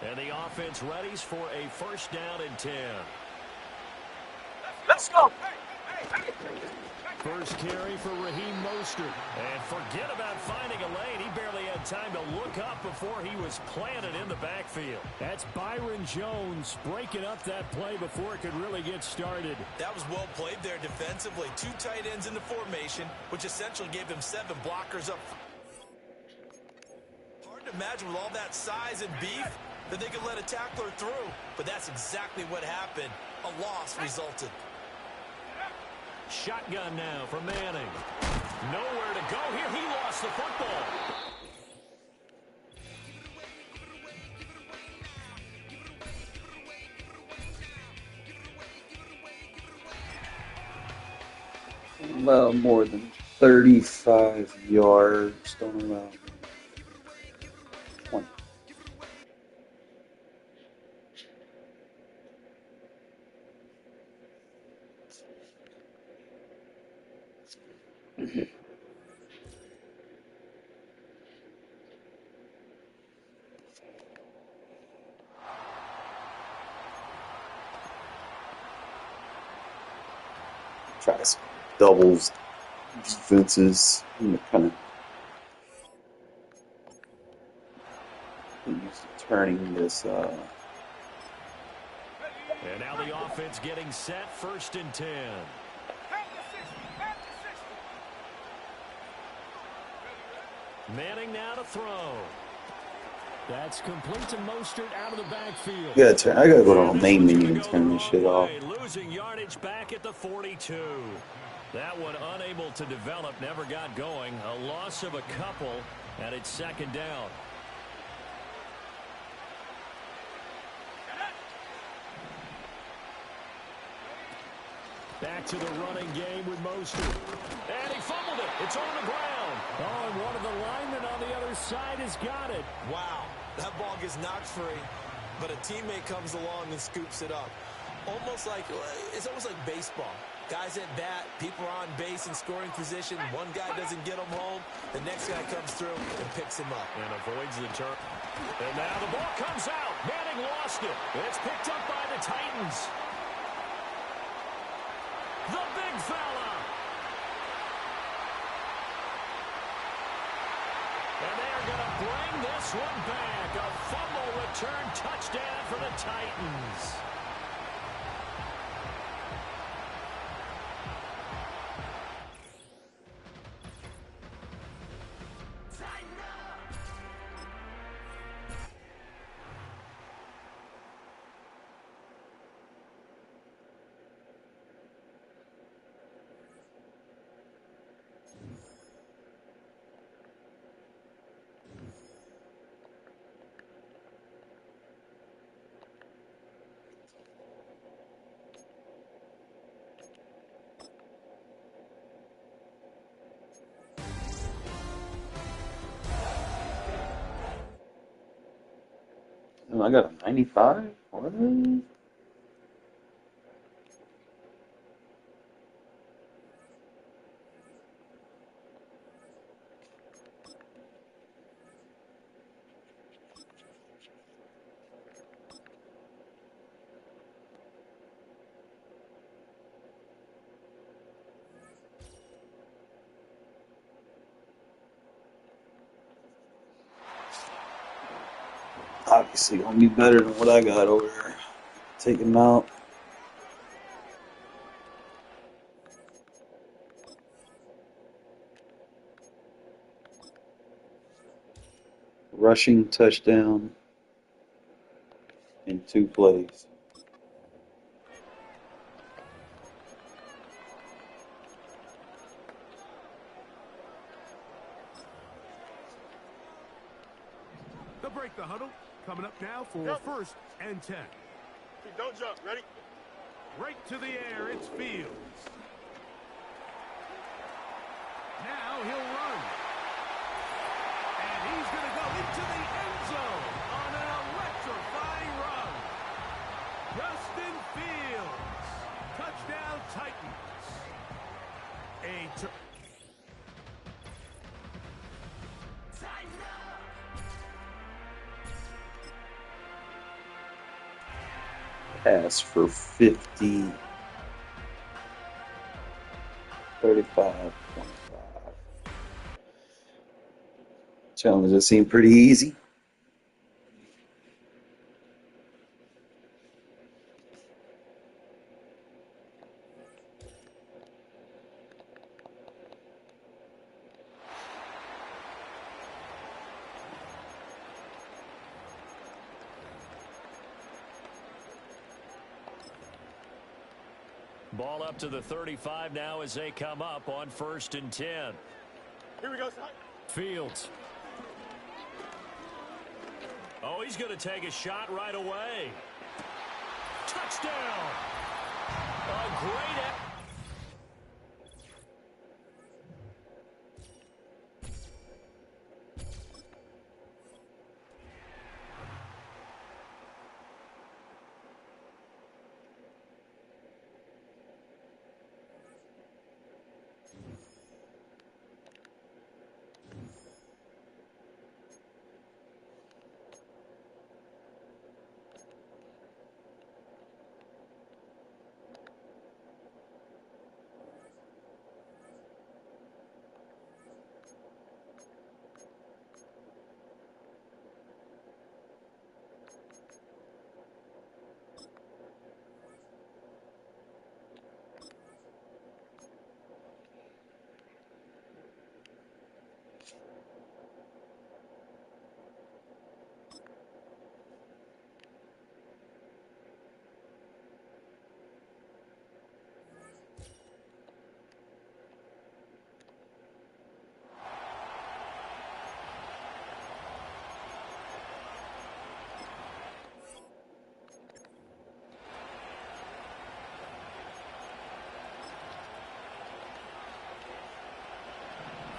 And the offense readies for a first down and 10. Let's go. First carry for Raheem Mostert. And forget about finding a lane. He barely had time to look up before he was planted in the backfield. That's Byron Jones breaking up that play before it could really get started. That was well played there defensively. 2 tight ends in the formation, which essentially gave them 7 blockers up. Hard to imagine with all that size and beef that they could let a tackler through. But that's exactly what happened. A loss resulted. Shotgun now for Manning. Nowhere to go here. He lost the football. Well, more than 35 yards. Don't allow 20. Try some doubles defenses. Kind of used to turning this. And now the offense getting set. First and 10. Manning now to throw. That's complete to Mostert out of the backfield. Yeah, I gotta go to the main menu and turn this shit off. Losing yardage back at the 42. That one unable to develop, never got going. A loss of a couple, and it's second down. Back to the running game with Mostert. And he fumbled it. It's on the ground. Oh, and one of the linemen on the other side has got it. Wow, that ball gets knocked free, but a teammate comes along and scoops it up. It's almost like baseball. Guys at bat, people are on base in scoring position. One guy doesn't get him home. The next guy comes through and picks him up. And avoids the turn. And now the ball comes out. Manning lost it. It's picked up by the Titans. The big fella. And they're going to bring this one back. A fumble return touchdown for the Titans. I got a 95? What? Obviously gonna be better than what I got over there. Take him out. Rushing touchdown in 2 plays. They'll break the huddle. Coming up now for first and 10. Don't jump. Ready? Right to the air, it's Fields. Now he'll run. And he's going to go into the end zone on an electrifying run. Justin Fields. Touchdown Titans. pass for 50, 35, 25. Challenges seem pretty easy. Ball up to the 35 now as they come up on 1st and 10. Here we go, son. Fields. Oh, he's going to take a shot right away. Touchdown. A great effort.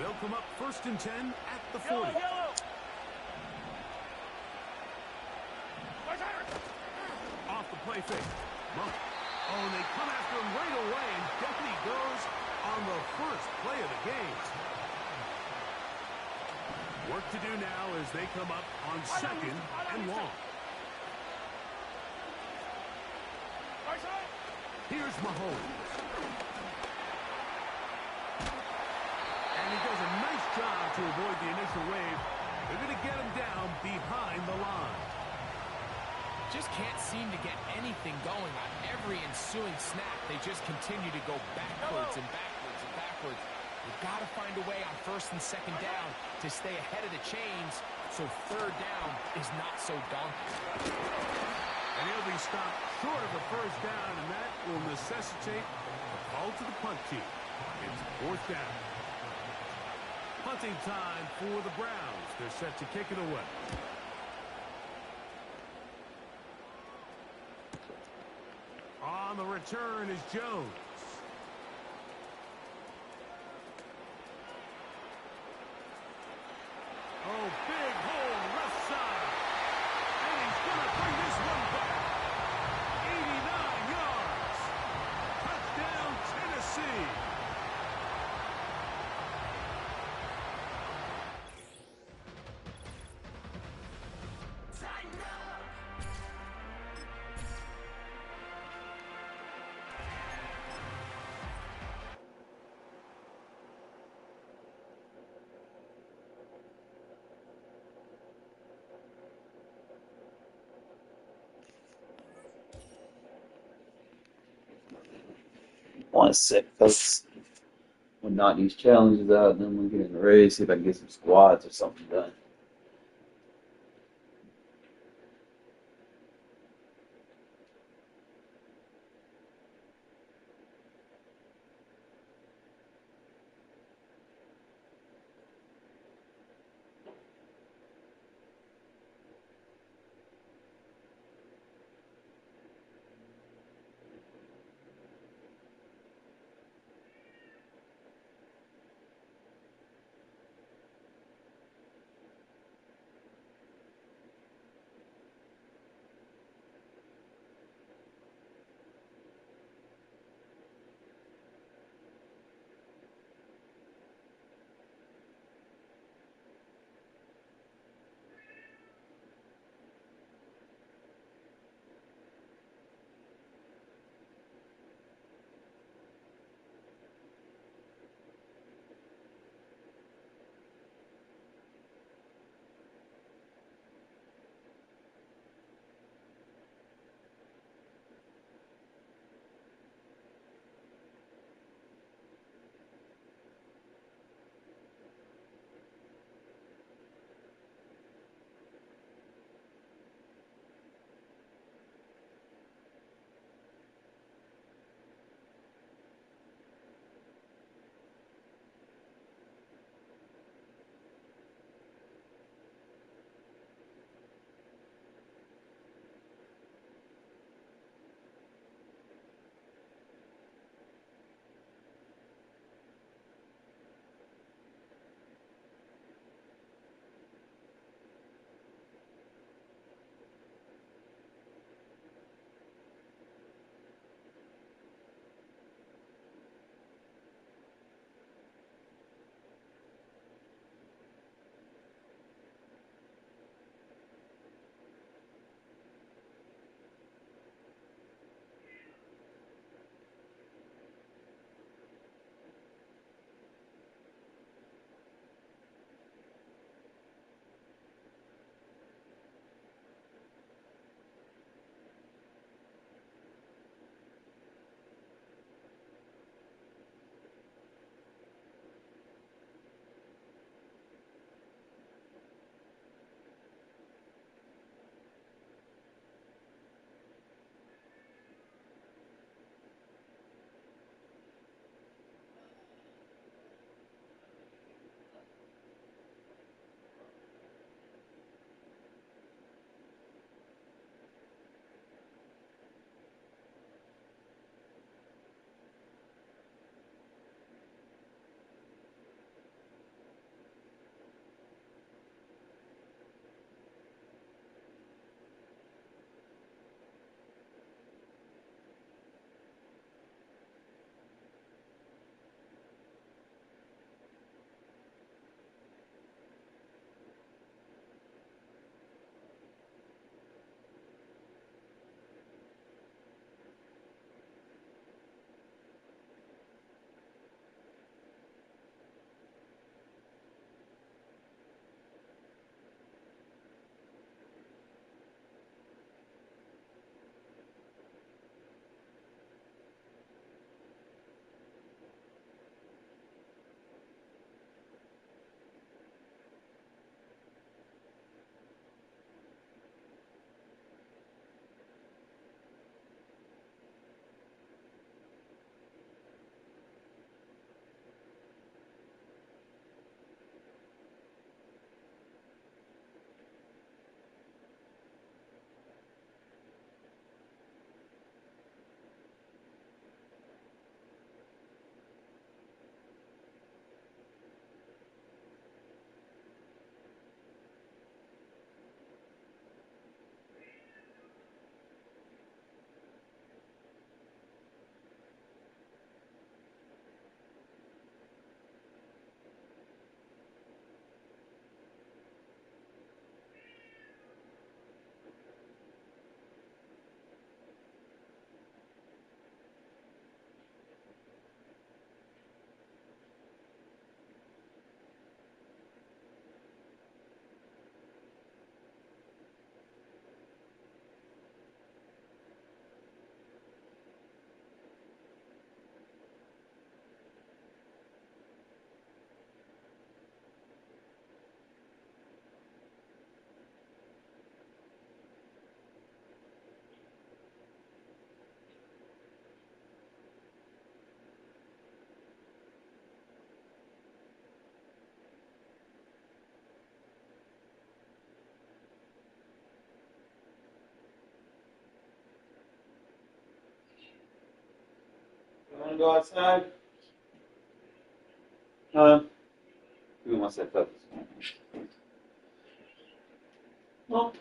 They'll come up 1st and 10 at the 40. Off the play fake. Monk. Oh, and they come after him right away, and down he goes on the first play of the game. Work to do now as they come up on 2nd and long. Here's Mahomes. And he does a nice job to avoid the initial wave. They're going to get him down behind the line. Just can't seem to get anything going on every ensuing snap. They just continue to go backwards and backwards and backwards. You've got to find a way on 1st and 2nd down to stay ahead of the chains so 3rd down is not so daunting. And he'll be stopped short of the 1st down, and that will necessitate a call to the punt team. It's 4th down. Punting time for the Browns. They're set to kick it away. On the return is Jones. Oh, big hole left side. And he's going to bring this one back. 89 yards. Touchdown, Tennessee. One sec, folks. We'll knock these challenges out, and then we'll get in the race, see if I can get some squats or something done. go outside? Who wants that focus? Well.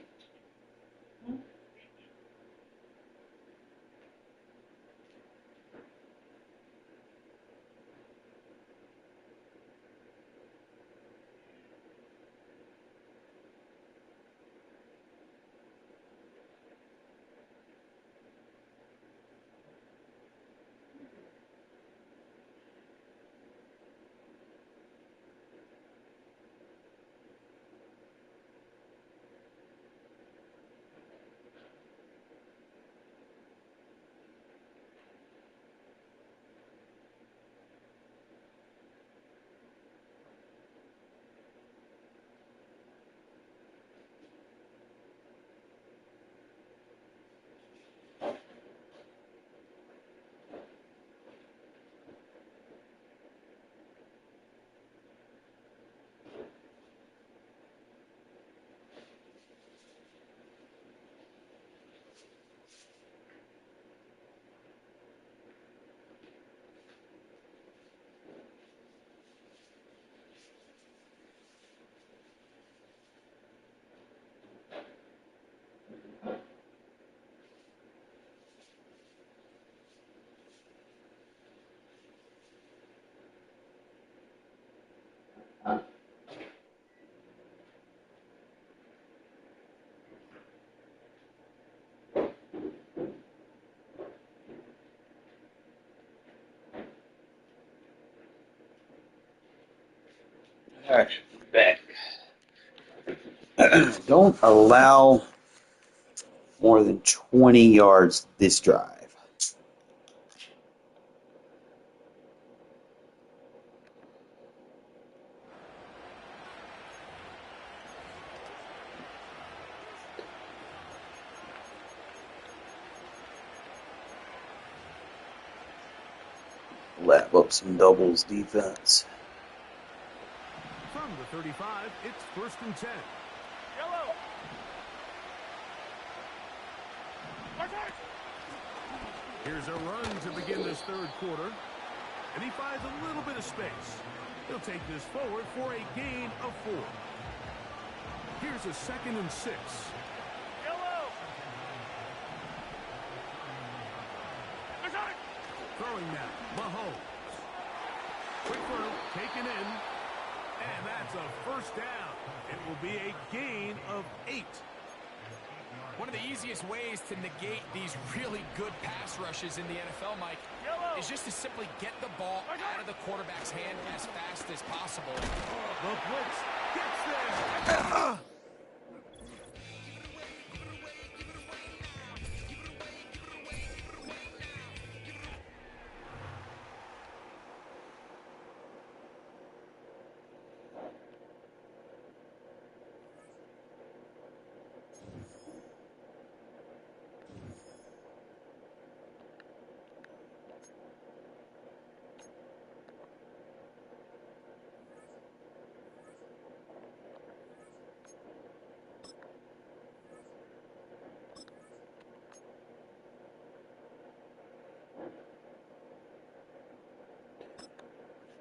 All right, back. Don't allow more than 20 yards this drive. Lap up some doubles defense. From the 35, it's 1st and 10. Yellow. Here's a run to begin this 3rd quarter. And he finds a little bit of space. He'll take this forward for a gain of 4. Here's a 2nd and 6. Yellow. Throwing now, Mahomes. Quick throw, taken in. And that's a 1st down. It will be a gain of 8. One of the easiest ways to negate these really good pass rushes in the NFL, Mike, is just to simply get the ball out of the quarterback's hand as fast as possible. The blitz gets there.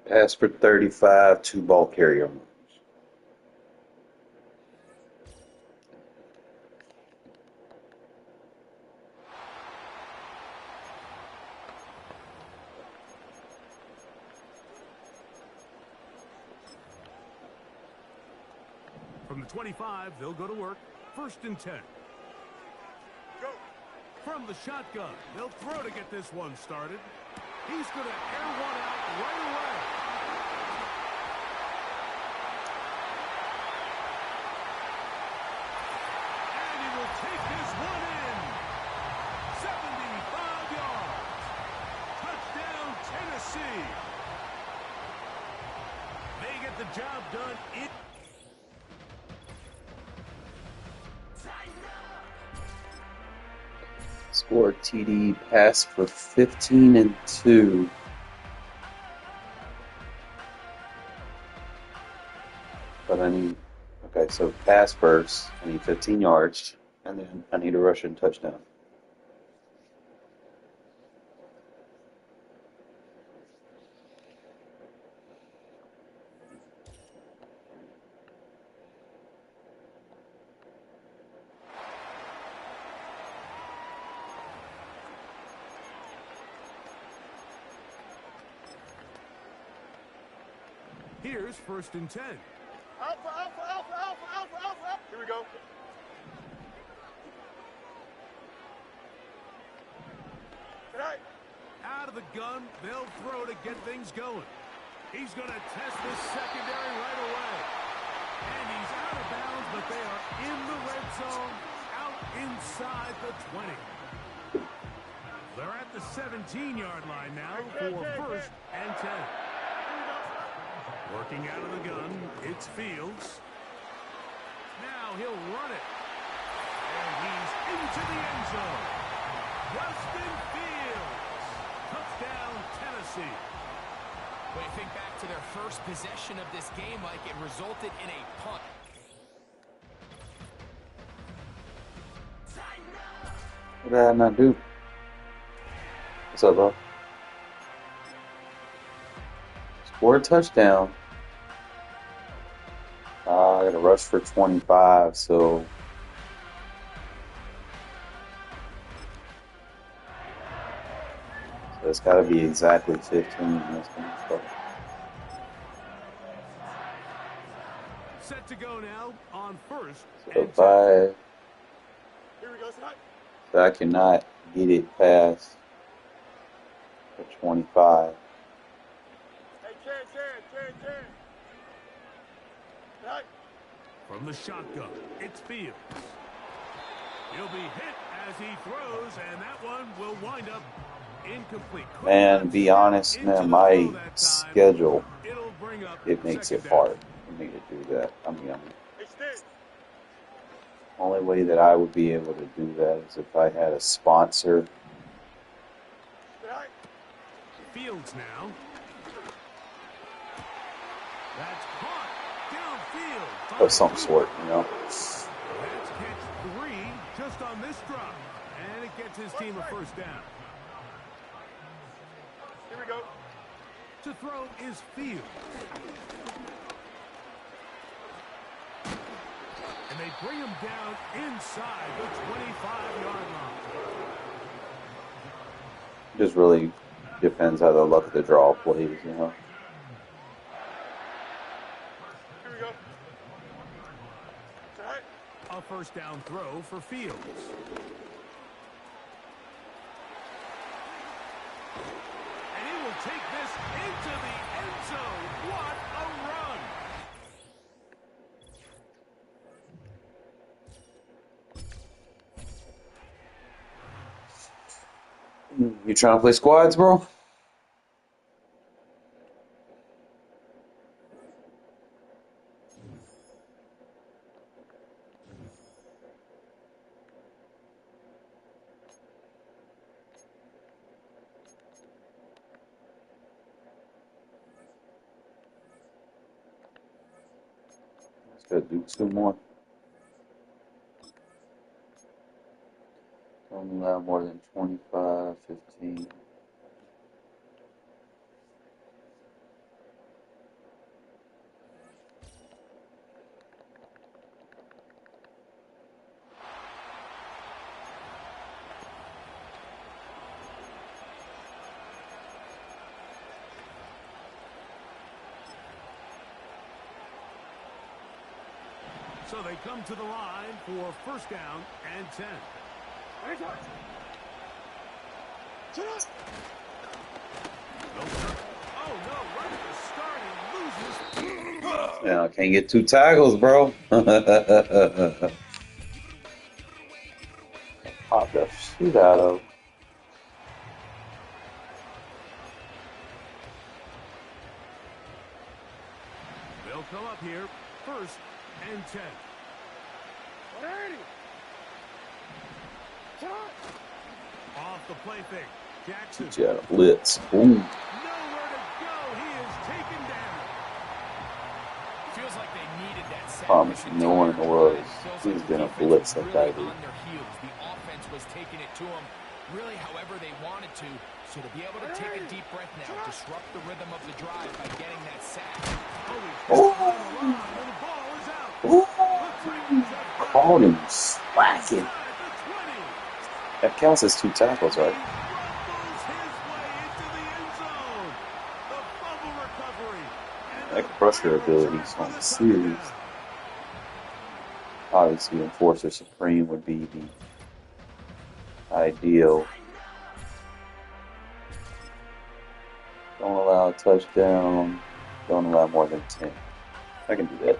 Pass for 35, 2 ball carrier. From the 25, they'll go to work. 1st and 10. Go. From the shotgun, they'll throw to get this one started. He's going to air one out right away. And he will take this one in. 75 yards. Touchdown, Tennessee. They get the job done. Score TD, pass for 15 and 2. But I need, okay, so pass first. I need 15 yards, and then I need a rushing touchdown. Here's 1st and 10. Alpha, alpha, alpha, alpha, alpha, alpha, alpha. Here we go. Tonight. Out of the gun, they'll throw to get things going. He's going to test this secondary right away. And he's out of bounds, but they are in the red zone, out inside the 20. They're at the 17-yard line now for 1st and 10. Working out of the gun, it's Fields. Now he'll run it. And he's into the end zone. Justin Fields. Touchdown, Tennessee. When you think back to their first possession of this game, Mike, it resulted in a punt. What did I not do? What's up, bro? Score a touchdown. I got a rush for 25, so it's got to be exactly 15. That's gonna start. Set to go now on 1st So and if 10. Here we go tonight. I cannot get it past the 25. Hey, Chad. Tonight. From the shotgun, it's Fields. He'll be hit as he throws, and that one will wind up incomplete. Man, be honest, man, my schedule, It'll bring up it makes it 2nd down. hard for me to do that. I mean, Hey, Steve. only way that I would be able to do that is if I had a sponsor. Tonight. Fields now. That's caught downfield. Of some sort, you know. That's catch 3 just on this drop. And it gets his team a 1st down. Here we go. To throw is Fields. And they bring him down inside the 25-yard line. Just really depends how the luck of the draw plays, you know. Here we go. Tonight. A 1st down throw for Fields. And he will take this into the end zone. What a run! You trying to play squads, bro? Let's go do 2 more. Don't allow more than 25, 15. So they come to the line for 1st down and 10. Oh, no, right at the start, he loses. Yeah, I can't get 2 tackles, bro. Pop the shit out of. They'll come up here, 1st and 10. 180. Off the play fake. Jackson. Yeah, blitz. Ooh. Nowhere to go. He is taken down. Feels like they needed that sack. Promise you, no one in the world is going to blitz like that, dude. On their heels. The offense was taking it to them really however they wanted to. So to be able to take a deep breath now, disrupt the rhythm of the drive by getting that sack. Oh, the ball is out. Ooh. The Titans have Called him slacking. inside the 20. That counts as 2 tackles, right? Rumbles his way into the end zone. The fumble recovery. And the pressure abilities on the series. Obviously, Enforcer Supreme would be the ideal. Don't allow a touchdown. Don't allow more than 10. I can do that.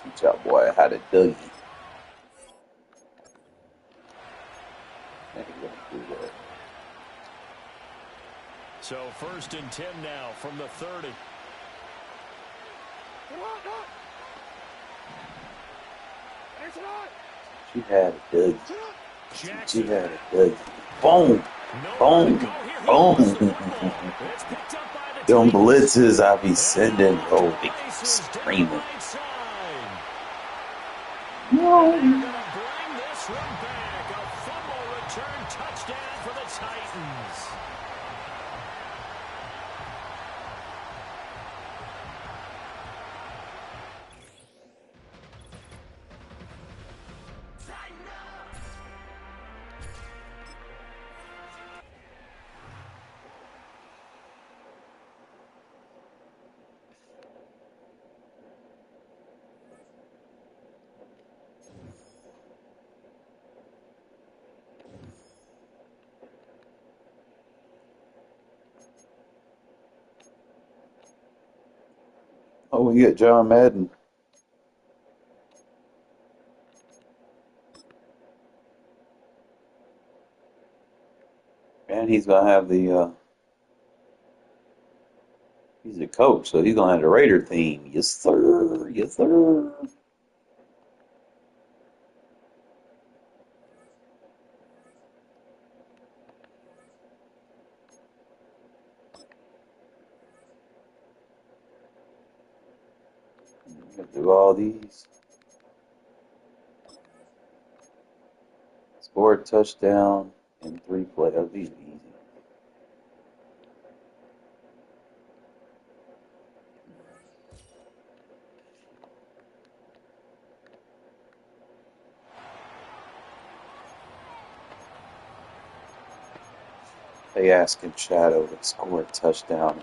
Teach out boy how to Dougie. I ain't gonna do that. So 1st and 10 now from the 30. She had a Dougie. She had a Dougie. Boom! Boom! Boom! Them blitzes I be sending, oh, they screaming. No. They're going to bring this one back. A fumble return touchdown for the Titans. Oh, we get John Madden. And he's gonna have the he's the coach, so he's gonna have the Raider theme. Yes, sir. Yes, sir. Do all these. Score a touchdown in 3 plays. These are easy. They asking Shadow to score a touchdown.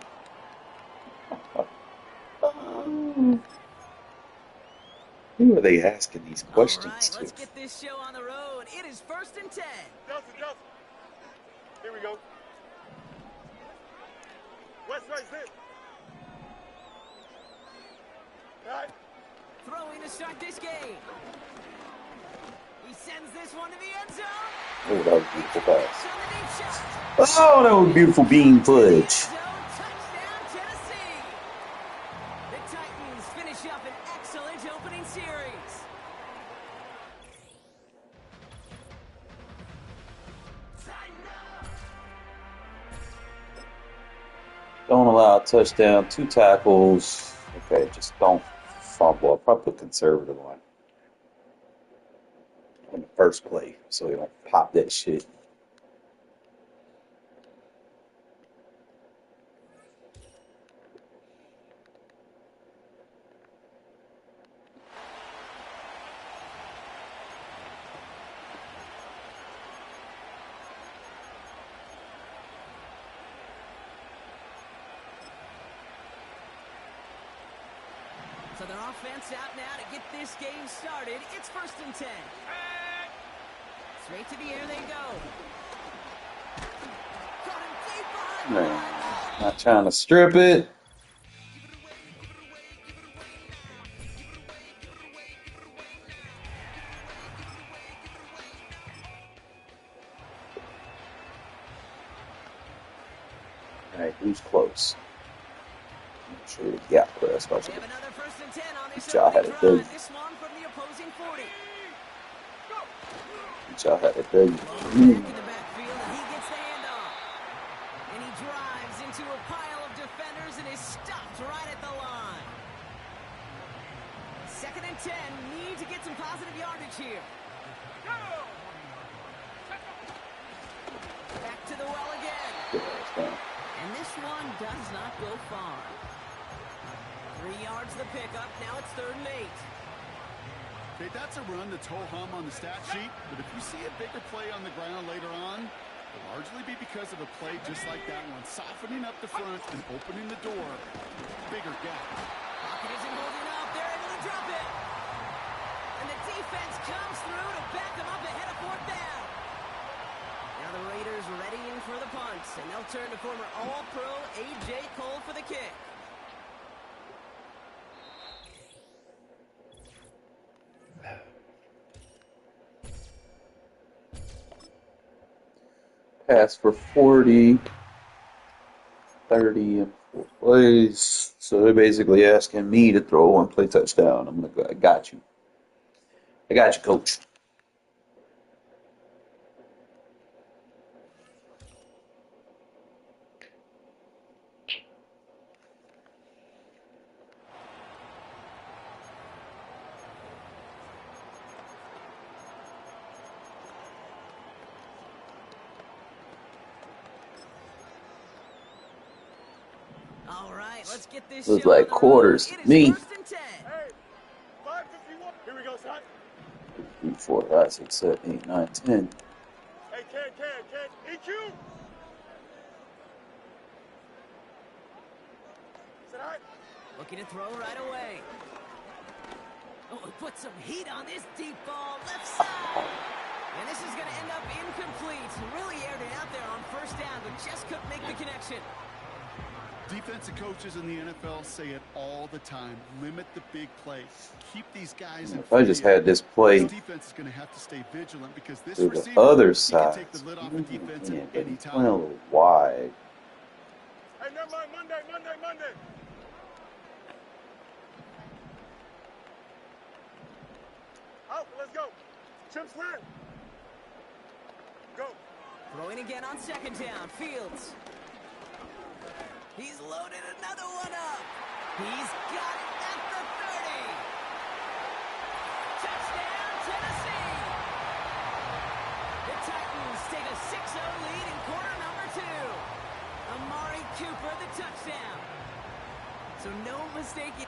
Who are they asking these questions right, let's to? get this show on the road. It is 1st and 10. Justin. Here we go. West right, zip. All right. Throwing to start this game. He sends this one to the end zone. Oh, that was a beautiful pass. On the deep shot. Oh, that was beautiful bean fudge. Touchdown, Tennessee. The Titans finish up an excellent opening series. Don't allow a touchdown, 2 tackles. Okay, just don't fumble. I'll probably put conservative on the first play so they don't pop that shit. So their offense out now to get this game started. It's 1st and 10. Straight to the air they go. Man, not trying to strip it. All right, who's close? Make sure the gap press. They have another 1st and 10 on this Y'all had opening it good. drive. This one from the opposing 40. Y'all had it good. Back in the backfield, and he gets the handoff. And he drives into a pile of defenders and is stopped right at the line. 2nd and 10. Need to get some positive yardage here. Back to the well again. Good, one does not go far. 3 yards the pickup. Now it's 3rd and 8. Okay, that's a run that's ho-hum on the stat sheet, but if you see a bigger play on the ground later on, it'll largely be because of a play just like that one, softening up the front and opening the door. Bigger gap. Pocket isn't holding up. They're able to drop it. And the defense comes through to back them up ahead of 4th down. Now the Raiders readying for the punt, and they'll turn to former All-Pro A.J. Cole for the kick. Pass for 40, 30, and 4 plays. So they're basically asking me to throw a one-play touchdown. I'm gonna go. I got you. I got you, coach. All right, let's get this Looks show like on the road. quarters It to is me. 1st and 10. Hey, 551. Here we go, son. 3, 4, 5, 6, 7, 8, 9, 10. Hey, Ken. EQ. Is it all right? Looking to throw right away. Oh, put some heat on this deep ball, left side. And this is going to end up incomplete. Really aired it out there on 1st down, but just couldn't make the connection. Defensive coaches in the NFL say it all the time. Limit the big plays. Keep these guys in If I just front of had this play you. Defense is going to have to stay vigilant because this to the receiver, other he side, can take the lid off the defense yeah, at but any he's time. playing a little wide. Hey, never mind. Monday. Out, let's go. Chips land. Go. Throwing again on 2nd down. Fields. He's loaded another one up. He's got it at the 30. Touchdown, Tennessee. The Titans take a 6-0 lead in quarter number 2. Amari Cooper, the touchdown. So no mistake.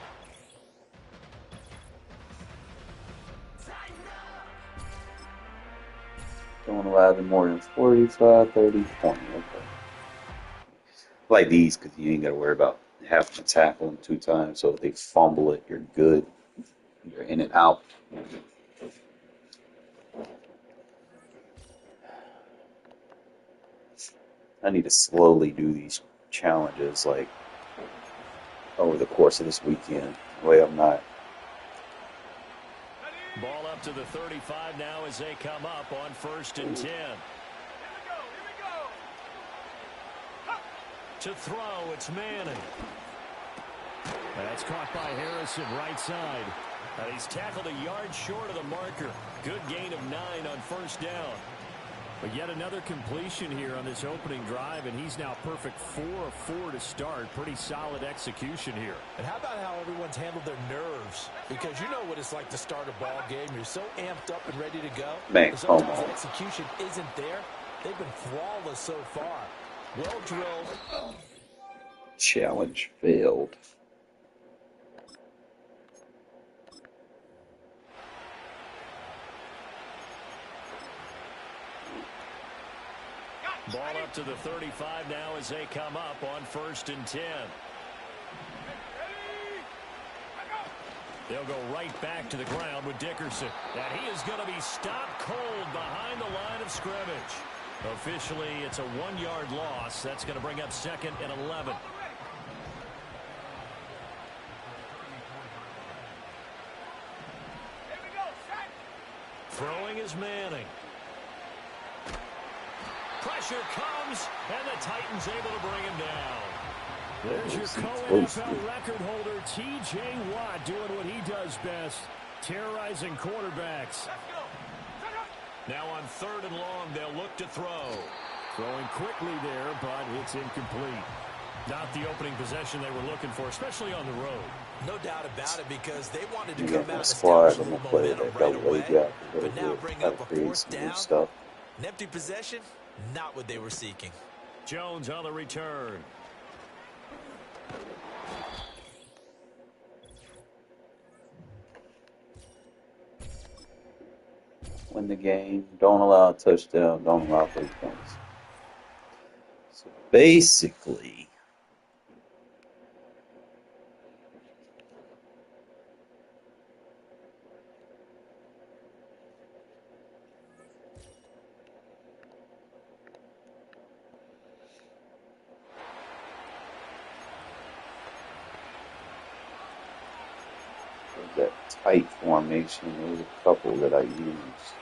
Don't allow them more than 45, 30, 20. Okay. Like these, because you ain't got to worry about having to tackle them 2 times. So if they fumble it, you're good. You're in and out. I need to slowly do these challenges, like, over the course of this weekend. The way I'm not. Ball up to the 35 now as they come up on 1st and 10. Here we go. To throw, it's Manning. That's caught by Harrison, right side. And he's tackled a yard short of the marker. Good gain of 9 on 1st down. But yet another completion here on this opening drive, and he's now perfect 4 of 4 to start. Pretty solid execution here. And how about how everyone's handled their nerves? Because you know what it's like to start a ball game. You're so amped up and ready to go. Man, But sometimes the execution isn't there. They've been flawless so far. Well drilled. Challenge failed. Ball up to the 35 now as they come up on 1st and 10. They'll go right back to the ground with Dickerson. And he is going to be stopped cold behind the line of scrimmage. Officially, it's a 1-yard loss. That's going to bring up 2nd and 11. Throwing is Manning. Pressure comes, and the Titans able to bring him down. There's your co-NFL record holder, T.J. Watt, doing what he does best, terrorizing quarterbacks. Now on 3rd and long, they'll look to throw. Throwing quickly there, but it's incomplete. Not the opening possession they were looking for, especially on the road. No doubt about it, because they wanted to You come got out my and squad. establish a I'm little gonna play momentum that right double A away. gap. But now bringing up a Create 4th some new down, stuff. an empty possession, not what they were seeking. Jones on the return. win the game. Don't allow a touchdown. Don't allow 3 points. So basically, that tight formation, there was a couple that I used.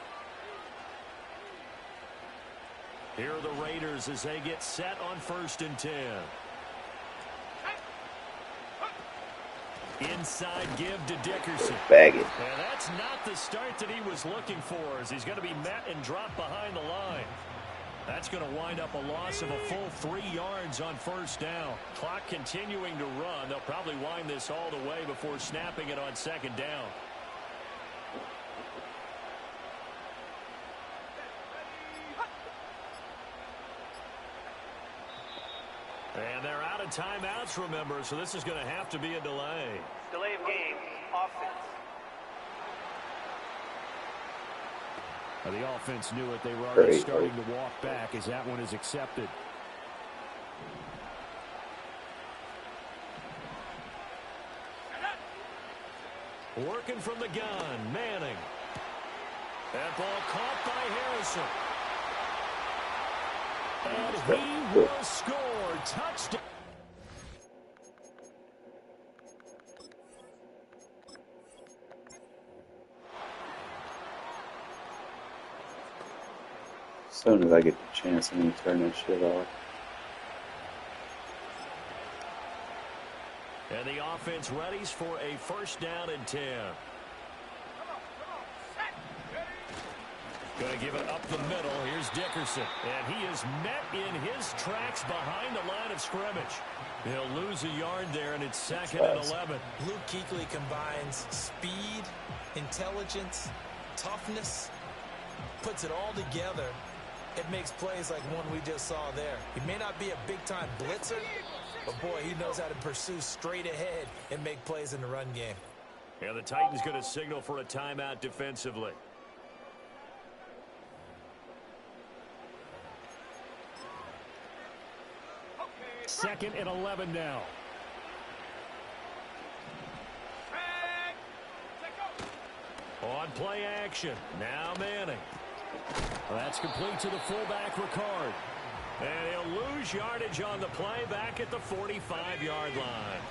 Here are the Raiders as they get set on 1st and 10. Inside give to Dickerson. Bag it. And that's not the start that he was looking for, as he's going to be met and dropped behind the line. That's going to wind up a loss of a full 3 yards on 1st down. Clock continuing to run. They'll probably wind this all the way before snapping it on 2nd down. And they're out of timeouts, remember, so this is going to have to be a delay. Delay of game, offense. The offense knew it. They were already starting to walk back as that one is accepted. Working from the gun, Manning. That ball caught by Harrison. And he will score. Touchdown. As soon as I get the chance, I'm going to turn that shit off. And the offense readies for a 1st down and 10. Going to give it up the middle. Here's Dickerson. And he is met in his tracks behind the line of scrimmage. He'll lose a yard there, and it's 2nd and 11. Luke Kuechly combines speed, intelligence, toughness, puts it all together. It makes plays like one we just saw there. He may not be a big-time blitzer, but, boy, he knows how to pursue straight ahead and make plays in the run game. And the Titans going to signal for a timeout defensively. Okay. 2nd and 11 now. On play action. Now Manning. That's complete to the fullback, Ricard. And he'll lose yardage on the play back at the 45-yard line.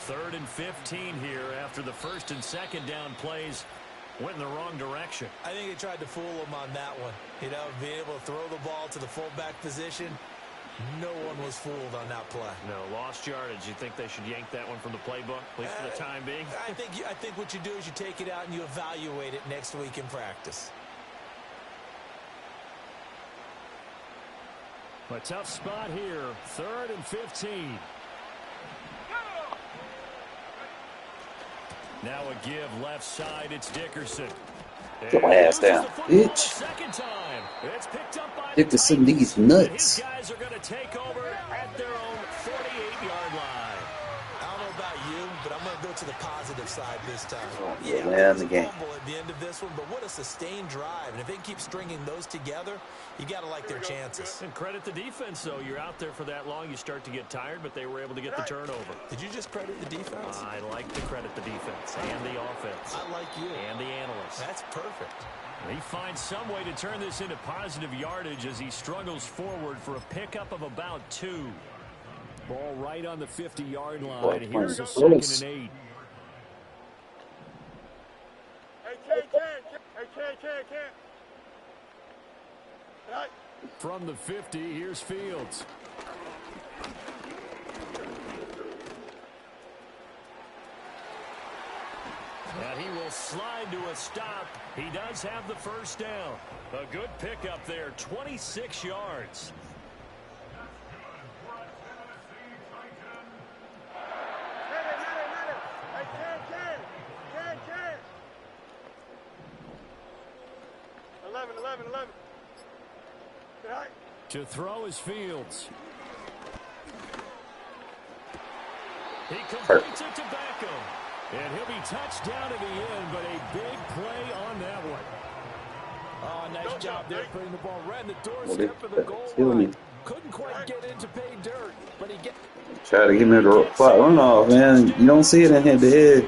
3rd and 15 here after the 1st and 2nd down plays went in the wrong direction. I think they tried to fool him on that one. You know, being able to throw the ball to the fullback position. No one was fooled on that play. No, lost yardage. You think they should yank that one from the playbook, at least for the time being? I think what you do is you take it out and you evaluate it next week in practice. A tough spot here. 3rd and 15. Now a give left side. It's Dickerson. Get my ass down, bitch. Second time. It's picked up by Dickerson, these nuts. These guys are going to take over at their own 48-yard line. I don't know about you, but I'm going to go to the positive side this time. Yeah, man, the game. Fumble at the end of this one, but what a sustained drive. And if they keep stringing those together, you got to like their chances. And credit the defense, though. You're out there for that long, you start to get tired, but they were able to get the turnover. Did you just credit the defense? I like to credit the defense and the offense. I like you. And the analysts. That's perfect. He finds some way to turn this into positive yardage as he struggles forward for a pickup of about 2. Ball right on the 50-yard line. Here's a 2nd and 8. From the 50, here's Fields. And he will slide to a stop. He does have the 1st down. A good pickup there, 26 yards. To throw is Fields. He completes it to Beckham. And he'll be touched down at the end, but a big play on that one. job there putting the ball right in the Well, they doorstep of the better goal kill me. line. Couldn't quite get into pay dirt, but he get. Try to give me the clock runoff, man. You don't see it in head-to-head.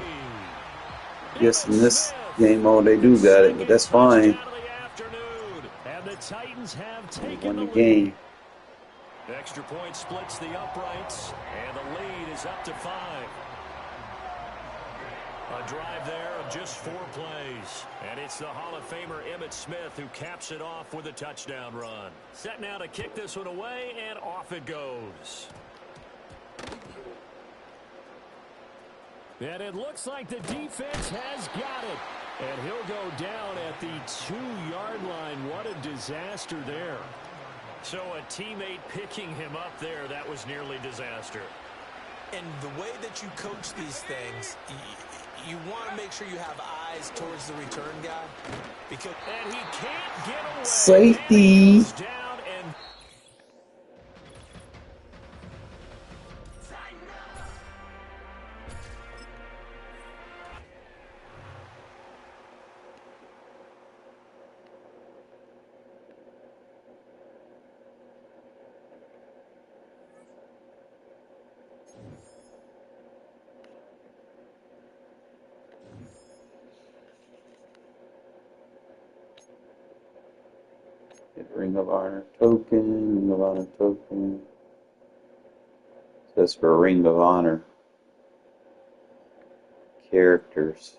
Yes, in this game mode they do got it, but that's fine. And the Titans have They taken won the the lead. game. Extra point splits the uprights, and the lead is up to 5. A drive there of just 4 plays. And it's the Hall of Famer Emmitt Smith who caps it off with a touchdown run. Set now to kick this one away, and off it goes. And it looks like the defense has got it. And he'll go down at the 2-yard line. What a disaster there. So a teammate picking him up there, that was nearly disaster. And the way that you coach these things, you want to make sure you have eyes towards the return guy. Because and he can't get away. Safety. And he goes down and Ring of Honor token, Ring of Honor token. Says for Ring of Honor. Characters.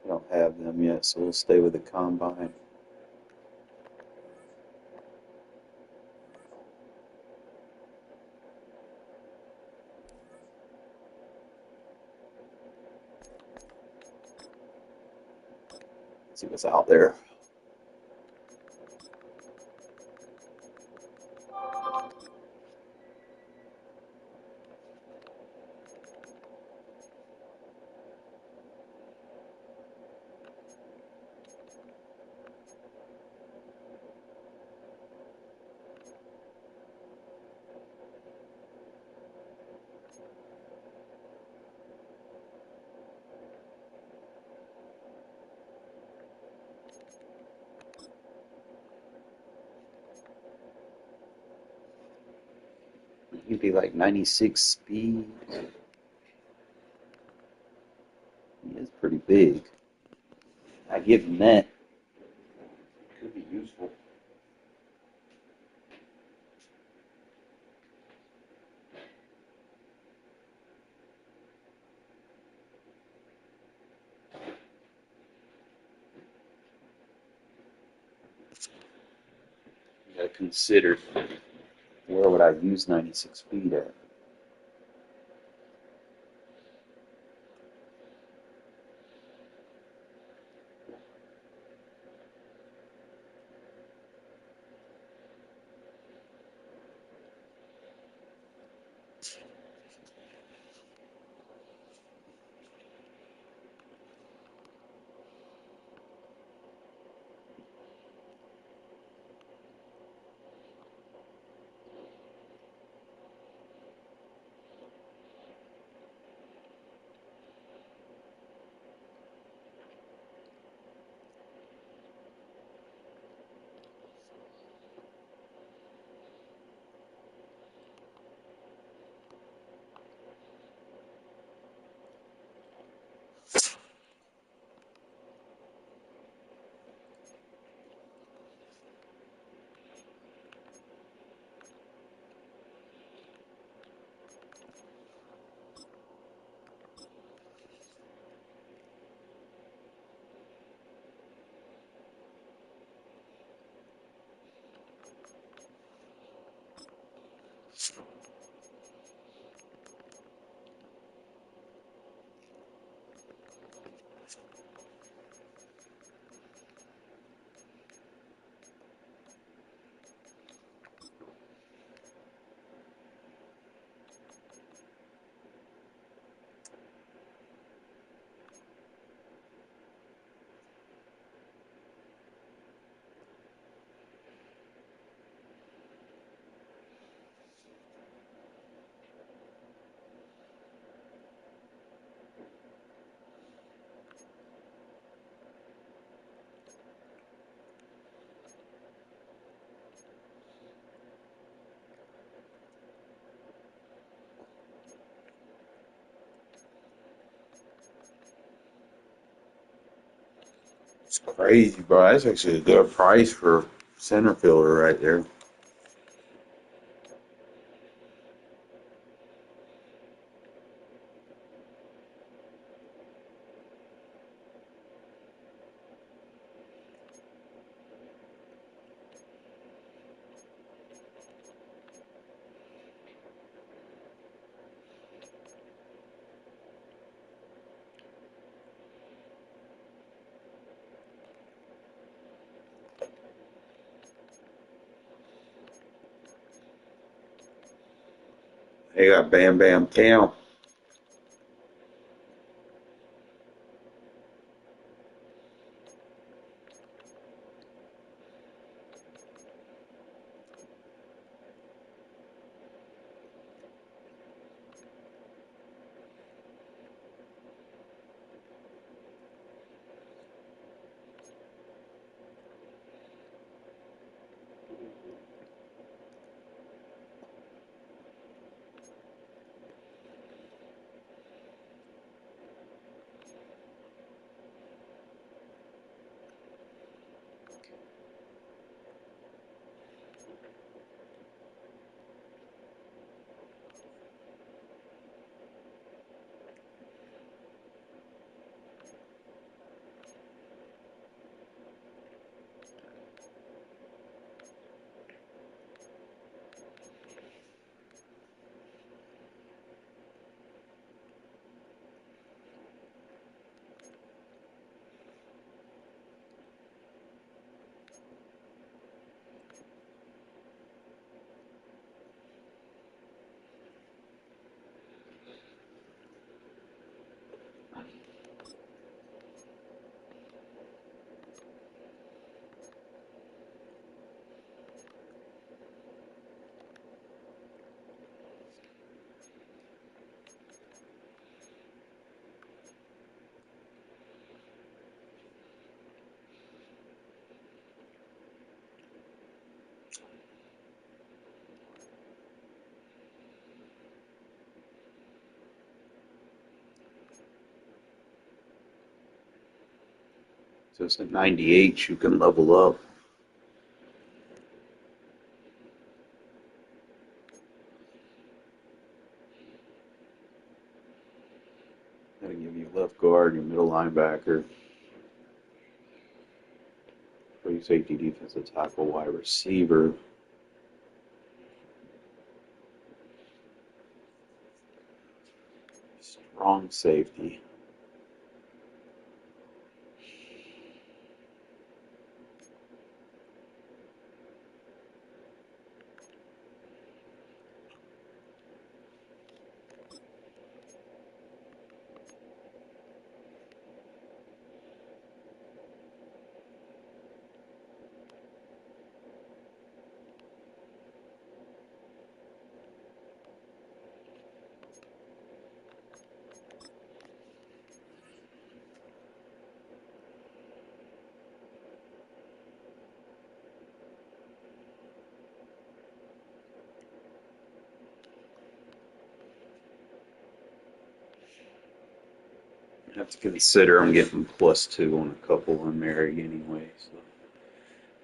I don't have them yet, so we'll stay with the Combine. See what's out there. He'd be like 96 speed. He is pretty big. I give him that. Could be useful. You gotta consider where would I use 96 speed at? Crazy, bro. That's actually a good price for center fielder right there. They got Bam Bam Cam. So it's at 98. You can level up. That'll give you left guard, your middle linebacker, free safety, defensive tackle, wide receiver, strong safety. You have to consider I'm getting +2 on a couple on Mary anyway. So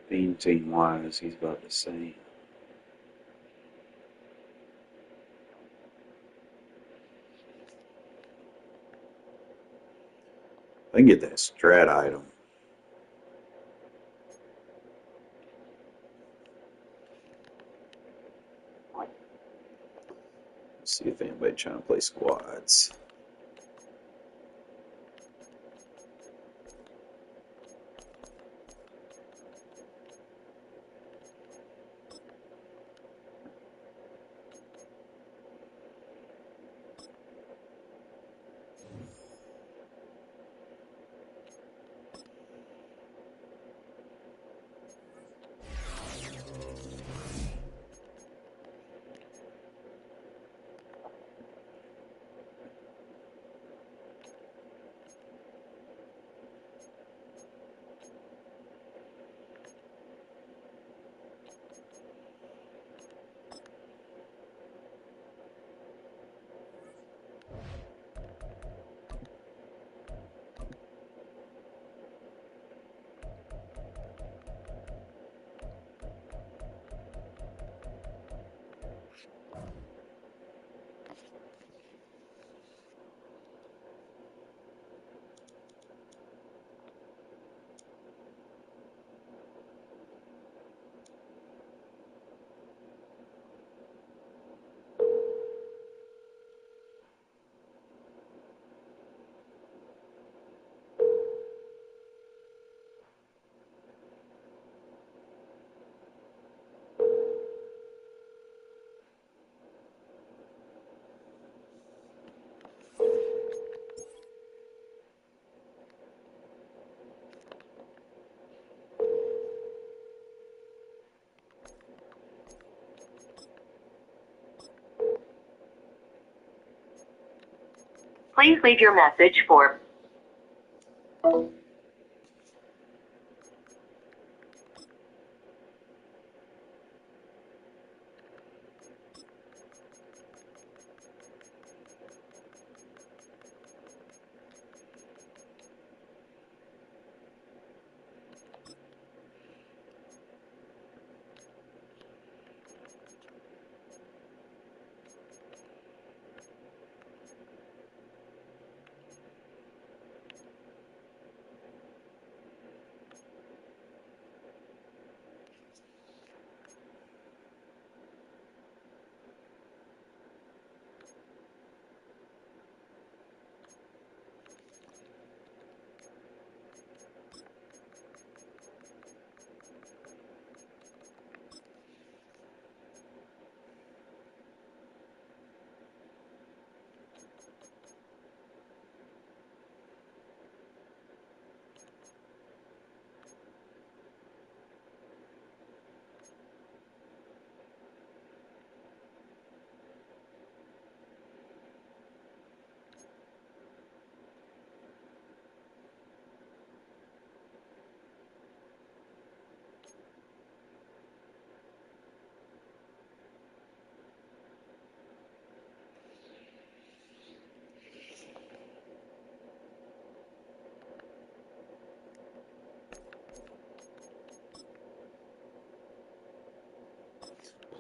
being team wise, he's about the same. I can get that strat item. Let's see if anybody trying to play squads. Please leave your message for...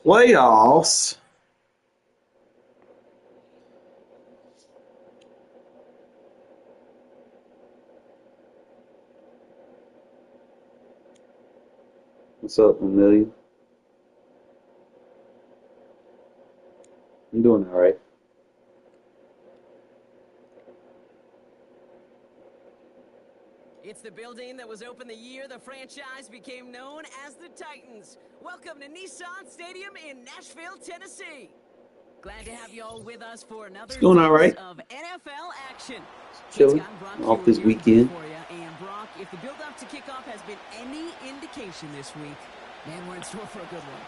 Playoffs. What's up, Amelia? I'm doing all right. It's the building that was opened the year the franchise became known as the Titans. Welcome to Nissan Stadium in Nashville, Tennessee. Glad to have you all with us for another It's going all right. of NFL action. Chilling off this weekend. For you. And Brock, if the build-up to kickoff has been any indication this week, man, we're in store for a good one.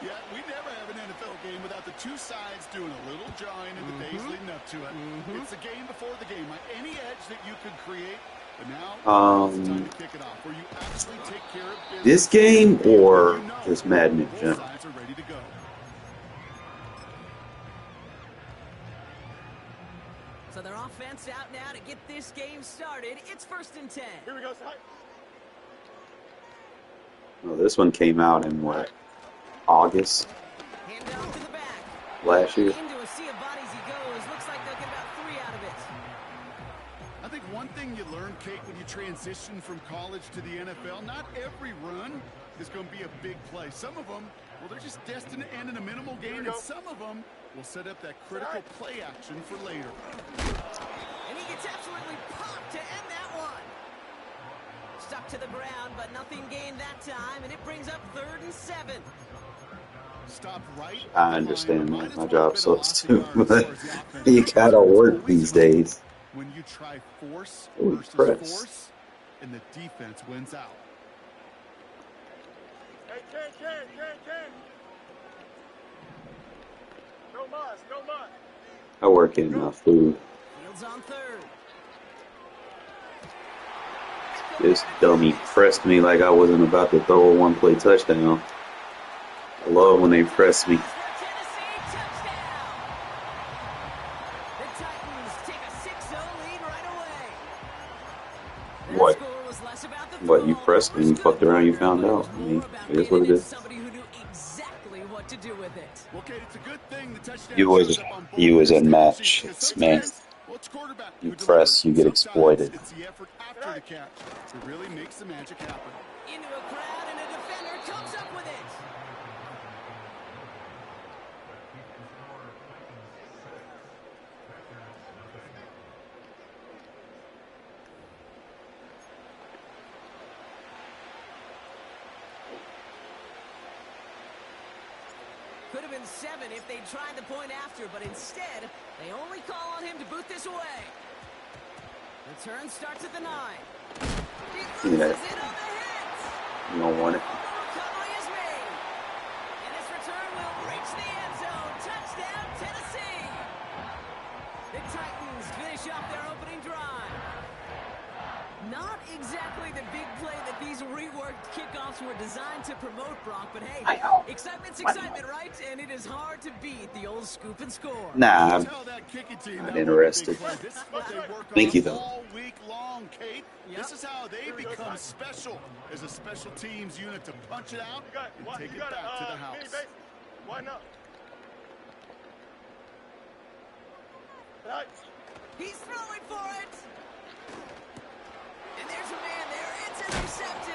Yeah, we never have an NFL game without the two sides doing a little jawing in the days leading up to it. It's the game before the game. Like any edge that you could create, but now it's time to kick it off, where you actually take care of business. This game or just Madden in general? Both sides are ready to go. So their offense out now to get this game started. It's 1st and 10. Here we go, side. Well, this one came out in what? August Hand off to the back. last year. Into a sea of bodies he goes. Looks like they'll get about 3 out of it. I think one thing you learn, Kate, when you transition from college to the NFL, not every run is going to be a big play. Some of them, well, they're just destined to end in a minimal gain, and some of them will set up that critical play action for later. And he gets absolutely popped to end that one. Stuck to the ground, but nothing gained that time, and it brings up 3rd and 7. Stop right. I understand, man. My job sucks too, but you gotta work these days. When you try force Ooh, versus press. force, and the defense wins out. Hey, Ken. No muss. I work in food. Fields on 3rd. This dummy pressed me like I wasn't about to throw a one-play touchdown. I love when they press me. Tennessee touchdown. The Titans take a 6-0 lead right away. That What? score was less about the What, you throw, pressed me and you more fucked around, you good, found but out. I mean, more about it is what it getting is. somebody who knew exactly what to do with it. Well, Kate, it's a good thing the touchdown You was shows up on both a sides. match, Because man. sometimes, well, it's quarterback You who press, delivers. you get Sometimes exploited. It's the effort after the catch that really makes the magic happen. Into a crowd, and a defender comes up with it. Could have been 7 if they tried the point after, but instead, they only call on him to boot this away. Return starts at the 9. He loses it on the hit. You don't want it. Recovery is made. And this return will reach the end zone. Touchdown, Tennessee. The Titans finish off their opening drive. Not exactly the big play that these reworked kickoffs were designed to promote, Brock, but hey, excitement's excitement, right? And it is hard to beat the old scoop and score. Nah, Tell that kicking team I'm not that wasn't a interested. big play. This is what they work Thank you, on though. all week long, Kate. This is how they become special as a special teams unit to punch it out and take it back to the house. Why not? He's throwing for it. And there's a man there. It's intercepted.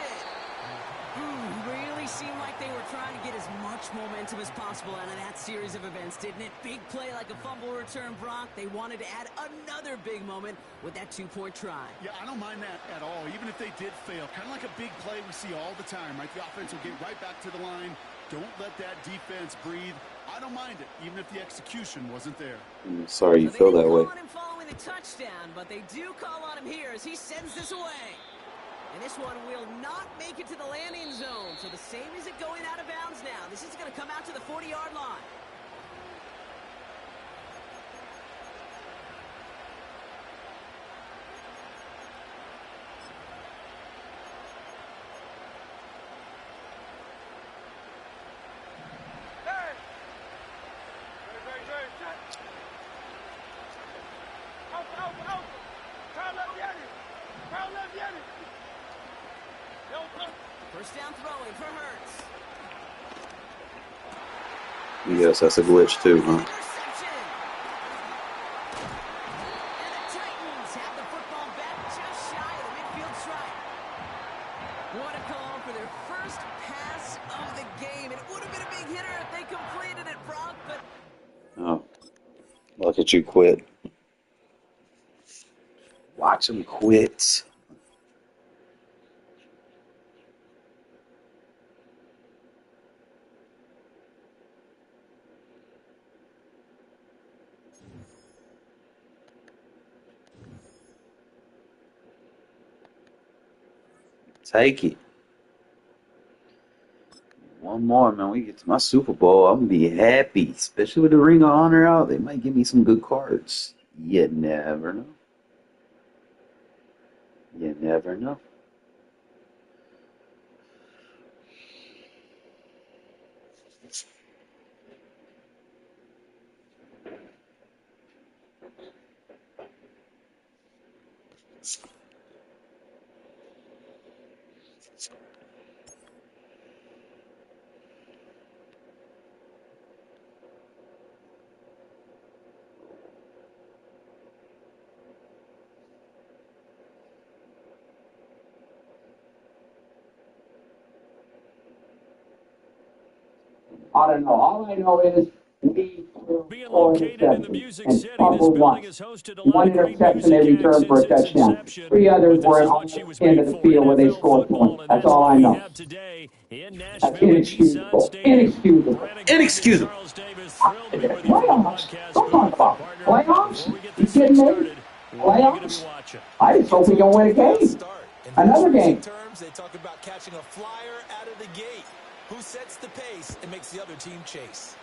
Really seemed like they were trying to get as much momentum as possible out of that series of events, didn't it? Big play like a fumble return, Brock. They wanted to add another big moment with that two-point try. Yeah, I don't mind that at all, even if they did fail. Kind of like a big play we see all the time, right? The offense will get right back to the line. Don't let that defense breathe. I don't mind it, even if the execution wasn't there. I'm sorry you feel that way. They didn't call on him following the touchdown, but they do call on him here as he sends this away. And this one will not make it to the landing zone. So the same as it going out of bounds now. This is going to come out to the 40-yard line. First down throwing for Hurts. Yes, that's a glitch too, huh? Interception. And the Titans have the football back just shy of the midfield stripe. What a call for their first pass of the game. And it would have been a big hitter if they completed it, Brock, but... Oh, look at you quit. Watch him quit. Take it. One more, man. We get to my Super Bowl. I'm gonna be happy, especially with the Ring of Honor out. They might give me some good cards. You never know. You never know. I don't know. All I know is we Being four located in the interceptions Music and City, this fumbled building once. has hosted a lot One of great interception they music acts returned for a since its touchdown. inception. 3 others But this were is on what she was the end made of the for, field where they NFL scored football, points. and That's that's all what I we know. have today in That's Nashville at Nissan inexcusable. Stadium. Inexcusable. Brandon Gaudin and Inexcusable. Charles Davis, thrilled to be with you from the Playoffs? broadcast Don't booth. talk about Partner, playoffs. before we get You this thing kidding me? started, what are you going to be Playoffs? watching? I just hope we can win a game. Start. In Another horse racing game. terms, they talk about catching a flyer out of the gate. Who sets the pace and makes the other team chase?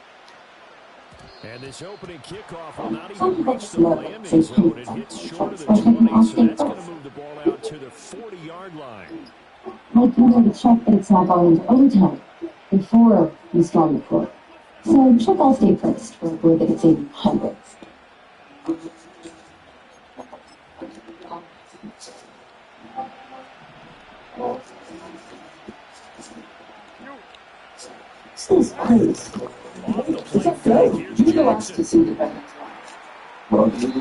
And this opening kickoff will not even reach the landing zone. It hits short of the 20, so that's going to move the ball out to the 40-yard line. I can already check that it's not going into overtime before we storm the court. So check all state first for a board that it's in hundreds. This is crazy. Is that good? You go ask to see the better. That one too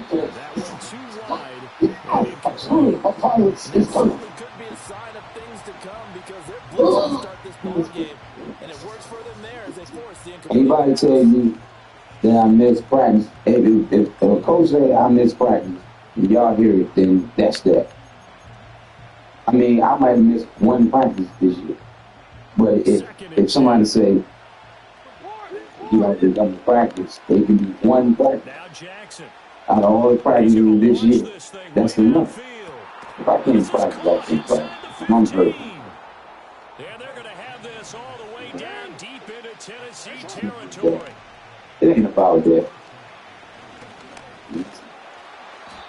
wide. Absolutely. This certainly could be a sign of things to come because they're blitzing to start this ball game, and it works for them there as they force the incomplete. Anybody tell me that I missed practice? If a coach say I missed practice, and y'all hear it, then that's that. I mean, I might have missed one practice this year, but if somebody say you have to double practice, they can do one practice. Now Jackson. Out of all the practices this year, that's enough. If I can't practice, I can't practice. I'm hurt. And they're going to have this all the way down deep into Tennessee territory. It ain't about that.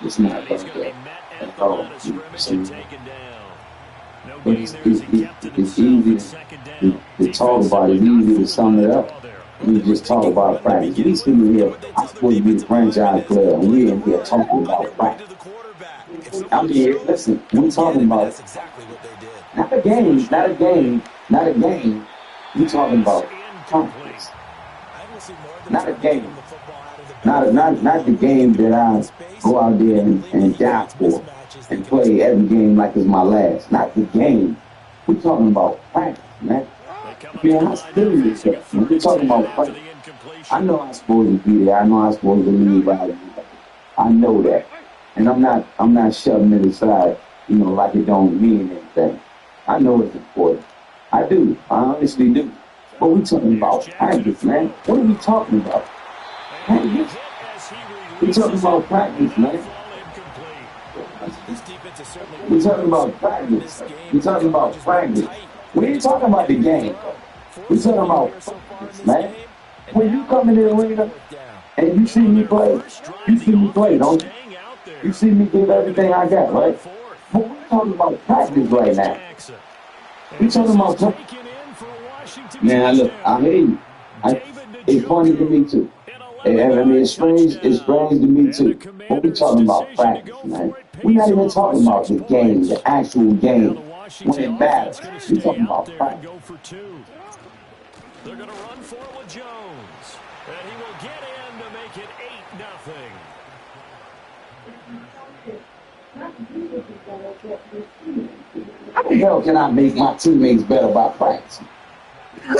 It's not And he's like going to be that met at at the all. line of scrimmage So, and taken down. No but gain there as he kept it it's himself easy at second down. to talk about it. It's easy to sum it up. We just talk about practice. We sitting here, I'm supposed to be the franchise player, and we're in here talking about practice. I mean, listen, we're talking about not a game, not a game, not a game. We're talking about practice. Not a game. Not the game that I go out there and die for and play every game like it's my last. Not the game. We're talking about practice, man. Man, how serious is that? When we're talking about practice, I know I'm supposed to be there. I know I'm supposed to leave out. I know that. And I'm not shoving it aside, like it don't mean anything. I know it's important. I do. I honestly do. But we're talking about practice, man. What are we talking about? Practice? We're talking about practice, man. We're talking about practice. We're talking about practice. We ain't talking about the game. We're talking about practice, man. When you come in the arena and you see me play, don't you? You see me give everything I got, right? But we're talking about practice right now. We're talking about practice. Man, look, I hear you. It's funny to me too. I mean, it's strange to me too. But we're talking about practice, man. We're not even talking about the game, the actual game, when it matters. We're talking about practice. They're going to run for it with Jones. And he will get in to make it 8-0. How the hell can I make my teammates better by practice? Now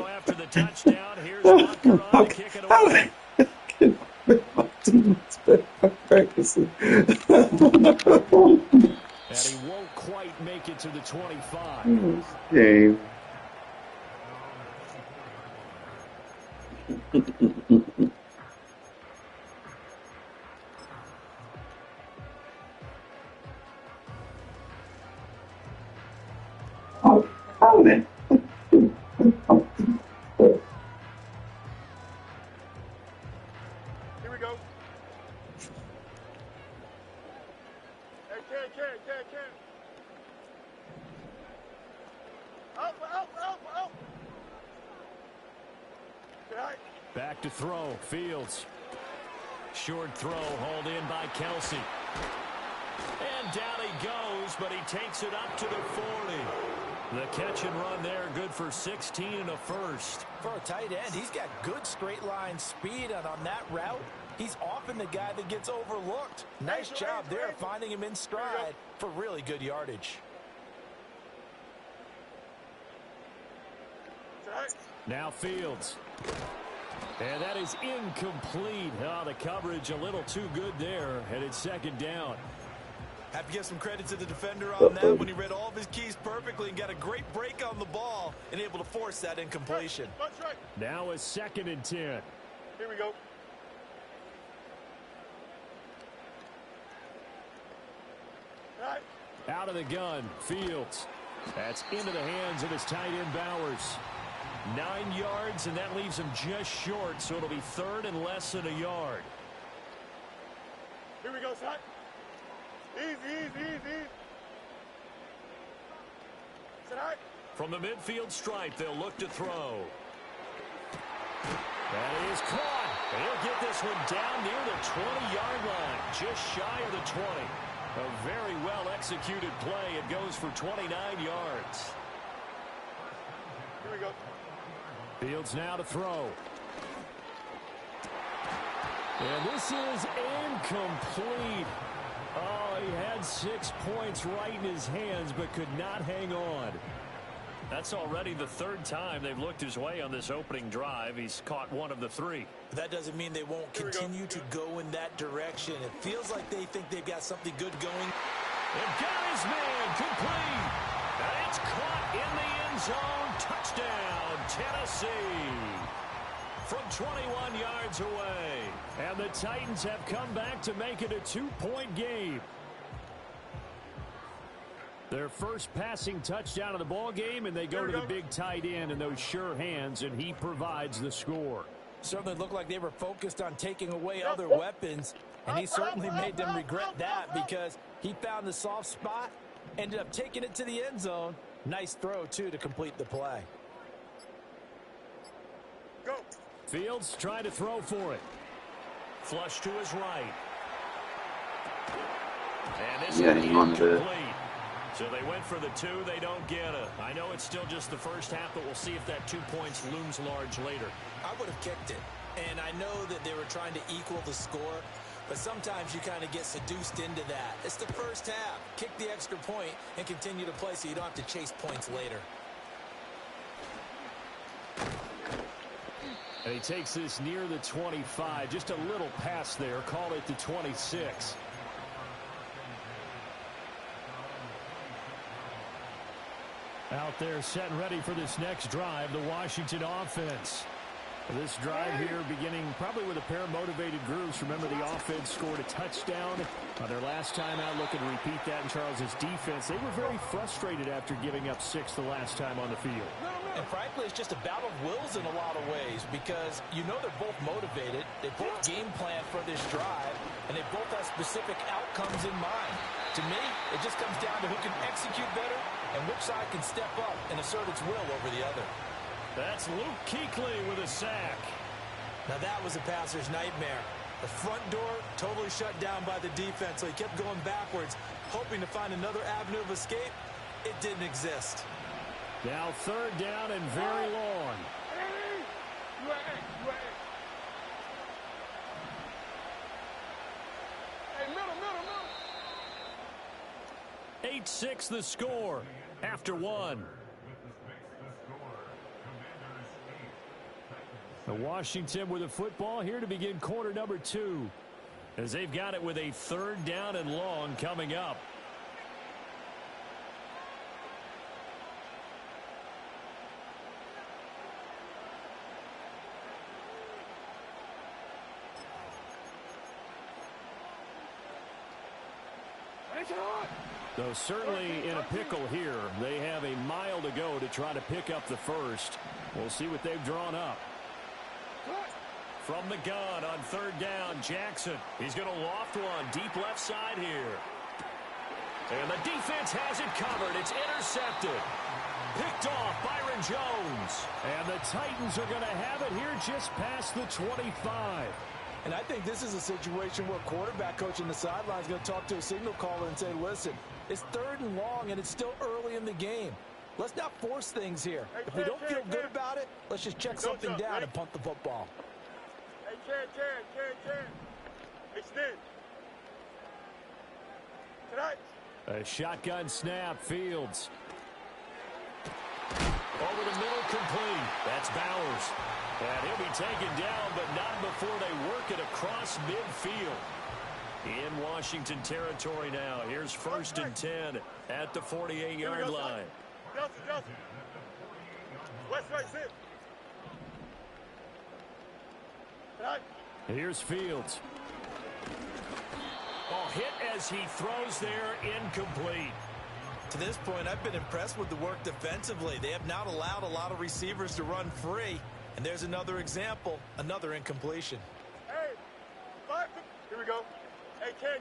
after the touchdown, here's Bunker on to kick it away. My teammates better by practicing. And he won't quite make it to the 25. Game. How then? Here we go. Hey, Ken. Up. Back to throw. Fields. Short throw hauled in by Kelsey. And down he goes, but he takes it up to the 40. The catch and run there, good for 16 and a first. For a tight end, he's got good straight line speed, and on that route, he's often the guy that gets overlooked. Nice job there finding him in stride for really good yardage. Now Fields. And that is incomplete. Oh, the coverage a little too good there, and it's second down. Have to give some credit to the defender on that when he read all of his keys perfectly and got a great break on the ball and able to force that incompletion. Now a 2nd and 10. Here we go. Out of the gun, Fields. That's into the hands of his tight end Bowers. 9 yards, and that leaves him just short, so it'll be 3rd and less than a yard. Here we go, son. Easy. From the midfield stripe, they'll look to throw. That is caught. He'll get this one down near the 20-yard line, just shy of the 20. A very well-executed play. It goes for 29 yards. Here we go. Fields now to throw. And this is incomplete. Oh, he had 6 points right in his hands, but could not hang on. That's already the 3rd time they've looked his way on this opening drive. He's caught 1 of the 3. That doesn't mean they won't continue to go in that direction. It feels like they think they've got something good going. They've got his man complete. And it's caught in the end zone. Touchdown, Tennessee. From 21 yards away. And the Titans have come back to make it a 2-point game. Their first passing touchdown of the ball game, and they go to the big tight end in those sure hands, and he provides the score. Certainly looked like they were focused on taking away other weapons, and he certainly made them regret that because he found the soft spot, ended up taking it to the end zone. Nice throw, too, to complete the play. Go. Fields trying to throw for it. Flush to his right. And this is incomplete. So they went for the 2. They don't get it. I know it's still just the first half, but we'll see if that 2 points looms large later. I would have kicked it. And I know that they were trying to equal the score, but sometimes you kind of get seduced into that. It's the first half. Kick the extra point and continue to play so you don't have to chase points later. And he takes this near the 25. Just a little pass there. Call it the 26. Out there set and ready for this next drive, the Washington offense. This drive here beginning probably with a pair of motivated grooves. Remember, the offense scored a touchdown on their last time out. Looking to repeat that in Charles's defense. They were very frustrated after giving up 6 the last time on the field. And frankly, it's just a battle of wills in a lot of ways because you know they're both motivated. They both game plan for this drive, and they both have specific outcomes in mind. To me, it just comes down to who can execute better and which side can step up and assert its will over the other. That's Luke Kuechly with a sack. Now that was a passer's nightmare. The front door totally shut down by the defense, so he kept going backwards, hoping to find another avenue of escape. It didn't exist. Now 3rd down and very long. Hey, middle. 8-6 the score after 1. The Washington with the football here to begin quarter number 2, as they've got it with a 3rd down and long coming up. Though certainly in a pickle here. They have a mile to go to try to pick up the first. We'll see what they've drawn up. From the gun on 3rd down, Jackson. He's going to loft one deep left side here. And the defense has it covered. It's intercepted. Picked off Byron Jones. And the Titans are going to have it here just past the 25. And I think this is a situation where quarterback coach on the sideline is going to talk to a signal caller and say, listen, it's 3rd and long and it's still early in the game. Let's not force things here. If we don't feel good about it, let's just check something down and punt the football. Hey, can. Extend. Tonight. A shotgun snap, Fields. Over the middle, complete. That's Bowers. And he'll be taken down, but not before they work it across midfield. In Washington territory now. Here's 1st and 10 at the 48-yard line. Johnson. West right, sit. Tonight. Here's Fields. Oh, hit as he throws there, incomplete. To this point, I've been impressed with the work defensively. They have not allowed a lot of receivers to run free. And there's another example, another incompletion. Hey, 5. Here we go. Hey, can.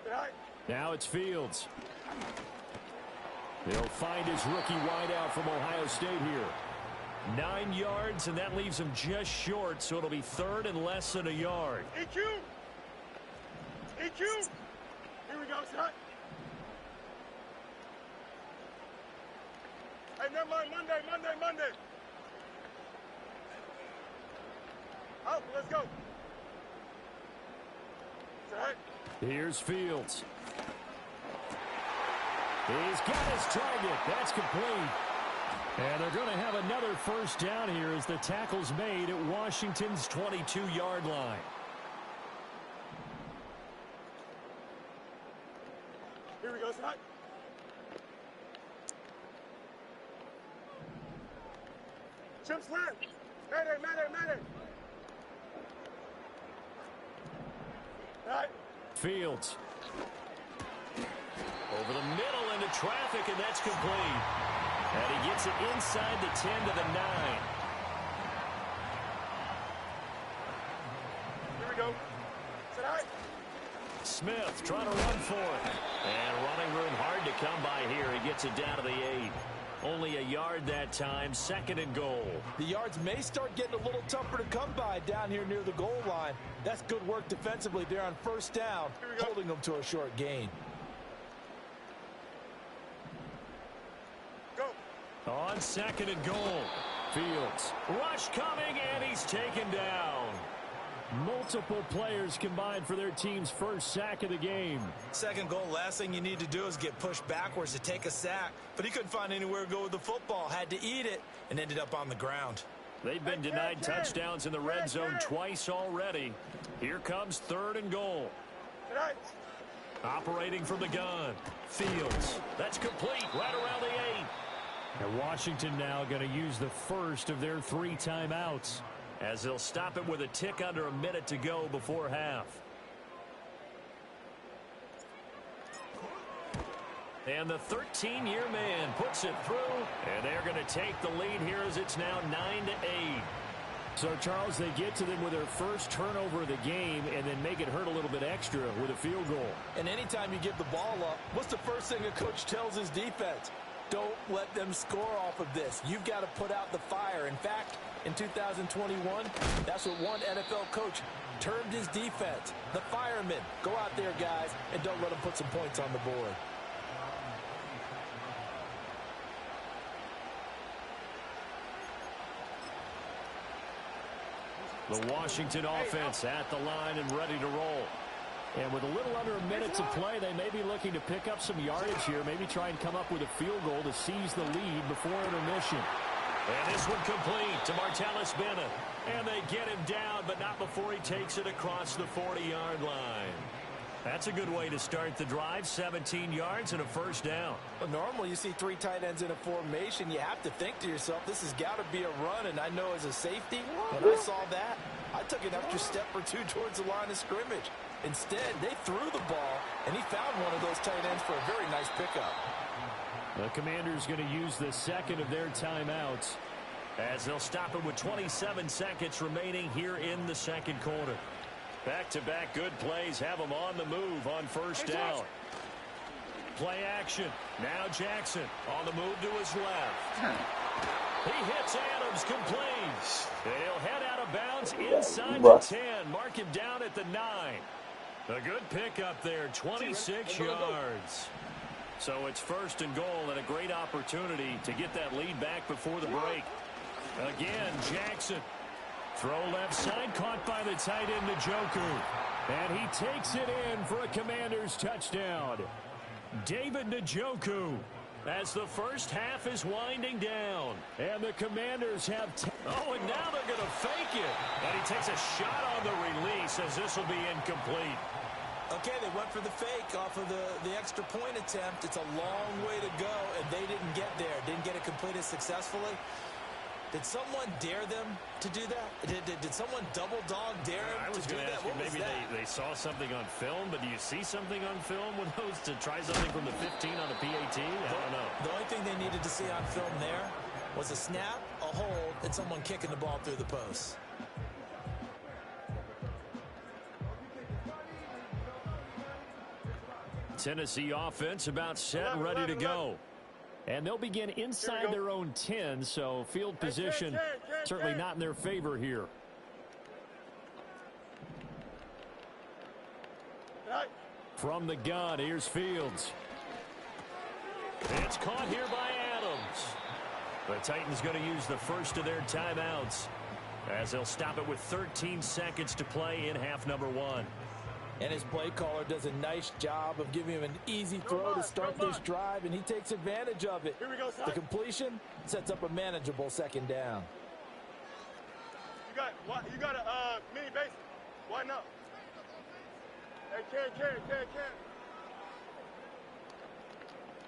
Tonight. Now it's Fields. He'll find his rookie wideout from Ohio State here. 9 yards, and that leaves him just short, so it'll be 3rd and less than a yard. EQ. Here we go, son. Hey, never mind, Monday. Out, let's go. Tonight. Here's Fields. He's got his target. That's complete. And they're going to have another 1st down here as the tackle's made at Washington's 22-yard line. Here we go, son. Chip slant. Mayday. Right. Fields. Over the middle into traffic, and that's complete. And he gets it inside the 10 to the 9. Here we go. Sit high. Smith trying to run for it. And running room hard to come by here. He gets it down to the 8. Only a yard that time, 2nd and goal. The yards may start getting a little tougher to come by down here near the goal line. That's good work defensively there on 1st down, holding them to a short gain. Go. On 2nd and goal, Fields. Rush coming, and he's taken down. Multiple players combined for their team's first sack of the game. 2nd goal, last thing you need to do is get pushed backwards to take a sack. But he couldn't find anywhere to go with the football. Had to eat it and ended up on the ground. They've been denied touchdowns in the red zone twice already. Here comes 3rd and goal. Operating from the gun. Fields. That's complete right around the 8. And Washington now going to use the first of their 3 timeouts, as they'll stop it with a tick under a minute to go before half. And the 13-year man puts it through, and they're going to take the lead here as it's now 9 to 8. So, Charles, they get to them with their first turnover of the game and then make it hurt a little bit extra with a field goal. And anytime you give the ball up, what's the first thing a coach tells his defense? Don't let them score off of this. You've got to put out the fire. In fact, in 2021, that's what one NFL coach termed his defense. The firemen. Go out there, guys, and don't let them put some points on the board. The Washington offense at the line and ready to roll. And with a little under a minute to play, they may be looking to pick up some yardage here, maybe try and come up with a field goal to seize the lead before intermission. And this one complete to Martellus Bennett. And they get him down, but not before he takes it across the 40-yard line. That's a good way to start the drive, 17 yards and a first down. Well, normally you see 3 tight ends in a formation. You have to think to yourself, this has got to be a run. And I know as a safety, when I saw that, I took an extra step or 2 towards the line of scrimmage. Instead, they threw the ball, and he found one of those tight ends for a very nice pickup. The Commanders going to use the second of their timeouts as they'll stop it with 27 seconds remaining here in the second quarter. Back-to-back good plays have them on the move on first down. Play action. Now Jackson on the move to his left. He hits Adams complete. He'll head out of bounds inside the 10. Mark him down at the 9. A good pickup there, 26 yards. So it's 1st and goal and a great opportunity to get that lead back before the break. Again, Jackson. Throw left side, caught by the tight end, Njoku. And he takes it in for a Commanders touchdown. David Njoku, as the first half is winding down. And the Commanders have... Oh, and now they're going to fake it. And he takes a shot on the release as this will be incomplete. Okay, they went for the fake off of the extra point attempt. It's a long way to go, and they didn't get there. Didn't get it completed successfully. Did someone dare them to do that? Did someone double dog dare them to do that? I was going to ask you, maybe they saw something on film, but do you see something on film with those to try something from the 15 on the PAT? I don't know. The only thing they needed to see on film there was a snap, a hold, and someone kicking the ball through the post. Tennessee offense about set and ready to go. And they'll begin inside their own 10, so field position certainly not in their favor here. From the gun, here's Fields. It's caught here by Adams. The Titans going to use the first of their timeouts as they'll stop it with 13 seconds to play in half number 1. And his play caller does a nice job of giving him an easy throw to start this drive, and he takes advantage of it. Here we go, son. The completion sets up a manageable second down. You got a mini base. Why not? Hey, can.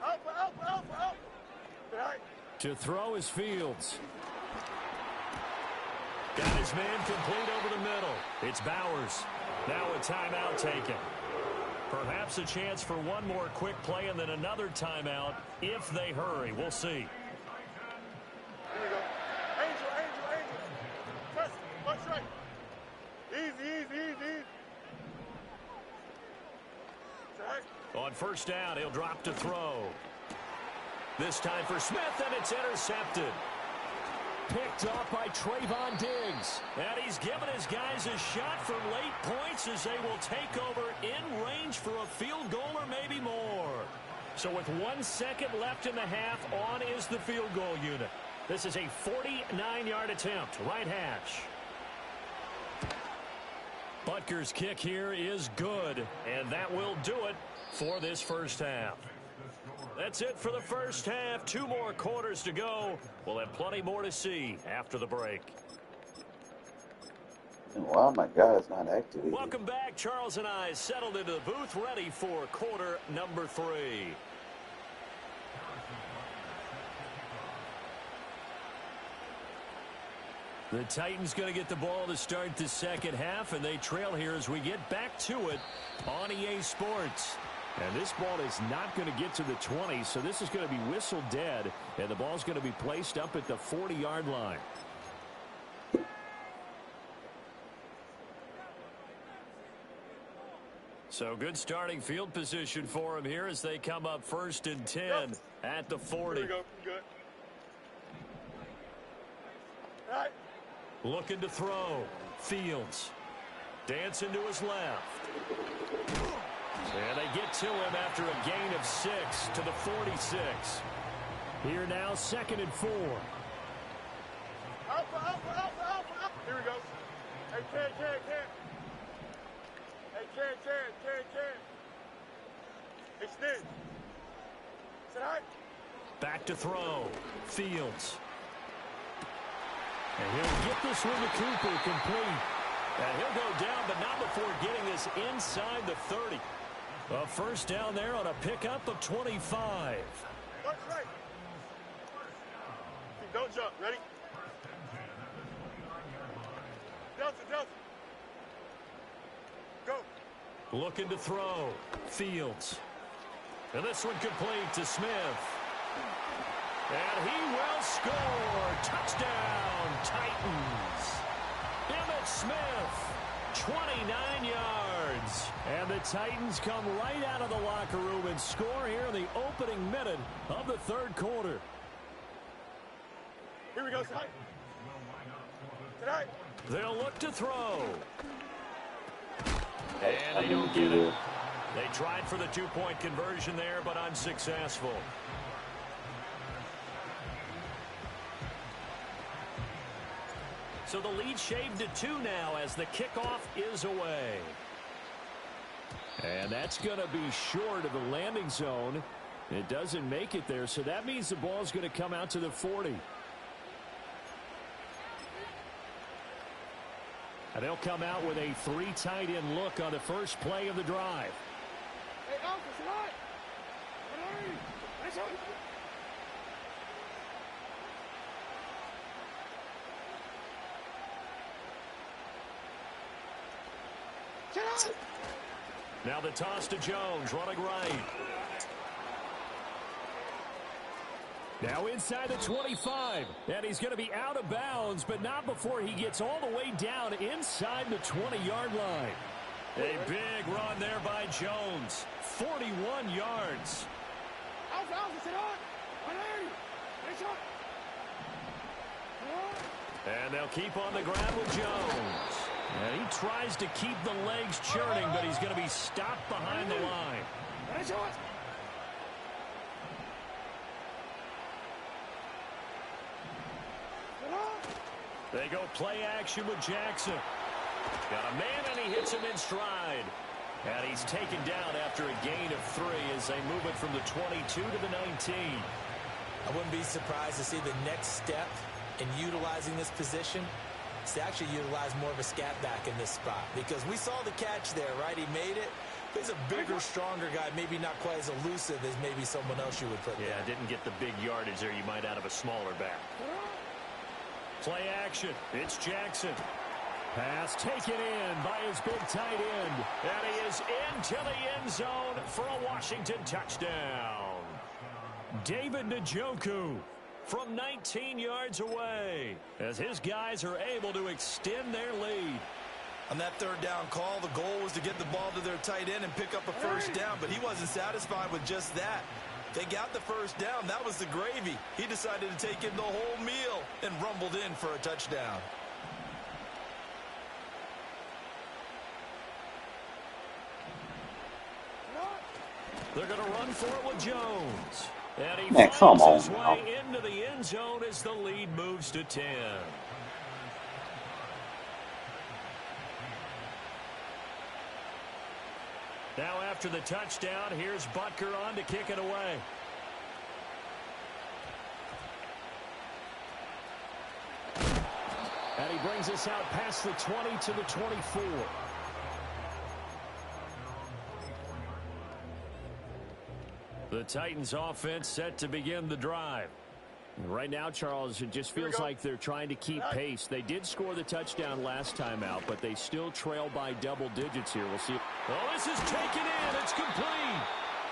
Help. Right. To throw is Fields. Got his man complete over the middle. It's Bowers. Now a timeout taken. Perhaps a chance for one more quick play and then another timeout if they hurry. We'll see. Here we go. Angel, angel, angel. Press, watch right. Easy, easy, easy. On first down, he'll drop to throw. This time for Smith, and it's intercepted. Picked off by Trayvon Diggs. And he's given his guys a shot for late points as they will take over in range for a field goal or maybe more. So with 1 second left in the half, on is the field goal unit. This is a 49-yard attempt, right hash. Butker's kick here is good, and that will do it for this first half. That's it for the first half. 2 more quarters to go. We'll have plenty more to see after the break. Wow, my guy's not activated. Welcome back. Charles and I settled into the booth, ready for quarter number 3. The Titans going to get the ball to start the second half, and they trail here as we get back to it on EA Sports. And this ball is not going to get to the 20, so this is going to be whistled dead, and the ball's going to be placed up at the 40-yard line. So good starting field position for him here as they come up 1st and 10 at the 40. Here we go. Good. All right. Looking to throw. Fields. Dancing to his left. And they get to him after a gain of 6 to the 46. Here now, 2nd and 4. Alpha. Here we go. Hey, can. Hey, can. Hey, Snitch. Sit high. Back to throw. Fields. And he'll get this one to Cooper complete. And he'll go down, but not before getting this inside the 30. A first down there on a pickup of 25. Watch right. Don't jump. Ready? Delta. Go. Looking to throw. Fields. And this one complete to Smith. And he will score. Touchdown, Titans. Emmitt Smith, 29 yards. And the Titans come right out of the locker room and score here in the opening minute of the 3rd quarter. Here we go, Tonight. They'll look to throw. And they don't get it. They tried for the 2-point conversion there, but unsuccessful. So the lead shaved to 2 now as the kickoff is away. And that's going to be short of the landing zone. It doesn't make it there, so that means the ball's going to come out to the 40. And they'll come out with a 3 tight end look on the first play of the drive. Hey, Alpha, sit high. Nice. Now the toss to Jones, running right. Now inside the 25, and he's going to be out of bounds, but not before he gets all the way down inside the 20-yard line. A big run there by Jones, 41 yards. Alpha, sit on. And they'll keep on the ground with Jones. And he tries to keep the legs churning, but he's going to be stopped behind the line. They go play action with Jackson. Got a man, and he hits him in stride. And he's taken down after a gain of 3 as they move it from the 22 to the 19. I wouldn't be surprised to see the next step in utilizing this position is to actually utilize more of a scat back in this spot, because we saw the catch there, right? He made it. He's a bigger, stronger guy, maybe not quite as elusive as maybe someone else you would put there. Yeah, didn't get the big yardage there you might out of a smaller back. Play action. It's Jackson. Pass taken in by his big tight end. And he is into the end zone for a Washington touchdown. David Njoku from 19 yards away as his guys are able to extend their lead. On that third down call, the goal was to get the ball to their tight end and pick up a first down, but he wasn't satisfied with just that. They got the first down. That was the gravy. He decided to take in the whole meal and rumbled in for a touchdown. They're going to run for it with Jones. And he Man, come finds his on, way into the end zone as the lead moves to 10. Now after the touchdown, here's Butker on to kick it away. And he brings us out past the 20 to the 24. The Titans offense set to begin the drive. Right now, Charles, it just feels like they're trying to keep pace. They did score the touchdown last time out, but they still trail by double digits here. We'll see. Oh, this is taken in. It's complete.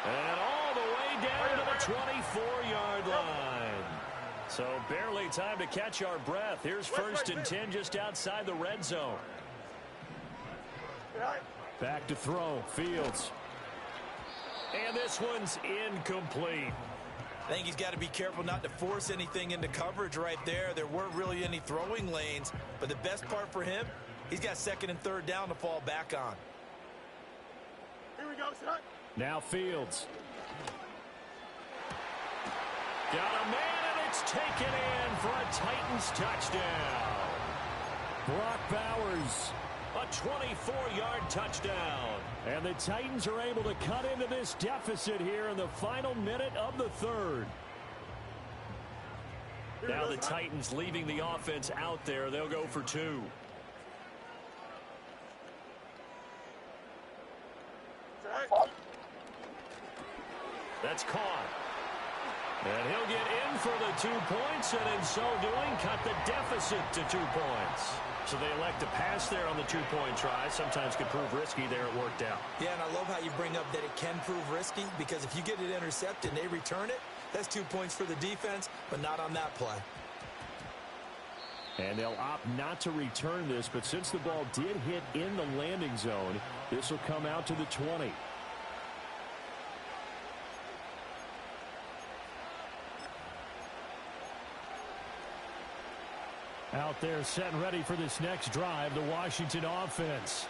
And all the way down to the 24-yard line. So barely time to catch our breath. Here's 1st and 10 just outside the red zone. Back to throw. Fields. And this one's incomplete. I think he's got to be careful not to force anything into coverage right there. There weren't really any throwing lanes, but the best part for him, he's got 2nd and 3rd down to fall back on. Here we go, son. Now Fields. Got a man, and it's taken in for a Titans touchdown. Brock Bowers, a 24-yard touchdown. And the Titans are able to cut into this deficit here in the final minute of the 3rd. Now the Titans leaving the offense out there. They'll go for 2. That's caught. And he'll get in for the 2 points, and in so doing, cut the deficit to 2 points. So they elect to pass there on the 2-point try. Sometimes could prove risky there. It worked out. Yeah, and I love how you bring up that it can prove risky, because if you get it intercepted and they return it, that's 2 points for the defense, but not on that play. And they'll opt not to return this, but since the ball did hit in the landing zone, this will come out to the 20. Out there set and ready for this next drive, the Washington offense.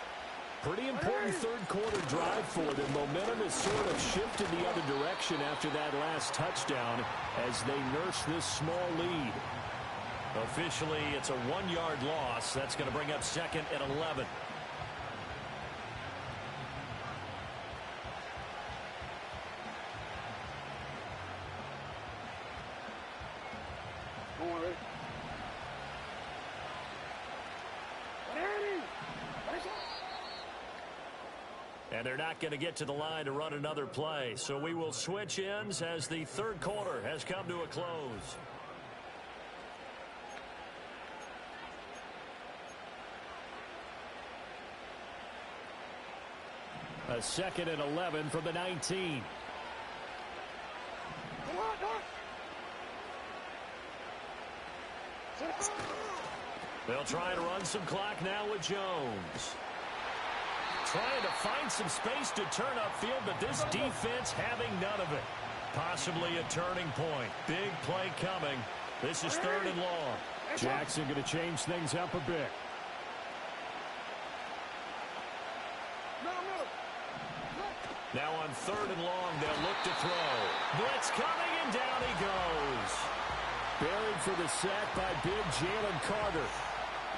Pretty important third quarter drive for them. Momentum has sort of shifted the other direction after that last touchdown as they nurse this small lead. Officially, it's a 1-yard loss. That's going to bring up 2nd and 11. And they're not going to get to the line to run another play. So we will switch ends as the third quarter has come to a close. A 2nd and 11 from the 19. They'll try to run some clock now with Jones. Trying to find some space to turn upfield, but this defense having none of it. Possibly a turning point. Big play coming. This is 3rd and long. Jackson going to change things up a bit. Now on 3rd and long, they'll look to throw. Blitz coming, and down he goes. Buried for the sack by big Jalen Carter.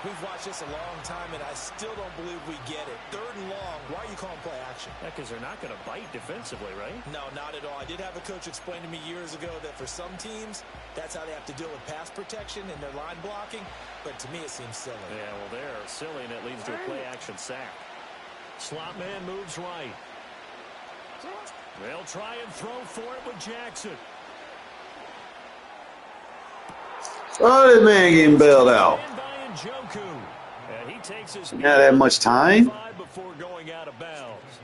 We've watched this a long time, and I still don't believe we get it. 3rd and long, why are you calling play action? Yeah, because they're not going to bite defensively, right? No, not at all. I did have a coach explain to me years ago that for some teams, that's how they have to deal with pass protection and their line blocking. But to me, it seems silly. Yeah, well, they're silly, and it leads to a play action sack. Slot man moves right. They'll try and throw for it with Jackson. Oh, this man getting bailed out. Njoku. And And he takes his Didn't have that much time. before going out of bounds.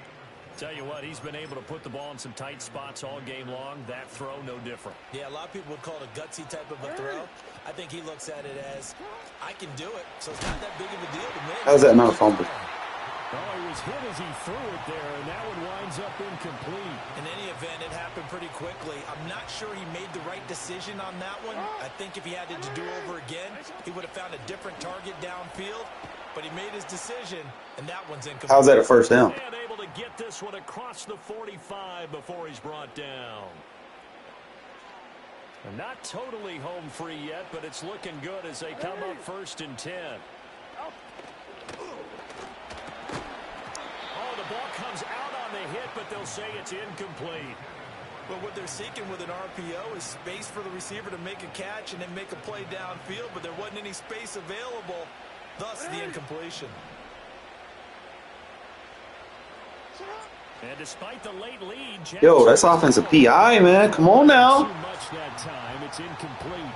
Tell you what, he's been able to put the ball in some tight spots all game long. That throw, no different. Yeah, a lot of people would call it a gutsy type of a throw. I think he looks at it as, I can do it, so it's not that big of a deal to me. How's that not a fumble? Oh, he was hit as he threw it there, and that one winds up incomplete. In any event, it happened pretty quickly. I'm not sure he made the right decision on that one. I think if he had it to do over again, he would have found a different target downfield. But he made his decision, and that one's incomplete. How's that a first down? And able to get this one across the 45 before he's brought down. And not totally home free yet, but it's looking good as they come up 1st and 10. Oh, the ball comes out on the hit, but they'll say it's incomplete. But what they're seeking with an RPO is space for the receiver to make a catch and then make a play downfield, but there wasn't any space available. Thus, the incompletion. And despite the late lead, Yo, that's offensive PI, man. Come on now. Too much that time. It's incomplete.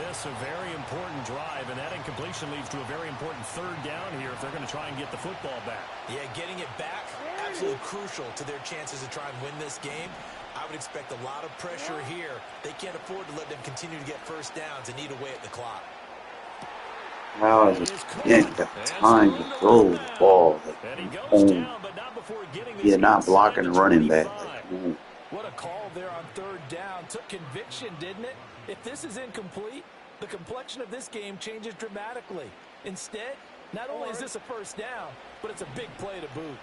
This a very important drive, and that incompletion leads to a very important 3rd down here if they're going to try and get the football back. Yeah, getting it back, absolutely crucial to their chances to try and win this game. I would expect a lot of pressure here. They can't afford to let them continue to get first downs and eat away at the clock. Wow, I just ain't got time to throw the ball. Yeah, not blocking the running back. What a call there on 3rd down. Took conviction, didn't it? If this is incomplete, the complexion of this game changes dramatically. Instead, not only is this a first down, but it's a big play to boot.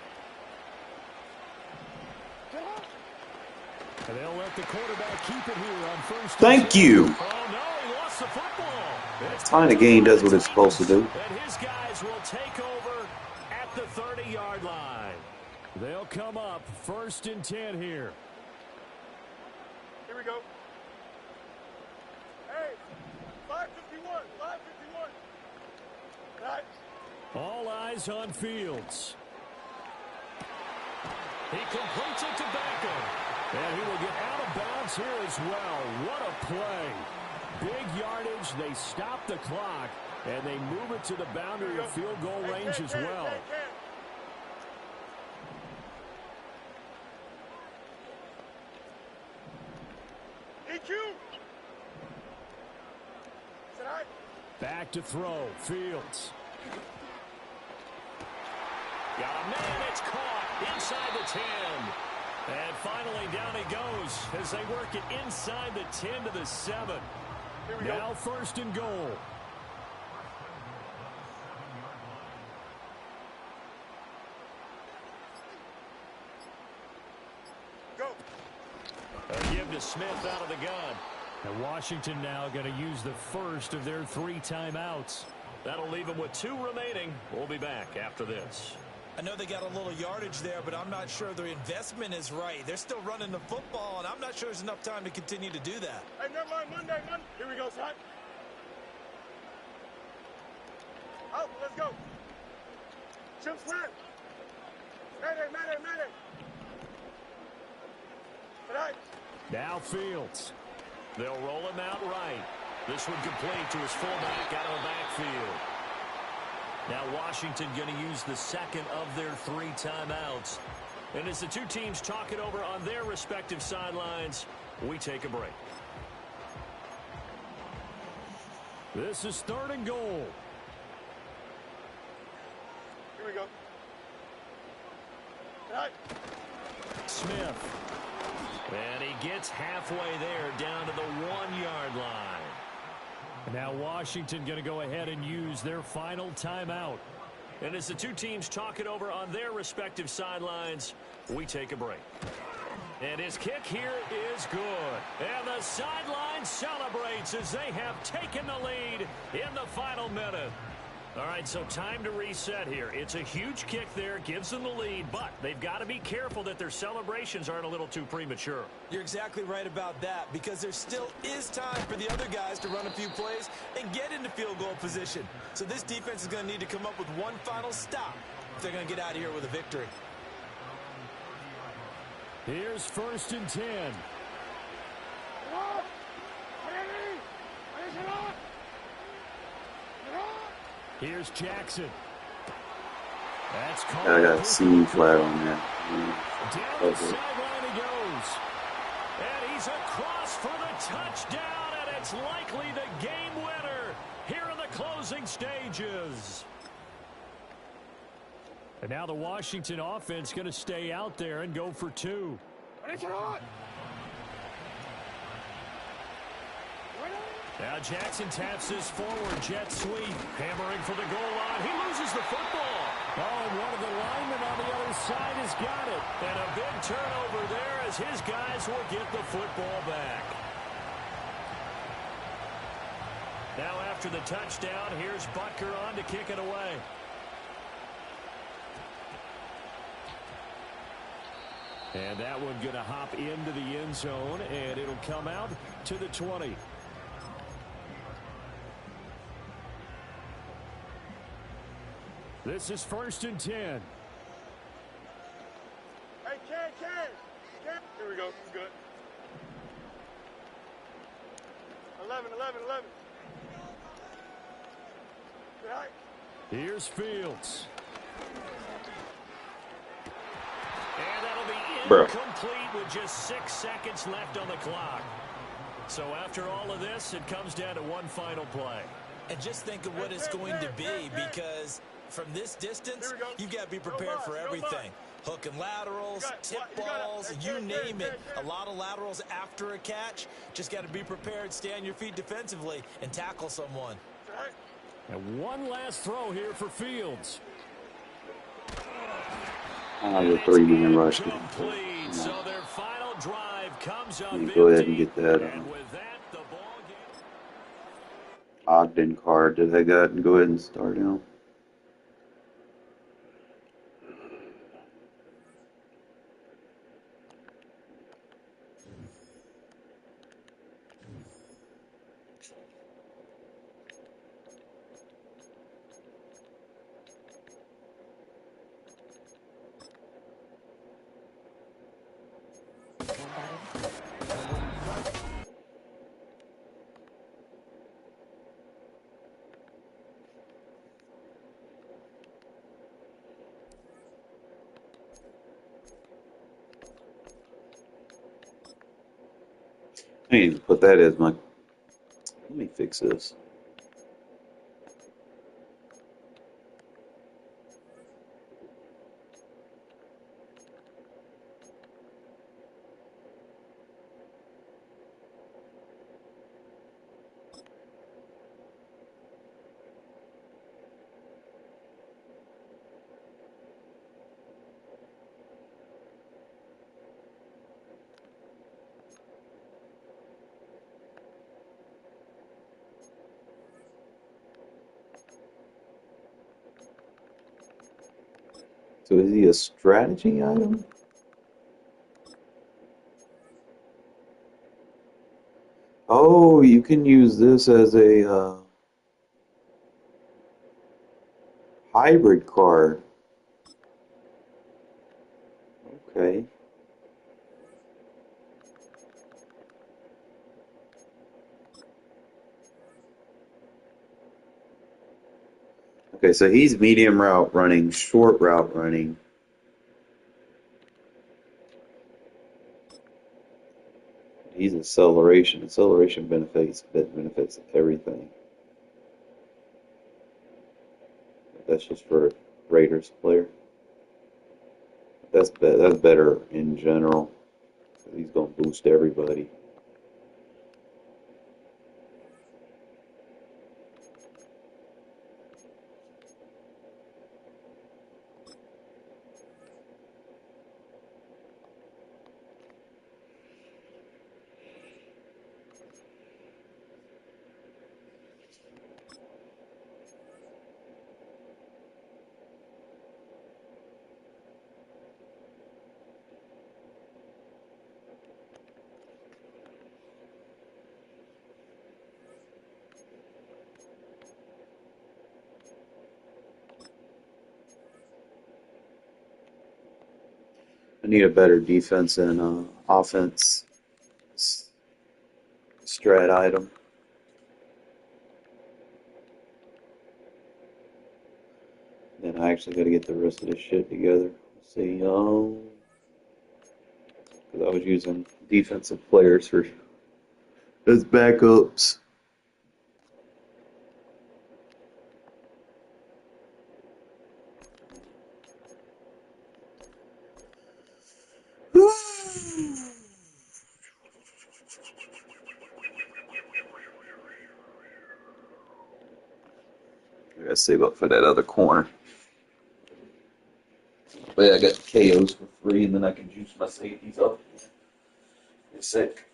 And they'll let the quarterback keep it here on 1st. Thank you. Oh, no, he lost the football. Time the game does what it's supposed to do. And his guys will take over at the 30-yard line. They'll come up 1st and 10 here. Here we go. Hey, 551, 551. Right. All eyes on Fields. He completes it to Beckham. And he will get out of bounds here as well. What a play. Big yardage. They stop the clock, and they move it to the boundary of field goal range as well. Back to throw. Fields. Got a man. It's caught inside the 10. And finally down he goes as they work it inside the 10 to the 7. Now 1st and goal. Go. A give to Smith out of the gun. And Washington now going to use the first of their 3 timeouts. That'll leave them with 2 remaining. We'll be back after this. I know they got a little yardage there, but I'm not sure their investment is right. They're still running the football, and I'm not sure there's enough time to continue to do that. Hey, never mind. Monday. Here we go, son. Out, let's go. Chip slant. Mayday. Tonight. Now Fields. They'll roll him out right. This one complete to his fullback out of the backfield. Now Washington going to use the second of their 3 timeouts. And as the 2 teams talk it over on their respective sidelines, we take a break. This is 3rd and goal. Here we go. Tonight. Smith. And he gets halfway there down to the 1-yard line. Now Washington going to go ahead and use their final timeout. And as the 2 teams talk it over on their respective sidelines, we take a break. And his kick here is good. And the sideline celebrates as they have taken the lead in the final minute. All right, so time to reset here. It's a huge kick there, gives them the lead, but they've got to be careful that their celebrations aren't a little too premature. You're exactly right about that, because there still is time for the other guys to run a few plays and get into field goal position. So this defense is going to need to come up with one final stop if they're going to get out of here with a victory. Here's 1st and 10. Here's Jackson. That's called. I got C flat on that. Down the sideline he goes. And he's across for the touchdown, and it's likely the game winner here in the closing stages. And now the Washington offense going to stay out there and go for two. Now Jackson taps this forward jet sweep, hammering for the goal line. He loses the football. Oh, and one of the linemen on the other side has got it. And a big turnover there as his guys will get the football back. Now after the touchdown, here's Butker on to kick it away. And that one going to hop into the end zone, and it'll come out to the 20. This is 1st and 10. Hey, Ken. Here we go. Good. 11. Good height. Here's Fields. And that'll be incomplete with just 6 seconds left on the clock. So after all of this, it comes down to one final play. And just think of what it's going to be, because from this distance, you've got to be prepared for everything. Hook and laterals, tip balls, you name it. A lot of laterals after a catch. Just got to be prepared, stay on your feet defensively, and tackle someone. And one last throw here for Fields. The 3-man rush. So their final drive comes up. Go ahead and get that Ogden card that I got and go ahead and start out. I need to put that as my. Let me fix this. So is he a strategy item? Oh, you can use this as a hybrid card. Okay. Okay, so he's medium route running, short route running. He's acceleration. Acceleration benefits everything. That's just for a Raiders player. That's better in general. He's gonna boost everybody. I need a better defense and offense strat item. Then I actually got to get the rest of this shit together. Let's see, because I was using defensive players for as backups. I gotta save up for that other corner. But yeah, I got KOs for free, and then I can juice my safeties up. It's sick.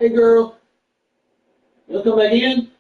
Hey, girl. You come back in?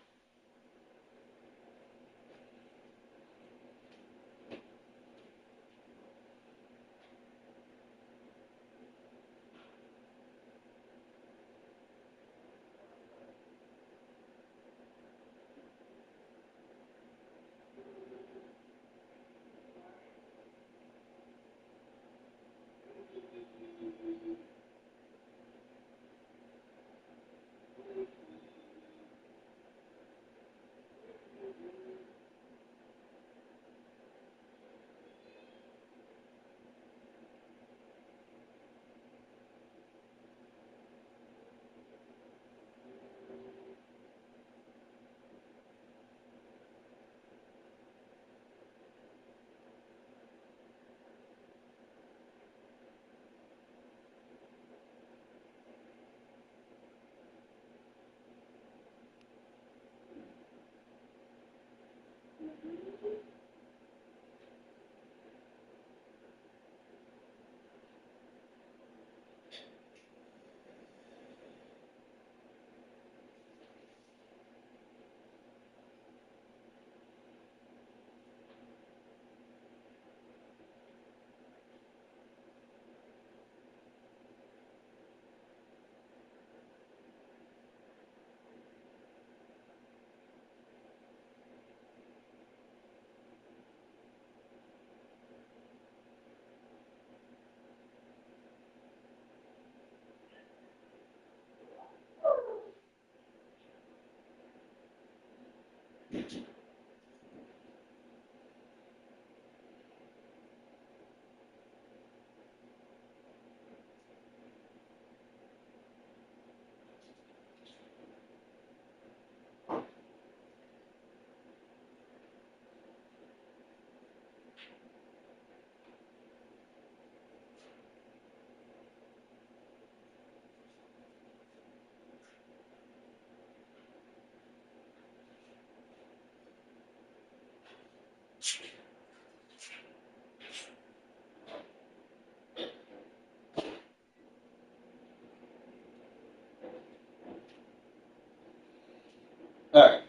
All right.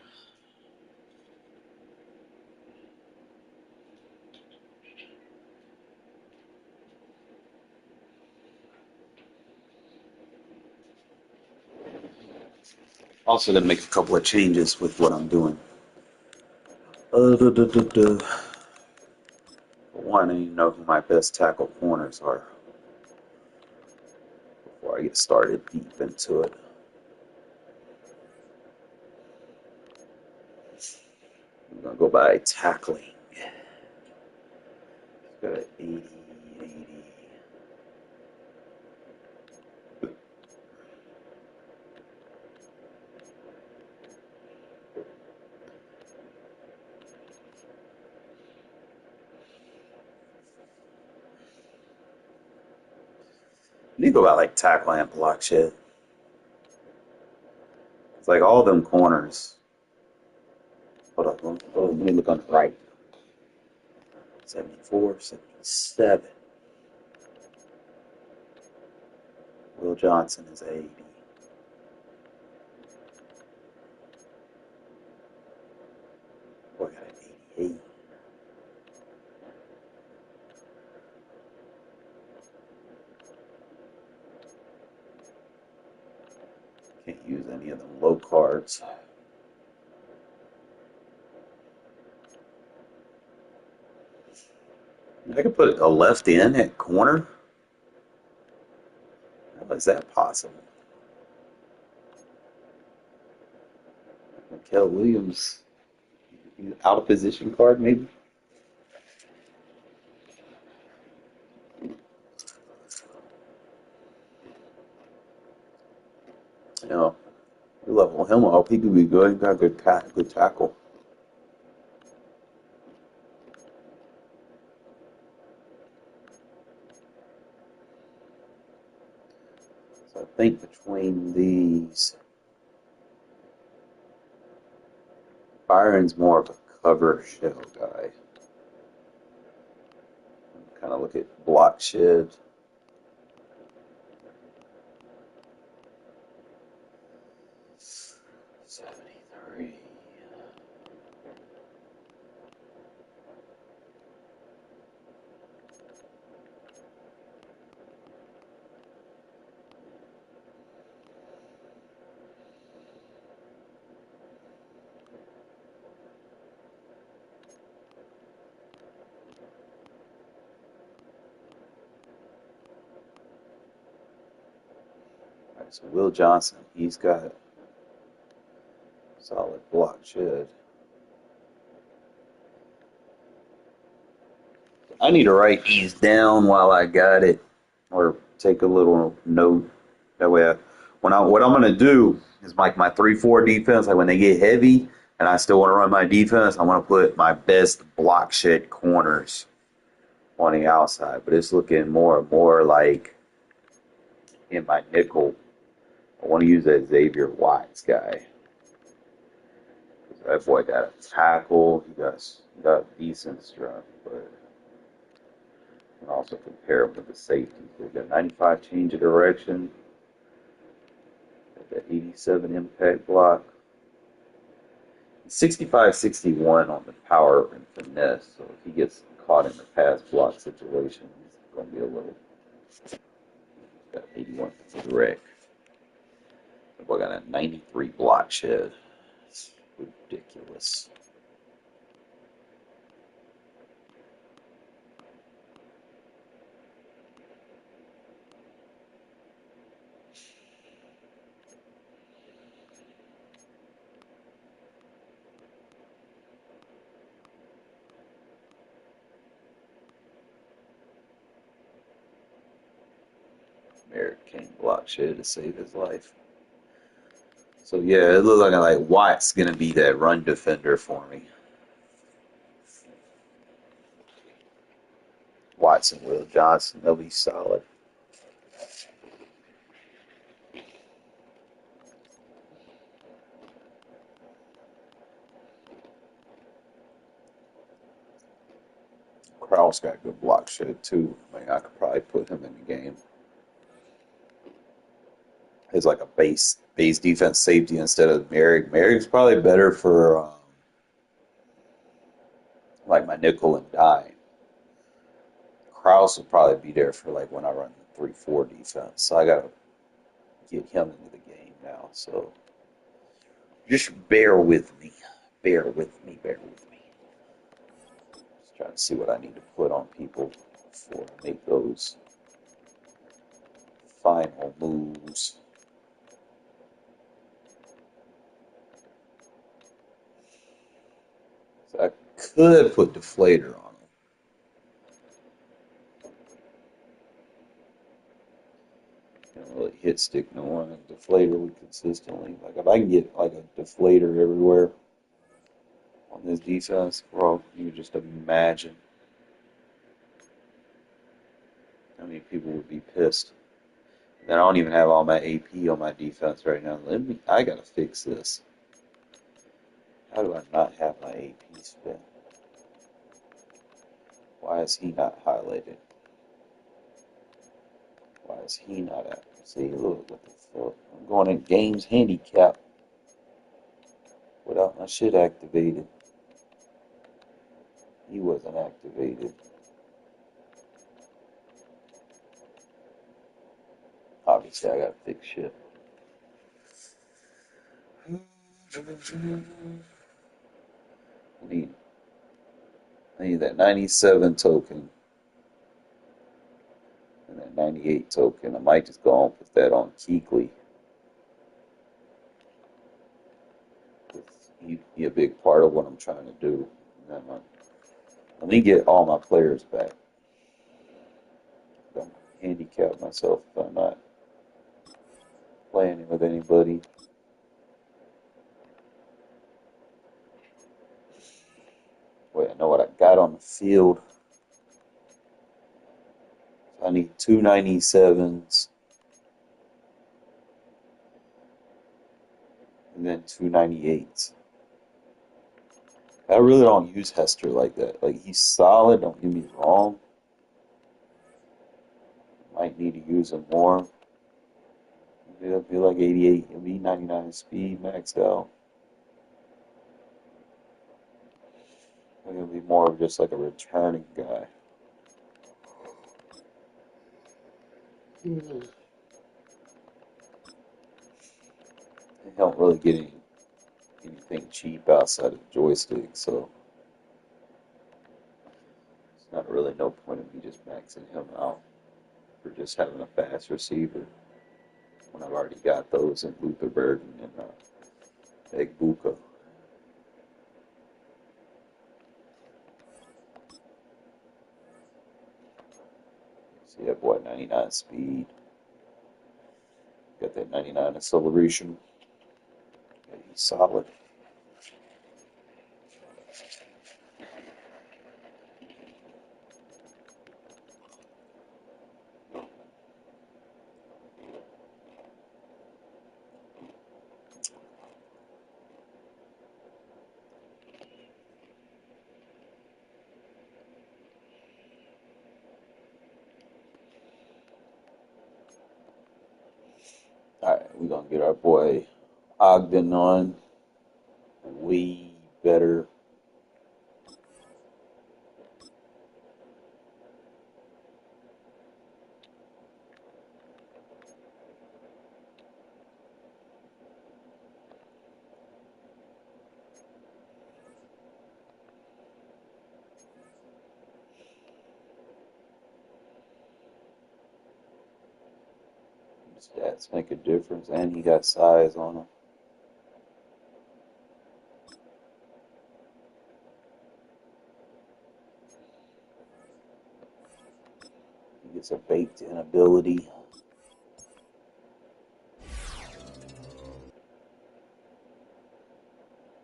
Also, to make a couple of changes with what I'm doing. For one, I need to know who my best tackle corners are before I get started deep into it. I'm gonna go by tackling. Got an 80, 80. You need to go by like tackle and block shit. It's like all them corners. Hold on, let me look on the right. 74, 77. Will Johnson is 80. Boy, I got an 88. Can't use any of them low cards. I could put a left in at corner. How is that possible? Mikel Williams, out of position card maybe? You know, you level him up. He could be good. He got a good tackle. So I think between these, Byron's more of a cover shell guy. Kind of look at block shed. So Will Johnson, he's got solid block shed. I need to write these down while I got it, or take a little note. That way, what I'm going to do is like my 3-4 defense. Like when they get heavy, and I still want to run my defense, I want to put my best block shed corners on the outside. But it's looking more and more like in my nickel. I want to use that Xavier Watts guy. That boy got a tackle. He got decent strength, but you can also compare him with the safety. He got 95 change of direction. Got that 87 impact block. 65-61 on the power and finesse. So if he gets caught in the pass block situation, he's going to be a little. Got 81 direct. That boy got a 93 block shed. It's ridiculous. Merrick came block shed to save his life. So yeah, it looks like Watt's gonna be that run defender for me. Watson, Will Johnson, they'll be solid. Krause got good block shed too. I mean, I could probably put him in the game. He's like a base defense safety instead of Merrick. Merrick's probably better for like my nickel and dime. Krause will probably be there for like when I run the 3-4 defense. So I gotta get him into the game now. So just bear with me. Bear with me. Just trying to see what I need to put on people before I make those final moves. So I could put deflator on him. Can't really hit stick no one. Deflator would consistently. Like if I can get like a deflator everywhere on this defense, bro, you would just imagine how many people would be pissed. And I don't even have all my AP on my defense right now. I gotta fix this. How do I not have my AP spin? Why is he not highlighted? Why is he not at? See, look, what the fuck? I'm going in games handicap without my shit activated. He wasn't activated. Obviously, I gotta fix shit. I need that 97 token and that 98 token. I might just go and put that on Keekly. He'd be a big part of what I'm trying to do. And then let me get all my players back. I'm handicap myself if I'm not playing with anybody. Wait, I know what I got on the field. I need 297s and then 298s. I really don't use Hester like that. Like, he's solid, don't get me wrong. Might need to use him more. It'll be like 88, it'll be 99 speed maxed out. It'll be more of just like a returning guy. I don't really get anything cheap outside of the joystick, so it's not really no point in me just maxing him out for just having a fast receiver when I've already got those in Luther Burden and Egbuka. See that boy, 99 speed. Got that 99 acceleration. Yeah, he's solid. Alright, we're going to get our boy Ogden on. Way better. Stats make a difference, and he got size on him. He gets a baked-in ability.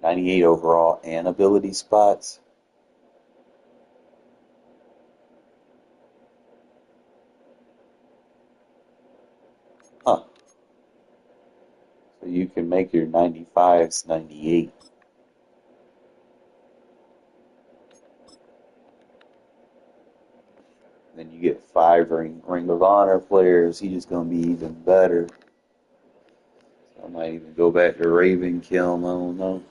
.98 overall and ability spots. Huh. So you can make your 95s 98. Then you get 5 Ring of Honor players. He's just going to be even better. So I might even go back to Raven Kill him. I don't know.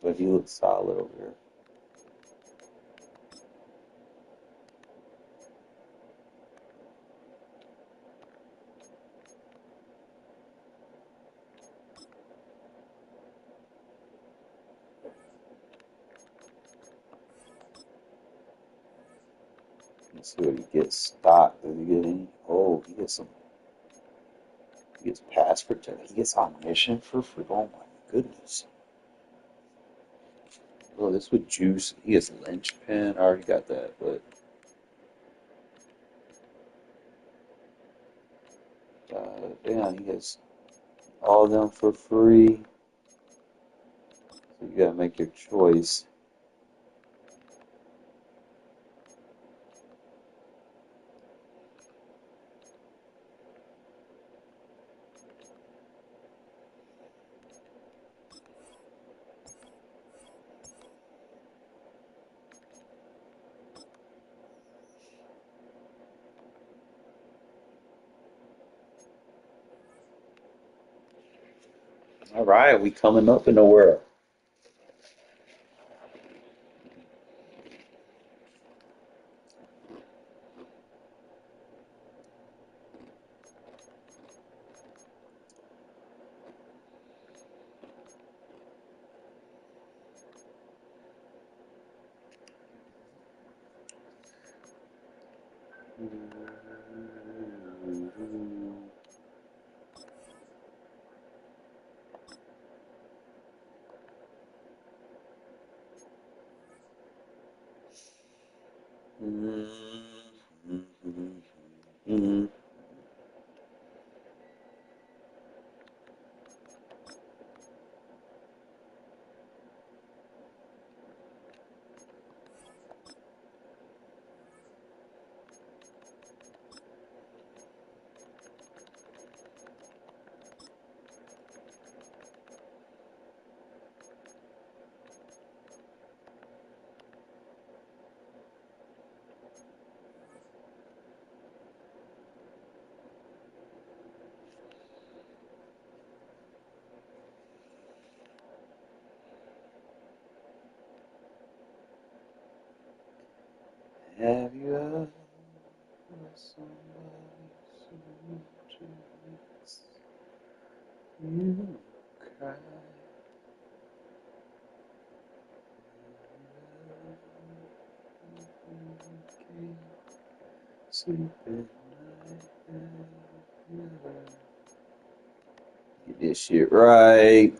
But he looks solid over here. Let's see what he gets. Stock. Does he get any? Oh, he gets some. He gets pass protection. He gets omniscient for free. Oh my goodness. Oh, this would juice. He gets linchpin. I already got that, but damn, he gets all of them for free. So you gotta make your choice. All right, we coming up in the world. Have you ever somebody so much it makes you cry? Can't sleep at night. Get this shit right.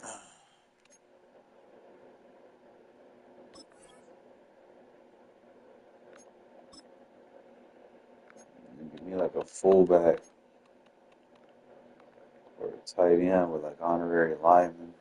Give me like a fullback or a tight end with like honorary lineman.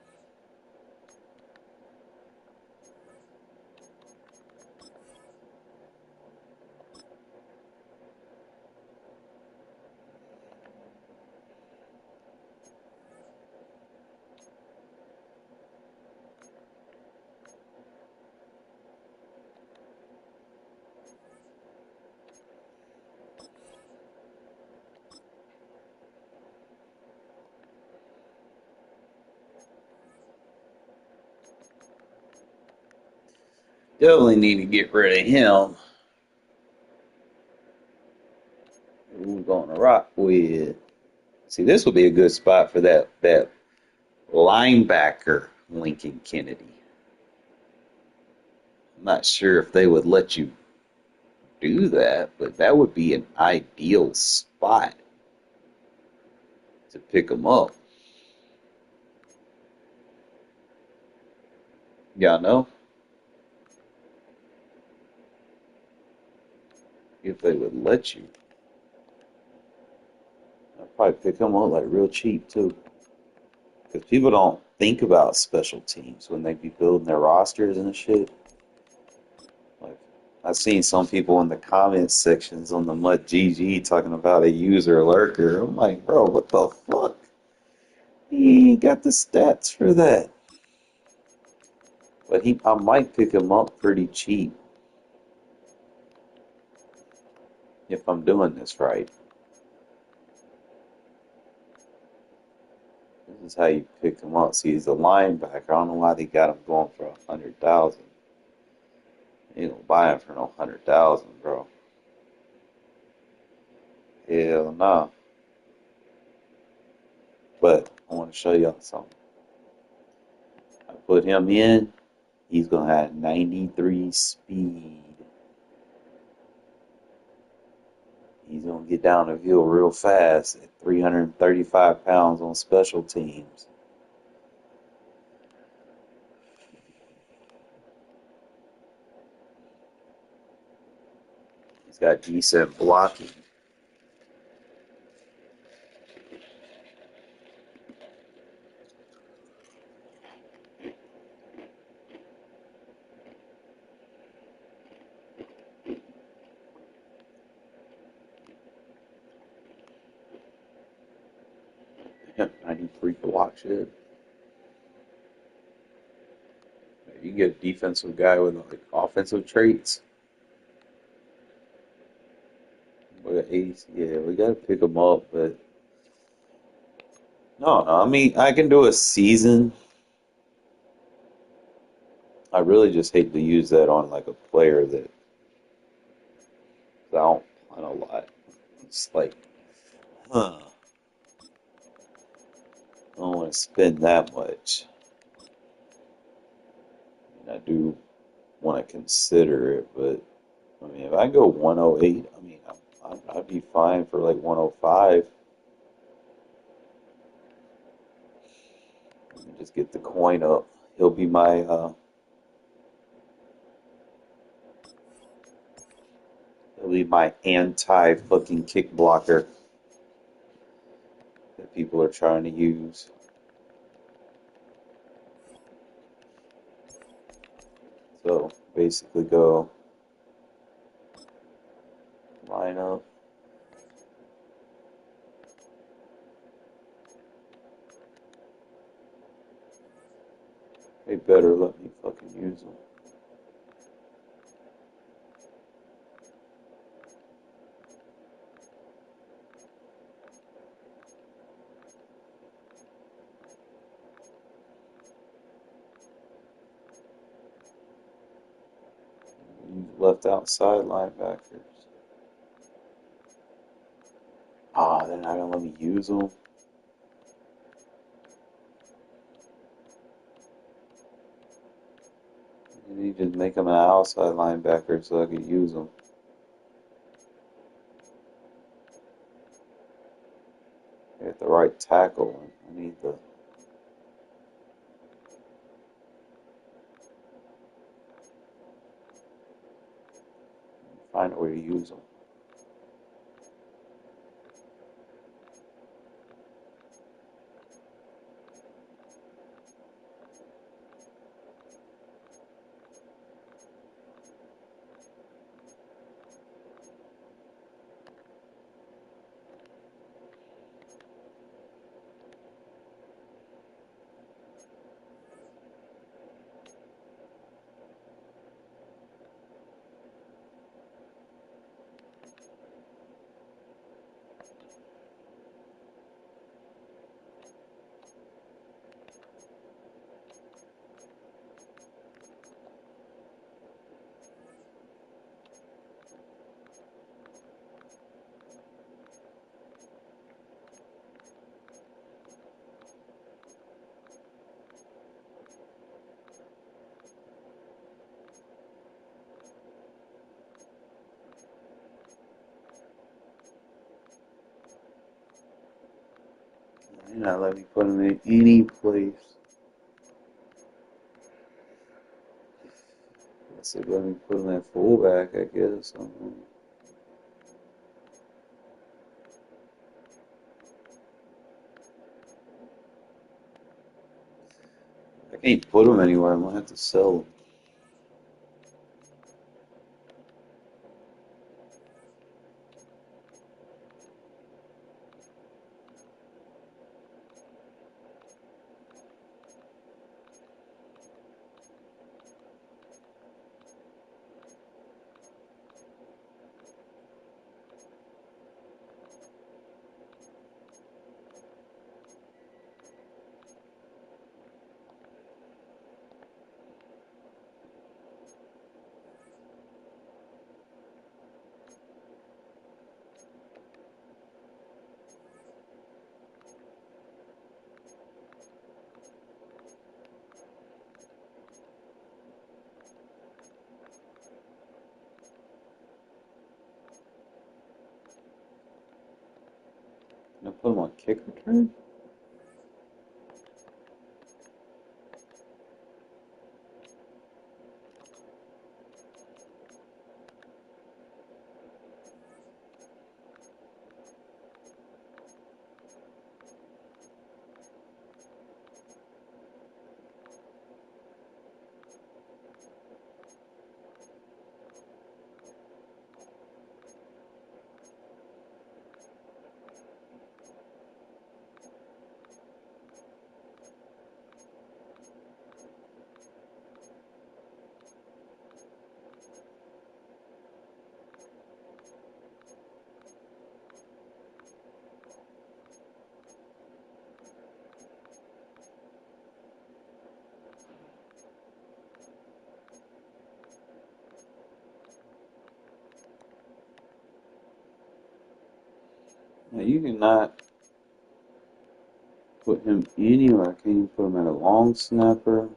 Definitely need to get rid of him. Who we going to rock with? See, this will be a good spot for that linebacker, Lincoln Kennedy. I'm not sure if they would let you do that, but that would be an ideal spot to pick him up. Y'all know? If they would let you. I'd probably pick him up like real cheap too. Because people don't think about special teams when they be building their rosters and shit. Like, I've seen some people in the comments sections on the Mud GG talking about a user lurker. I'm like, bro, what the fuck? He ain't got the stats for that. But I might pick him up pretty cheap if I'm doing this right. This is how you pick him up. See, he's a linebacker. I don't know why they got him going for 100,000. You don't buy him for no 100,000, bro. Hell no. But I want to show y'all something. I put him in. He's gonna have 93 speed. He's gonna get down the hill real fast at 335 pounds on special teams. He's got decent blocking. Yeah, 93 block shit. You get a defensive guy with like offensive traits. We got 80, yeah, we gotta pick him up, but No, no, I mean, I can do a season. I really just hate to use that on like a player that I don't plan a lot. It's like, huh, I don't want to spend that much. And I do want to consider it, but I mean, if I go 108, I mean, I'd be fine for like 105. Let me just get the coin up. He'll be my anti fucking kick blocker that people are trying to use. So basically go line up. They better let me fucking use them. Use left outside linebackers. Ah, they're not gonna let me use them. You need to make them an outside linebacker so I could use them. Get the right tackle. I need the find a way to use them. They're not letting me put them in any place. Unless they let me put them in fullback, I guess. I don't know. I can't put them anywhere. I'm gonna have to sell them. Can I put them on kick return? Now, you cannot put him anywhere. I can't even put him at a long snapper.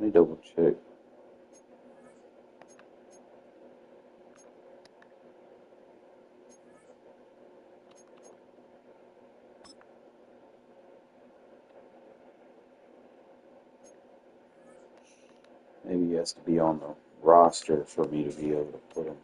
Let me double check. Maybe he has to be on the roster for me to be able to put him.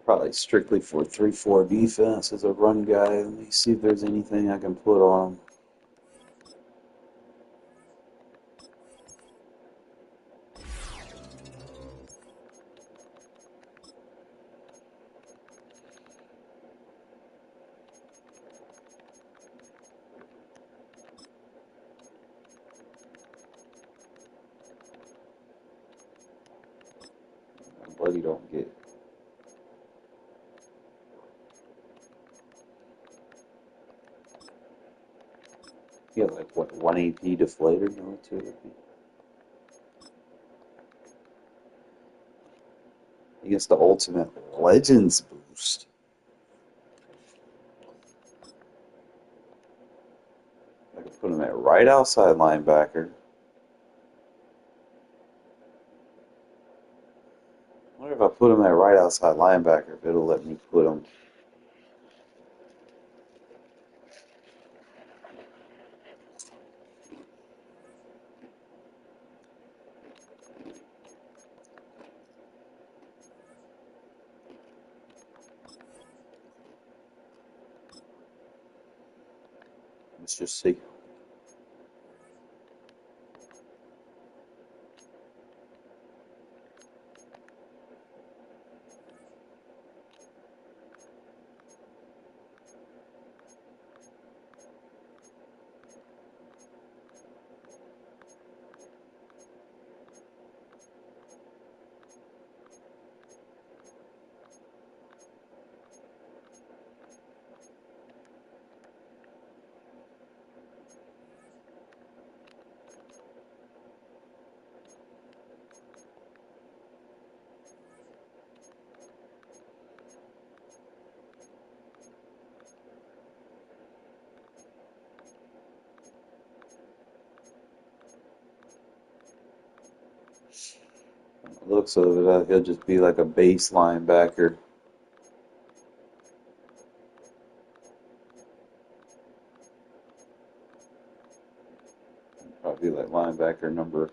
Probably strictly for 3-4 defense as a run guy. Let me see if there's anything I can put on him. But he don't get. Yeah, like what, 1 AP deflator? No, 2 AP. He gets the ultimate Legends boost. I can put him at right outside linebacker. I wonder if I put him at right outside linebacker, if it'll let me put him. Let's just see. Looks of it, he'll just be like a base linebacker. Probably like linebacker number.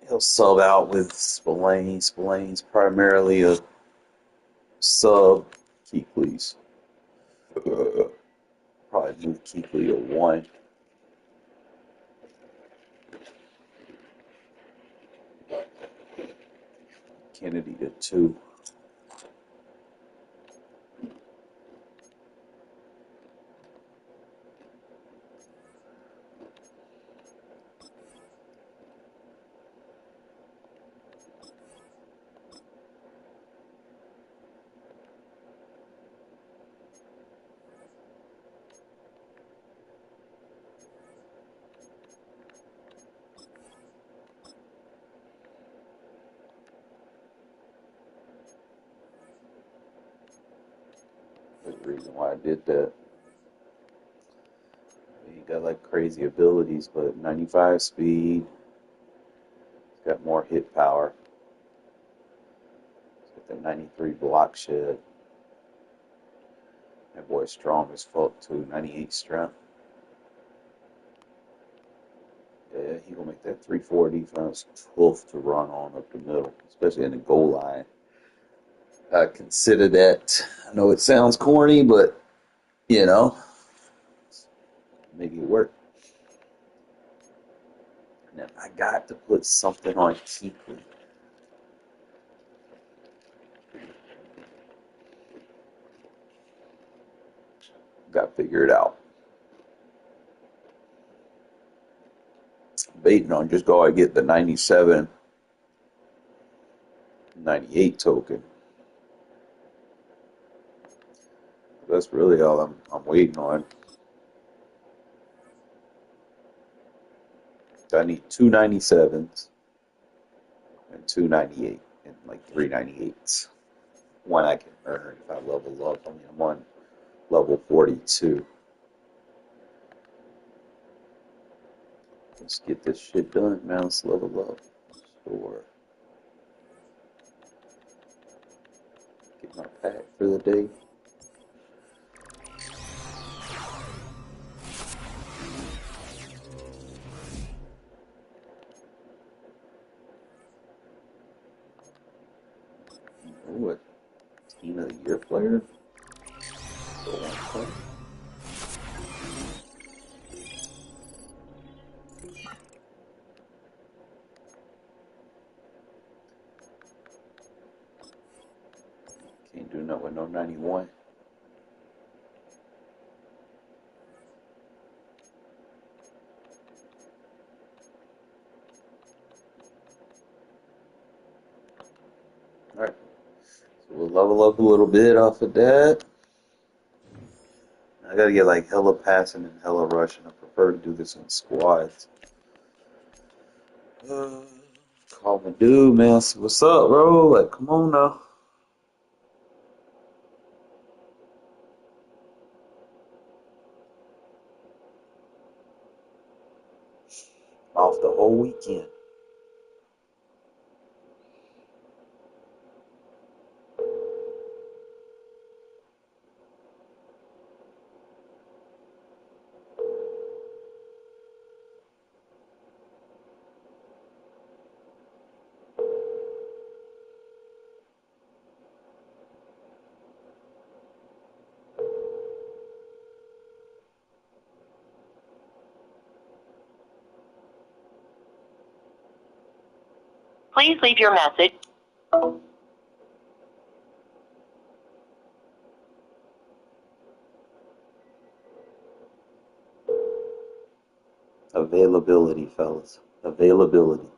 He'll sub out with Spillane. Spillane's primarily a sub. Keekly's. Probably move Keekly to 1. Kennedy to 2. the reason why I did that. He got like crazy abilities, but 95 speed. He's got more hit power. He's got the 93 block shed. That boy's strong as fuck too. 98 strength. Yeah, he gonna make that 3-4 defense tough to run on up the middle, especially in the goal line. I consider that. I know it sounds corny, but you know, make it work. And then I got to put something on Keeper. Got to figure it out. Baiting on just go and get the 97, 98 token. That's really all I'm waiting on. I need 2 97s and 2 98 and like 3 98s. One I can earn if I level up. I mean, I'm on level 42. Let's get this shit done, man. Let's level up. Store. Get my pack for the day. Ooh, a Team of the Year player? Can't do nothing with no 91. Alright. So we'll level up a little bit off of that. I gotta get like hella passing and hella rushing. I prefer to do this in squads. Call my dude, man. What's up, bro? Like, come on now. Off the whole weekend. Please leave your message. Availability, fellas. Availability.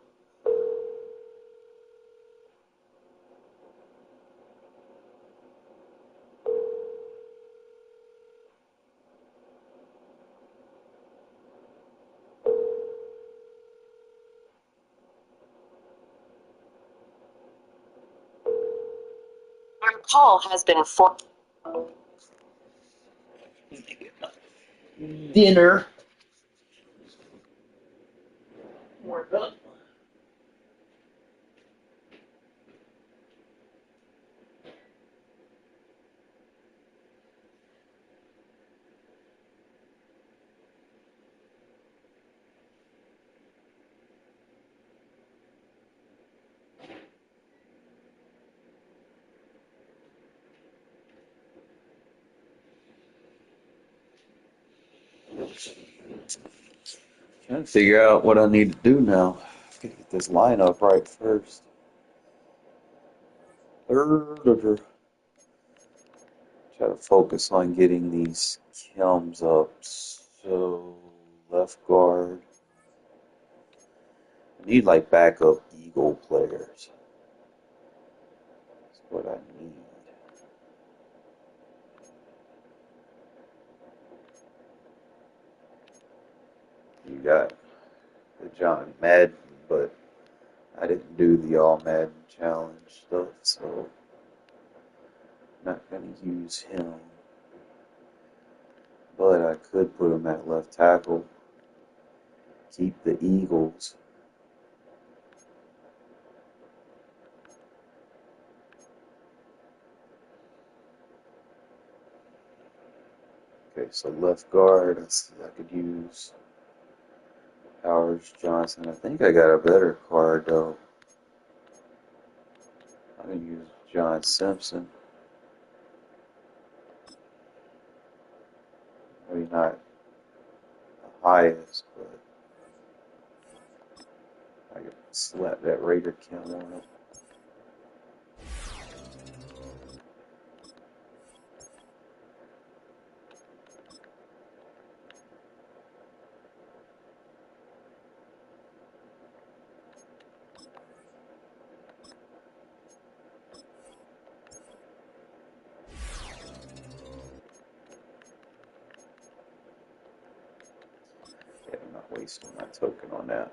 Your call has been for. Dinner. We're done. Trying to figure out what I need to do now. Gotta get this lineup right first. Try to focus on getting these Kelms up. So, left guard. I need like backup Eagle players. That's what I need. You got the John Madden, but I didn't do the All Madden challenge stuff, so not gonna use him. I could put him at left tackle. Keep the Eagles. Okay, so left guard, I could use Powers Johnson. I think I got a better card though. I can use John Simpson. Maybe not the highest, but I could slap that Raider Kim on it. Yeah, I'm not wasting my token on that.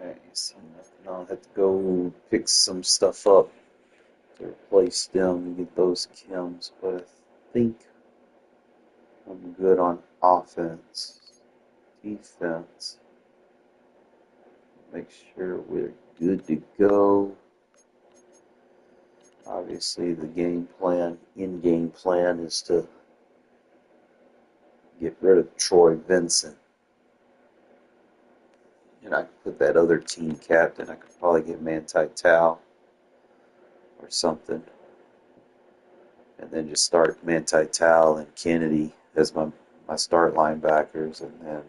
Alright, so I'll have to go pick some stuff up to replace them and get those Kims, but I think I'm good on offense. Defense. Make sure we're good to go. Obviously, the in-game plan is to get rid of Troy Vincent. And I could put that other team captain. I could probably get Manti Tao or something. And then just start Manti Tao and Kennedy as my start linebackers. And then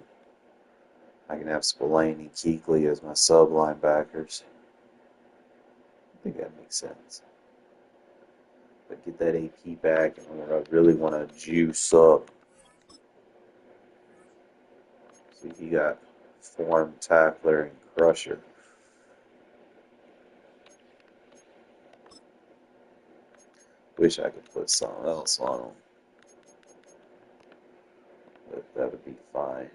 I can have Spillane and Kuechly as my sub linebackers. I think that makes sense. But get that AP back, and what I really want to juice up. So you got Form, Tackler, and Crusher. Wish I could put something else on them. But that would be fine.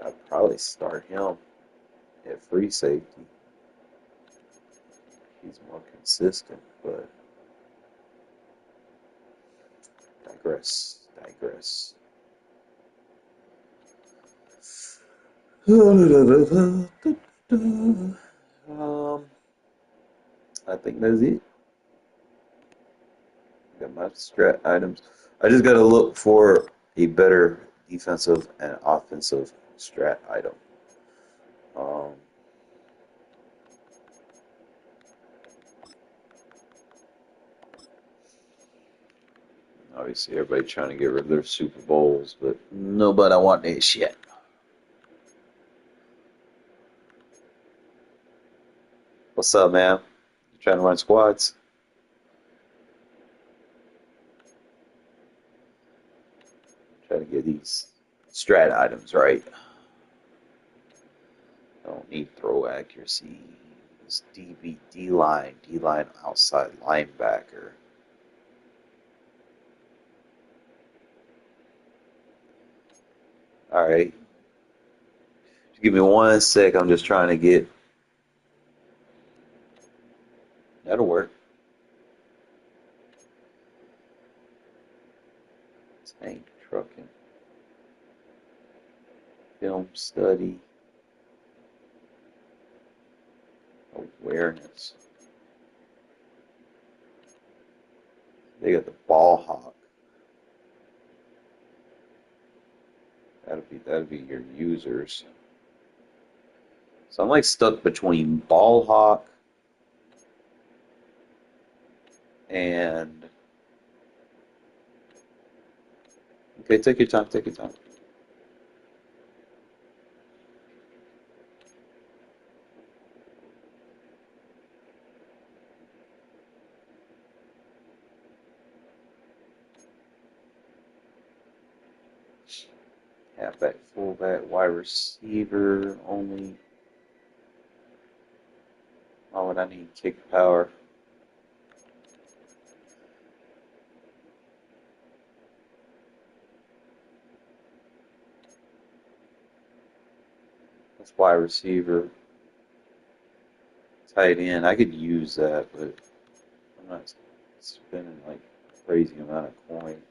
I'd probably start him at free safety. He's more consistent, but digress. I think that's it. Got my strat items. I just got to look for a better defensive and offensive strat item. Obviously, everybody trying to get rid of their Super Bowls, but nobody want that shit. What's up, man? You trying to run squads? Try to get these strat items right. Don't need throw accuracy. It's D line outside linebacker. All right. Just give me 1 sec. I'm just trying to get. That'll work. Tank trucking. Film study. Awareness. They got the ball hawk. That'd be your users. So I'm like stuck between ball hawk and okay, take your time, take your time. Halfback, fullback, wide receiver only. Why would I need kick power? That's wide receiver. Tight end. I could use that, but I'm not spending like a crazy amount of coins.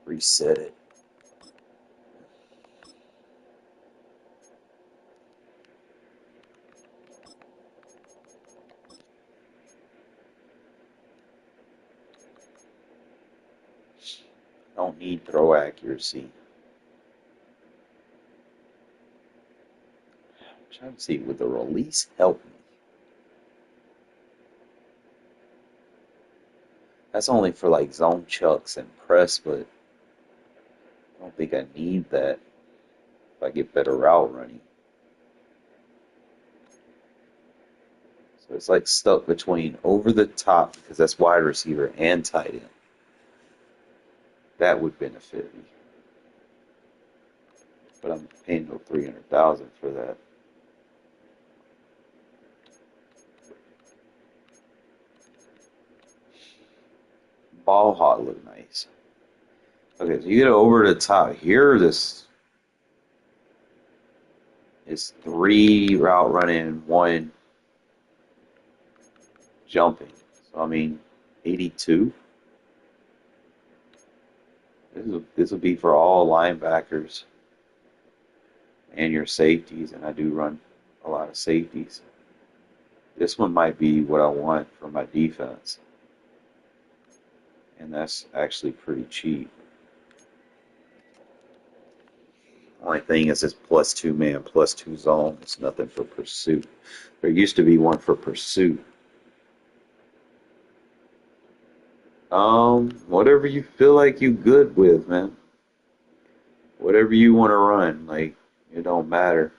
Reset it. Don't need throw accuracy. I'm trying to see, would the release help me? That's only for like zone chucks and press, but I don't think I need that if I get better route running. So it's like stuck between over the top, because that's wide receiver and tight end. That would benefit me. But I'm paying no 300,000 for that. Ball hawk look nice. Okay, so you get over the top here. This is 3 route running, 1 jumping. So I mean, 82. This will be for all linebackers and your safeties, and I do run a lot of safeties. This one might be what I want for my defense, and that's actually pretty cheap. Only thing is it's +2 man, +2 zone. It's nothing for pursuit. There used to be one for pursuit. Whatever you feel like you good with, man. Whatever you want to run, like it don't matter.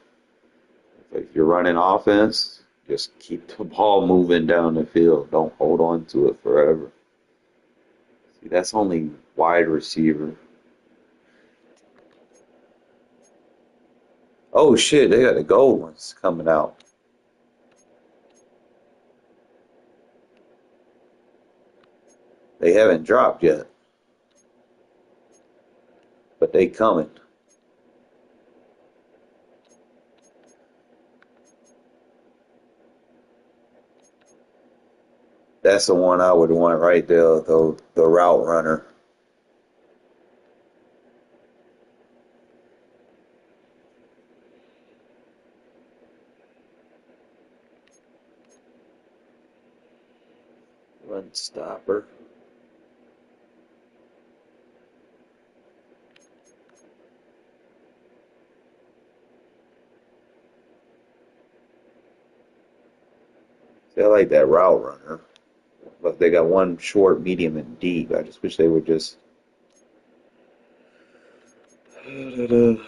If you're running offense, just keep the ball moving down the field. Don't hold on to it forever. See, that's only wide receiver. Oh shit, they got the gold ones coming out. They haven't dropped yet, but they coming. That's the one I would want right there, the route runner. Run stopper. See, I like that route runner. But they got one short, medium, and deep. I just wish they would just. Those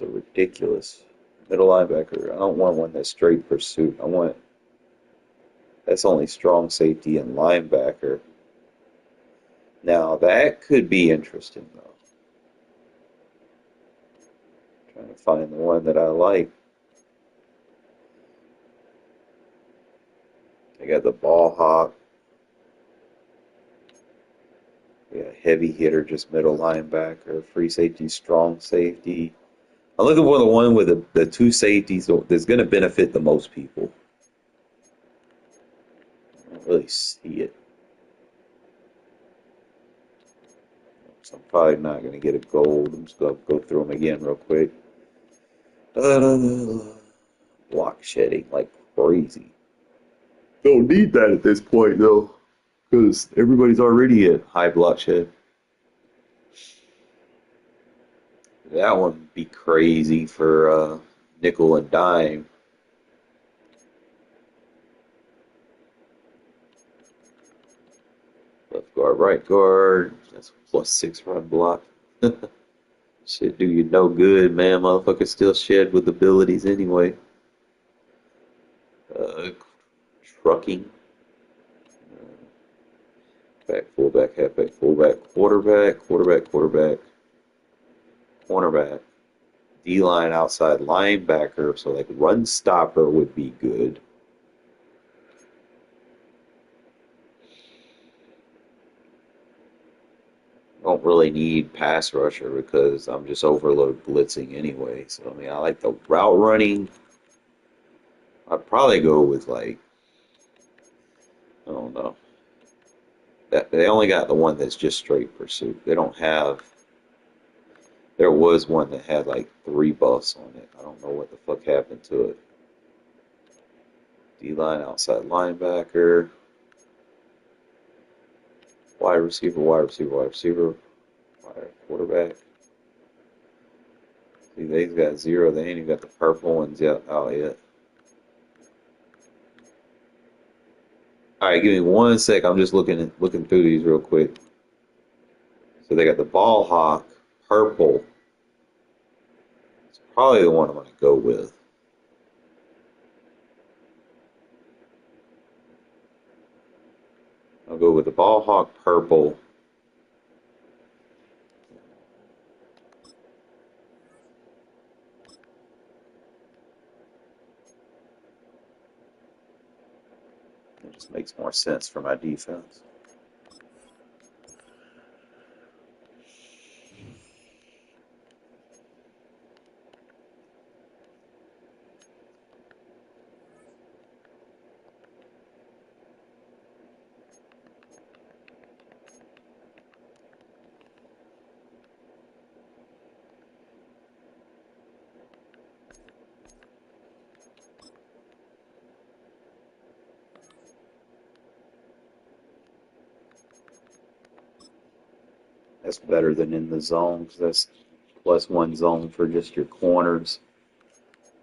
are ridiculous. Middle linebacker. I don't want one that's straight pursuit. I want. That's only strong safety and linebacker. Now, that could be interesting, though. Trying to find the one that I like. They got the ball hawk. Yeah, heavy hitter, just middle linebacker, free safety, strong safety. I'm looking for the one with the two safeties that's going to benefit the most people. I don't really see it. So I'm probably not going to get a gold. I'm just going to go through them again real quick. Block shedding like crazy. Don't need that at this point, though, because everybody's already at high block shed. That one would be crazy for nickel and dime. Left guard, right guard. That's +6 run block. Shit do you no good, man. Motherfucker still shed with abilities anyway. Trucking. Back, fullback, halfback, fullback, quarterback, quarterback, quarterback, cornerback. D-line outside linebacker, so like run stopper would be good. Don't really need pass rusher because I'm just overload blitzing anyway. So I mean, I like the route running. I'd probably go with like, I don't know. That they only got the one that's just straight pursuit. They don't have. There was one that had like 3 buffs on it. I don't know what the fuck happened to it. D-line outside linebacker. Wide receiver, wide receiver, wide receiver. Wide quarterback. See, they've got 0. They ain't even got the purple ones yet out yet. All right, give me 1 sec. I'm just looking through these real quick. So they got the ball hawk, purple. It's probably the one I'm going to go with. I'll go with the ball hawk, purple. It just makes more sense for my defense. That's better than in the zone because that's +1 zone for just your corners.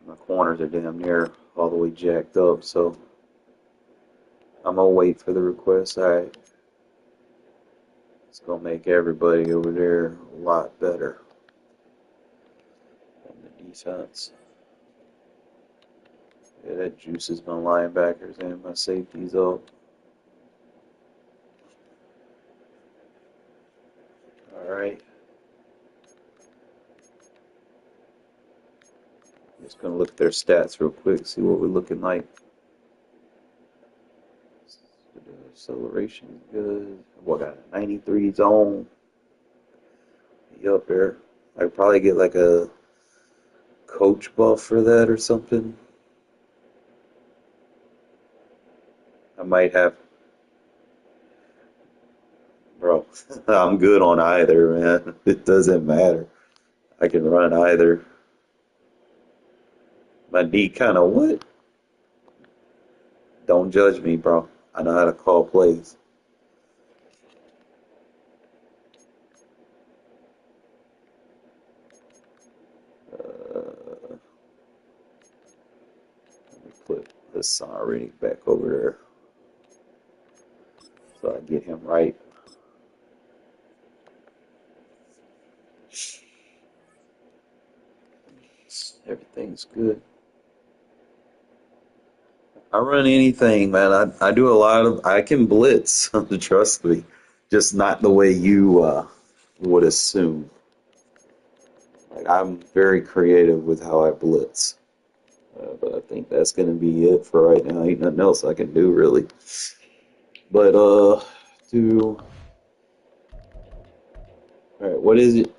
My corners are damn near all the way jacked up, so I'm gonna wait for the request. All right, it's gonna make everybody over there a lot better on the defense. Yeah, that juices my linebackers and my safeties up. All right. Just gonna look at their stats real quick, see what we're looking like. Acceleration is good. What got a 93 zone? Be up there. I could probably get like a coach buff for that or something. I might have. Bro, I'm good on either, man. It doesn't matter. I can run either. My D kind of what? Don't judge me, bro. I know how to call plays. Let me put Hassan already back over there so I get him right. Everything's good. I run anything, man. I do a lot of. I can blitz. Trust me, just not the way you would assume. Like I'm very creative with how I blitz, but I think that's gonna be it for right now. Ain't nothing else I can do really. But do All right, what is it?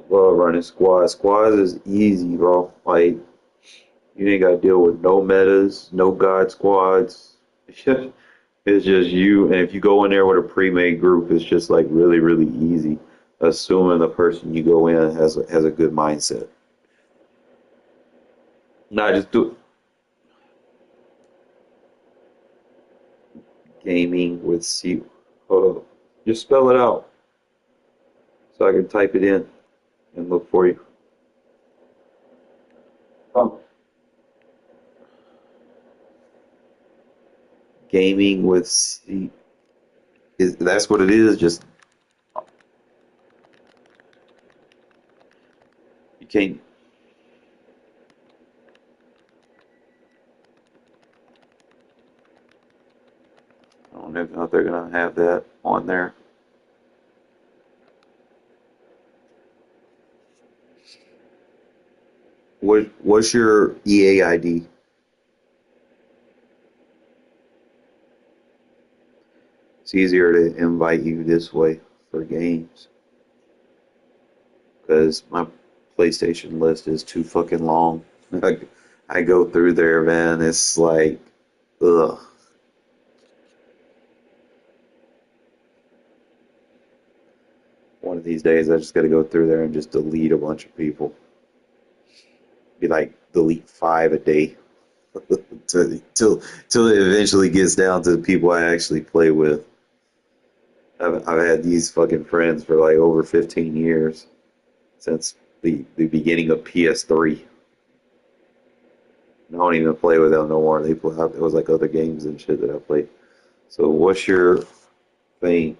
Love running squads. Squads is easy, bro. Like you ain't gotta deal with no metas, no god squads. It's just you, and if you go in there with a pre-made group, it's just like really, really easy. Assuming the person you go in has a good mindset. Not just do gaming with C. Hold up. Just spell it out so I can type it in and look for you. Oh, Gaming with C. Is that's what it is? Just you can't. I don't know if they're gonna have that on there. What's your EA ID? It's easier to invite you this way for games because my PlayStation list is too fucking long. I, I go through there, man. It's like, ugh. One of these days, I just got to go through there and just delete a bunch of people. Be like, delete 5 a day till it eventually gets down to the people I actually play with. I've had these fucking friends for like over 15 years since the beginning of PS3. I don't even play with them no more. They play, it was like other games and shit that I played. So what's your thing?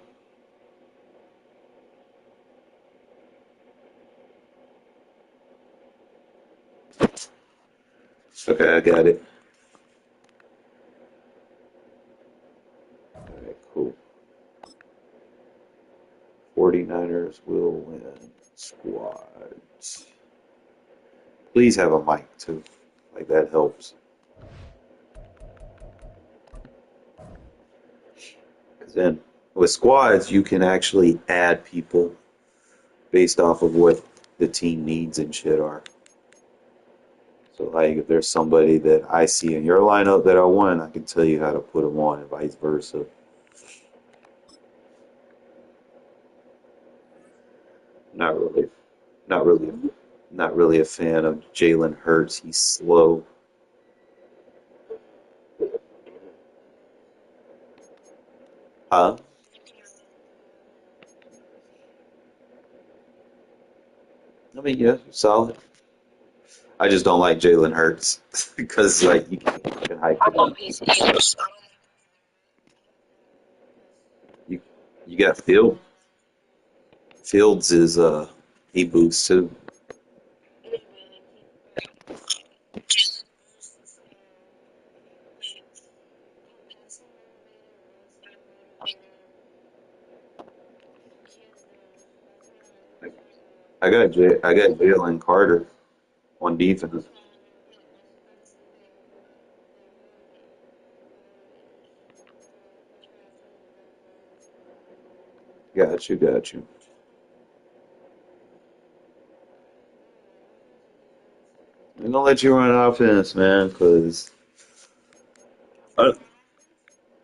Okay, I got it. All right, cool. 49ers will win squads. Please have a mic too. Like that helps. Because then with squads, you can actually add people based off of what the team needs and shit are. So like if there's somebody that I see in your lineup that I want, I can tell you how to put them on and vice versa. Not really, not really, not really a fan of Jalen Hurts. He's slow. Huh? I mean, yeah, solid. I just don't like Jalen Hurts because like you can hype it up. You you got Fields is he boosts too. I got Jalen Carter on defense. Got you. I'm gonna let you run offense, man, because I'm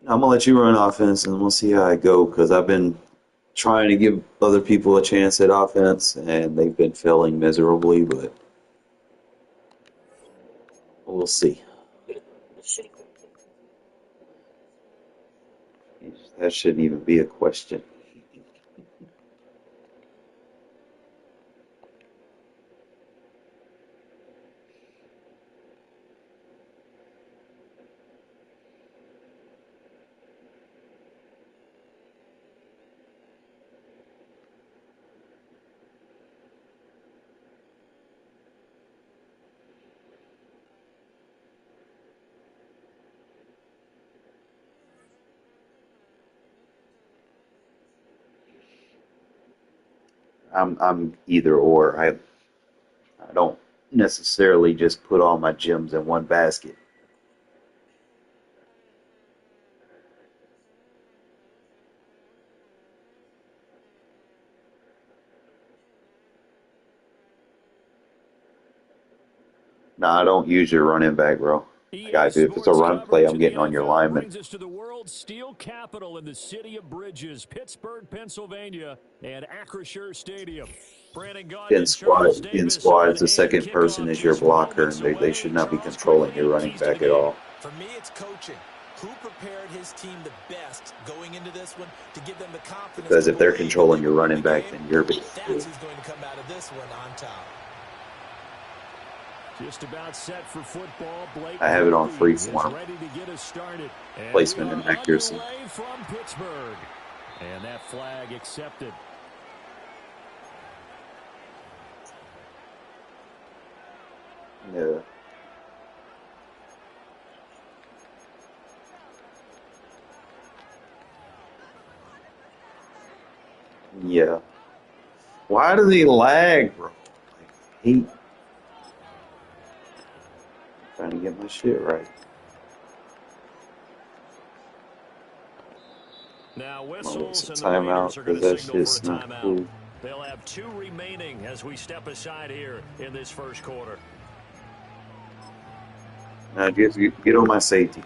gonna let you run offense, and we'll see how I go. Because I've been trying to give other people a chance at offense, and they've been failing miserably. But we'll see. That shouldn't even be a question. I'm either or. I don't necessarily just put all my gems in one basket. Nah, I don't use your running back, bro. If it's a run play, I'm getting on your lineman. Brings us to the world's steel capital in the city of bridges, Pittsburgh, Pennsylvania, and Acrisure Stadium. Brandon Gaudin and Charles Davis squads, the second person is your blocker, and they should not be controlling your running back at all. For me, it's coaching. Who prepared his team the best going into this one to give them the confidence? Because if they're controlling your running back, then you're being That's who's going to come out of this one on top. Just about set for football. Blake I have it on free form. ready to get us started. And Placement and accuracy. From Pittsburgh. And that flag accepted. Yeah. Yeah. Why do they lag, bro? I hate trying to get my shit right. Now whistles and the timeout Raiders are going because to that signal shit's for a not timeout. cool. They'll have 2 remaining as we step aside here in this first quarter. Now just get on my safety.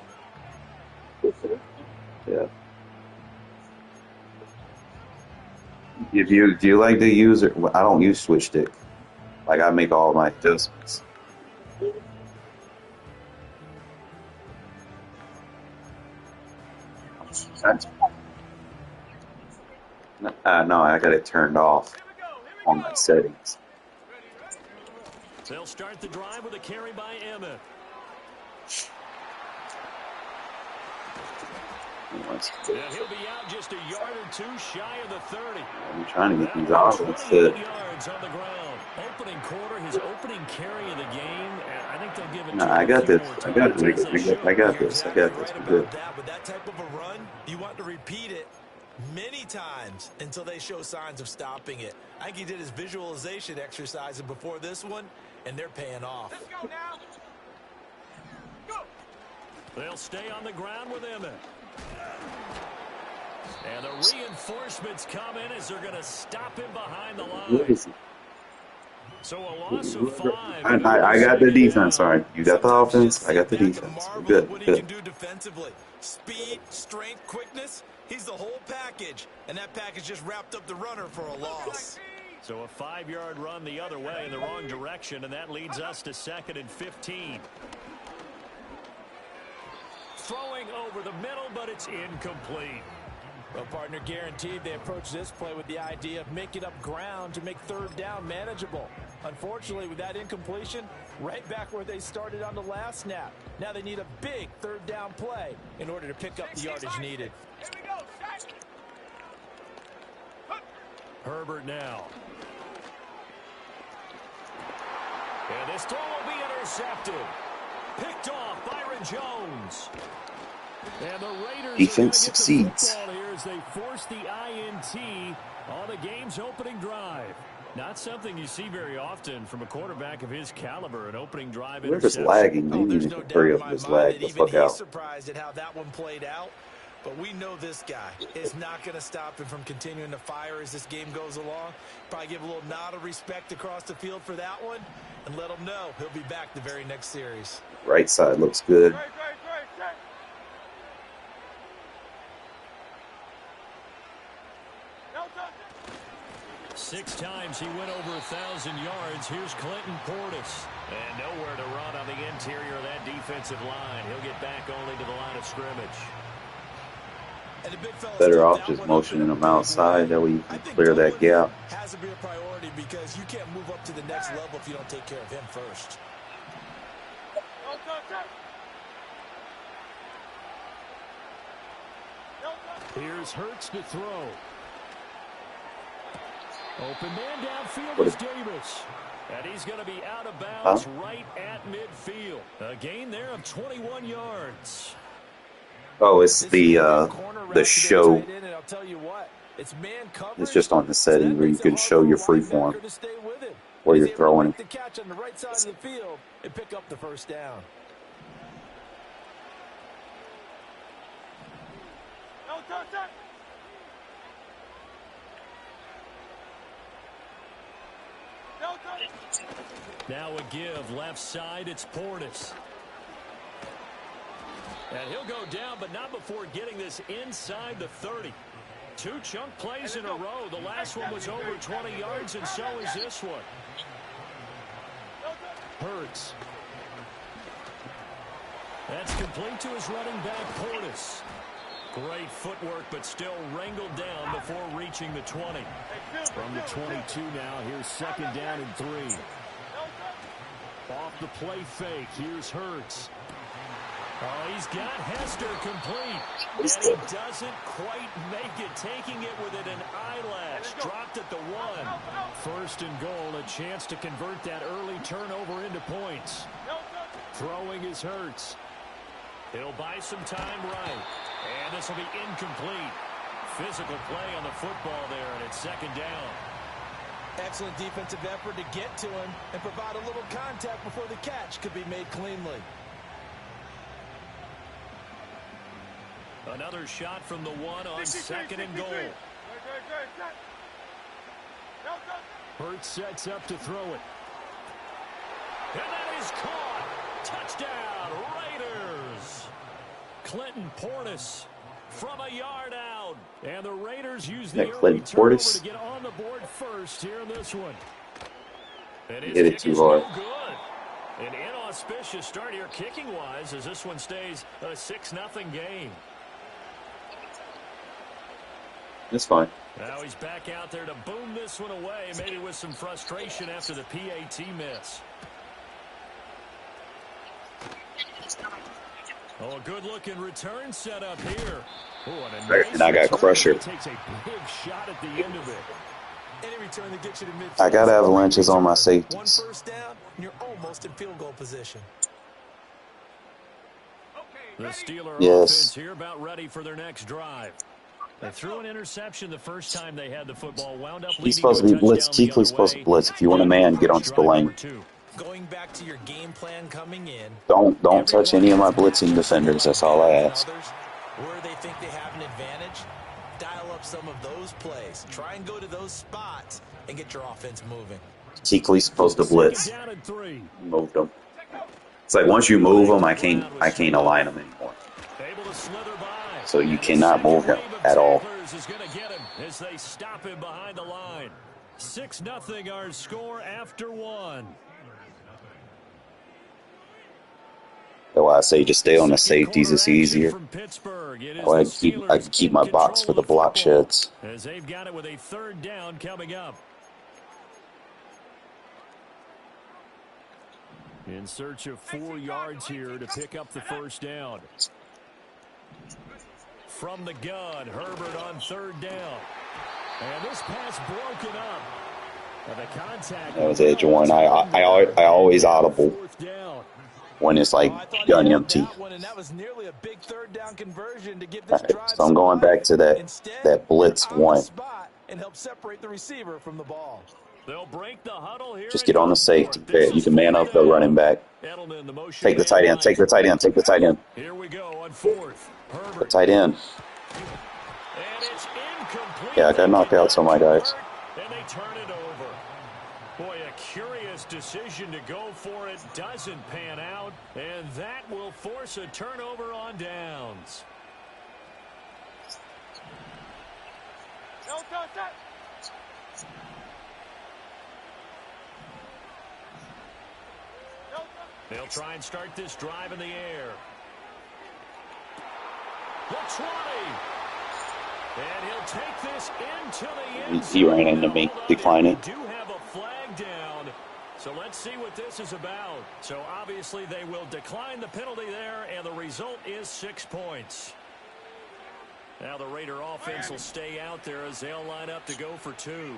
Yeah. Do you like to use it? I don't use switch stick. Like I make all my adjustments. No, I got it turned off on my settings. They'll start the drive with a carry by Emmett. And he'll be out just a yard or 2 shy of the 30. I'm trying to get these offense to. Yards on the ground. Opening quarter, his opening carry of the game. And I think they'll give it. No, I got this. I got this. I got this. We're good. With that type of a run, you want to repeat it many times until they show signs of stopping it. I think he did his visualization exercises before this one, and they're paying off. Let's go now. Go. They'll stay on the ground with Emmett. And the reinforcements come in as they're going to stop him behind the line. So a loss of 5. I got the defense. All right, you got the offense. I got the defense. We're good. What he can do defensively. Speed, strength, quickness. He's the whole package. And that package just wrapped up the runner for a loss. So a 5-yard run the other way in the wrong direction, and that leads us to 2nd and 15. Throwing over the middle, but it's incomplete. Well, partner, guaranteed they approach this play with the idea of making up ground to make 3rd down manageable. Unfortunately, with that incompletion, right back where they started on the last snap. Now they need a big 3rd down play in order to pick up the yardage needed. Here we go. Herbert now. And this throw will be intercepted. Picked off Byron Jones. And the Raiders defense succeeds here as they force the INT on the game's opening drive. Not something you see very often from a quarterback of his caliber, an opening drive They're just interception. lagging. You need to hurry up this lag the fuck out. Surprised at how that one played out. But we know this guy is not going to stop him from continuing to fire as this game goes along. Probably give a little nod of respect across the field for that one and let him know he'll be back the very next series. Right side looks good. Great. 6 times he went over 1,000 yards. Here's Clinton Portis. And nowhere to run on the interior of that defensive line. He'll get back only to the line of scrimmage. Better off just motioning them outside. That way you can clear that gap. Has to be a priority because you can't move up to the next level if you don't take care of him first. Here's Hurts to throw. Open man downfield is Davis. And he's going to be out of bounds right at midfield. A gain there of 21 yards. Oh, it's the show. It's just on the setting where you can show your free form. where He's you're able to throwing. make the catch on the right side of the field and pick up the first down. Now a give left side. It's Portis. And he'll go down, but not before getting this inside the 30. 2 chunk plays in a row. The last one was over 20 yards, and so is this one. Hurts. That's complete to his running back, Portis. Great footwork, but still wrangled down before reaching the 20. From the 22 now, here's second down and 3. Off the play fake, here's Hurts. Oh, he's got Hester complete, and he doesn't quite make it, taking it within an eyelash. Dropped at the 1. First and goal, a chance to convert that early turnover into points. Throwing is Hurts. He'll buy some time right, and this will be incomplete. Physical play on the football there, and it's second down. Excellent defensive effort to get to him and provide a little contact before the catch could be made cleanly. Another shot from the 1 on second and goal. Hurts sets up to throw it. And that is caught. Touchdown, Raiders. Clinton Portis from a yard out. And the Raiders use the early turnover to get on the board first here in this one. And his Hit it kick too is hard. no good. An inauspicious start here kicking-wise as this one stays a 6-0 game. It's fine. Now he's back out there to boom this one away, maybe with some frustration after the PAT miss. Oh, a good-looking return set up here. Oh, and a And I got Crusher. Takes a big shot at the end of it. Any return that gets you to midfield. I got avalanches on my One safeties. first down, and you're almost in field goal position. The Steeler Yes. offense here about ready for their next drive. They threw an interception the first time they had the football. Wound up He's supposed to be blitz. Kuechly's supposed to blitz. If you want a man, get onto the lane. Going back to your game plan coming in. Don't touch any of my blitzing defenders. That's all I ask. Where they think they have an advantage, dial up some of those plays. Try and go to those spots and get your offense moving. Kuechly's supposed to blitz. Moved him. It's like once you move him, I can't align him anymore. So you cannot move him at all. Is going to get him as they stop him behind the line. 6-0 our score after 1. That's why I say just stay on the safeties. It's easier. I can keep my box for the block sheds. As they've got it with a third down coming up. In search of 4 yards here to pick up the first down. From the gun, Herbert on third down. And this pass broken up. And the contact. That was edge one. I always audible when it's like gun empty. That was nearly a big third down conversion to give All this right, so I'm going back to that blitz one. And help separate the receiver from the ball. They'll break the huddle here. Just get on the safety. You can man up the running back. Take the tight end. Take the tight end. Take the tight end. Here we go on fourth. The tight end. And it's incomplete. Yeah, I got knocked out, so my guys. And they turn it over. Boy, a curious decision to go for it. Doesn't pan out. And that will force a turnover on downs. They'll try and start this drive in the air. The 20. And he'll take this into the end zone. He ran into me. Decline it. Do have a flag down. So let's see what this is about. So obviously they will decline the penalty there, and the result is 6 points. Now the Raider offense will stay out there as they'll line up to go for 2.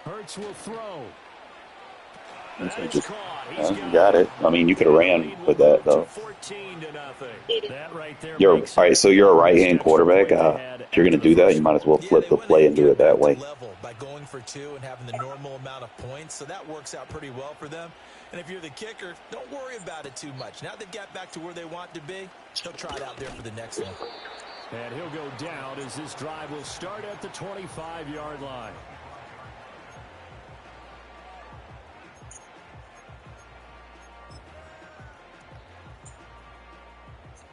Hurts will throw. That is Just, caught. He's you got got it. it. I mean, you could have And the ran lead with will that move to though. 14-0. That right there You're all makes right. it So you're a right-hand extra quarterback. point they had If you're after gonna the do that, first you might as quarter. well Yeah, flip they the went ahead play and and do got it that back to way. level by going for 2 and having the normal amount of points, so that works out pretty well for them. And if you're the kicker, don't worry about it too much. Now they've got back to where they want to be, he'll try it out there for the next one. And he'll go down as this drive will start at the 25-yard line.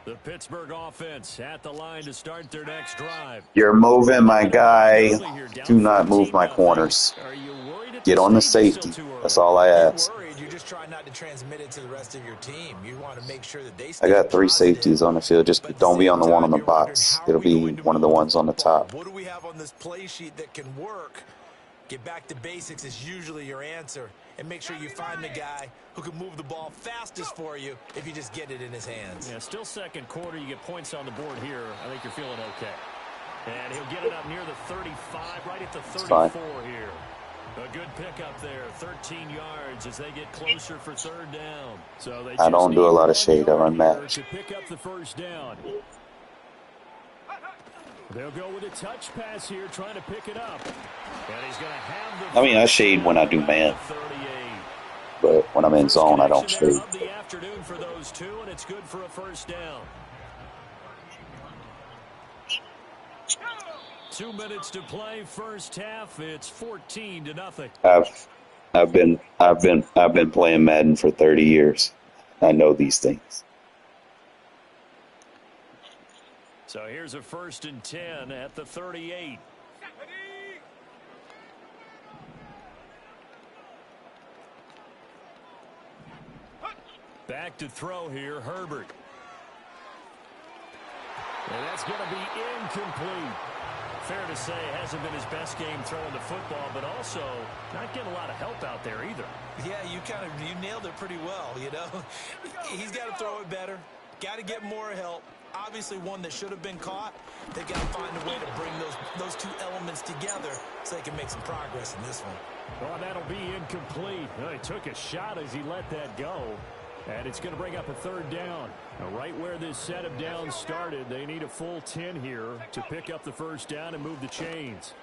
The Pittsburgh offense at the line to start their next drive. You're moving, my guy. Do not move my corners. Are you worried at Get this on the stage? It's still safety. too early? That's all I You're ask. worried. You're just trying not to transmit it to the rest of your team. You want to make sure that they I stay got 3 positive. safeties on the field. Just But at the don't be same on the one on time, the you're wondering, box. how are It'll we be going to one of the move ones on the football? top. What do we have on this play sheet that can work? Get back to basics is usually your answer. And make sure you find the guy who can move the ball fastest for you if you just get it in his hands. Yeah, still second quarter. You get points on the board here. I think you're feeling okay. And he'll get it up near the 35, right at the 34 here. A good pickup there, 13 yards as they get closer for third down. So they I don't do a lot of just shade. I need 1 run yard here match. to pick up the first down. They'll go with a touch pass here, trying to pick it up. And he's going to have the I mean, I shade when I do man. But when I'm in zone, I don't shade. of the afternoon for those two, and it's good for a first down. 2 minutes to play, first half. It's 14-0. I've been playing Madden for 30 years. I know these things. So here's a 1st and 10 at the 38. Back to throw here, Herbert. And that's going to be incomplete. Fair to say, hasn't been his best game throwing the football, but also not getting a lot of help out there either. Yeah, you nailed it pretty well, you know. He's got to throw it better. Got to get more help. Obviously one that should have been caught. They've got to find a way to bring those two elements together so they can make some progress in this one. Oh, that'll be incomplete. Well, he took a shot as he let that go. And it's going to bring up a third down. Now, right where this set of downs started, they need a full 10 here to pick up the first down and move the chains.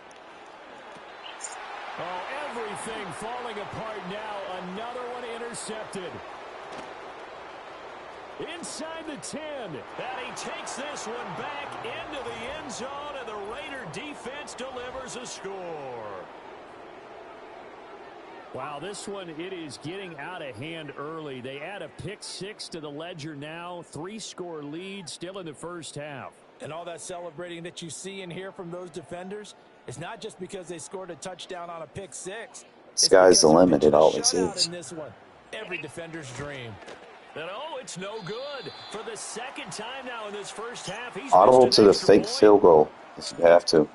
Oh, everything falling apart now. Another one intercepted. Inside the 10. And he takes this one back into the end zone, and the Raider defense delivers a score. Wow, this one, it is getting out of hand early. They add a pick 6 to the ledger now. 3-score lead still in the first half. And all that celebrating that you see and hear from those defenders, it's not just because they scored a touchdown on a pick 6. Sky's the limit. It always is. In this one. Every defender's dream. And oh, it's no good. For the second time now in this first half, he's Audible to the fake field goal if you have to.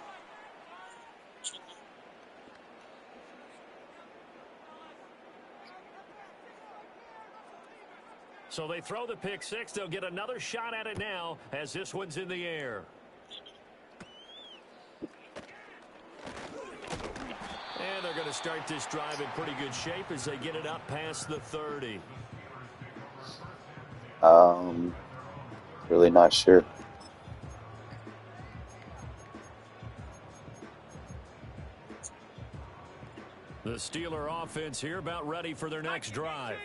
So they throw the pick 6. They'll get another shot at it now as this one's in the air. And they're going to start this drive in pretty good shape as they get it up past the 30. Really not sure. The Steeler offense here about ready for their next drive.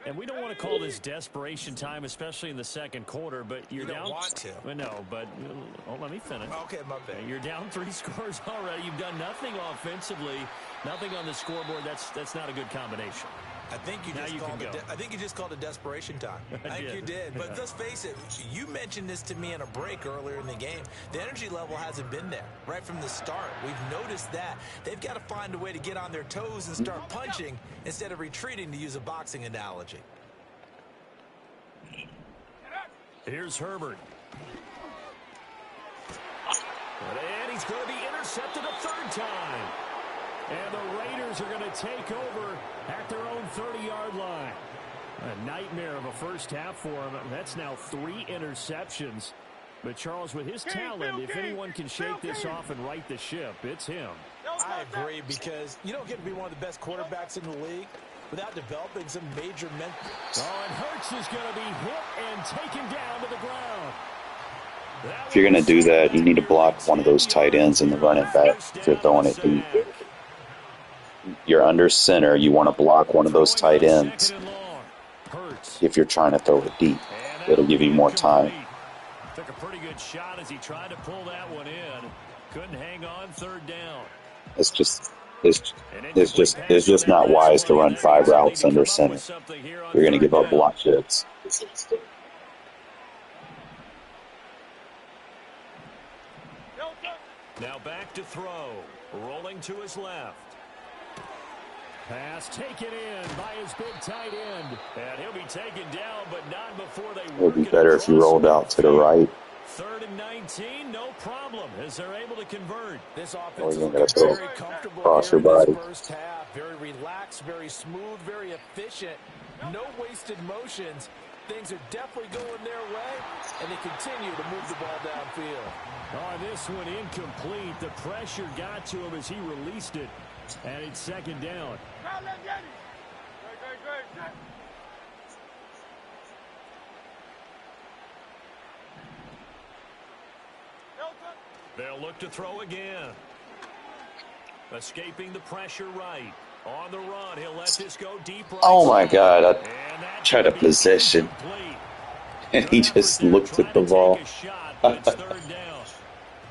And we don't want to call this desperation time, especially in the second quarter, but you're down. You don't want to. No, but let me finish. Okay, my bad. You're down 3 scores already. You've done nothing offensively, nothing on the scoreboard. That's not a good combination. I think you just called it desperation time. I think you did. But let's face it, you mentioned this to me in a break earlier in the game. The energy level hasn't been there right from the start. We've noticed that. They've got to find a way to get on their toes and start punching instead of retreating, to use a boxing analogy. Here's Herbert. And he's going to be intercepted a third time. And the Raiders are going to take over at their own 30-yard line. A nightmare of a first half for him. That's now 3 interceptions. But, Charles, with his talent, if anyone can shake this off and right the ship, it's him. I agree, because you don't get to be one of the best quarterbacks in the league without developing some major mental. Oh, and Hurts is going to be hit and taken down to the ground. If you're going to do that, you need to block one of those tight ends and the running back if you're throwing it deep. You're under center. You want to block one of those tight ends if you're trying to throw it deep. It'll give you more time. Took a pretty good shot as he tried to pull that one in. Couldn't hang on third down. It's just not wise to run 5 routes under center. You're going to give up block hits. Now back to throw. Rolling to his left. Pass taken in by his big tight end. And he'll be taken down, but not before they It would be better if you rolled out to the right. 3rd and 19, no problem, as they're able to convert. This Or offense you're is going to very comfortable cross here your in body. this first half. Very relaxed, very smooth, very efficient. No wasted motions. Things are definitely going their way, and they continue to move the ball downfield. On this one, incomplete. The pressure got to him as he released it. And it's 2nd down. They'll look to throw again. Escaping the pressure right. On the run, he'll let this go deep right. Oh my God, I tried a possession. And he just looked at the ball.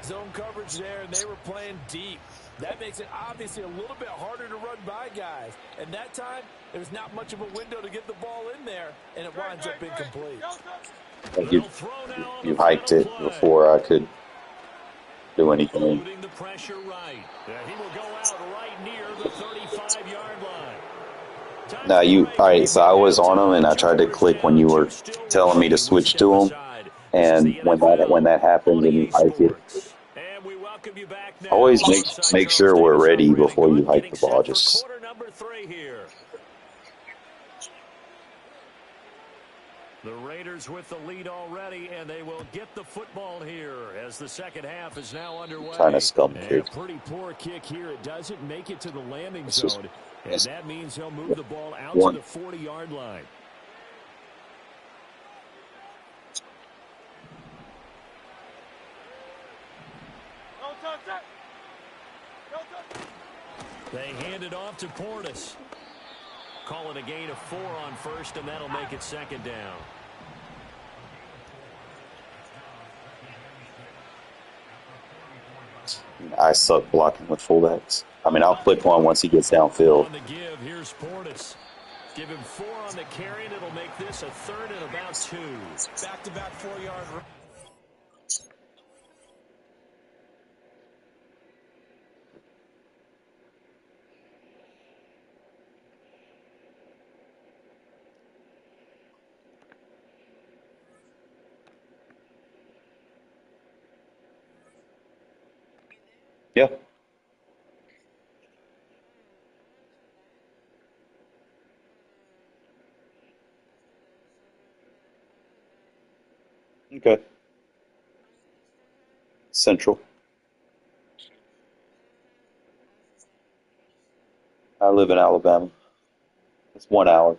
Zone coverage there, and they were playing deep. That makes it obviously a little bit harder to run by guys. And that time, there's not much of a window to get the ball in there, and it winds up incomplete. You hiked it before I could do anything. The pressure right. He will go out right near the 35-yard line. Now alright, so I was on him and I tried to click when you were telling me to switch to him. And when that happened and you hike it, always make sure we're ready before you hike the ball. Just the Raiders with the lead already, and they will get the football here as the second half is now underway. Kind of scum kick. A pretty poor kick here. It doesn't make it to the landing zone, and that means he'll move the ball out to the 40-yard line. They hand it off to Portis. Call it a gain of 4 on first, and that'll make it 2nd down. I suck blocking with fullbacks. I mean, I'll click one once he gets downfield. On the give, here's Portis. Give him 4 on the carry, and it'll make this a 3rd and about 2. Back-to-back 4-yard run. Yeah. Okay. Central. I live in Alabama. It's 1 hour.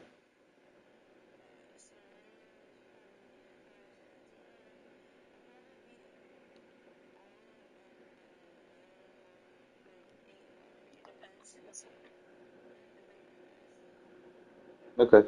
Okay.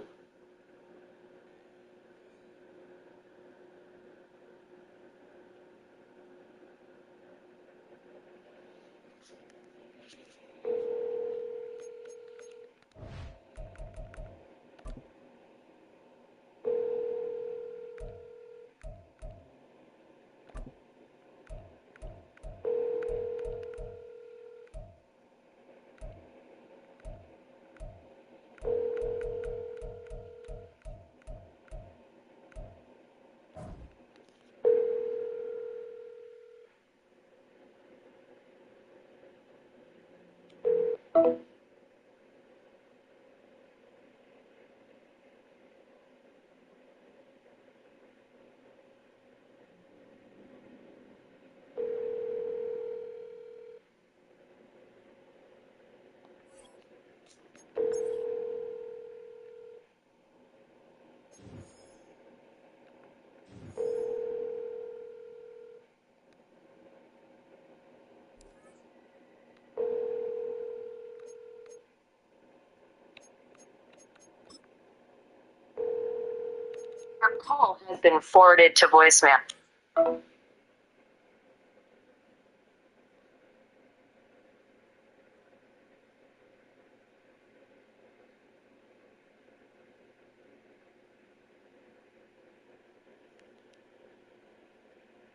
call has been forwarded to voicemail.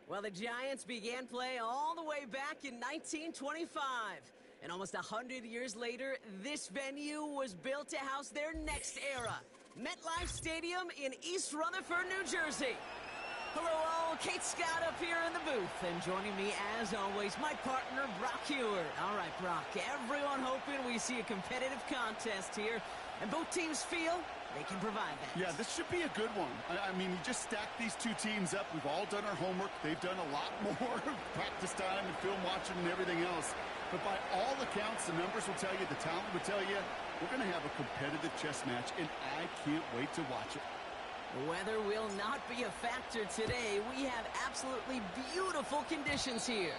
Well, the Giants began play all the way back in 1925. And almost 100 years later, this venue was built to house their next era. MetLife Stadium in East Rutherford, New Jersey. Hello all, Kate Scott up here in the booth. And joining me, as always, my partner, Brock Hewitt. All right, Brock, everyone hoping we see a competitive contest here. And both teams feel they can provide that. Yeah, this should be a good one. I mean, you just stack these two teams up. We've all done our homework. They've done a lot more practice time and film watching and everything else. But by all accounts, the numbers will tell you, the talent will tell you, we're going to have a competitive chess match, and I can't wait to watch it. The weather will not be a factor today. We have absolutely beautiful conditions here.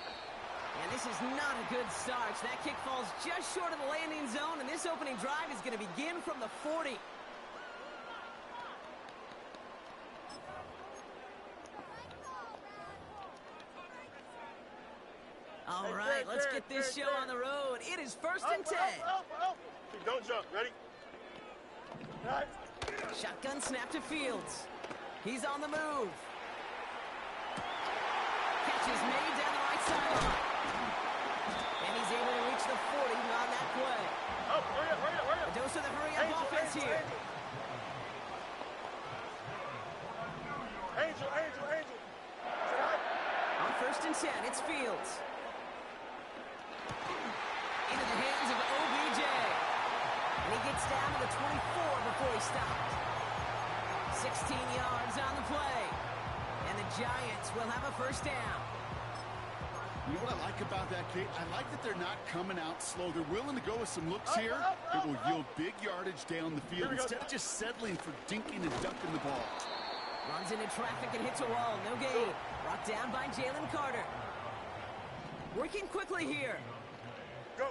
And this is not a good start. That kick falls just short of the landing zone, and this opening drive is going to begin from the 40. All right, let's get this show on the road. It is 1st and 10. Don't jump. Ready? Right. Shotgun snap to Fields. He's on the move. Catch is made down the right sideline. And he's able to reach the 40 on that play. Oh, hurry up. A dose of the hurry-up offense here. Angel. On 1st and 10, it's Fields. Into the hands of OBJ. And he gets down to the 24 before he stopped. 16 yards on the play. And the Giants will have a 1st down. You know what I like about that, Kate? I like that they're not coming out slow. They're willing to go with some looks here that will yield big yardage down the field instead of just settling for dinking and ducking the ball. Runs into traffic and hits a wall. No gain. Brought down by Jalen Carter. Working quickly here. Go.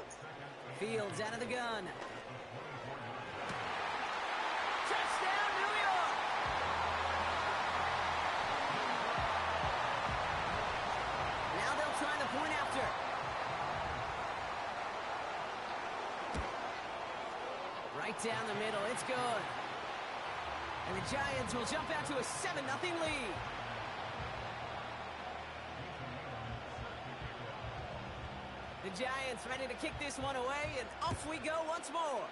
Fields out of the gun. Touchdown, New York! Now they'll try the point after. Right down the middle. It's good. And the Giants will jump out to a 7-0 lead. The Giants ready to kick this one away, and off we go once more.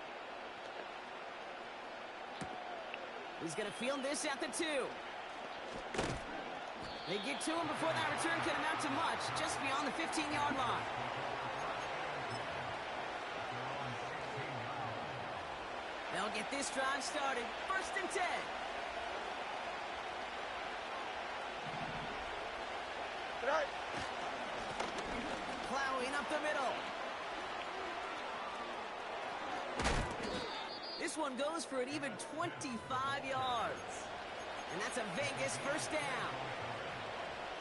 He's going to field this at the 2. They get to him before that return can amount to much, just beyond the 15-yard line. They'll get this drive started. 1st and 10. Right. Plowing up the middle. This one goes for an even 25 yards. And that's a Vegas 1st down.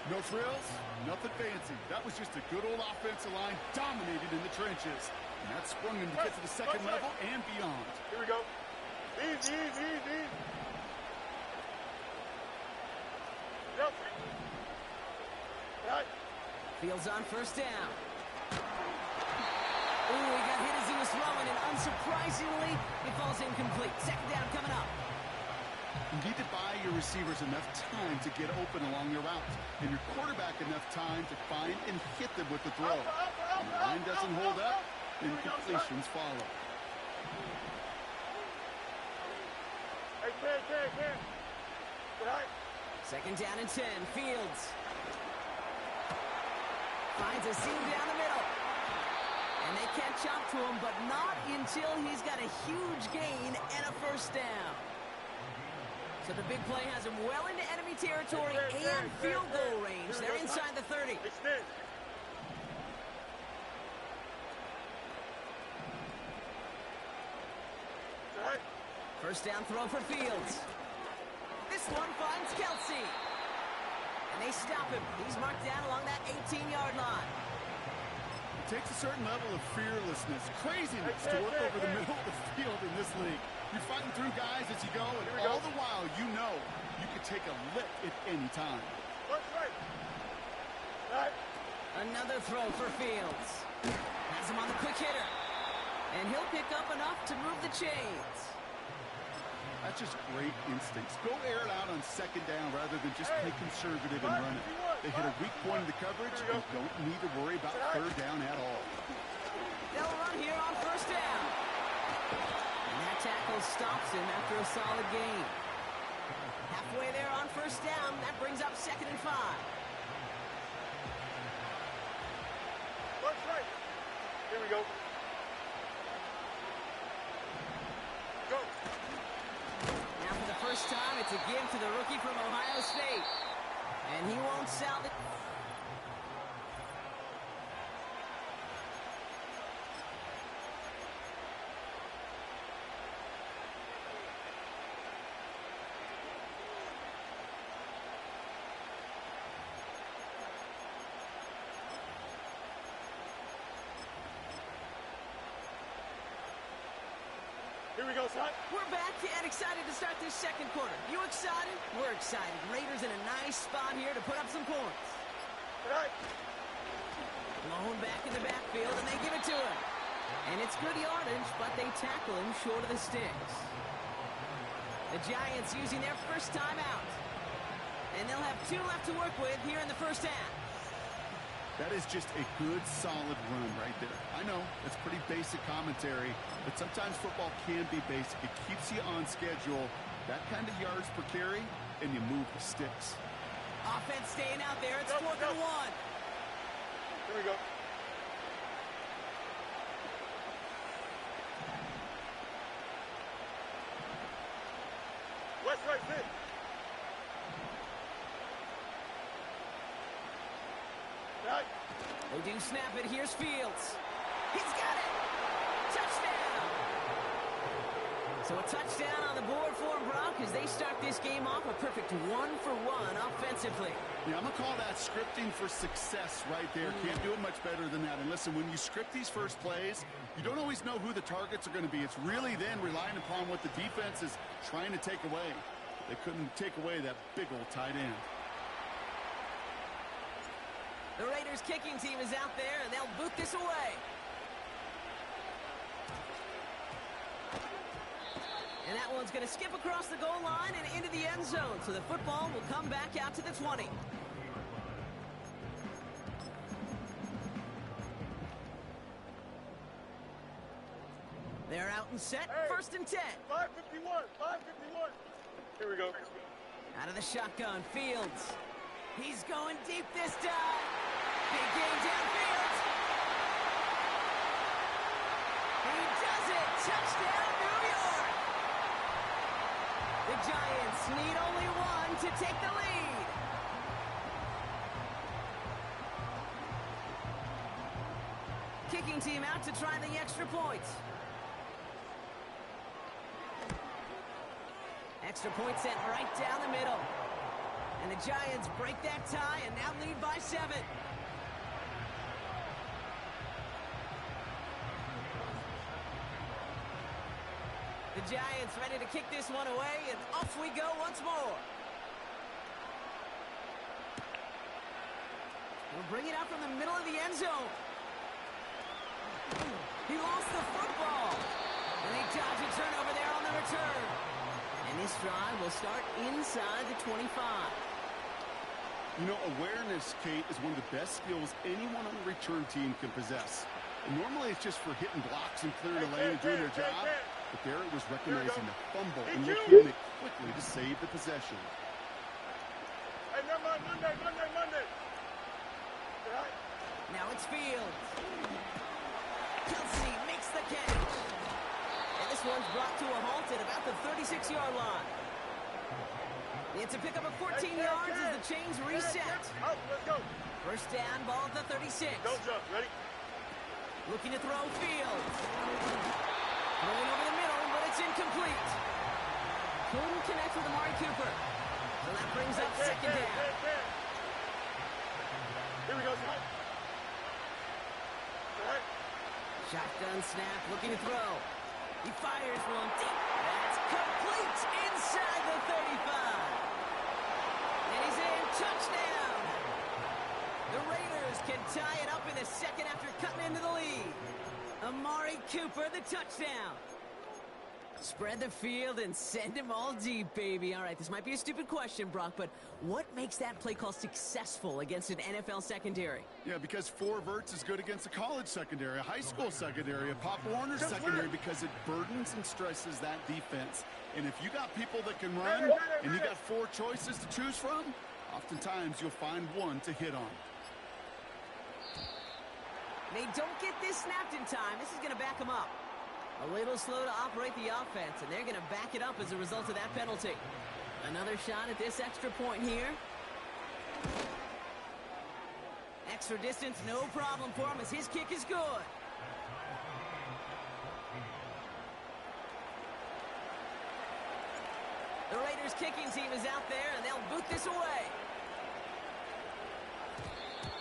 No frills, nothing fancy. That was just a good old offensive line dominated in the trenches. And that sprung him to get to the 2nd level and beyond. Here we go. Easy. Yep. Right. Fields on 1st down. Ooh, he got hit as he was throwing, and unsurprisingly, it falls incomplete. 2nd down coming up. You need to buy your receivers enough time to get open along their routes, and your quarterback enough time to find and hit them with the throw. When the line doesn't hold up, then completions follow. Hey, can. Right. 2nd down and 10. Fields finds a seam down the middle. And they catch up to him, but not until he's got a huge gain and a 1st down. So the big play has him well into enemy territory and field goal range. They're inside the 30. Extend. Right. 1st down throw for Fields. This one finds Kelsey. And they stop him. He's marked down along that 18-yard line. It takes a certain level of fearlessness, craziness to work over the middle of the field in this league. You're fighting through guys as you go, and all the while you know you could take a lick at any time. Another throw for Fields. Has him on the quick hitter. And he'll pick up enough to move the chains. That's just great instincts. Go air it out on second down rather than just play conservative and run it. They hit a weak point in the coverage and don't need to worry about third down at all. They'll run here on first down. And that tackle stops him after a solid gain. Halfway there on first down. That brings up 2nd and 5. Here we go. Go. Now for the first time, it's a give to the rookie from Ohio State. And he won't salvage. Here we go, son. We're back and excited to start this second quarter. You excited? We're excited. Raiders in a nice spot here to put up some points. Mahone back in the backfield, and they give it to him. And it's good yardage, but they tackle him short of the sticks. The Giants using their first time out. And they'll have 2 left to work with here in the first half. That is just a good, solid run right there. I know, it's pretty basic commentary, but sometimes football can be basic. It keeps you on schedule, that kind of yards per carry, and you move the sticks. Offense staying out there. It's 4th and 1. Here we go. West right fit. They do snap it. Here's Fields. He's got it. Touchdown. So a touchdown on the board for him, Brock, as they start this game off a perfect 1-for-1 offensively. Yeah, I'm going to call that scripting for success right there. Can't do it much better than that. And listen, when you script these first plays, you don't always know who the targets are going to be. It's really then relying upon what the defense is trying to take away. They couldn't take away that big old tight end. The Raiders kicking team is out there, and they'll boot this away. And that one's going to skip across the goal line and into the end zone, so the football will come back out to the 20. They're out and set, 1st and 10. 551, 551. Here we go. Out of the shotgun, Fields. He's going deep this time. Big game downfield. He does it. Touchdown, New York. The Giants need only 1 to take the lead. Kicking team out to try the extra point. Extra point sent right down the middle. And the Giants break that tie and now lead by 7. The Giants ready to kick this one away, and off we go once more. We'll bring it out from the middle of the end zone. He lost the football. And they dodge a turnover there on the return. And this drive will start inside the 25. You know, awareness, Kate, is one of the best skills anyone on the return team can possess. And normally it's just for hitting blocks and clearing the lane and doing their job. But there it was recognizing the fumble and looking at it quickly to save the possession. Hey, never mind, Monday. Now it's Fields. Kelsey makes the catch. And this one's brought to a halt at about the 36-yard line. It's a pickup of 14 yards as the chains reset. Out, let's go. First down, ball at the 36. Don't jump, ready? Looking to throw Fields. Throwing over the middle, but it's incomplete. Couldn't connect with Amari Cooper. So that brings up 2nd down. Here we go, son. Shotgun snap, looking to throw. He fires one deep. That's complete inside the 35. And he's in. Touchdown. The Raiders can tie it up in the second after cutting into the lead. Amari Cooper, the touchdown. Spread the field and send him all deep, baby. All right, this might be a stupid question, Brock, but what makes that play call successful against an NFL secondary? Yeah, because 4 verts is good against a college secondary, a high school secondary, a Pop Warner secondary, because it burdens and stresses that defense. And if you got people that can run and you got 4 choices to choose from, oftentimes you'll find one to hit on. They don't get this snapped in time. This is going to back them up. A little slow to operate the offense, and they're going to back it up as a result of that penalty. Another shot at this extra point here. Extra distance, no problem for him as his kick is good. The Raiders kicking team is out there, and they'll boot this away.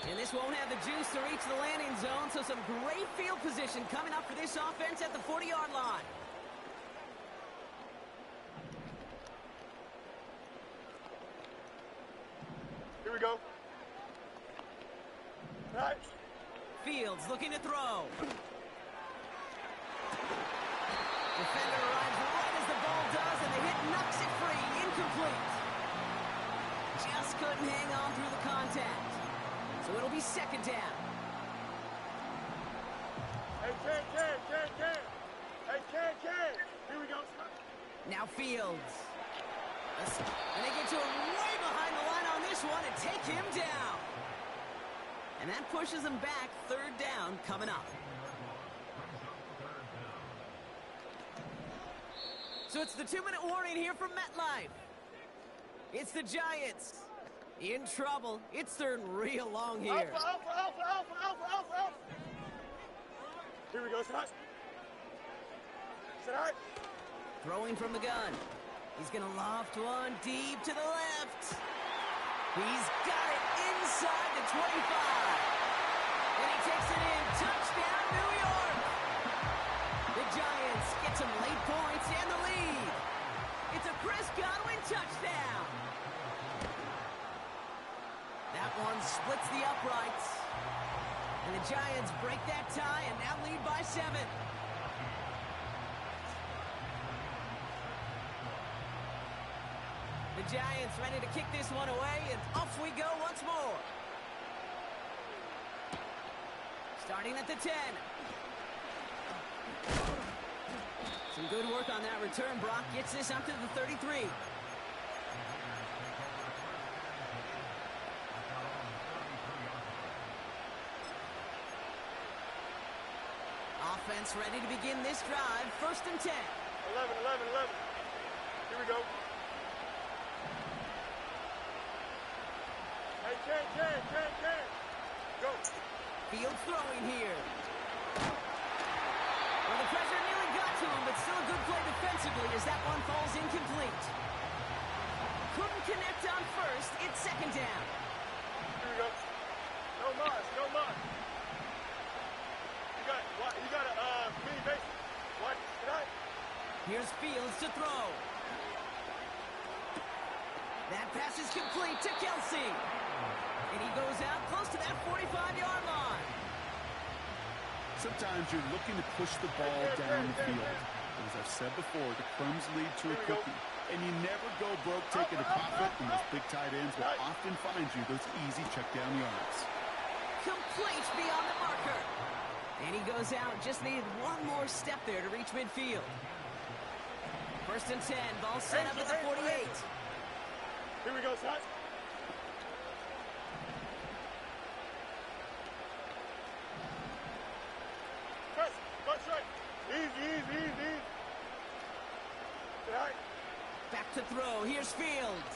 And this won't have the juice to reach the landing zone, so some great field position coming up for this offense at the 40-yard line. Here we go. Right. Fields looking to throw. Defender arrives right as the ball does, and the hit knocks it free. Incomplete. Just couldn't hang on through the contact. So it'll be second down. Hey, Ken. Hey, Ken. Here we go. Now Fields. And they get to him way behind the line on this one and take him down. And that pushes them back. Third down coming up. So it's the 2-minute warning here from MetLife. It's the Giants. In trouble. It's third and real long here. Alpha. Here we go, Scott. Set. Throwing from the gun. He's going to loft one deep to the left. He's got it inside the 25. And he takes it in. Touchdown, New York. The Giants get some late points and the lead. It's a Chris Godwin touchdown. That one splits the uprights. And the Giants break that tie and now lead by 7. The Giants ready to kick this one away, and off we go once more. Starting at the 10. Some good work on that return. Brock gets this up to the 33. Offense ready to begin this drive. First and 10. 11. Here we go. Hey, Ken. Go. Fields throwing here. Well, the pressure nearly got to him, but still a good play defensively as that one falls incomplete. Couldn't connect on first. It's second down. Here we go. No more. You got a mini base. What? Tonight? Here's Fields to throw. That pass is complete to Kelsey. And he goes out close to that 45-yard line. Sometimes you're looking to push the ball down the field. As I've said before, the crumbs lead to a cookie. And you never go broke taking a profit, and those big tight ends will often find you those easy check down yards. Complete beyond the marker. And he goes out, just needed one more step there to reach midfield. First and 10, ball set up at the 48. Here we go, son. Press, right. Easy. Right. Back to throw, here's Fields.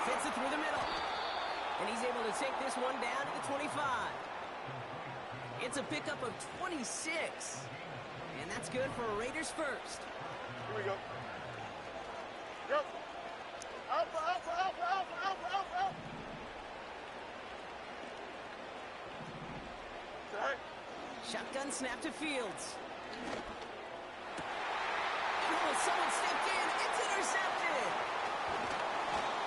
Fits it through the middle. And he's able to take this one down to the 25. It's a pickup of 26. And that's good for a Raiders first. Here we go. Yep. Alpha. Right. Shotgun snap to Fields. Oh, someone stepped in. It's intercepted.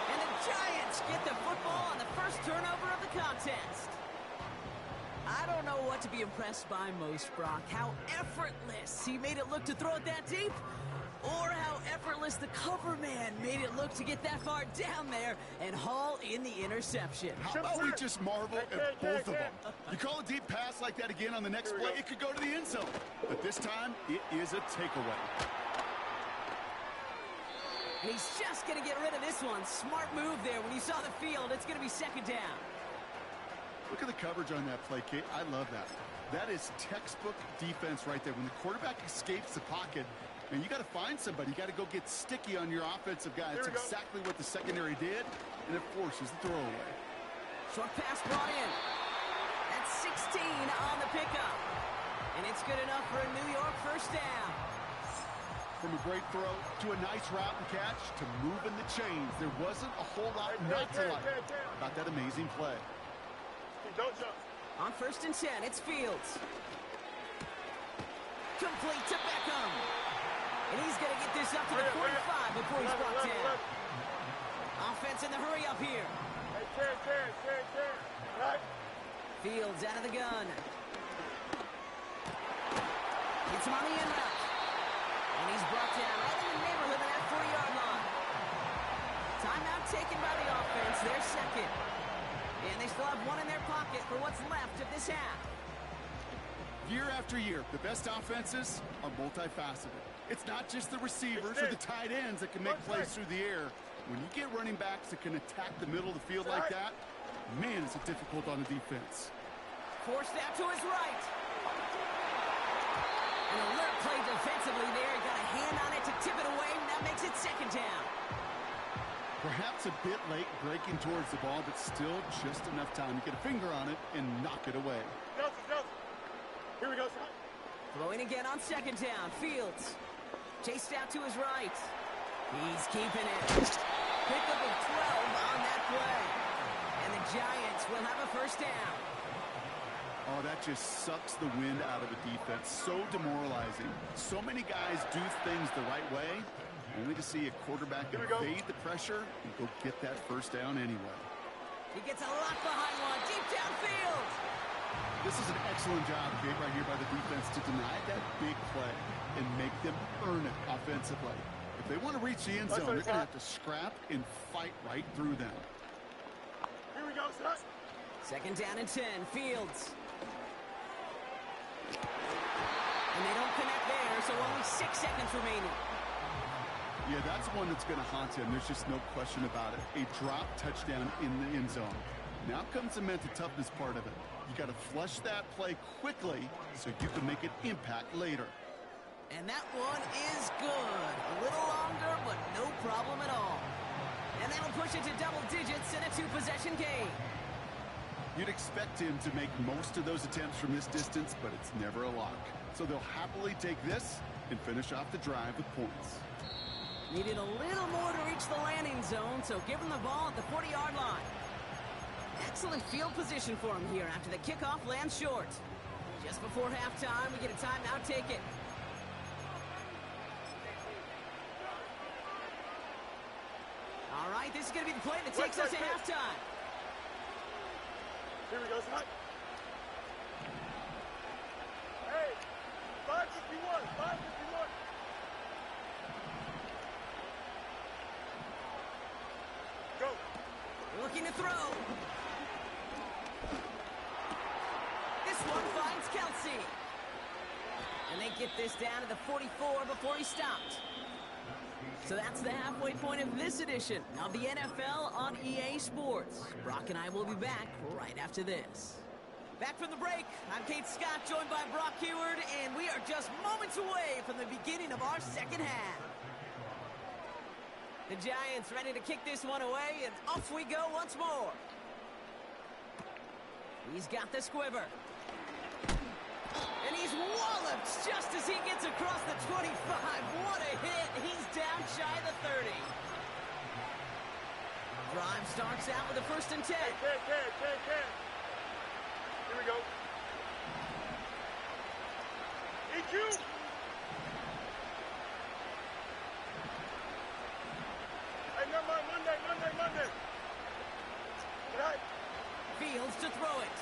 And the Giants get the football on the first turnover of the contest. I don't know what to be impressed by most, Brock. How effortless he made it look to throw it that deep, or how effortless the cover man made it look to get that far down there and haul in the interception. How about we just marvel at both of them? You call a deep pass like that again on the next play, it could go to the end zone. But this time, it is a takeaway. And he's just going to get rid of this one. Smart move there. When you saw the field, it's going to be second down. Look at the coverage on that play, Kate. I love that. That is textbook defense right there. When the quarterback escapes the pocket, man, you got to find somebody. You got to go get sticky on your offensive guy. That's exactly what the secondary did, and it forces the throwaway. Short pass brought in. That's 16 on the pickup. And it's good enough for a New York first down. From a great throw to a nice route and catch to moving the chains. There wasn't a whole lot not to like about that amazing play. Don't jump. On 1st and 10, it's Fields. Complete to Beckham. And he's going to get this up to the 45 before he's brought down. Offense in the hurry up here. Right. Fields out of the gun. Gets him on the end route. And he's brought down right in the neighborhood of that 40-yard line. Timeout taken by the offense. They're second. And they still have one in their pocket for what's left of this half. Year after year, the best offenses are multifaceted. It's not just the receivers or the tight ends that can make plays through the air. When you get running backs that can attack the middle of the field like that, man, is it difficult on the defense. Forced out to his right. An alert play defensively there. He got a hand on it to tip it away, and that makes it second down. Perhaps a bit late breaking towards the ball, but still just enough time to get a finger on it and knock it away. Nelson. Here we go, son. Throwing again on second down. Fields chased out to his right. He's keeping it. Pickup of 12 on that play. And the Giants will have a first down. Oh, that just sucks the wind out of a defense. So demoralizing. So many guys do things the right way, only to see a quarterback evade the pressure and go get that first down anyway. He gets a lot behind one, deep downfield. This is an excellent job right here by the defense to deny that big play and make them earn it offensively. If they want to reach the end zone, they're going to have to scrap and fight right through them. Here we go, son. Second down and 10, Fields. And they don't connect there, so only 6 seconds remaining. Yeah, that's one that's going to haunt him. There's just no question about it. A drop touchdown in the end zone. Now comes the mental toughness part of it. You got to flush that play quickly so you can make an impact later. And that one is good. A little longer, but no problem at all. And that'll push it to double digits in a 2-possession game. You'd expect him to make most of those attempts from this distance, but it's never a lock. So they'll happily take this and finish off the drive with points. Needed a little more to reach the landing zone, so give him the ball at the 40-yard line. Excellent field position for him here after the kickoff lands short. Just before halftime, we get a timeout taken. All right, this is going to be the play that takes us to halftime. Here we go, son. Hey, 551. Go. Looking to throw. This one finds Kelsey. And they get this down to the 44 before he stopped. So that's the halfway point of this edition of the NFL on EA Sports. Brock and I will be back right after this. Back from the break, I'm Kate Scott, joined by Brock Heward, and we are just moments away from the beginning of our second half. The Giants ready to kick this one away, and off we go once more. He's got the squiver. And he's walloped just as he gets across the 25. What a hit. He's down shy of the 30. Drive starts out with a 1st and 10. Here we go. Eat you. Hey, never mind. Monday. Good night. Fields to throw it.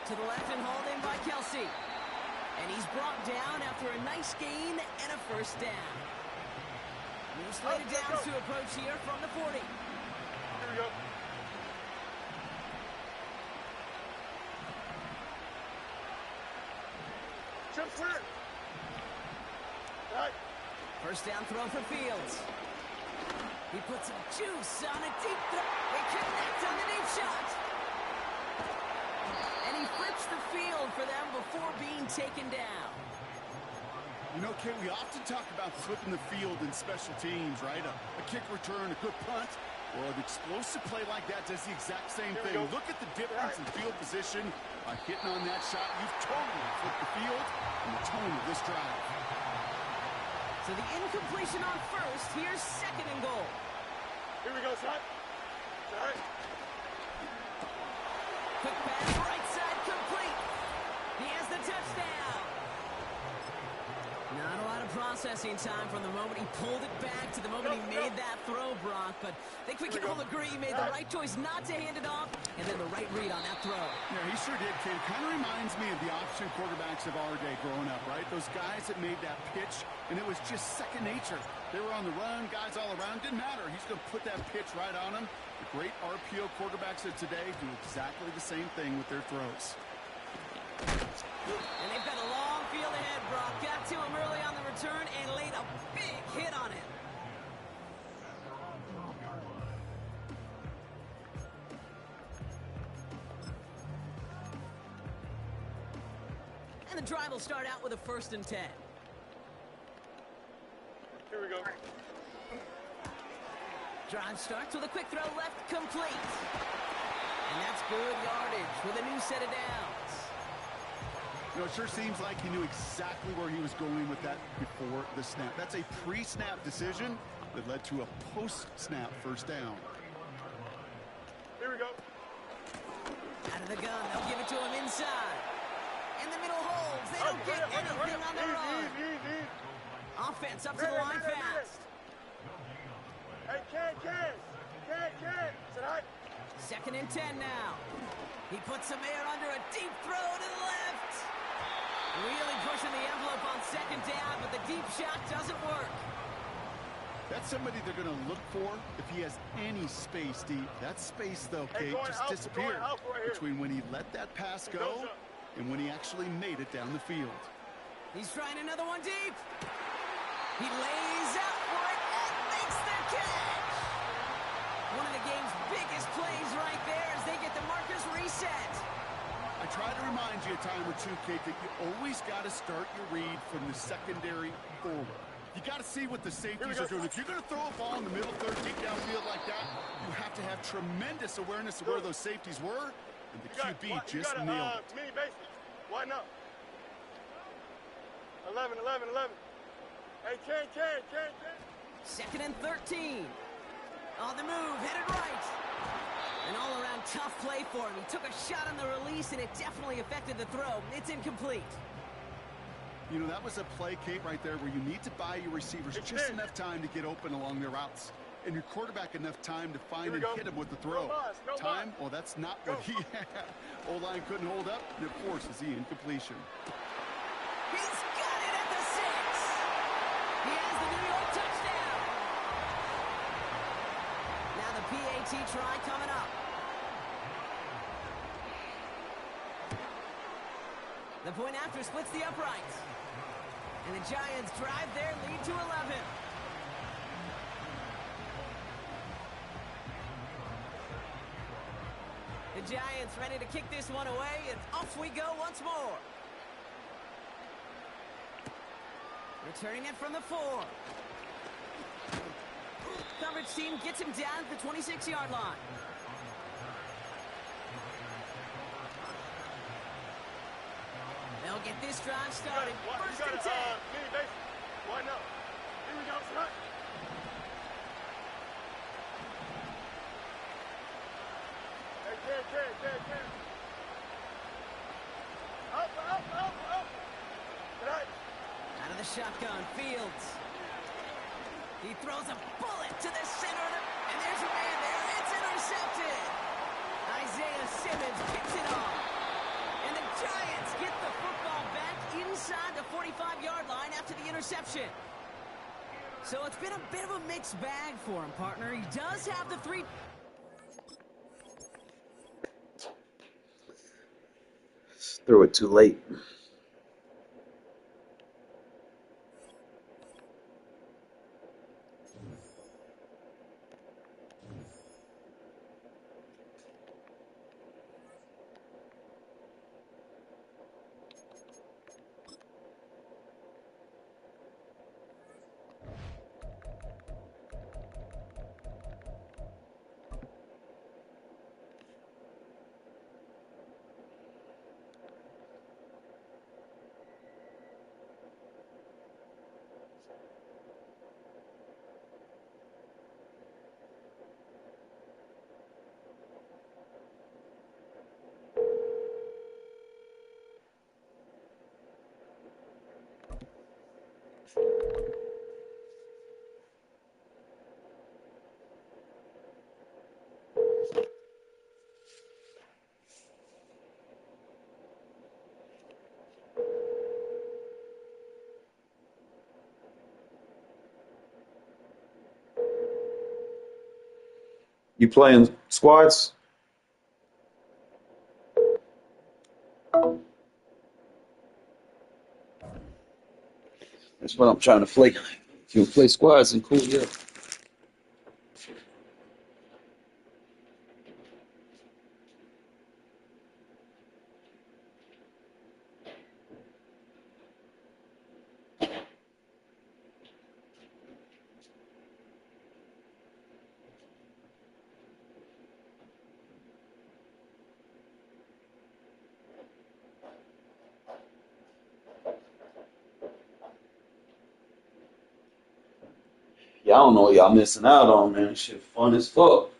To the left and hauled in by Kelsey. And he's brought down after a nice gain and a first down. New slated downs to approach here from the 40. Here we go. Chip clear. Right. First down throw for Fields. He puts some juice on a deep throw. They connect on the deep shot. And he flips the field for them before being taken down. You know, Kate, we often talk about flipping the field in special teams, right? A kick return, a good punt. Well, an explosive play like that does the exact same thing. Look at the difference in field position. By hitting on that shot, you've totally flipped the field and the tone of this drive. So the incompletion on first. Here's second and goal. Here we go, son. All right. Quick pass, right side, complete. He has the touchdown. Not a lot of processing time from the moment he pulled it back to the moment he made that throw, Brock. But I think we can all agree he made the right choice not to hand it off, and then the right read on that throw. Yeah, he sure did, Kate. Kind of reminds me of the option quarterbacks of our day growing up, right? Those guys that made that pitch, and it was just second nature. They were on the run, guys all around. Didn't matter. He's going to put that pitch right on them. The great RPO quarterbacks of today do exactly the same thing with their throws. And they've got a long field ahead, Brock. Got to him early on the return and laid a big hit on him. And the drive will start out with a 1st and 10. Here we go. Drive starts with a quick throw left, complete. And that's good yardage with a new set of downs. You know, it sure seems like he knew exactly where he was going with that before the snap. That's a pre-snap decision that led to a post-snap first down. Here we go. Out of the gun, they'll give it to him inside. In the middle holds. They don't get anything on the run. Easy. Offense up to the line fast. Hey, can't. Sit high. 2nd and 10 now. He puts some air under a deep throw to the left. Really pushing the envelope on 2nd down, but the deep shot doesn't work. That's somebody they're going to look for if he has any space deep. That space, though, Kate, just disappeared between when he let that pass go and when he actually made it down the field. He's trying another one deep. He lays out for it and makes the catch. One of the game's biggest plays right there as they get the markers reset. I try to remind you a time or two, Kate, that you always got to start your read from the secondary forward. You got to see what the safeties are doing. If you're going to throw a ball in the middle third, deep downfield like that, you have to have tremendous awareness of where those safeties were, and the QB just nailed it. Mini bases. Why not? 11. Hey, can. 2nd and 13. On the move, headed right. An all-around tough play for him. He took a shot on the release, and it definitely affected the throw. It's incomplete. You know, that was a play, Kate, right there, where you need to buy your receivers just enough time to get open along their routes. And your quarterback enough time to find and hit him with the throw. Time? Well, that's not what he had. O-line couldn't hold up, and it forces the incompletion. He's got it at the 6. He has the New York touchdown. Now the PAT try coming up. The point after splits the uprights. And the Giants drive their lead to 11. The Giants ready to kick this one away, and off we go once more. Returning it from the 4. Coverage team gets him down at the 26-yard line. They'll get this drive started. 1st and 10. Why not? Here we go, son. Hey, can. Up. the shotgun. Fields. He throws a bullet to the center of the... And there's a man there. It's intercepted. Isaiah Simmons picks it off. And the Giants get the football back inside the 45-yard line after the interception. So it's been a bit of a mixed bag for him, partner. He does have the 3... Threw it too late. You playing squads? That's what I'm trying to play. If you play squads, then cool, yeah. Yeah, I don't know what y'all missing out on, man. Shit fun as fuck.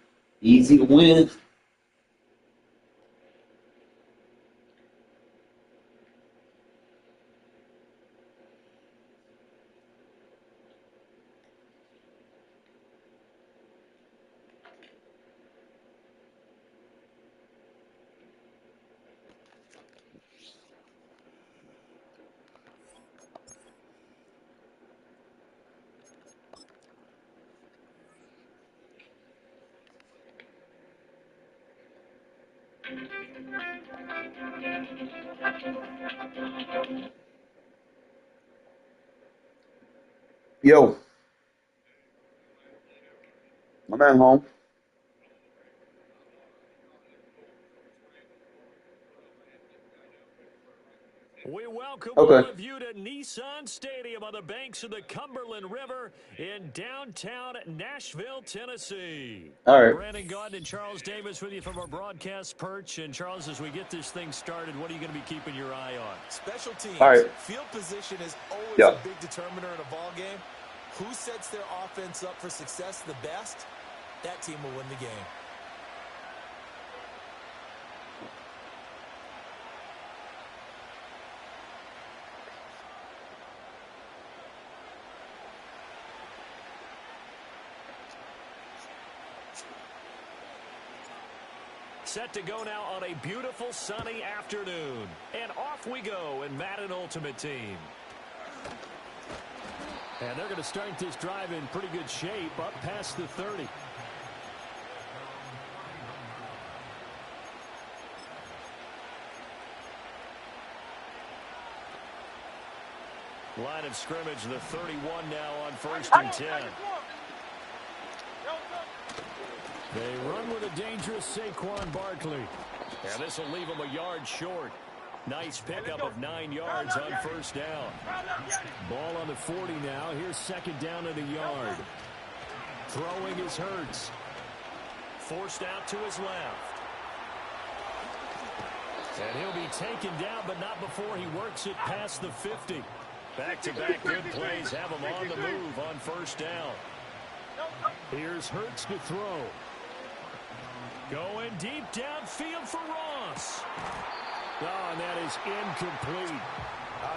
Easy to win. Yo, I'm at home. We welcome Okay. all of you to Nissan Stadium on the banks of the Cumberland River in downtown Nashville, Tennessee. All right. Brandon Gaudin and Charles Davis with you from our broadcast perch. And, Charles, as we get this thing started, what are you going to be keeping your eye on? Special teams. All right. Field position is always Yeah. a big determiner in a ball game. Who sets their offense up for success the best, that team will win the game. Set to go now on a beautiful sunny afternoon. And off we go in Madden Ultimate Team. And they're going to start this drive in pretty good shape up past the 30. Line of scrimmage, the 31 now on 1st and 10. They run with a dangerous Saquon Barkley. And this will leave them a yard short. Nice pickup of 9 yards on 1st down. Ball on the 40 now. Here's 2nd down at a yard. Throwing is Hurts. Forced out to his left. And he'll be taken down, but not before he works it past the 50. Back-to-back good plays have him on the move on 1st down. Here's Hurts to throw. Going deep downfield for Ross. Oh, and that is incomplete.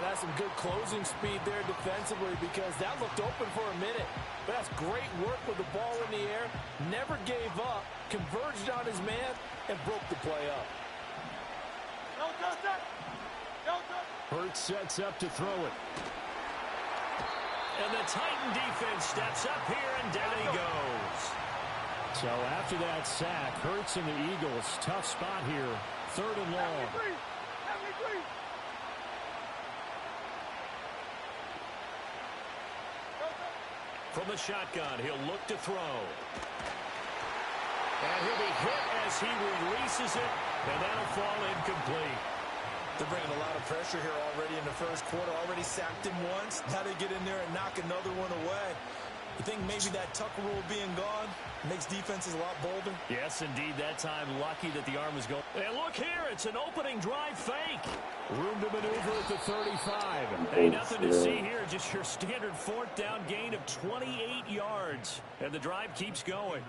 That's has some good closing speed there defensively because that looked open for a minute. But that's great work with the ball in the air. Never gave up, converged on his man, and broke the play up. Hurts sets up to throw it. And the Titan defense steps up here, and down he goes. So after that sack, Hurts and the Eagles, tough spot here. 3rd and long. From the shotgun, he'll look to throw. And he'll be hit as he releases it, and that'll fall incomplete. They're bringing a lot of pressure here already in the first quarter. Already sacked him once. Now they get in there and knock another one away. You think maybe that Tucker rule being gone makes defenses a lot bolder? Yes, indeed. That time, lucky that the arm was going. And look here, it's an opening drive fake. Room to maneuver at the 35. Ain't nothing to see here, just your standard 4th down gain of 28 yards. And the drive keeps going.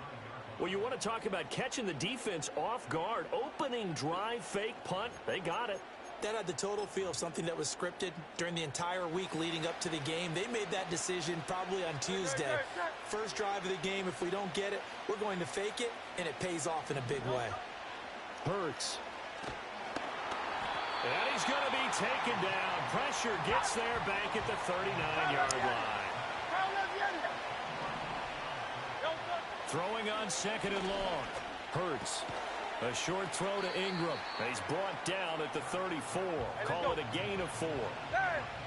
Well, you want to talk about catching the defense off guard. Opening drive fake punt. They got it. That had the total feel of something that was scripted during the entire week leading up to the game. They made that decision probably on Tuesday. First drive of the game, if we don't get it, we're going to fake it, and it pays off in a big way. Hurts. And he's going to be taken down. Pressure gets there back at the 39-yard line. Throwing on 2nd and long. Hurts. A short throw to Ingram. He's brought down at the 34. Call it a gain of 4.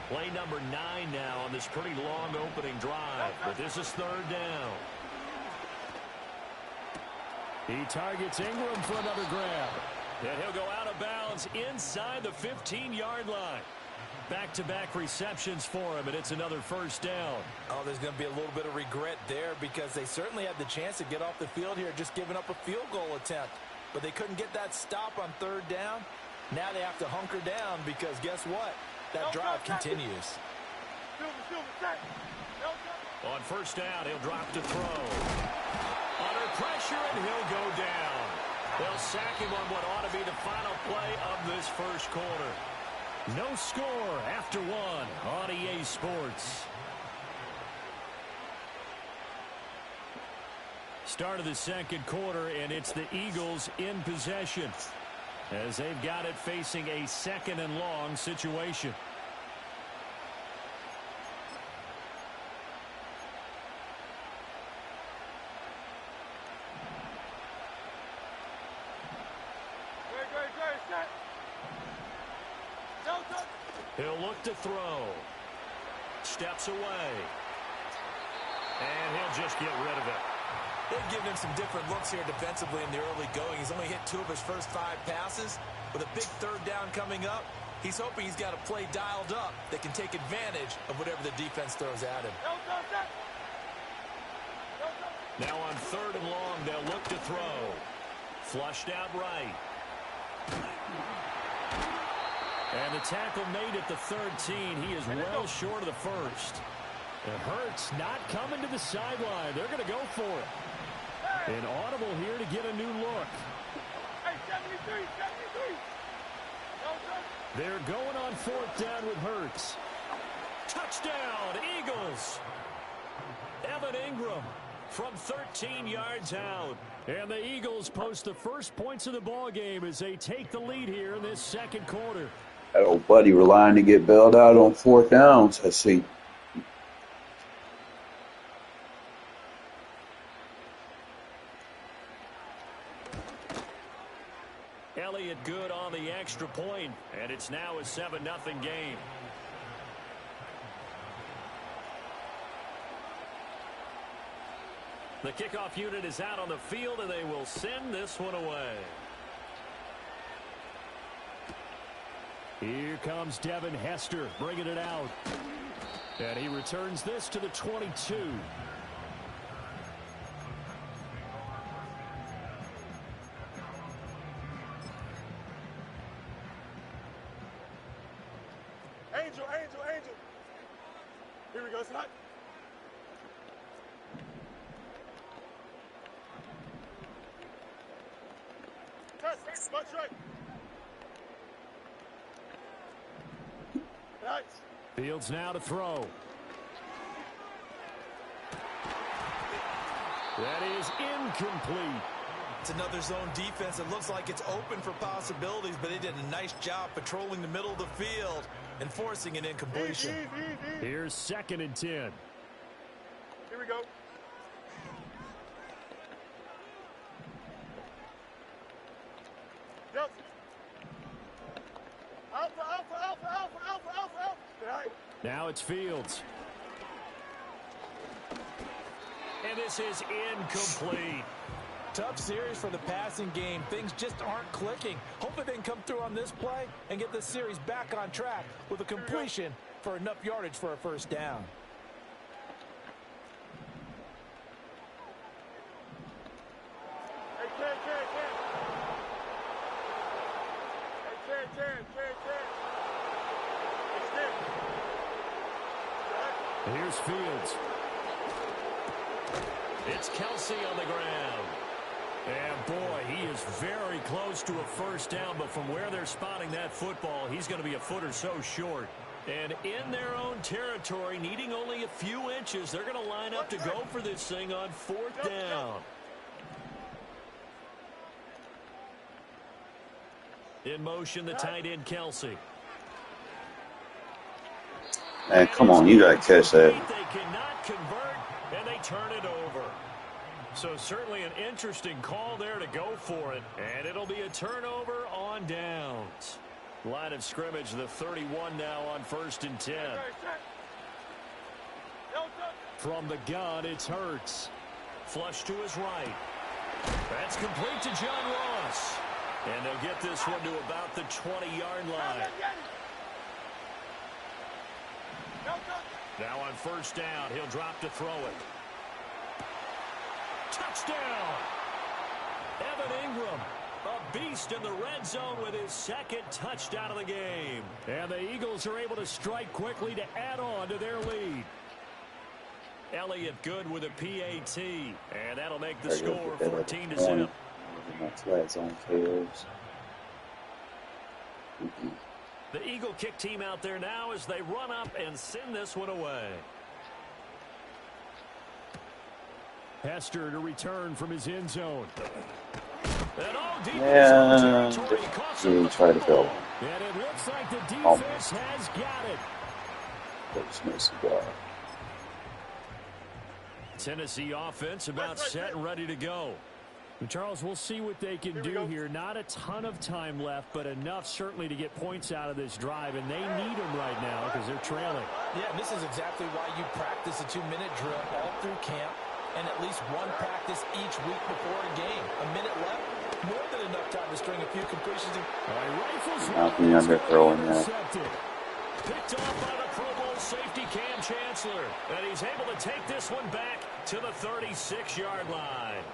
Play number 9 now on this pretty long opening drive. But this is 3rd down. He targets Ingram for another grab. And he'll go out of bounds inside the 15-yard line. Back-to-back receptions for him, and it's another 1st down. Oh, there's going to be a little bit of regret there because they certainly had the chance to get off the field here, just giving up a field goal attempt. But they couldn't get that stop on 3rd down. Now they have to hunker down because guess what? That drive continues. On 1st down, he'll drop to throw. Under pressure, and he'll go down. They'll sack him on what ought to be the final play of this 1st quarter. No score after 1 on EA Sports. Start of the 2nd quarter, and it's the Eagles in possession as they've got it facing a 2nd and long situation. He'll look to throw. Steps away. And he'll just get rid of it. They've given him some different looks here defensively in the early going. He's only hit 2 of his first 5 passes. With a big 3rd down coming up, he's hoping he's got a play dialed up that can take advantage of whatever the defense throws at him. Now on 3rd and long, they'll look to throw. Flushed out right. And the tackle made at the 13. He is well short of the 1st. And Hurts not coming to the sideline. They're going to go for it. An audible here to get a new look. They're going on 4th down with Hurts. Touchdown, Eagles. Evan Ingram from 13 yards out. And the Eagles post the first points of the ball game as they take the lead here in this 2nd quarter. That old buddy relying to get bailed out on 4th downs. I see. Elliott good on the extra point, and it's now a 7-0 game. The kickoff unit is out on the field, and they will send this one away. Here comes Devin Hester bringing it out. And he returns this to the 22. Angel. Here we go, Snot. Test, much right. Nice. Fields now to throw. That is incomplete. It's another zone defense. It looks like it's open for possibilities, but they did a nice job patrolling the middle of the field and forcing an incompletion. Here's 2nd and 10. Here we go. Yes. Alpha, alpha, alpha, alpha, alpha, alpha, alpha. Right. Now it's Fields. And this is incomplete. Tough series for the passing game. Things just aren't clicking. Hope they can come through on this play and get the series back on track with a completion for enough yardage for a first down. Hey, Ken. Hey, Ken. Extend. Here's Fields. It's Kelsey on the ground. And boy, he is very close to a first down, but from where they're spotting that football, he's going to be a foot or so short. And in their own territory, needing only a few inches, they're going to line up to go for this thing on 4th down. In motion, the tight end, Kelsey. Man, come on, you got to catch that. They cannot convert, and they turn it over. So certainly an interesting call there to go for it. And it'll be a turnover on downs. Line of scrimmage, the 31 now on 1st and 10. From the gun, it's Hurts. Flush to his right. That's complete to John Ross. And they'll get this one to about the 20-yard line. Now on 1st down, he'll drop to throw it. Touchdown! Evan Ingram, a beast in the red zone with his 2nd touchdown of the game. And the Eagles are able to strike quickly to add on to their lead. Elliott good with a PAT, and that'll make the score 14-7. The Eagle kick team out there now as they run up and send this one away. Hester to return from his end zone. And all deep territory, try to go. And it looks like the defense has got it. Tennessee offense about set and ready to go. And Charles, we'll see what they can do here. Not a ton of time left, but enough certainly to get points out of this drive, and they need them right now because they're trailing. Yeah, and this is exactly why you practice a 2-minute drill all through camp and at least one practice each week before a game. A minute left, more than enough time to string a few completions. Nothing under throwing that. Picked off by the Pro Bowl safety Cam Chancellor, and he's able to take this one back to the 36-yard line.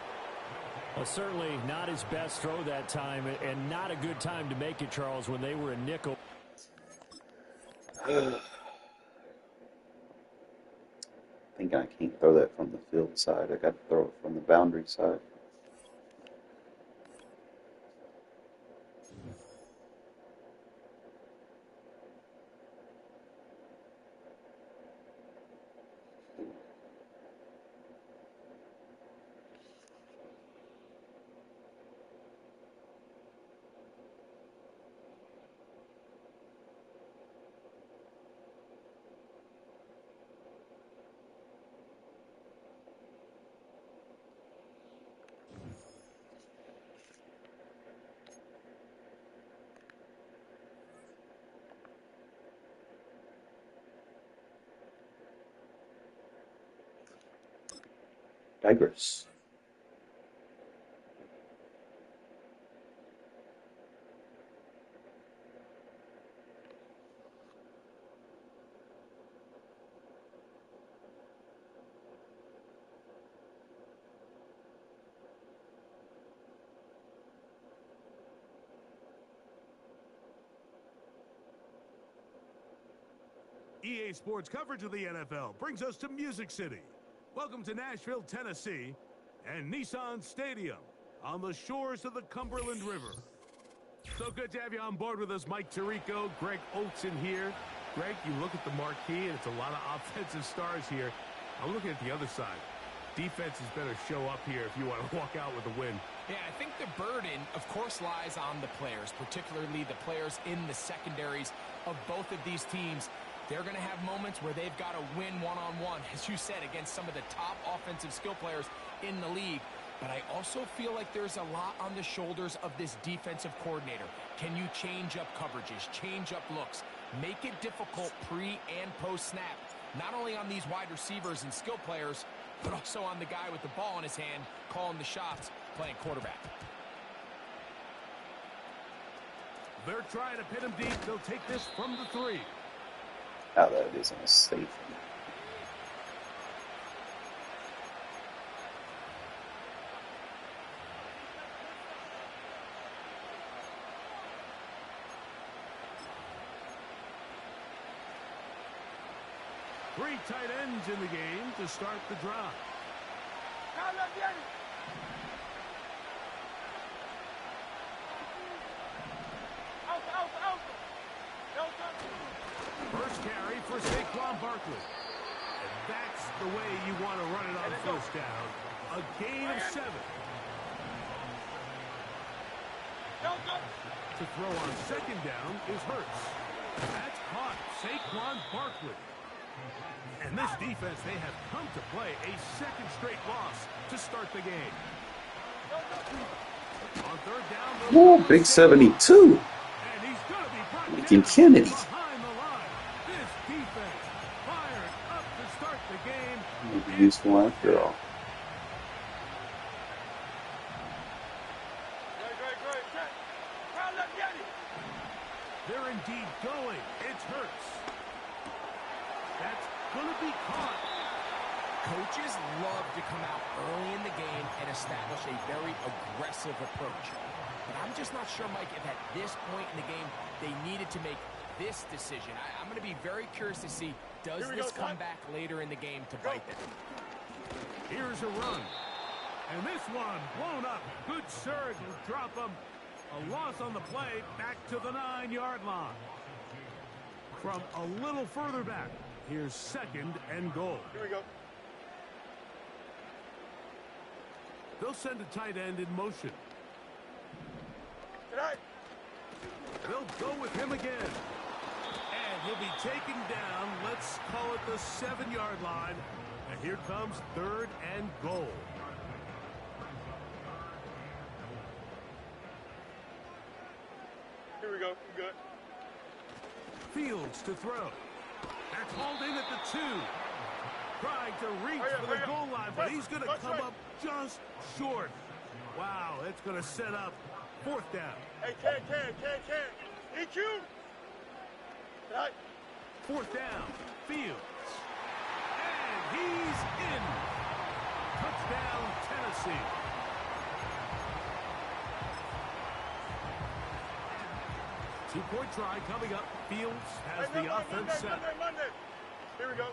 Well, certainly not his best throw that time, and not a good time to make it, Charles, when they were a nickel. I think I can't throw that from the field side. I got to throw it from the boundary side. Digress. EA Sports coverage of the NFL brings us to Music City. Welcome to Nashville, Tennessee, and Nissan Stadium on the shores of the Cumberland River. So good to have you on board with us, Mike Tirico, Greg Olson here. Greg, you look at the marquee, and it's a lot of offensive stars here. I'm looking at the other side. Defenses better show up here if you want to walk out with a win. Yeah, I think the burden, of course, lies on the players, particularly the players in the secondaries of both of these teams. They're going to have moments where they've got to win one-on-one, as you said, against some of the top offensive skill players in the league. But I also feel like there's a lot on the shoulders of this defensive coordinator. Can you change up coverages, change up looks, make it difficult pre- and post-snap, not only on these wide receivers and skill players, but also on the guy with the ball in his hand, calling the shots, playing quarterback. They're trying to pin him deep. They'll take this from the 3. Now that isn't a safety. Three tight ends in the game to start the drive. First carry for Saquon Barkley. And that's the way you want to run it on first down. A gain of 7. To throw on second down is Hurts. That's caught. Saquon Barkley. And this defense, they have come to play a second straight loss to start the game. On third down, Ooh, big 72. and he's going to be brought Lincoln down Kennedy. behind the line. This defense fired up to start the game. Maybe useful after all. They're indeed going. It's Hurts. That's going to be caught. Coaches love to come out early in the game and establish a very aggressive approach. But I'm just not sure, Mike, if at this point in the game they needed to make this decision. I'm going to be very curious to see, does this come back later in the game to bite them? Here's a run. And this one blown up. Good surge will drop them. A loss on the play, back to the 9-yard line. From a little further back, here's second and goal. Here we go. They'll send a tight end in motion. Tonight. They'll go with him again. And he'll be taken down, let's call it the 7-yard line. And here comes third and goal. Here we go. Good. Fields to throw. That's hauled in at the 2. Trying to reach for the goal line, but he's going to come up just short. Wow, that's going to set up fourth down. Hey, can. EQ. Tonight. Fourth down, Fields. And he's in. Touchdown, Tennessee. Two-point try coming up. Fields has the offense set. Monday. Here we go.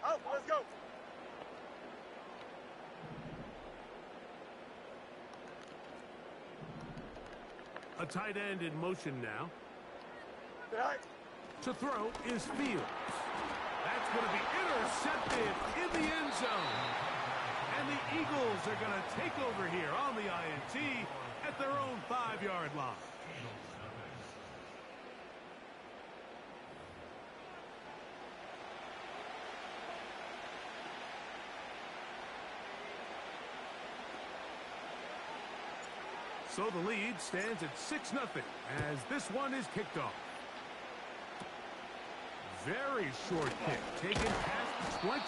Out, let's go. A tight end in motion now. Tonight. To throw is Fields. That's going to be intercepted in the end zone. And the Eagles are going to take over here on the INT at their own 5-yard line. So the lead stands at 6-0 as this one is kicked off. Very short kick, taken past the 20.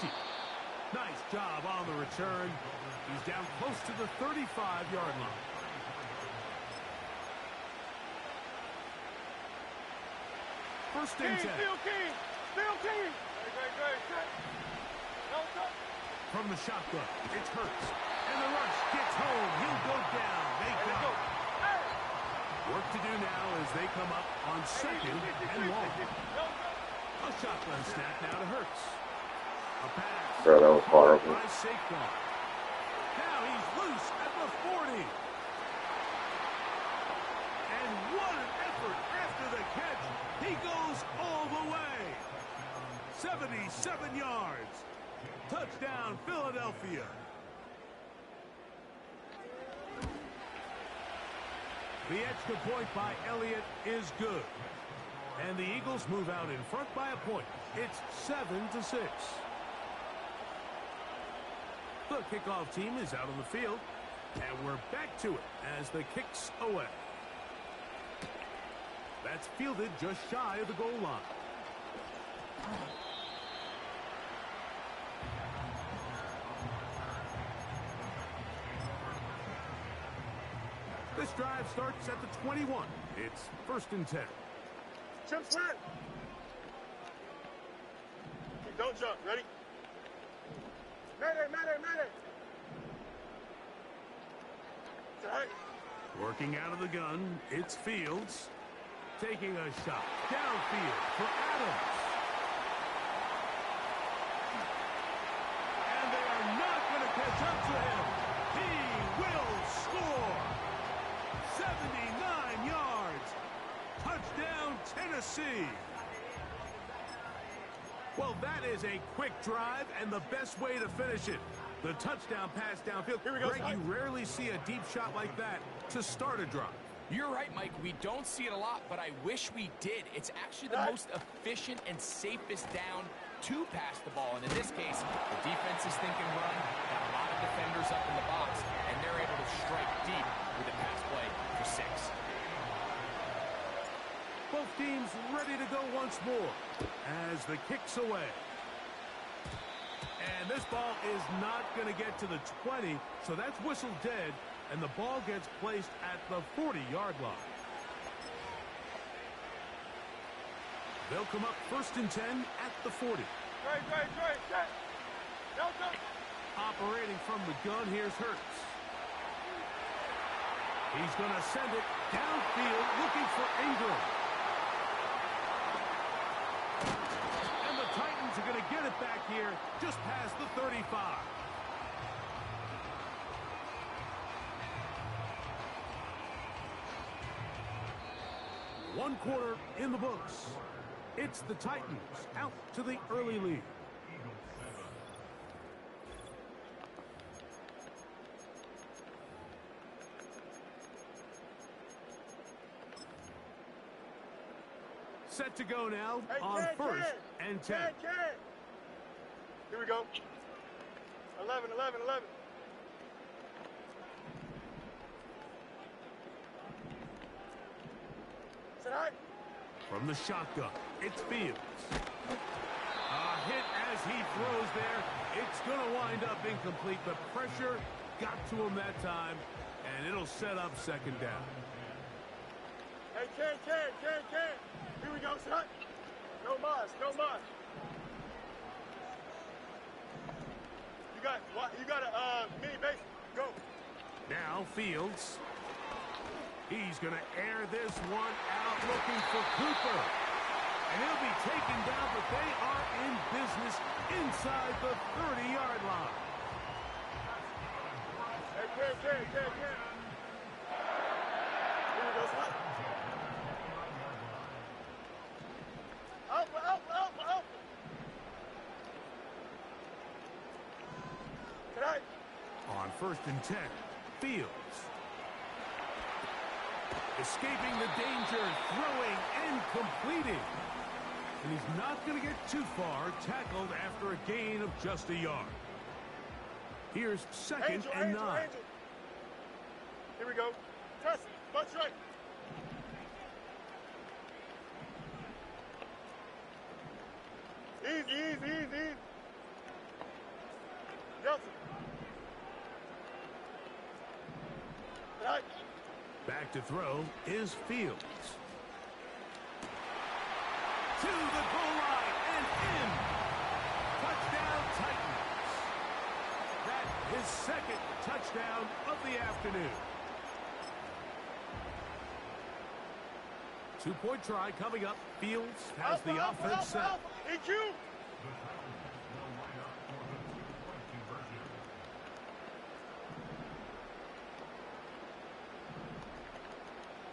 Nice job on the return. He's down close to the 35-yard line. First and 10. Still King. Great. From the shotgun, it's Hurts. And the rush gets home. He'll go down. They go. Work to do now as they come up on second and long. A shotgun snap now to Hurts. A pass. Bro, that was horrible. By Saquon. Now he's loose at the 40. 77 yards. Touchdown, Philadelphia. The extra point by Elliott is good. And the Eagles move out in front by a point. It's 7-6. The kickoff team is out on the field. And we're back to it as the kick's away. That's fielded just shy of the goal line. This drive starts at the 21. It's 1st and 10. Chip swing. Don't jump. Ready? Mayday, mayday, mayday. Tight. Working out of the gun, it's Fields. Taking a shot downfield for Adams. And they are not going to catch up to him. He will score. 79 yards. Touchdown, Tennessee. Well, that is a quick drive and the best way to finish it. The touchdown pass downfield. Here we go. Greg, you rarely see a deep shot like that to start a drive. You're right, Mike. We don't see it a lot, but I wish we did. It's actually the most efficient and safest down to pass the ball. And in this case, the defense is thinking run, got a lot of defenders up in the box, and they're able to strike deep with a pass play for 6. Both teams ready to go once more as the kick's away. And this ball is not going to get to the 20, so that's whistled dead, and the ball gets placed at the 40-yard line. They'll come up 1st and 10 at the 40. Straight. Operating from the gun, here's Hurts. He's going to send it downfield looking for Ingram. And the Titans are going to get it back here just past the 35. One quarter in the books. It's the Titans out to the early lead. Set to go now on 1st and 10. Here we go. 11. Tonight. From the shotgun, it's Fields. A hit as he throws there. It's going to wind up incomplete. The pressure got to him that time, and it'll set up 2nd down. Hey, Ken. Here we go, son. No mas. You got a mini base. Go. Now Fields. He's going to air this one out looking for Cooper. And he'll be taken down, but they are in business inside the 30-yard line. Hey, Ken. Here we go, son. Up. Tonight. On 1st and 10, Fields. Escaping the danger, throwing and completing. And he's not going to get too far, tackled after a gain of just a yard. Here's 2nd and 9. Here we go. Press it. Butt right. Easy. Delta. Right. Back to throw is Fields. To the goal line and in. Touchdown Titans. That is 2nd touchdown of the afternoon. 2-point try coming up. Fields has the offense set. EQ.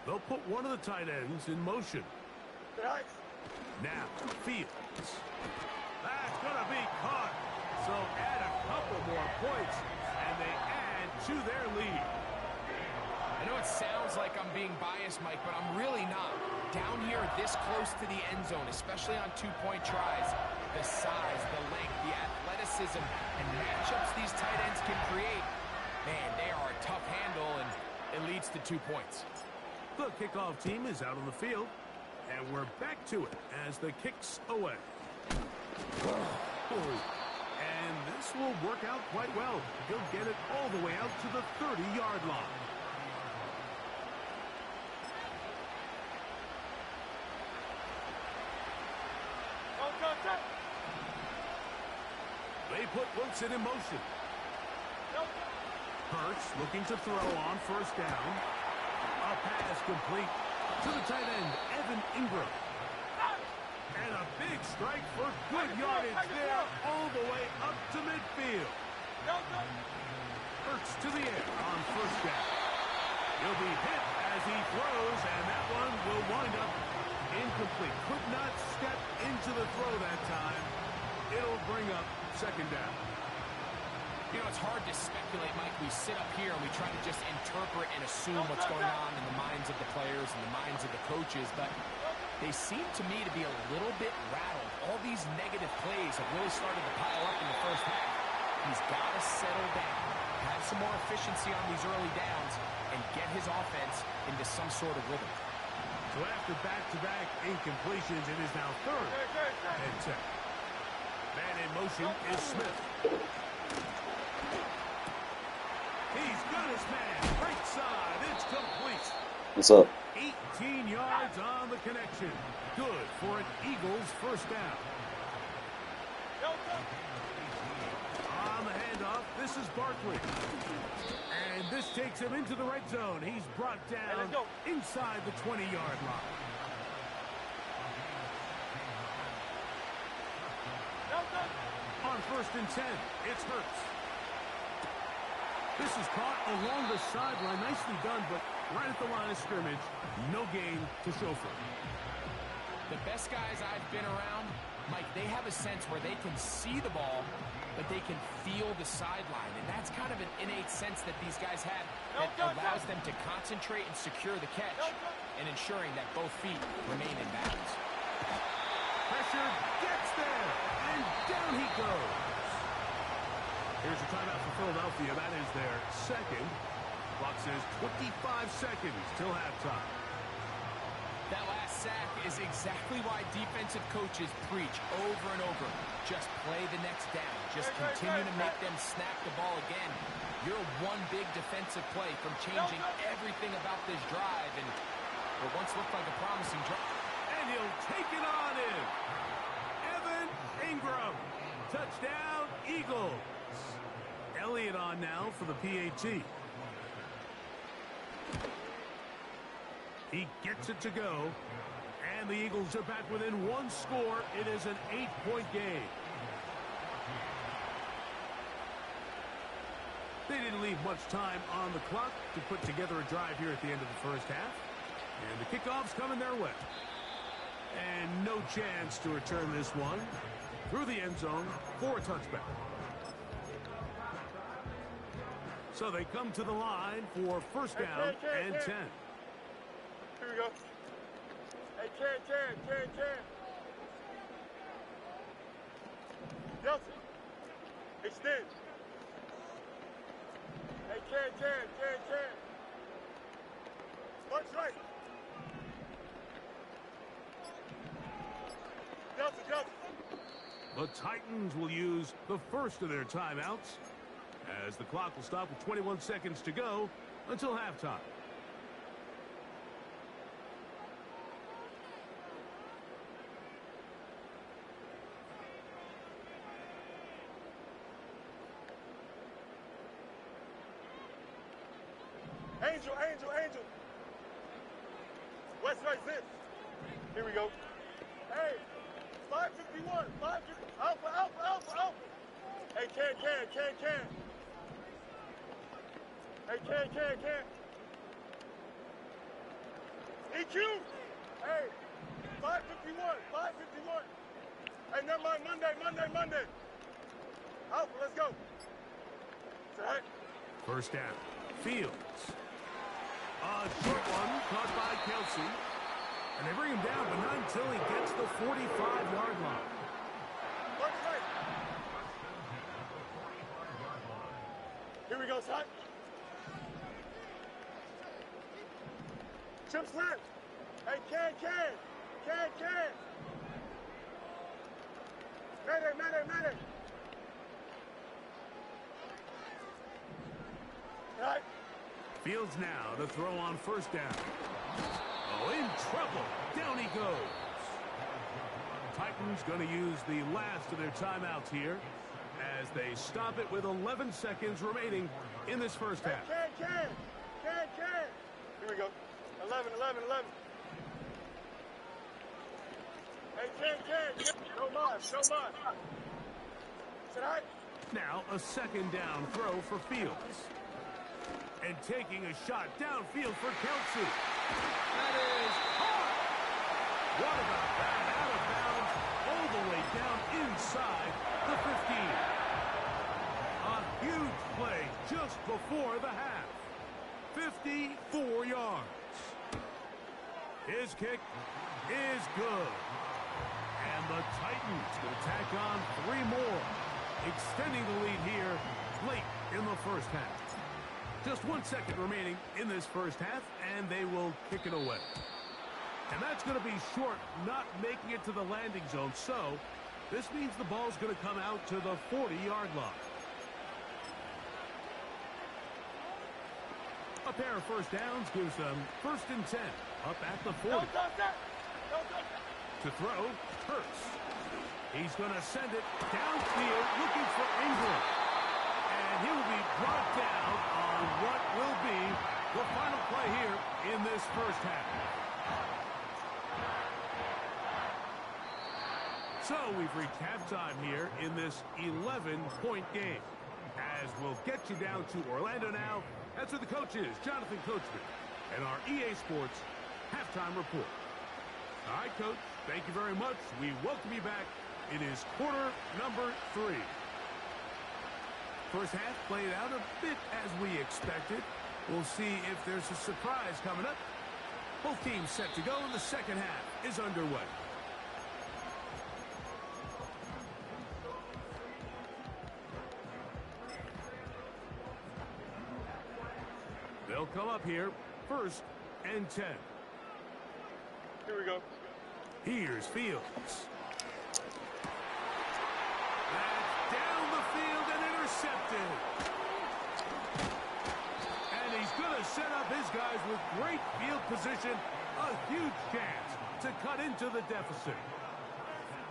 They'll put one of the tight ends in motion. Nice. Now, Fields. That's going to be caught. So add a couple more points, and they add to their lead. I know it sounds like I'm being biased, Mike, but I'm really not. Down here this close to the end zone, especially on two-point tries, the size, the length, the athleticism, and matchups these tight ends can create, man, they are a tough handle, and it leads to 2 points. The kickoff team is out on the field, and we're back to it as the kick's away. And this will work out quite well. He'll get it all the way out to the 30-yard line. They put Wilson in motion. Hurts looking to throw on first down. A pass complete to the tight end, Evan Ingram. And a big strike for good yardage there all the way up to midfield. Hurts to the air on first down. He'll be hit as he throws, and that one will wind up incomplete. Could not step into the throw that time. It'll bring up second down. You know, it's hard to speculate, Mike. We sit up here and we try to just interpret and assume what's going on in the minds of the players and the minds of the coaches, but they seem to me to be a little bit rattled. All these negative plays have really started to pile up in the first half. He's got to settle down, have some more efficiency on these early downs, and get his offense into some sort of rhythm. So after back-to-back incompletions, it is now third and 10. Man in motion is Smith. He's got his man. Right side. It's complete. What's up? 18 yards on the connection. Good for an Eagles first down. On the handoff, this is Barkley. And this takes him into the red zone. He's brought down inside the 20-yard line. On first and 10, it's Hurts. This is caught along the sideline. Nicely done, but right at the line of scrimmage, no gain to show for it. The best guys I've been around, Mike, they have a sense where they can see the ball, but they can feel the sideline. And that's kind of an innate sense that these guys have that allows them to concentrate and secure the catch and ensuring that both feet remain in bounds. Pressure gets there, and down he goes. Here's a timeout for Philadelphia. That is their second. Clock says 25 seconds till halftime. That last sack is exactly why defensive coaches preach over and over. Just play the next down. Just continue to make them snap the ball again. You're one big defensive play from changing everything about this drive. And what once looked like a promising drive. And he'll take it on in. Evan Ingram. Touchdown, Eagles. Elliott on now for the PAT. He gets it to go. And the Eagles are back within one score. It is an 8-point game. They didn't leave much time on the clock to put together a drive here at the end of the first half. And the kickoff's coming their way. And no chance to return this one through the end zone for a touchback. So they come to the line for first down and 10. Here we go. Hey, Ken. Nelson. Extend. Hey, Ken. Punch right. Nelson. The Titans will use the first of their timeouts as the clock will stop with 21 seconds to go until halftime. Angel. West right zip. Here we go. Hey, 551. Alpha. Hey, Ken. Hey, Ken. EQ. Hey, 551. Hey, never mind. Monday. Alpha, let's go. All right. First down. Fields. A short one caught by Kelsey. And they bring him down, but not until he gets the 45-yard line. Here we go, son. Chip slant. Hey, can. Mayday. Right. Fields now to throw on first down. Oh, in trouble. Down he goes. Titans going to use the last of their timeouts here as they stop it with 11 seconds remaining in this first half. Can. Here we go. 11. Hey, can. No mind. Tonight. Now a second down throw for Fields. And taking a shot downfield for Kelsey. That is hard. What about that? Out of bounds all the way down inside the 15. A huge play just before the half. 54 yards. His kick is good. And the Titans will tack on 3 more, extending the lead here late in the first half. Just 1 second remaining in this first half, and they will kick it away. And that's going to be short, not making it to the landing zone. So this means the ball's going to come out to the 40-yard line. A pair of first downs gives them 1st and 10 up at the 40. To throw, Hurts. He's going to send it downfield looking for Ingram. And he will be brought down on what will be the final play here in this first half. So we've reached halftime here in this 11-point game. As we'll get you down to Orlando now. That's where the coach is, Jonathan Coachman, and our EA Sports halftime report. All right, Coach, thank you very much. We welcome you back. It is quarter number 3. First half played out a bit as we expected. We'll see if there's a surprise coming up. Both teams set to go, and the second half is underway. They'll come up here, 1st and 10. Here we go. Here's Fields. That's down the field and intercepted. And he's going to set up his guys with great field position. A huge chance to cut into the deficit.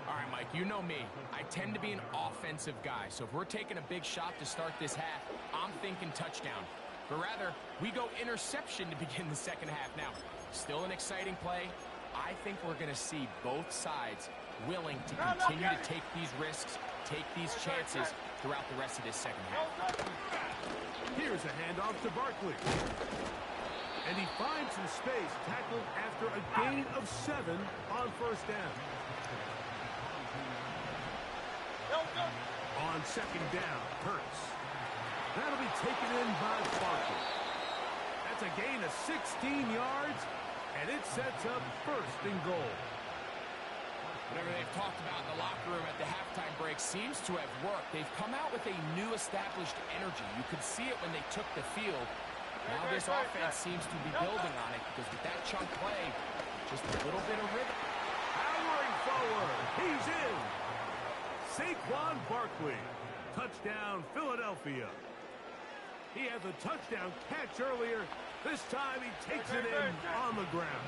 All right, Mike, you know me. I tend to be an offensive guy. So if we're taking a big shot to start this half, I'm thinking touchdown. But rather, we go interception to begin the second half. Now, still an exciting play. I think we're going to see both sides willing to continue to take these risks, take these chances throughout the rest of this second half. Here's a handoff to Barkley. And he finds some space, tackled after a gain of 7 on first down. On second down, Hurts. That'll be taken in by Barkley. That's a gain of 16 yards, and it sets up 1st and goal. Whatever they've talked about in the locker room at the halftime break seems to have worked. They've come out with a new established energy. You could see it when they took the field. Now this offense seems to be building on it because with that chunk play, just a little bit of rhythm. Powering forward, he's in. Saquon Barkley, touchdown Philadelphia. He had the touchdown catch earlier. This time he takes it in on the ground.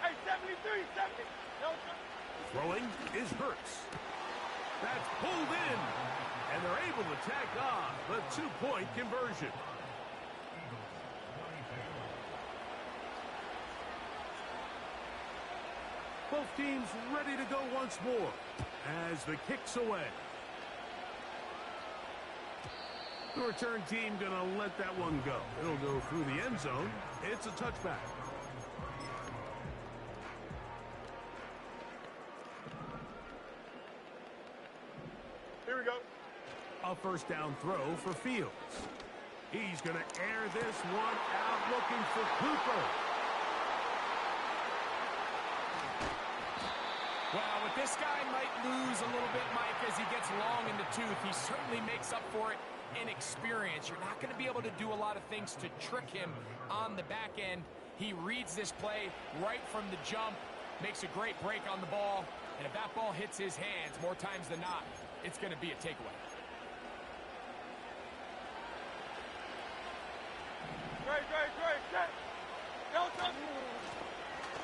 Hey, 73, 70. Throwing is Hurts. That's pulled in, and they're able to tack on the 2-point conversion. Both teams ready to go once more as the kick's away. The return team going to let that one go. It'll go through the end zone. It's a touchback. a first down throw for Fields. He's going to air this one out looking for Cooper. Well, with this guy might lose a little bit, Mike, as he gets long in the tooth. He certainly makes up for it in experience. You're not going to be able to do a lot of things to trick him on the back end. He reads this play right from the jump, makes a great break on the ball, and if that ball hits his hands more times than not, it's going to be a takeaway.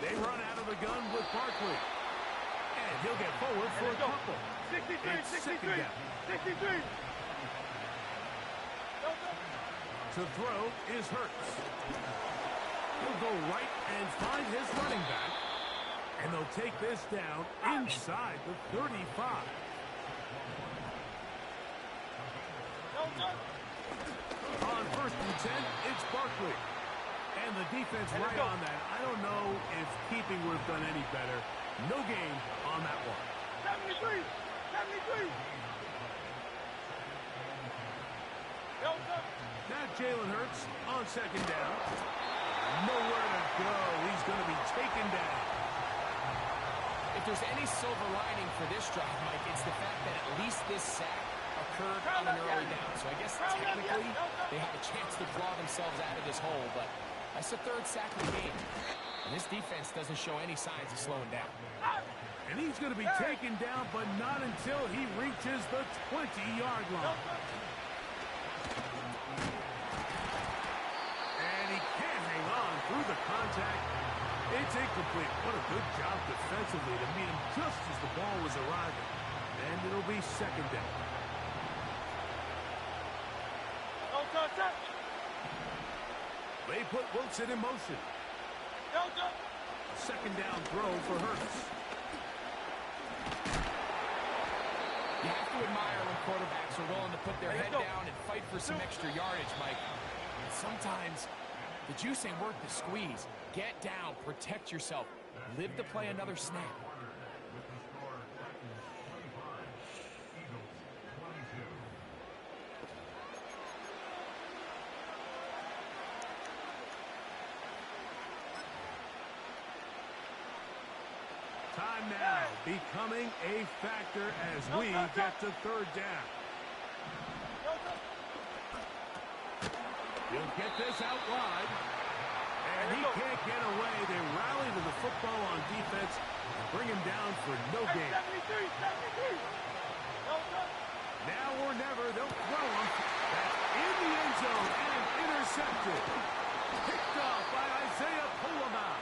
They run out of the gun with Barkley. And he'll get forward for a couple. 63. To throw is Hurts. He'll go right and find his running back. And they'll take this down inside the 35. On 1st and 10, it's Barkley. And the defense right on that. I don't know if keeping would have done any better. No gain on that one. 73. Now Jalen Hurts on 2nd down. Nowhere to go. He's going to be taken down. If there's any silver lining for this drive, Mike, it's the fact that at least this sack occurred on an early down. So I guess technically they have a chance to claw themselves out of this hole, but that's the 3rd sack of the game. And this defense doesn't show any signs of slowing down. And he's going to be taken down, but not until he reaches the 20-yard line. And he can't hang on through the contact. It's incomplete. What a good job defensively to meet him just as the ball was arriving. And it'll be 2nd down. They put Wilson in motion. 2nd down throw for Hurts. You have to admire when quarterbacks are willing to put their head down and fight for some extra yardage, Mike. And sometimes the juice ain't worth the squeeze. Get down, protect yourself, live to play another snap. Time now becoming a factor as we get to 3rd down. He'll get this out wide. And he can't get away. They rally to the football on defense and bring him down for no gain. Now or never, they'll throw him. That's in the end zone and intercepted. Picked off by Isaiah Coleman.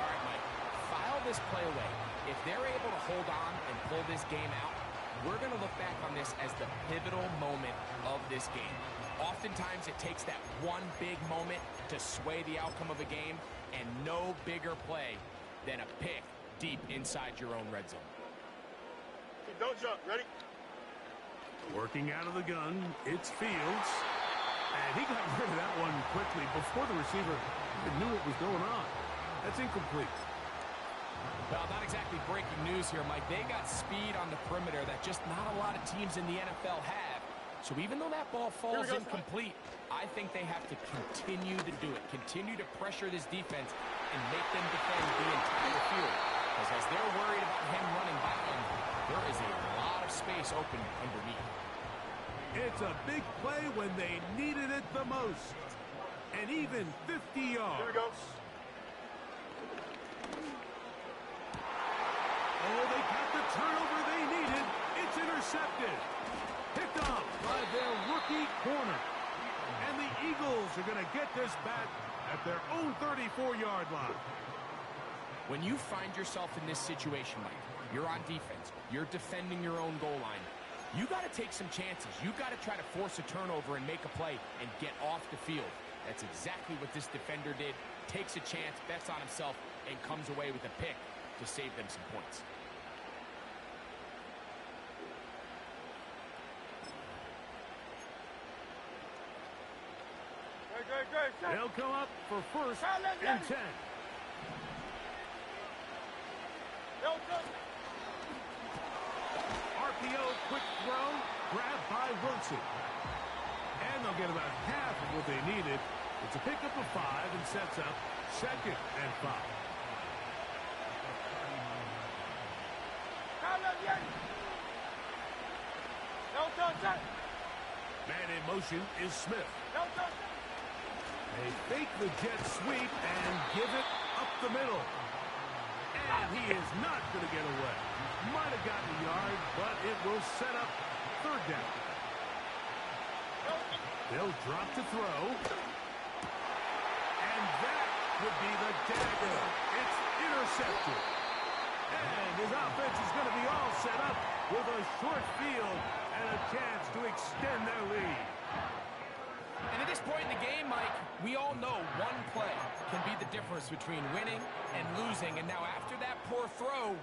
All right, Mike, file this play away. If they're able to hold on and pull this game out, we're going to look back on this as the pivotal moment of this game. Oftentimes, it takes that one big moment to sway the outcome of a game, and no bigger play than a pick deep inside your own red zone. Don't jump. Ready? Working out of the gun, it's Fields. And he got rid of that one quickly before the receiver even knew what was going on. That's incomplete. Well, not exactly breaking news here, Mike. They got speed on the perimeter that just not a lot of teams in the NFL have. So even though that ball falls incomplete, I think they have to continue to do it. Continue to pressure this defense and make them defend the entire field. Because as they're worried about him running by them, there is a lot of space open underneath. It's a big play when they needed it the most. And even 50 yards. Here we go. Oh, they got the turnover they needed. It's intercepted. Picked off by their rookie corner. And the Eagles are going to get this back at their own 34-yard line. When you find yourself in this situation, Mike, you're on defense, you're defending your own goal line, you got to take some chances. You got to try to force a turnover and make a play and get off the field. That's exactly what this defender did. Takes a chance, bets on himself, and comes away with a pick to save them some points. They'll come up for 1st and 10. the old quick throw, grabbed by Wilson. And they'll get about half of what they needed. It's a pickup of 5 and sets up 2nd and 5. Man in motion is Smith. They fake the jet sweep and give it up the middle. And he is not going to get away. Might have gotten a yard, but it will set up 3rd down. They'll drop to throw. And that would be the dagger. It's intercepted. And his offense is going to be all set up with a short field and a chance to extend their lead. And at this point in the game, Mike, we all know one play can be the difference between winning and losing. And now after that poor throw,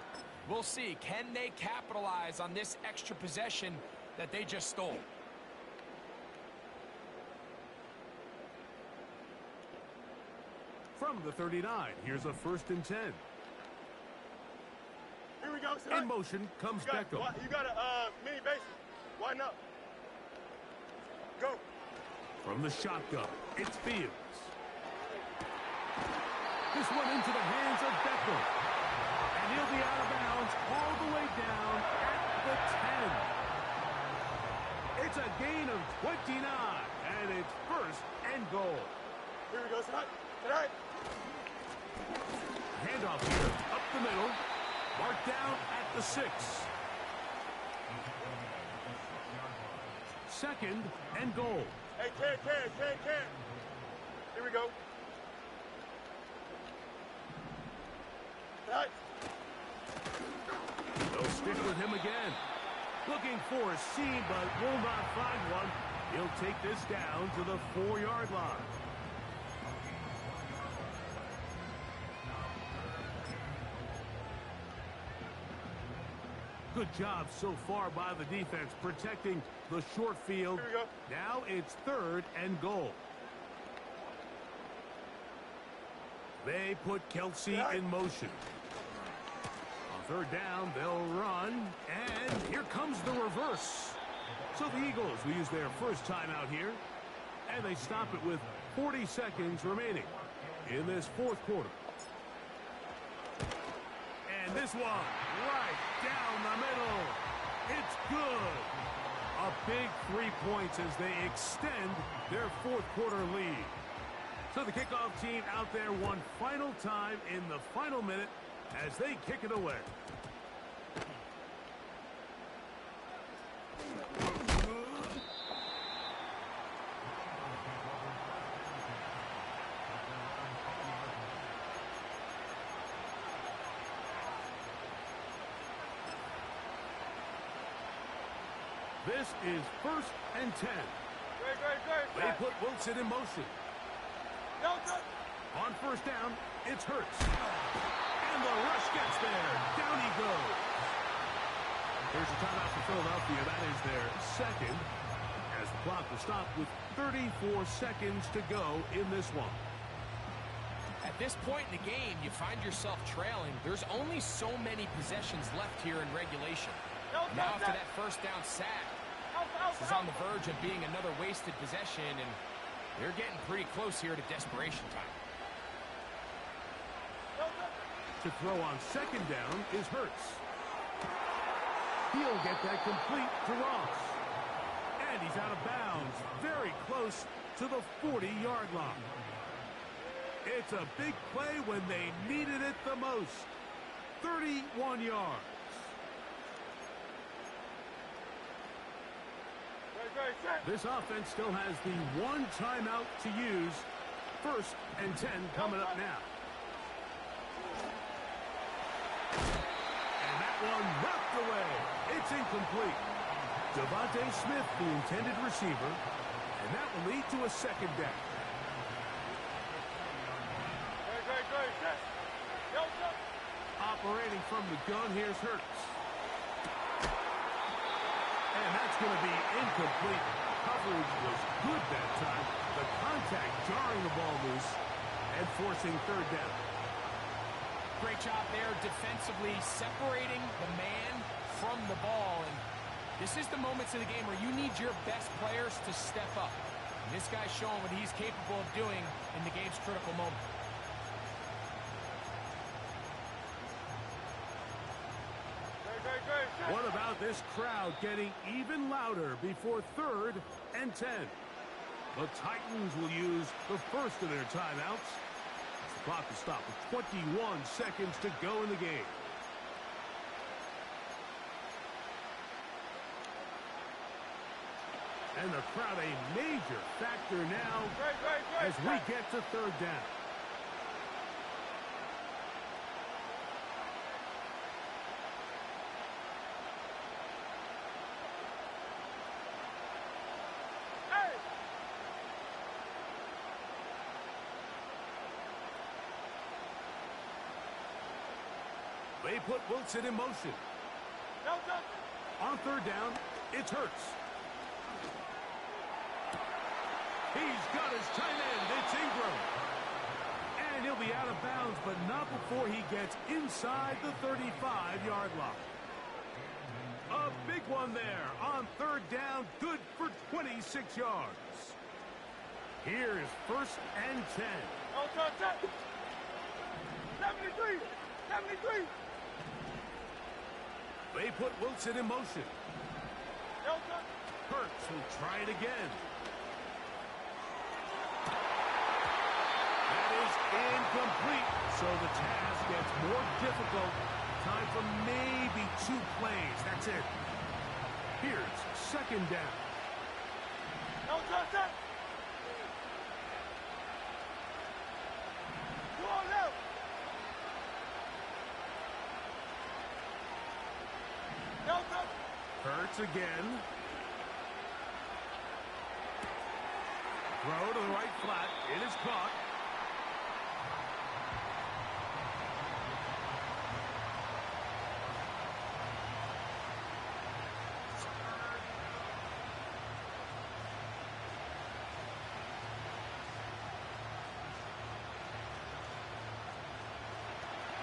we'll see, can they capitalize on this extra possession that they just stole? From the 39, here's a 1st and 10. Here we go, son. In motion comes Beckham. You got a mini base. Why not? Go. From the shotgun, it's Fields. This one into the hands of Beckham. And he'll be out of bounds all the way down at the 10. It's a gain of 29, and it's 1st and goal. Here we go, son. Tonight. Handoff here, up the middle. Marked down at the 6. 2nd and goal. Hey, Ken. Here we go. Tonight. They'll stick with him again. Looking for a seam, but will not find one. He'll take this down to the 4-yard line. Good job so far by the defense protecting the short field. Here we go. Now it's 3rd and goal. They put Kelsey in motion. On 3rd down, they'll run. And here comes the reverse. So the Eagles will use their first timeout here. And they stop it with 40 seconds remaining in this 4th quarter. And this one, right down the middle. It's good. A big 3 points as they extend their 4th quarter lead. So the kickoff team out there one final time in the final minute as they kick it away. This is 1st and 10. They put Wilson in motion. On 1st down, it's Hurts. And the rush gets there. Down he goes. There's a timeout for Philadelphia. That is their 2nd. As the clock will stop with 34 seconds to go in this one. At this point in the game, you find yourself trailing. There's only so many possessions left here in regulation. Now after that 1st down sack, this is on the verge of being another wasted possession, and they're getting pretty close here to desperation time. To throw on 2nd down is Hurts. He'll get that complete to Ross. And he's out of bounds, very close to the 40-yard line. It's a big play when they needed it the most. 31 yards. This offense still has the 1 timeout to use. 1st and 10 coming up now. And that one knocked away. It's incomplete. Devontae Smith, the intended receiver, and that will lead to a 2nd down. Operating from the gun, here's Hurts. And that's going to be incomplete. Coverage was good that time. The contact jarring the ball loose and forcing 3rd down. Great job there defensively, separating the man from the ball. And This is the moments of the game where you need your best players to step up. And this guy's showing what he's capable of doing in the game's critical moment. What about this crowd getting even louder before 3rd and 10? The Titans will use the first of their timeouts. The clock will stop with 21 seconds to go in the game. And the crowd a major factor now as we get to 3rd down. They put Wilson in motion. On 3rd down, it's Hurts. He's got his tight end. It's Ingram. And he'll be out of bounds, but not before he gets inside the 35-yard line. A big one there on 3rd down, good for 26 yards. Here is 1st and 10. 73! 73! They put Wilson in motion. Hurts will try it again. That is incomplete. So the task gets more difficult. Time for maybe 2 plays. That's it. Here's 2nd down. Hurts again. Throw to the right flat. It is caught.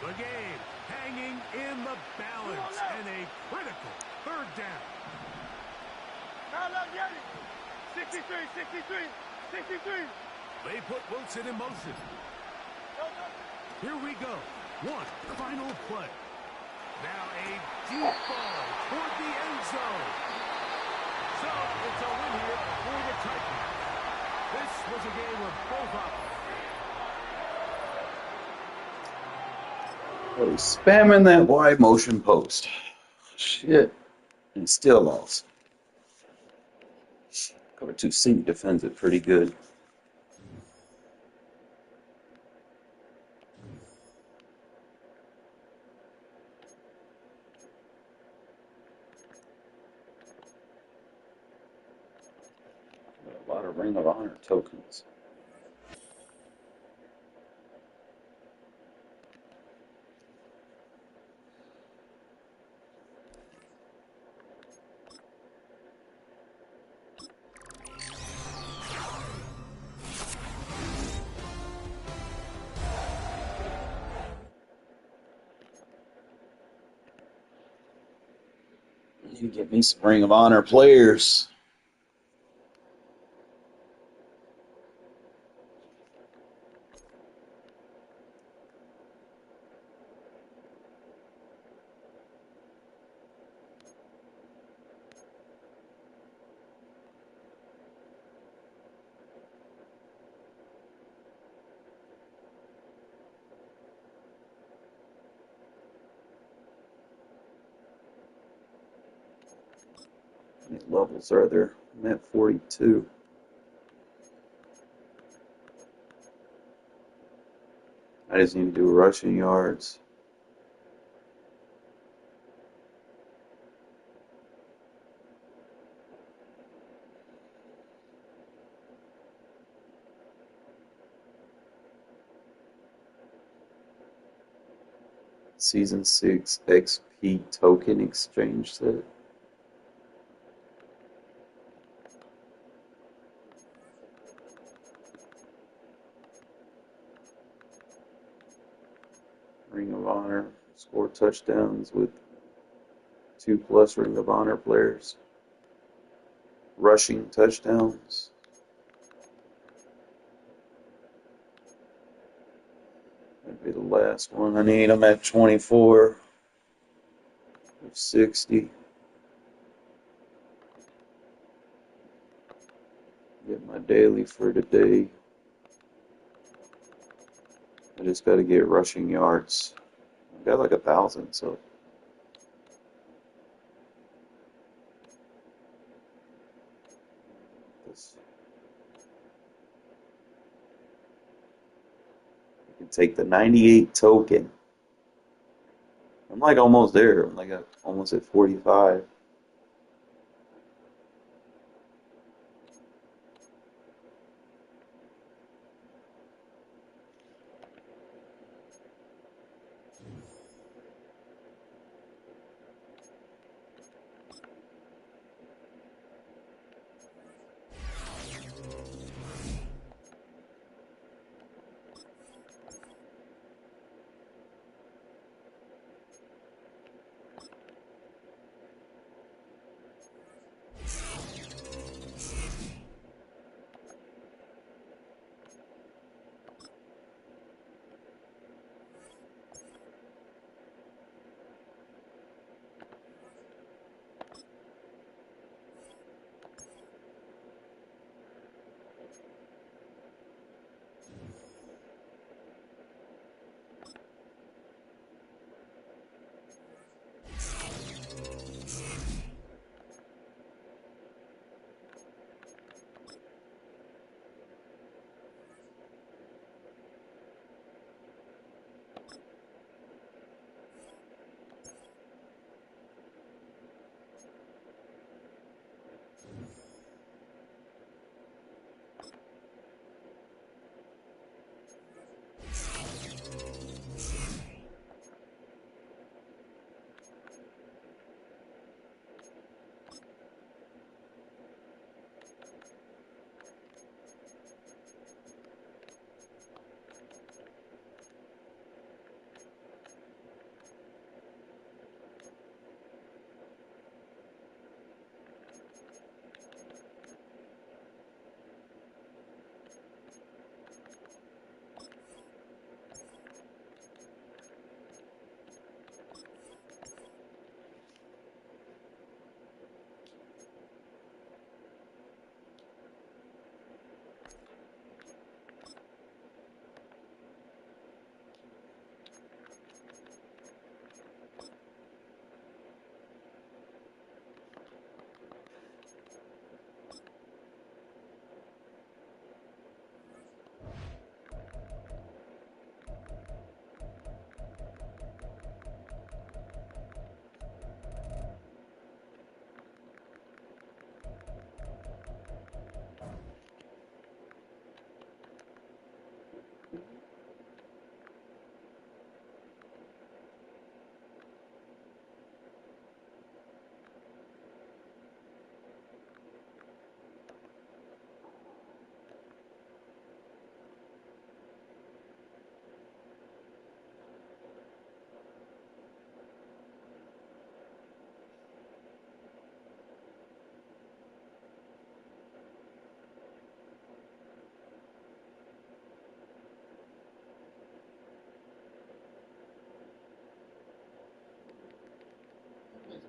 The game hanging in the balance and a critical 3rd down. 63, 63, 63. They put Wilson in motion. Here we go. One final play. Now a deep ball toward the end zone. So it's a win here for the Titans. This was a game where both offenses. Oh, he's spamming that wide motion post. Shit. And still lost. Cover 2 seam defends it pretty good. A lot of Ring of Honor tokens. You get me some Ring of Honor players. How many levels are there? I'm at 42. I just need to do rushing yards. Season 6 XP token exchange set. Ring of Honor. Score touchdowns with 2+ Ring of Honor players. rushing touchdowns. That'd be the last one I need. I'm at 24 of 60. Get my daily for today. I just got to get rushing yards. I got like 1,000, so. You can take the 98 token. I'm like almost there. I'm like almost at 45.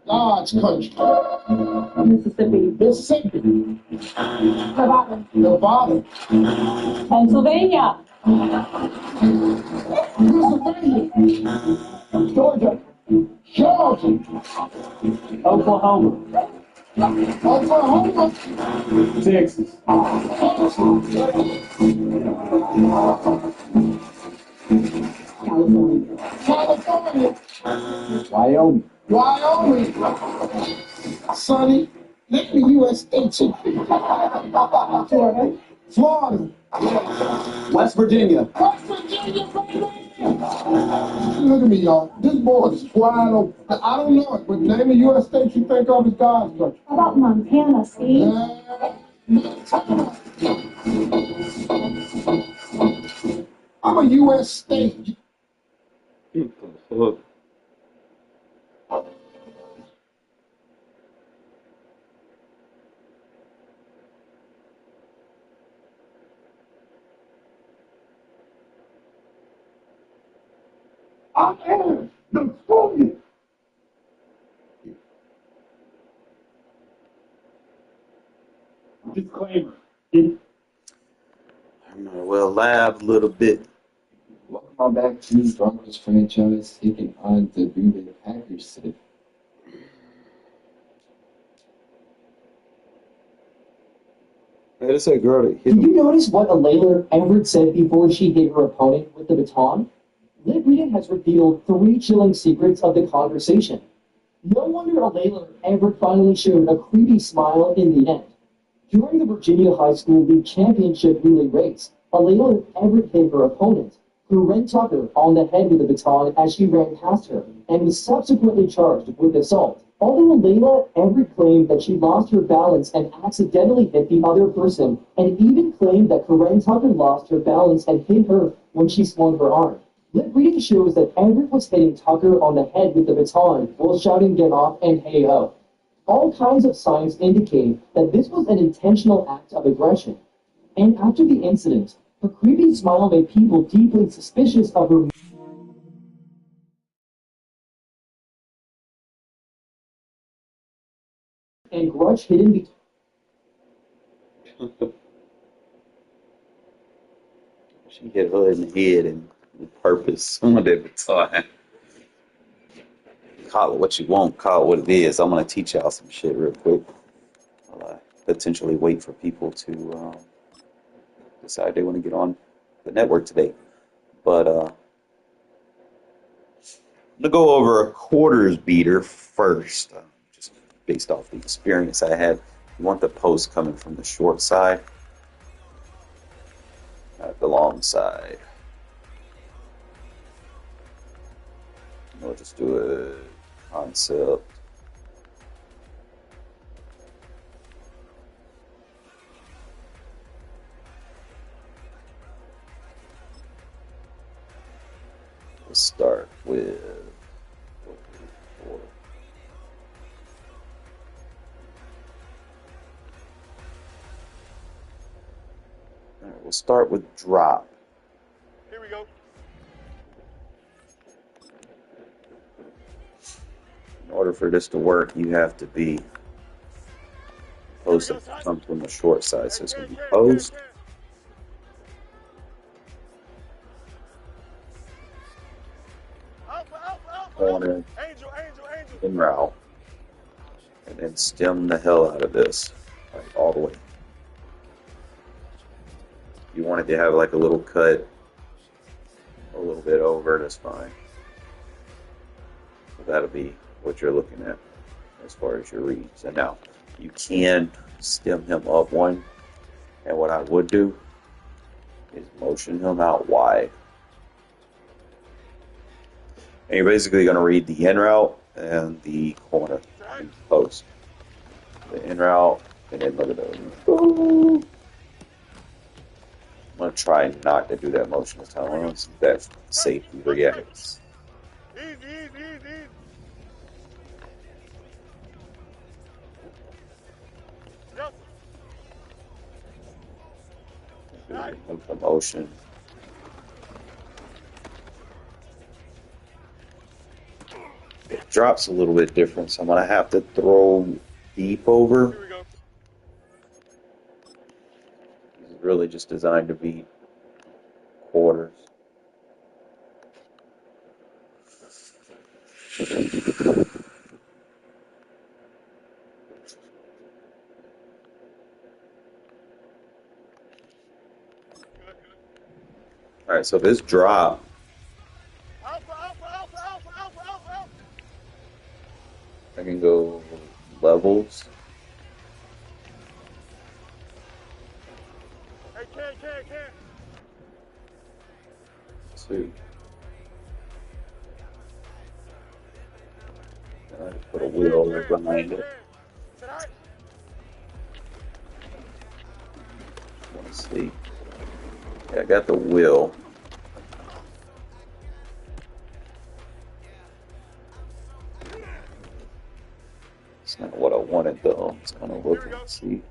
God's country. Mississippi. Mississippi. Nevada. Nevada. Pennsylvania. Pennsylvania. Georgia. Georgia. Oklahoma. Oklahoma. Texas. California. California. Wyoming. Wyoming. Sonny, let me U.S. state you. Florida. Florida. West Virginia. West Virginia, baby. Look at me, y'all. This board is wide open. I don't know it, but name a U.S. state you think of as God's country. How about Montana, Steve? Montana. I'm a U.S. state. I am the strongest. Disclaimer. Well, lab a little bit. Welcome back to the Broncos franchise, taking on the Green Bay Packers today. Hey, this that girl that hit Did him. you notice what Alayla Everett said before she hit her opponent with the baton? Liv Reed has revealed 3 chilling secrets of the conversation. No wonder Alayla Everett finally showed a creepy smile in the end. During the Virginia High School League Championship relay race, Alayla Everett hit her opponent, Corinne Tucker, on the head with a baton as she ran past her, and was subsequently charged with assault. Although Alayla Everett claimed that she lost her balance and accidentally hit the other person, and even claimed that Corinne Tucker lost her balance and hit her when she swung her arm. Lip reading shows that Everett was hitting Tucker on the head with the baton while shouting "get off" and "hey ho." All kinds of signs indicate that this was an intentional act of aggression. And after the incident, her creepy smile made people deeply suspicious of her and grudge hidden between. She hit her in the head and with purpose on that baton. Call it what you want, call it what it is. I'm gonna teach y'all some shit real quick. I'll potentially wait for people to decide they want to get on the network today. But I'm gonna go over a quarters beater first, just based off the experience I had. You want the post coming from the short side, not the long side. We'll just do a concept. We'll start with all right, we'll start with drop. Here we go. In order for this to work, you have to be post that comes from the short side. So it's going to be post, corner, and route, and then stem the hell out of this, like all the way. You want it to have like a little cut, a little bit over. That's fine. So that'll be what you're looking at as far as your reads. And now you can stem him up one, and what I would do is motion him out wide. And you're basically going to read the in route and the corner and post. The in route, and then look at those. I'm going to try not to do that motion this time. I want to see that safety reacts. Easy. The motion. It drops a little bit different, so I'm going to have to throw deep over. This is really just designed to be quarters. All right, so this drop. I can go levels. Hey, can. Two. And I just put a wheel behind it. Want to see? Yeah, I got the wheel. It's not what I wanted though. It's kind of looking to see.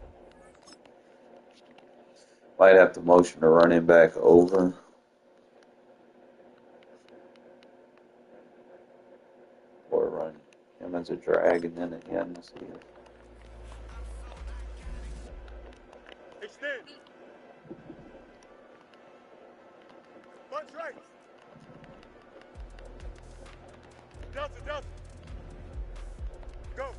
Might have to motion the running back over. Offense a drag, and then at the end, see it. Extend. Bunch right. Delta, Delta. Go.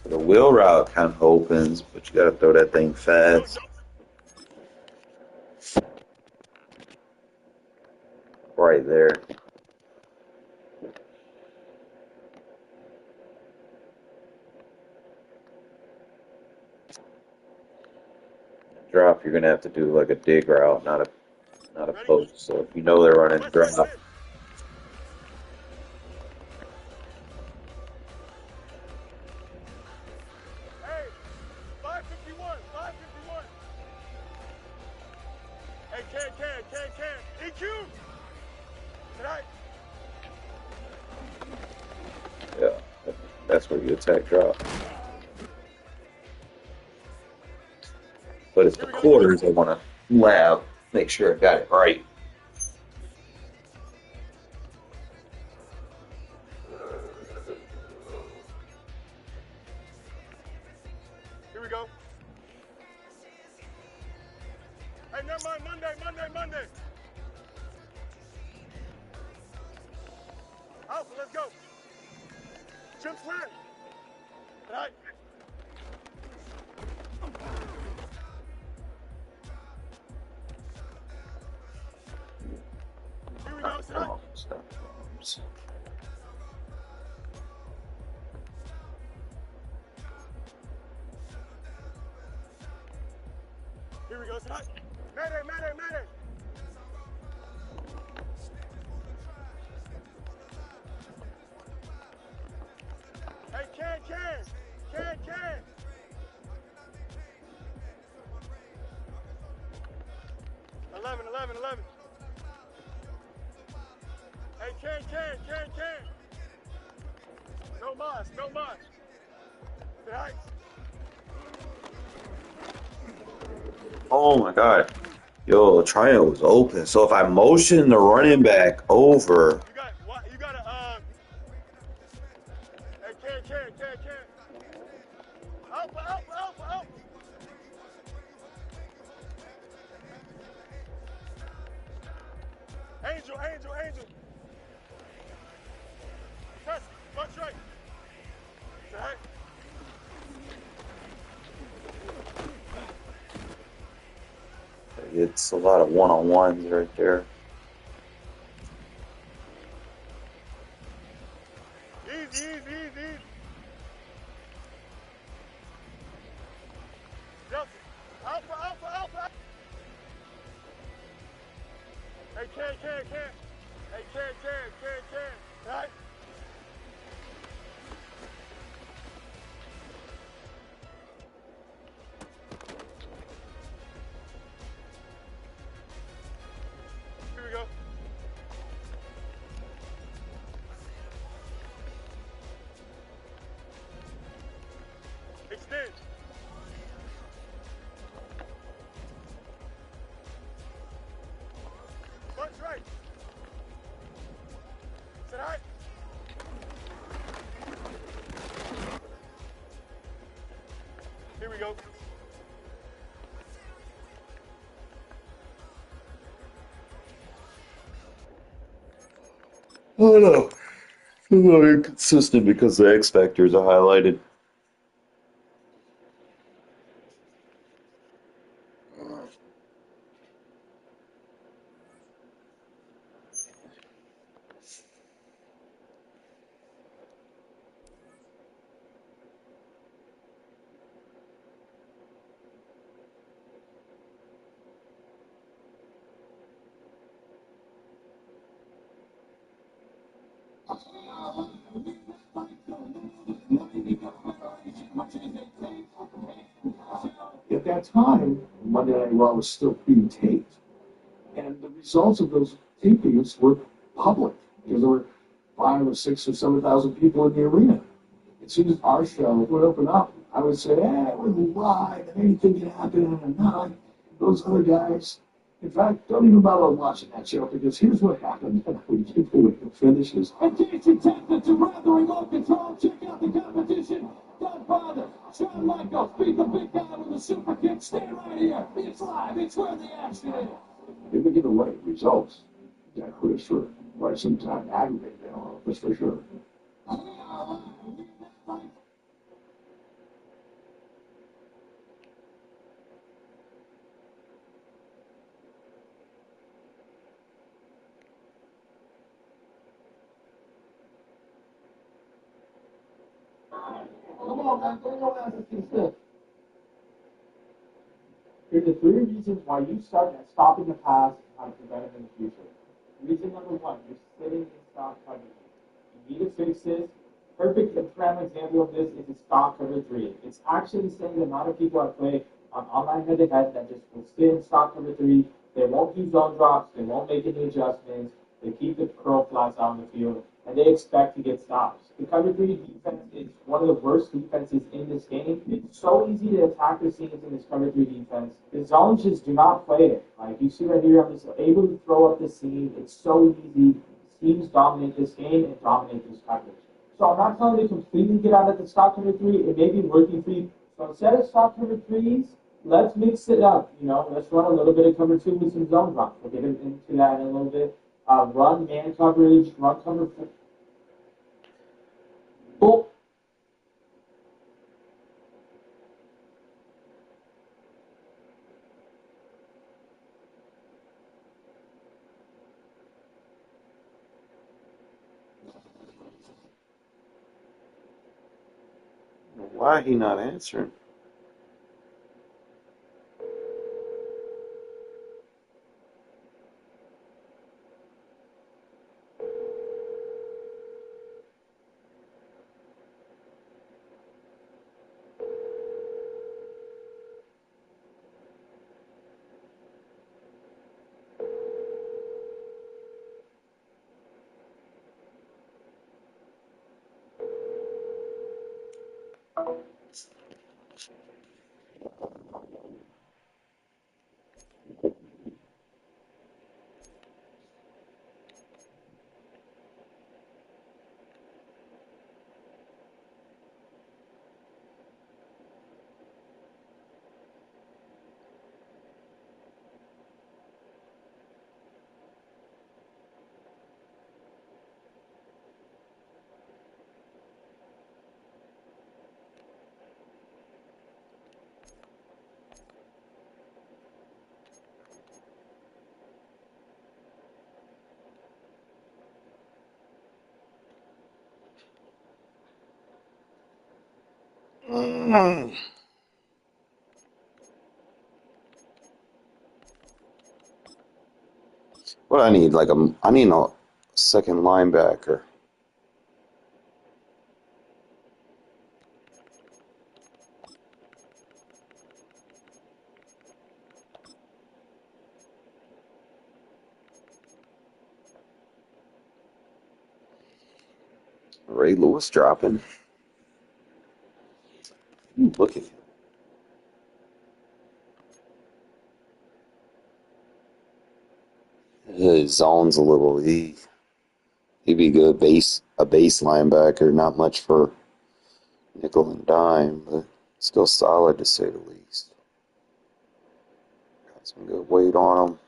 So the wheel route kind of opens, but you got to throw that thing fast. Right there. Drop, you're gonna have to do like a dig route, not a post. So if you know they're running drop. Hey, 551, 551. Hey, can. EQ. Tonight. Yeah, that's where you attack drop. But it's the quarters I want to lab, make sure I got it right. Here we go. Hey, never mind. Monday. Alpha, let's go. Jim slant. Tonight. Here we go, tonight. Here we go, tonight. Mayday. Hey, can. 11. Hey, can. No mas. Tonight. Oh my god. Yo, triangle was open. So if I motion the running back over. You got a, hey, can. Alpha. Angel. Press, bunch right. Tonight. It's a lot of one-on-ones right there. Easy. Delta. Alpha. Hey, can. Hey, can. Right. Here we go. Extend. Bunch right. Tonight. Here we go. Oh no. It's a little inconsistent because the X factors are highlighted. At that time, Monday Night Raw was still being taped. And the results of those tapings were public because there were 5 or 6 or 7,000 people in the arena. As soon as our show would open up, I would say, we're live and anything can happen and not like those other guys. In fact, don't even bother watching that show because here's what happened when people finishes. In case you tempted to grab the remote control, check out the competition. Don't bother. Shawn Michaels beat the big guy with a super kick. Stay right here. It's live. It's where the action is. If we get the right results, that could have sure quite some time aggravate them, that's for sure. Come on, man. Don't know how to consist. Here's the 3 reasons why you start at stopping the pass and how to prevent it in the future. Reason number 1, you're sitting in stop coverage. You need to fix this. Perfect and prime example of this is the stop cover 3. It's actually saying the amount of people I play on online head-to-head that just will sit in stop cover 3. They won't do zone drops. They won't make any adjustments. They keep the curl flats out in the field, and they expect to get stops. The cover 3 defense is one of the worst defenses in this game. It's so easy to attack the scenes in this cover 3 defense. The zones just do not play it. Like you see right here, I'm just able to throw up the seam. It's so easy. Teams dominate this game and dominate this coverage. So I'm not telling you to completely get out of the stop cover 3. It may be working for you. So instead of stop cover 3s, let's mix it up. Let's run a little bit of cover 2 with some zone drops. We'll get into that in a little bit. Run man coverage, run cover 4. Well, Why he not answering? What I need, I need a second linebacker. Ray Lewis dropping. Look at him. His zone's a little. He'd be good a base linebacker. Not much for nickel and dime, but still solid to say the least. Got some good weight on him.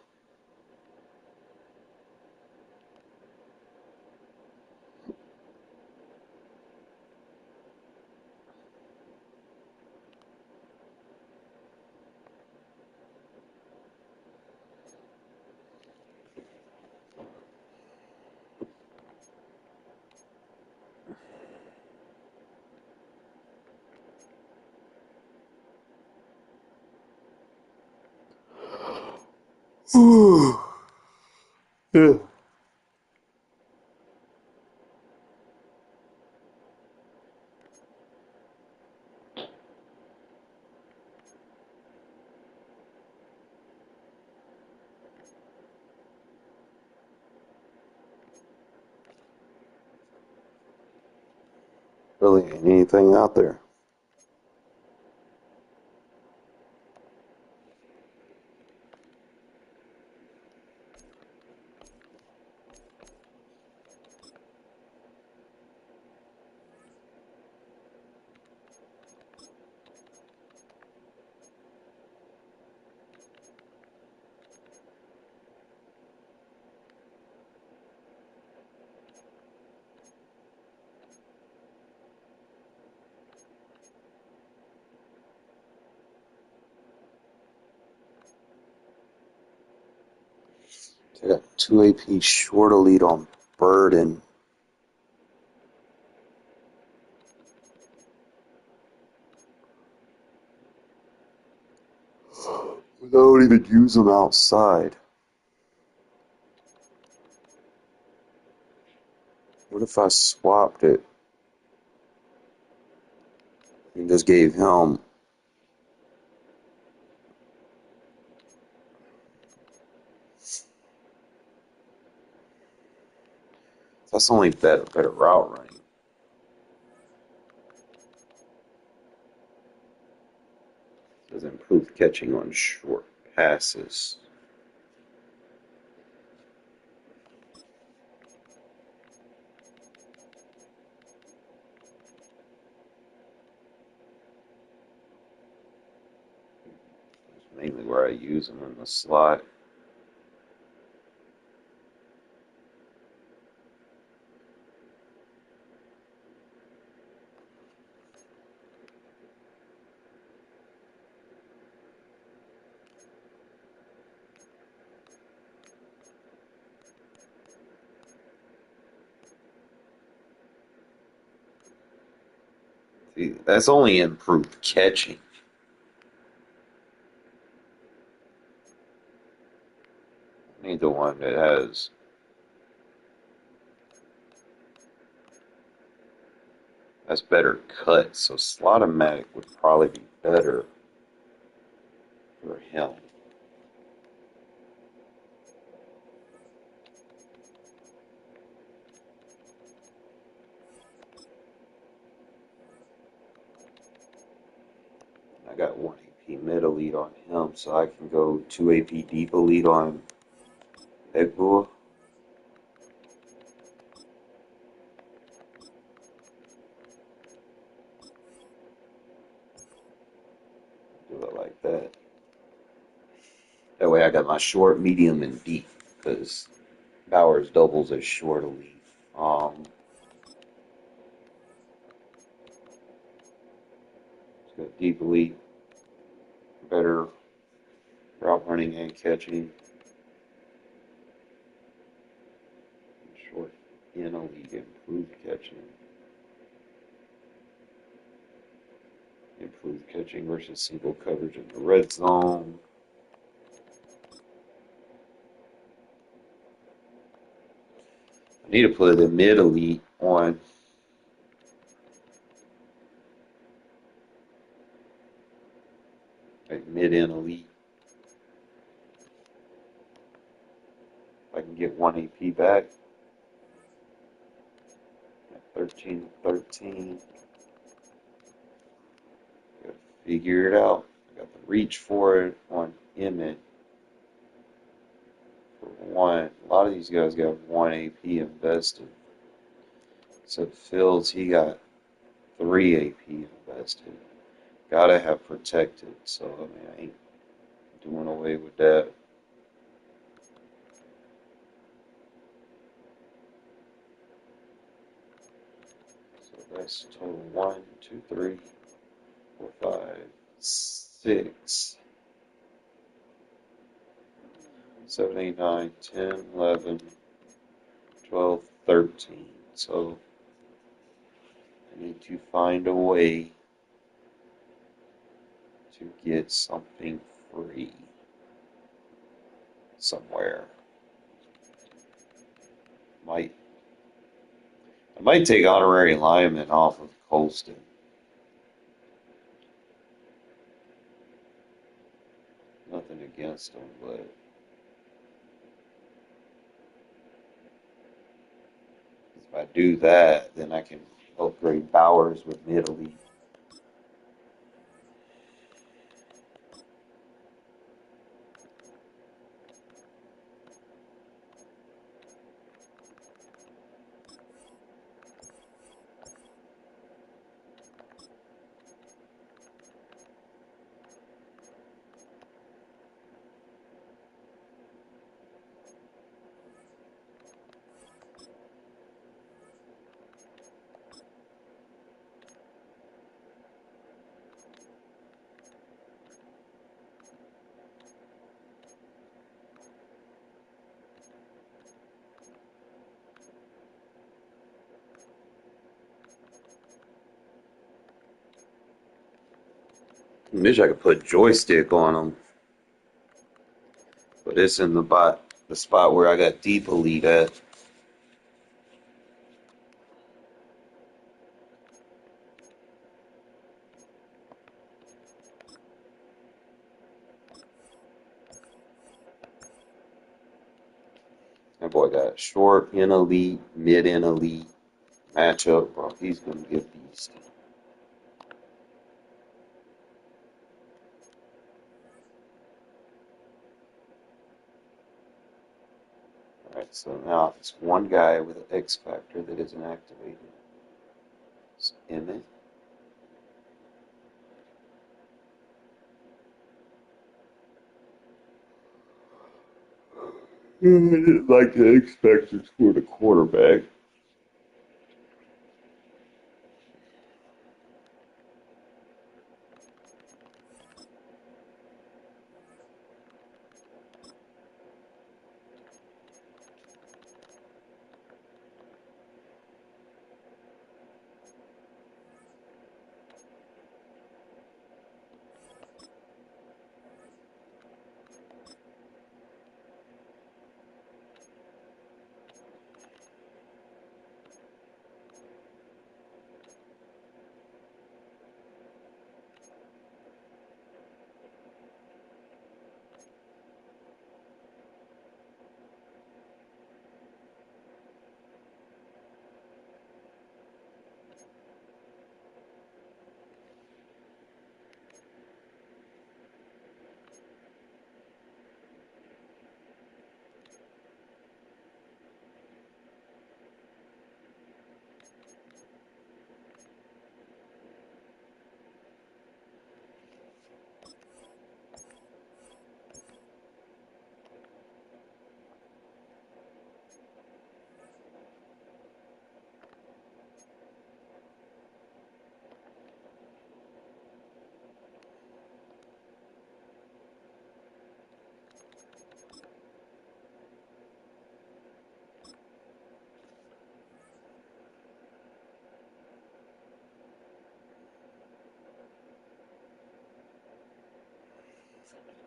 Yeah. Really ain't anything out there. I got 2 AP short elite on Burden. I don't even use them outside. What if I swapped it and just gave him that's only better route running. Does improve catching on short passes. That's mainly where I use them in the slot. See, that's only improved catching. I need the one that has better cut, so Slotomatic would probably be better for him. I got 1 AP mid elite on him, so I can go 2 AP deep elite on Egbull. Do it like that. That way I got my short, medium, and deep, because Bowers doubles as short elite. Let's go deep elite, better route running and catching. Short in elite, improved catching. Improved catching versus single coverage in the red zone. I need to put the mid elite on. Like mid and elite. If I can get 1 AP back. 13. Gotta figure it out. I got the reach for it on Emmett. For 1. A lot of these guys got 1 AP invested. So Fields, he got 3 AP invested. Gotta have protected. So I mean, I ain't doing away with that. So that's total 1, 2, 3, 4, 5, 6, 7, 8, 9, 10, 11, 12, 13. So I need to find a way to get something free somewhere. I might take honorary lineman off of Colston. Nothing against him, but if I do that, then I can upgrade Bowers with mid elite. Wish I could put joystick on them, but it's in the spot where I got deep elite at. That boy got short in elite, mid in elite matchup, bro. He's gonna get beast. Alright, so now it's one guy with an X factor that isn't activated. It's Emmett. Like the X factors for the quarterback.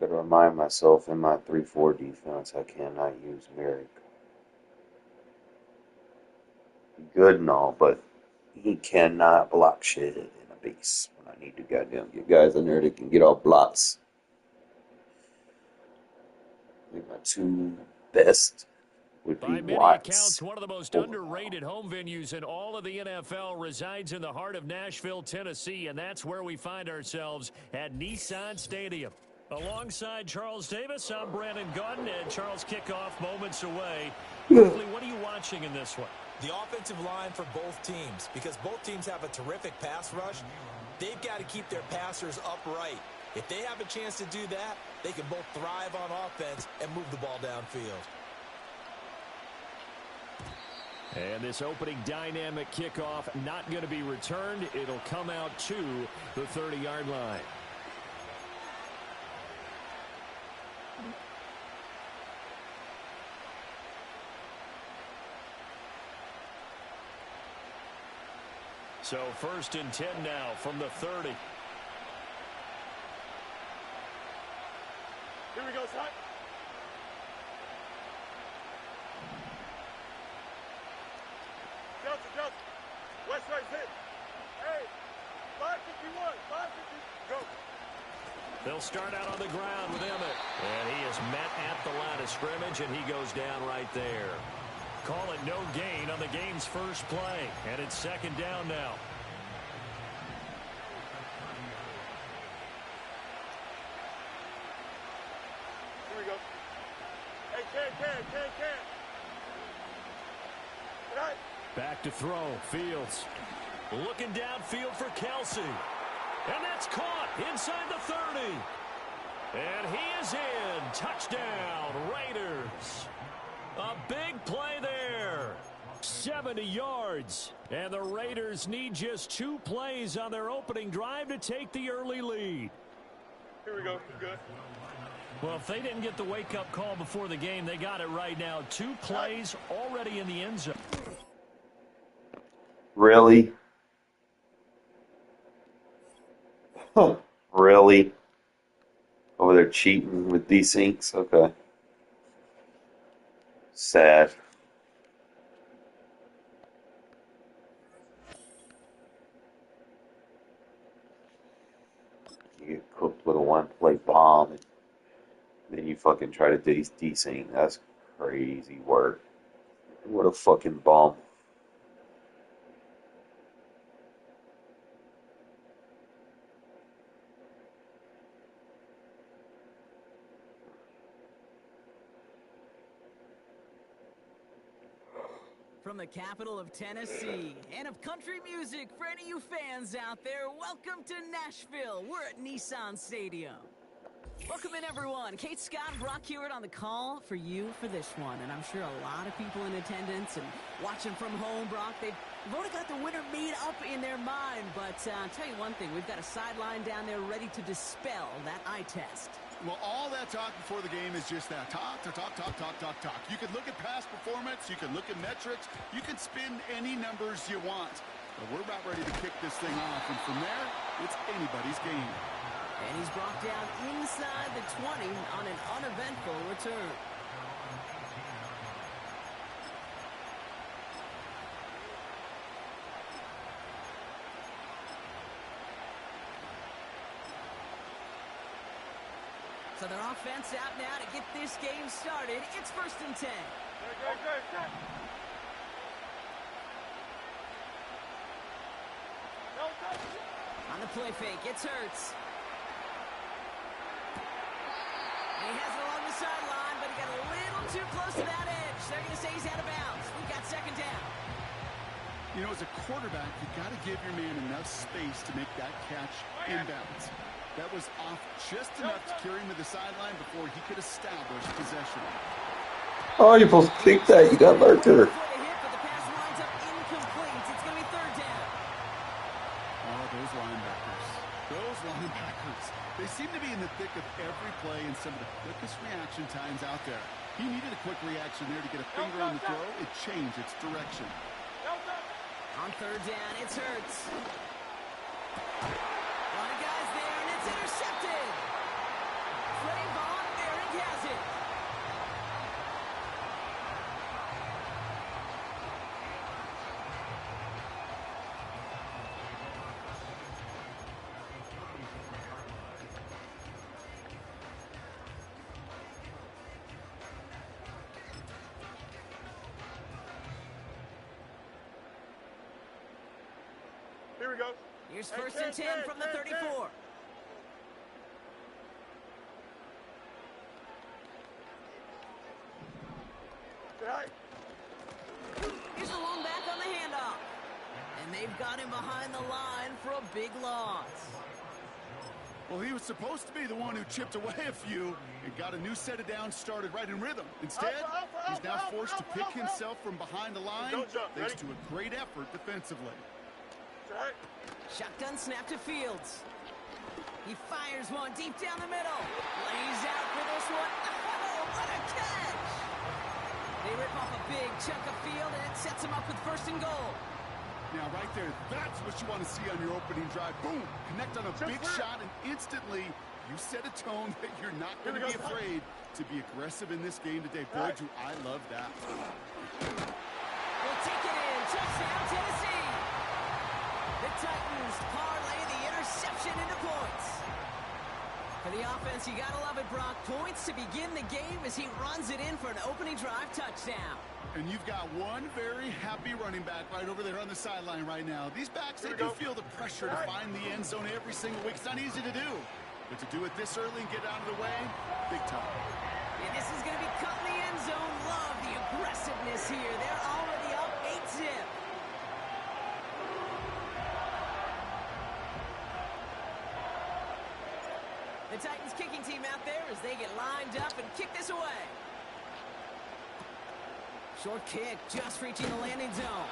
Gotta remind myself in my 3-4 defense I cannot use Merrick. Good and all, but he cannot block shit in a base when I need to goddamn get guys in there that can get off blocks. I think my two best would be By many Watts. accounts, one of the most underrated home venues in all of the NFL resides in the heart of Nashville, Tennessee, and that's where we find ourselves at Nissan Stadium. Alongside Charles Davis, I'm Brandon Gaudin, and Charles, kickoff moments away. Quickly, what are you watching in this one? The offensive line for both teams, because both teams have a terrific pass rush. They've got to keep their passers upright. If they have a chance to do that, they can both thrive on offense and move the ball downfield. And this opening dynamic kickoff not going to be returned. It'll come out to the 30-yard line. So 1st and 10 now from the 30. Here we go, son. Delta. West right hit. Hey, 551, 550. Go. They'll start out on the ground with Emmett. And he is met at the line of scrimmage, and he goes down right there. Call it no gain on the game's first play. And it's 2nd down now. Here we go. Hey, can. Right. Back to throw. Fields. Looking downfield for Kelsey. And that's caught inside the 30. And he is in. Touchdown, Raiders. A big play there. 70 yards. And the Raiders need just 2 plays on their opening drive to take the early lead. Here we go. Good. Well, if they didn't get the wake-up call before the game, they got it right now. 2 plays already in the end zone. Really? Huh. Really? Over there cheating with desyncs? Okay. Sad. You get cooked with a one-play bomb, and then you fucking try to desync. That's crazy work. What a fucking bomb. From the capital of Tennessee and of country music, for any of you fans out there, welcome to Nashville. We're at Nissan Stadium. Welcome in, everyone. Kate Scott, Brock Hewitt on the call for you for this one. And I'm sure a lot of people in attendance and watching from home, Brock, they've already got the winner made up in their mind. But I'll tell you one thing, we've got a sideline down there ready to dispel that eye test. Well, all that talk before the game is just that. Talk. You can look at past performance. You can look at metrics. You can spin any numbers you want. But we're about ready to kick this thing off. And from there, it's anybody's game. And he's brought down inside the 20 on an uneventful return. So their offense out now to get this game started. It's 1st and 10. On the play fake, it's Hurts. And he has it along the sideline, but he got a little too close to that edge. They're going to say he's out of bounds. We've got 2nd down. You know, as a quarterback, you got to give your man enough space to make that catch inbounds. That was off just enough to carry him to the sideline before he could establish possession. Oh, you're supposed to pick that. You got Lurker. But the pass winds up incomplete. It's going to be 3rd down. Oh, those linebackers. They seem to be in the thick of every play and some of the quickest reaction times out there. He needed a quick reaction there to get a finger on the throw. It changed its direction. On 3rd down, it's Hurts. A lot of guys there, and it's intercepted. Trayvon Merrick has it. Here we go. Here's 1st and 10 from the 34. Here's the long back on the handoff. And they've got him behind the line for a big loss. Well, he was supposed to be the one who chipped away a few and got a new set of downs started right in rhythm. Instead, he's now forced to pick himself from behind the line thanks to a great effort defensively. Shotgun snap to Fields. He fires one deep down the middle. Lays out for this one. Oh, what a catch! They rip off a big chunk of field, and it sets him up with 1st and goal. Now, right there, that's what you want to see on your opening drive. Boom! Connect on a big shot, and instantly you set a tone that you're not going to be afraid to be aggressive in this game today. Boy, do I love that. We'll take it in. Touchdown, Tennessee. The Titans parlay the interception into points. For the offense, you gotta love it, Brock. Points to begin the game as he runs it in for an opening drive touchdown. And you've got one very happy running back right over there on the sideline right now. These backs, they do feel the pressure to find the end zone every single week. It's not easy to do. But to do it this early and get out of the way, big time. And this is going to be cut in the end zone. Love the aggressiveness here. They're already up 8-zip. The Titans kicking team out there as they get lined up and kick this away. Short kick, just reaching the landing zone.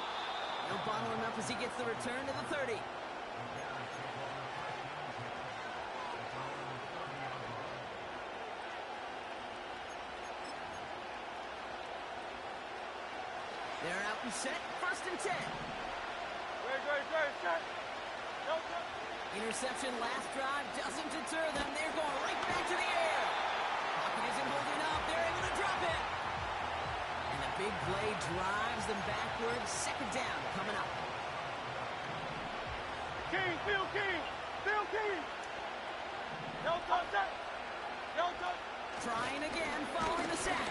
They'll bottle him up as he gets the return to the 30. They're out and set, 1st and 10. Great. Interception last drive doesn't play drives them backwards. Second down coming up. King, Phil King, Phil King. No touch. No touch. Trying again, following the sack.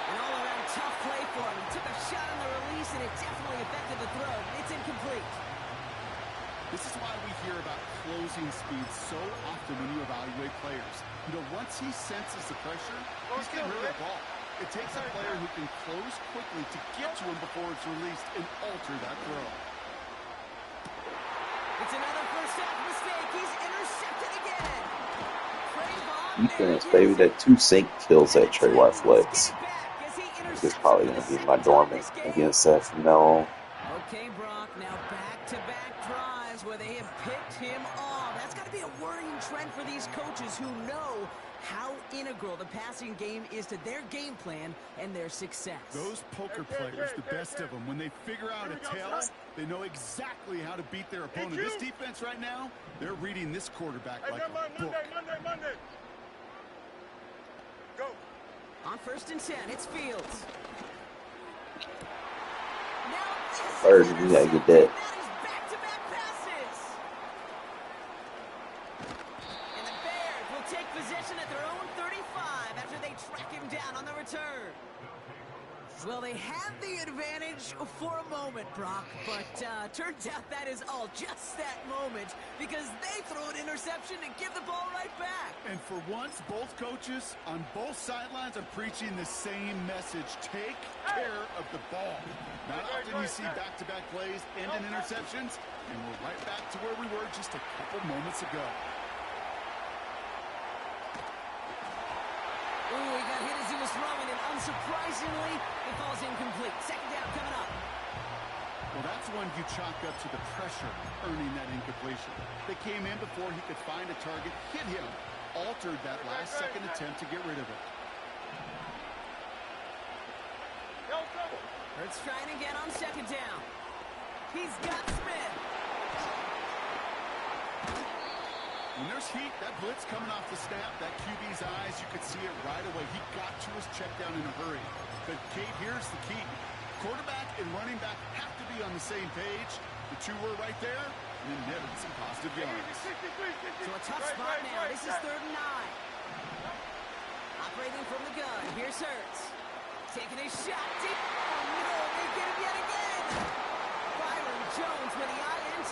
An all-around tough play for him. He took a shot on the release, and it definitely affected the throw. It's incomplete. This is why we hear about closing speed so often when you evaluate players. You know, once he senses the pressure, he's getting rid of the ball. It takes a player who can close quickly to get to him before it's released and alter that throw. It's another first half mistake. He's intercepted again. Defense, baby. That 2 sink kills that Trey White flex. It's probably going to be my dormant against that from now on. Okay, Brock, now back-to-back drives where they have picked him off. That's got to be a worrying trend for these coaches who know how integral the passing game is to their game plan and their success. Those poker players, the best of them, when they figure out a tell, they know exactly how to beat their opponent. This defense right now, they're reading this quarterback like a book. Monday. Go. On 1st and 10, it's Fields. Third, we gotta get that. Back-to-back passes. And the Bears will take possession at their own 35 after they track him down on the return. Well, they have the advantage for a moment, Brock, but turns out that is all just that moment because they throw an interception and give the ball right back. And for once, both coaches on both sidelines are preaching the same message. Take care of the ball. Not often you see back-to-back plays end in interceptions, and we're right back to where we were just a couple moments ago. Ooh, he got hit as he was throwing, and unsurprisingly, it falls incomplete. Second down coming up. Well, that's one you chalk up to the pressure earning that incompletion. They came in before he could find a target, hit him, altered that last-second attempt to get rid of it. Hurts trying again on second down. He's got Smith. When there's heat, that blitz coming off the snap, that QB's eyes, you could see it right away. He got to his check down in a hurry. But, Kate, here's the key. Quarterback and running back have to be on the same page. The two were right there, and then netted some positive yards. So a tough spot now. This is 3rd and 9. Operating from the gun. Here's Hurts. Taking a shot deep. Oh, no, they get him yet again. Byron Jones with the INT.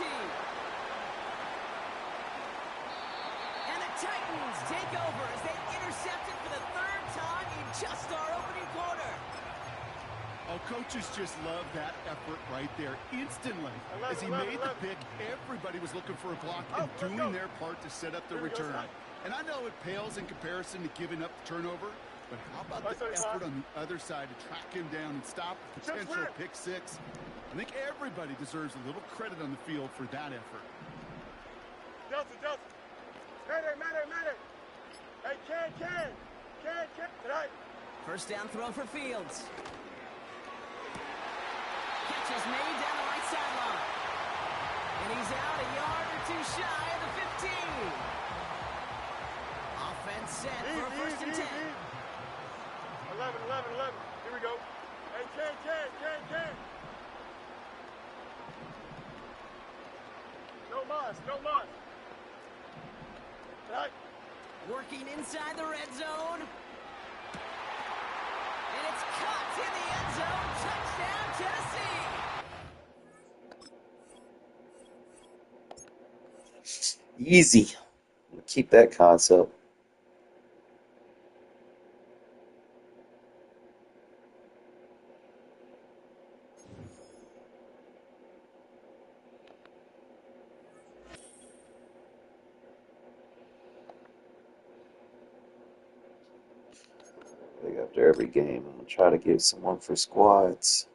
And the Titans take over as they intercept it for the 3rd time in just our opening quarter. Oh, coaches just love that effort right there. Instantly, as he made the pick, everybody was looking for a block and doing their part to set up the return. And I know it pales in comparison to giving up the turnover, but how about the effort on the other side to track him down and stop the potential pick six? I think everybody deserves a little credit on the field for that effort. Delta. Madden. Hey, can. Tonight. First down throw for Fields. Catch is made down the right sideline. And he's out a yard or two shy of the 15. Offense set for a 1st and 10. 11. Here we go. Hey, can. No mas. Right. Working inside the red zone. And it's caught in the end zone. Touchdown, Tennessee. Easy. Keep that concept. After every game, I'm going to try to give someone for squads.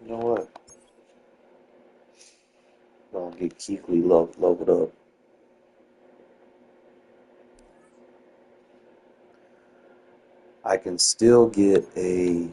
You know what? Gonna get Keekly leveled up. I can still get a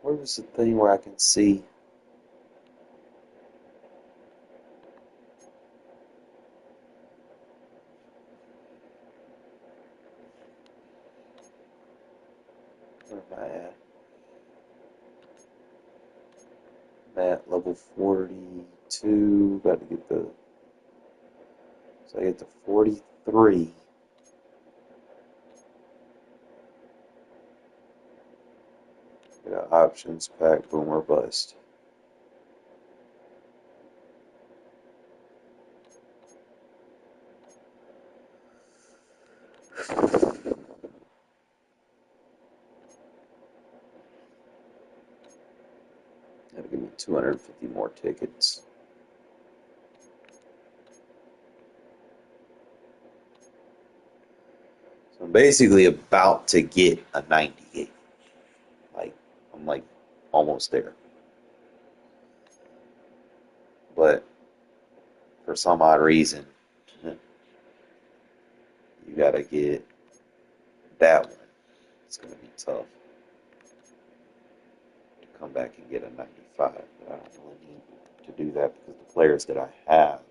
where's the thing where I can see? Where am I at? I'm at level 42. Got to get the. So I get to 43. Get an options pack, boom or bust. Gotta give me 250 more tickets. So I'm basically about to get a 98. I'm like almost there. But for some odd reason, you gotta get that one. It's gonna be tough to come back and get a 95. But I don't really need to do that because the players that I have,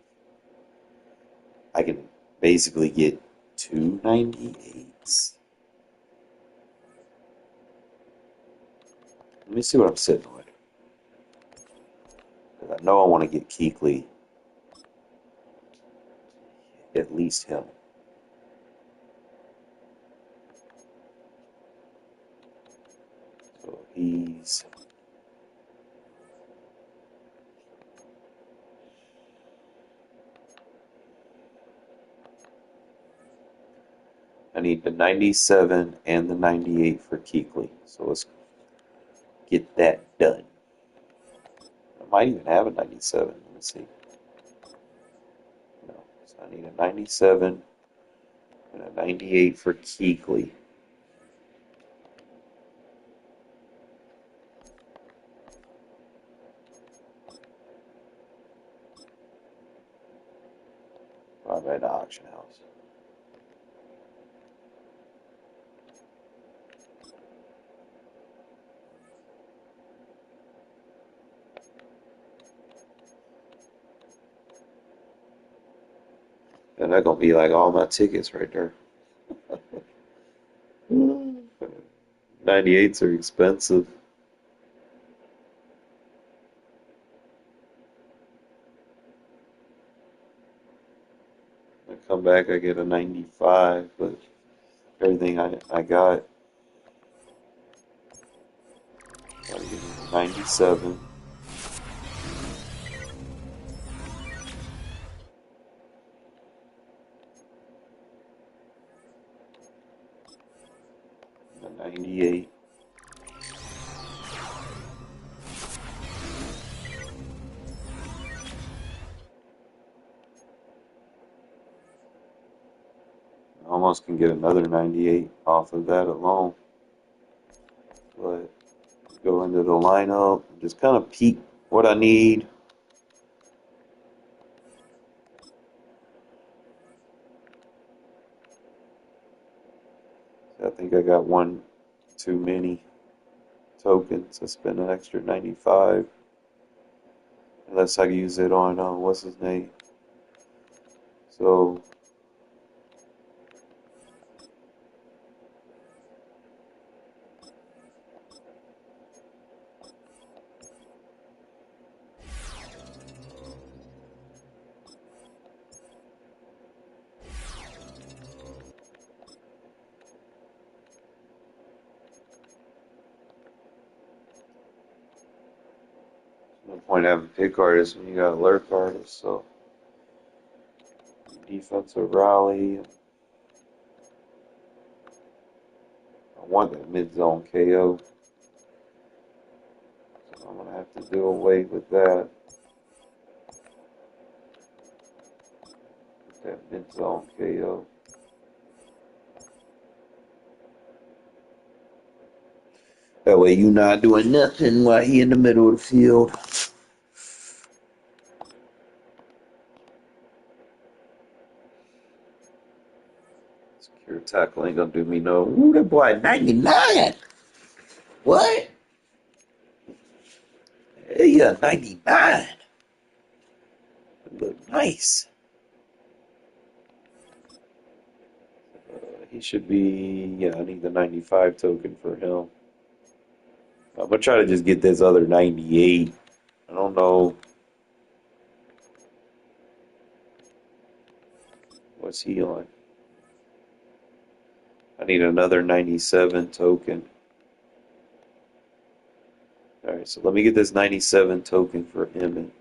I can basically get 298s. Let me see what I'm sitting with. Because I know I want to get Keekly, at least him. So he's. I need the 97 and the 98 for Keekly. So let's get that done. I might even have a 97. Let me see. No. So I need a 97 and a 98 for Keekly. Probably at the auction house. And that's gonna be like all my tickets right there. 98s are expensive. I come back, I get a 95, but everything I got, gotta get a 97. A 98. I almost can get another 98 off of that alone. But go into the lineup, just kind of peek what I need. I think I got one too many tokens. I spent an extra 95. Unless I use it on, what's his name? So, no point having pick artists when you got lurk artists. So, defensive rally. I want that mid zone KO. So I'm gonna have to do away with that. That mid zone KO. That way you not doing nothing while he in the middle of the field. Secure tackle ain't gonna do me no. Ooh, that boy 99. What? Yeah, 99. Look nice. He should be, yeah, I need the 95 token for him. I'm gonna try to just get this other 98. I don't know. What's he on? I need another 97 token. Alright, so let me get this 97 token for him.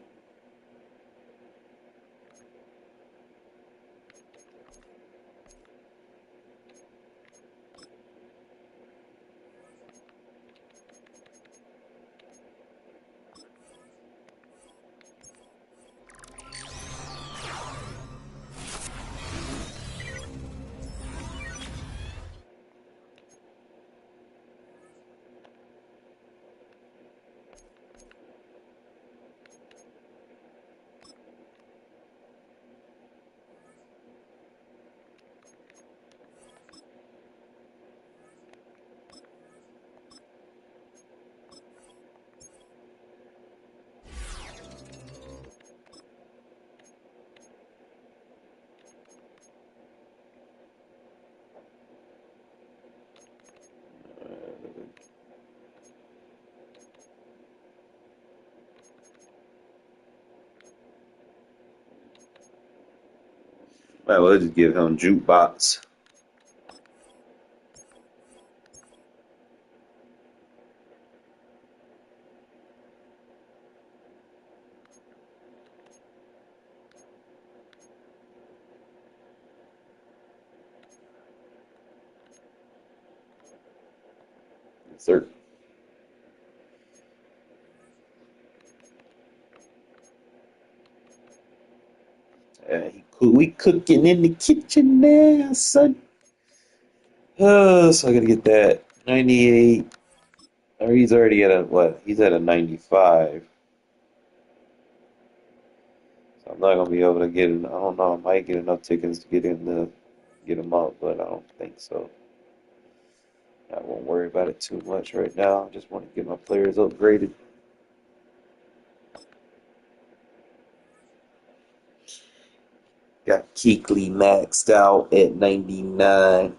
Might well just give him jukebox. Sir. We cooking in the kitchen now, son. So I gotta get that 98. Or he's already at a what? He's at a 95. So I'm not gonna be able to get him. I don't know. I might get enough tickets to get him up, but I don't think so. I won't worry about it too much right now. I just want to get my players upgraded. Got Keekly maxed out at 99.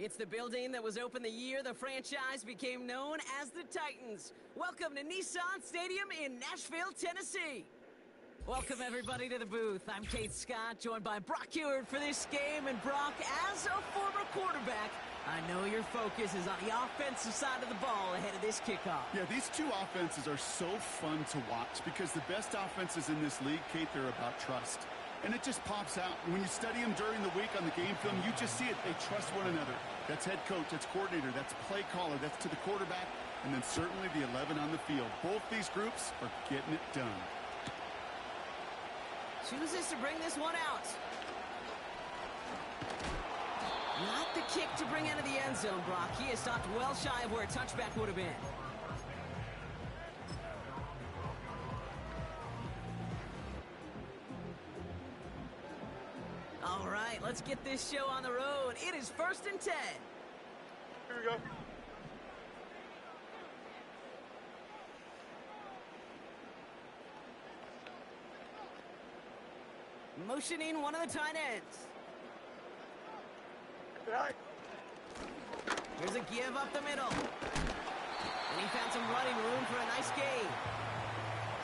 It's the building that was opened the year the franchise became known as the Titans. Welcome to Nissan Stadium in Nashville, Tennessee. Welcome, everybody, to the booth. I'm Kate Scott, joined by Brock Ewart for this game. And Brock, as a former quarterback, I know your focus is on the offensive side of the ball ahead of this kickoff. Yeah, these two offenses are so fun to watch because the best offenses in this league, Kate, they're about trust. and it just pops out. When you study them during the week on the game film, you just see it. They trust one another. That's head coach, that's coordinator, that's play caller, that's to the quarterback, and then certainly the 11 on the field. Both these groups are getting it done. Chooses to bring this one out. Not the kick to bring into the end zone, Brock. He is stopped well shy of where a touchback would have been. All right, let's get this show on the road. It is 1st and 10. Here we go. Motioning one of the tight ends. Here's a give up the middle. And he found some running room for a nice gain.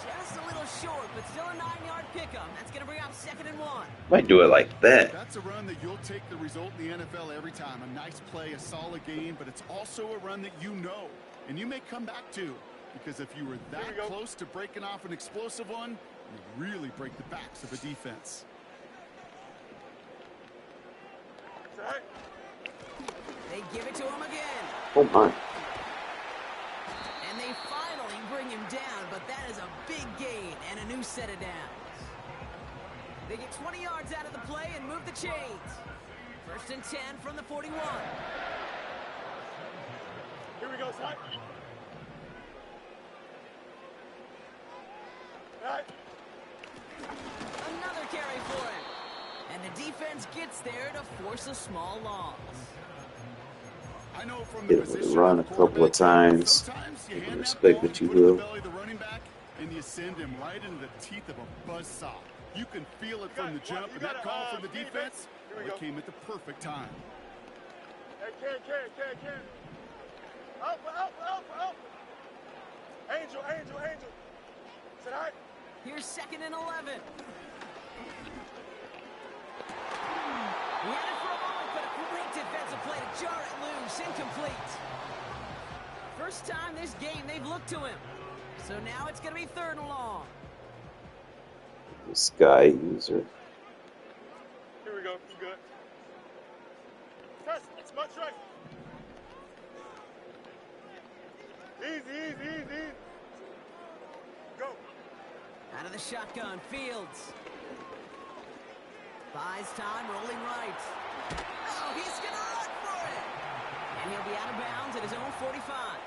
Just a little short, but still a 9-yard pickup. That's going to bring up 2nd and 1. Might do it like that. That's a run that you'll take the result in the NFL every time. A nice play, a solid gain, but it's also a run that you know, and you may come back to. Because if you were that close to breaking off an explosive one, you really break the backs of a defense. They give it to him again. Oh my. And they finally bring him down, but that is a big gain and a new set of downs. They get 20 yards out of the play and move the chains. 1st and 10 from the 41. Here we go, son. Another carry for him. And the defense gets there to force a small loss. I know from Get him to run a couple of times. You can respect that you will. The running back, and you send him right into the teeth of a buzzsaw. You can feel it from the jump, and that call from the defense, it came at the perfect time. Hey, Ken. Up. Angel. Sit high. Here's 2nd and 11. He had it for a moment, but a great defensive play to jar it loose. Incomplete. First time this game they've looked to him. So now it's going to be 3rd and long. This guy user. Here we go. You good? Test. It's much right. Easy. Go. Out of the shotgun, Fields. Buys time, rolling right. Oh, he's going to run for it. And he'll be out of bounds at his own 45.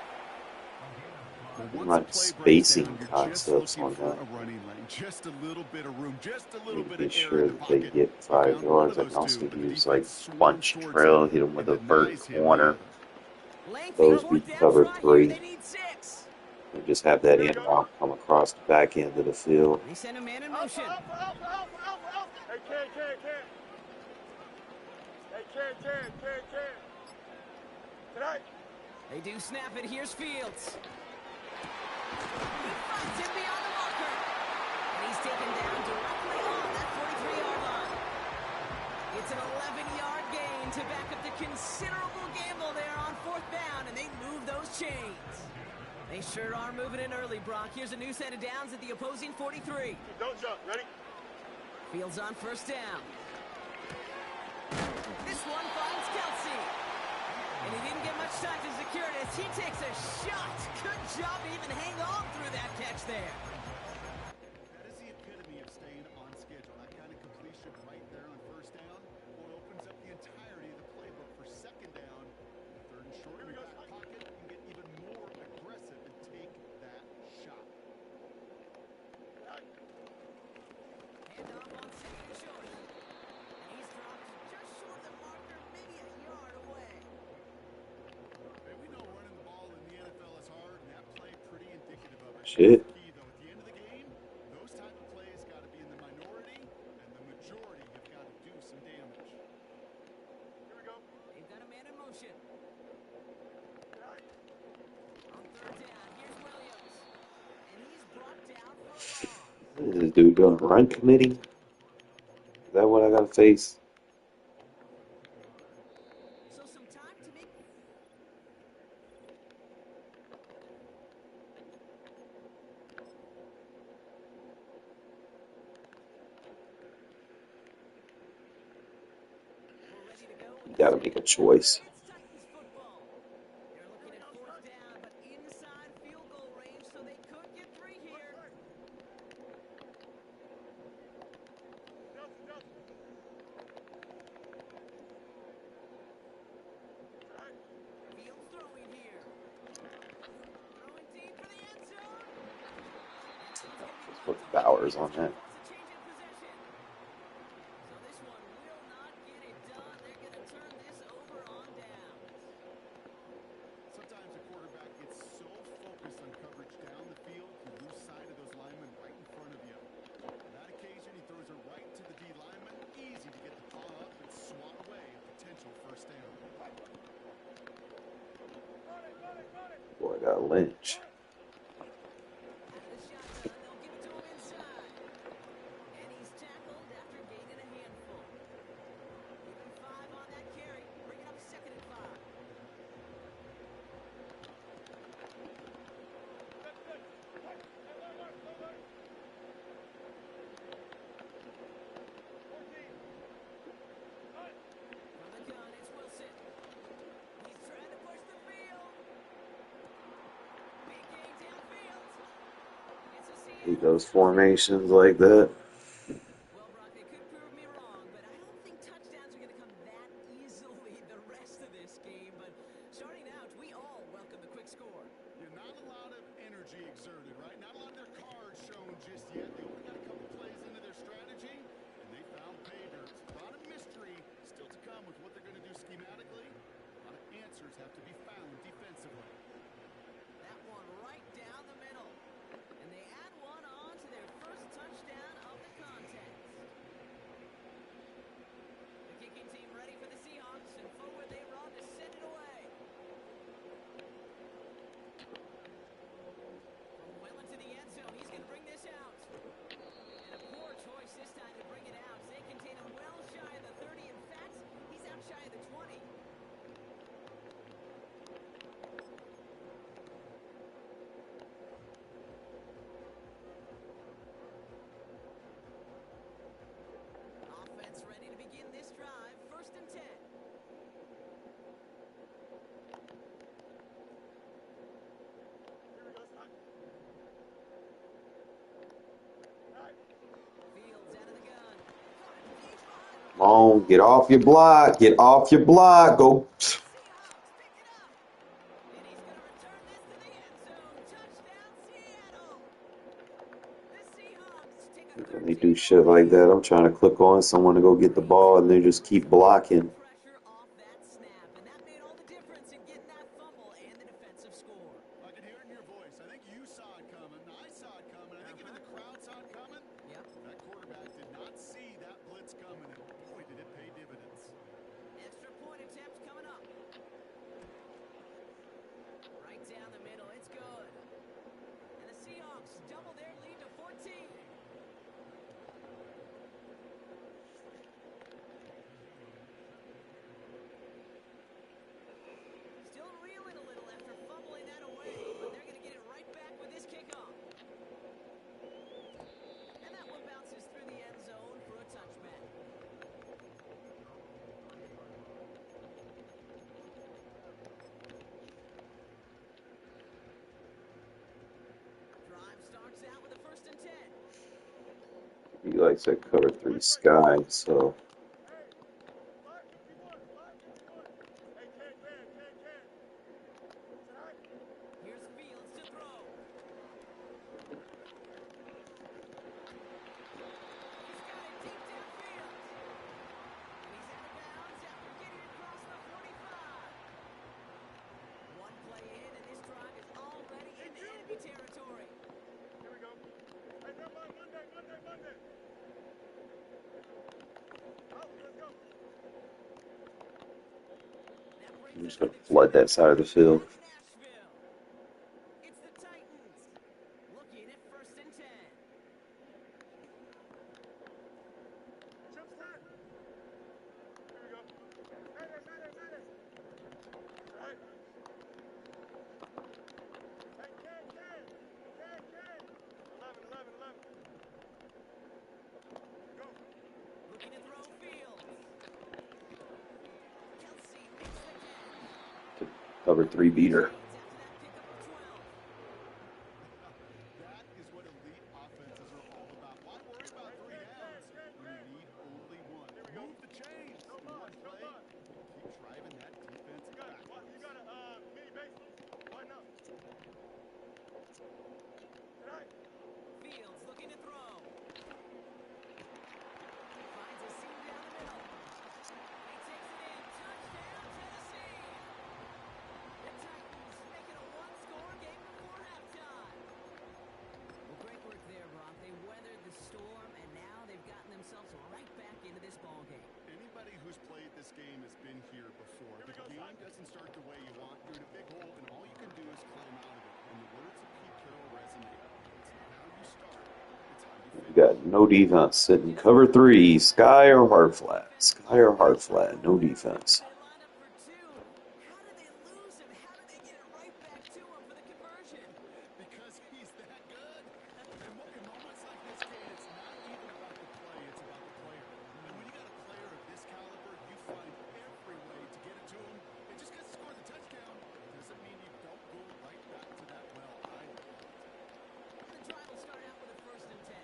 Not spacing concepts on that. Just a little bit of room, just a little Need to bit be of air sure in the that they pocket. get 5 yards. I can also use like bunch trail, hit them with a vert corner. Those be cover 3. And just have that end route come across the back end of the field. They send a man in motion. Hey, Ken. Hey, Ken. Tonight. They do snap it. Here's Fields. He finds him beyond the marker. And he's taken down directly on that 43-yard line. It's an 11-yard gain to back up the considerable gamble there on 4th down, and they move those chains. They sure are moving in early, Brock. Here's a new set of downs at the opposing 43. Don't jump. Ready? Fields on 1st down. This one finds Kelsey. And he didn't get much time to secure it as he takes a shot. Good job to even hang on through that catch there. That is the epitome of staying on schedule. That kind of completion right there on 1st down, boy, opens up the entirety of the playbook for 2nd down. 3rd and short, you got a pocket, you can get even more aggressive and take that shot. Hand off on 2nd and short. And he's dropped just short of the marker, maybe a yard away. Hey, we know running the ball in the NFL is hard, and that play pretty indicative of it. Shit. Key, though, at the end of the game, those type of plays got to be in the minority, and the majority have got to do some damage. Here we go. They've got a man in motion. On 3rd down, here's Williams. And he's brought down for a loss. What is this dude doing? Run committee? Is that what I gotta face? So some time to make... Got to make a choice. It's Titans football. They're looking at fourth down, but inside field goal range, so they could get 3 here. Fields throwing here. Throwing deep for the end zone. Put Bowers on that. Force a change in possession. So this one will not get it done. They're going to turn this over on downs. Sometimes a quarterback gets so focused on coverage down the field, you lose sight of those linemen right in front of you. On that occasion, he throws it right to the D lineman. Easy to get the paw up and swat away a potential first down. Boy, I got Lynch. Out of the shotgun, they'll give it to him inside. And he's tackled after gaining a handful. Give him 5 on that carry. Bring it up 2nd and 5. From the gun, it's Wilson. He's trying to push the field. Big gain downfield. It's a Hate those formations like that. Well, Brock, they could prove me wrong, but I don't think touchdowns are going to come that easily the rest of this game. But starting out, we all welcome the quick score. Yeah, not a lot of energy exerted, right? Not a lot of their cards shown just yet. They only got a couple plays into their strategy, and they found pay dirt. A lot of mystery still to come with what they're going to do schematically. A lot of answers have to be found defensively. That one right down the middle. And they add one on to their first touchdown of the contest. The kicking team ready for the Seahawks, and forward they run to send it away. From well into the end zone, he's going to bring this out. And a poor choice this time to bring it out. They contain him well shy of the 30. In fact, he's out shy of the 20. Offense ready to begin this drive. 1st and 10. Fields out of the gun. Come on, get off your block. Get off your block. Go. Seahawks pick it up. And he's going to return this to the end zone. Touchdown, Seattle. The Seahawks take a When they do shit like that, I'm trying to click on someone to go get the ball, and they just keep blocking. pressure off that snap. And that made all the difference in getting that fumble and the defensive score. I can hear it in your voice. I think you saw it coming. I saw it coming. I think even the crowd saw it coming. Yep. That quarterback did not see that blitz coming, and boy, did it pay dividends. Extra point attempt coming up. Right down the middle. It's good. And the Seahawks double their lead to 14. Still reeling a little after fumbling that away, but they're going to get it right back with this kickoff. And that one bounces through the end zone for a touchback. Drive starts out with a 1st and 10. He likes that cover 3 sky, so Here's Fields to throw. He's got it deep downfield. And he's out of bounds after getting across the 45. One play in, and this drive is already into enemy territory. Here we go. Hey, Monday. Out, let's go. That brings I'm us just to going the to flood that side of the field. Nashville. It's the Titans looking at 1st and 10. Chip start. Here we go. Madden. Right. Hey, Ken. 11. Go. Looking to throw Fields. Cover 3 beater. That is what elite offenses are all about. Why worry about 3 downs when you need only one? Move the chains. In one play, keep driving that defense backwards. You got a mini base loose? Why not? Fields looking to throw. Finds a seam down the middle. He takes it in. Touchdown, Tennessee. The Titans making a one-score game before halftime. Well, great work there, Brock. They weathered the storm, and now they've gotten themselves right back into this ball game. Anybody who's played this game has been here before. The game doesn't start the way you want. You're in a big hole, and all you can do is climb out of it. And the words of Pete Carroll resonate. It's not how you start, it's how you finish. We got no defense sitting cover 3, sky or hard flat. Sky or hard flat, no defense. They line up for two. How did they lose him? How did they get it right back to him for the conversion? Because he's that good. In moments like this, Kate, it's not even about the play, it's about the player. And when you got a player of this caliber, you find every way to get it to him. And just because he scored the touchdown doesn't mean you don't go right back to that well either. The drive will start out with a 1st and 10.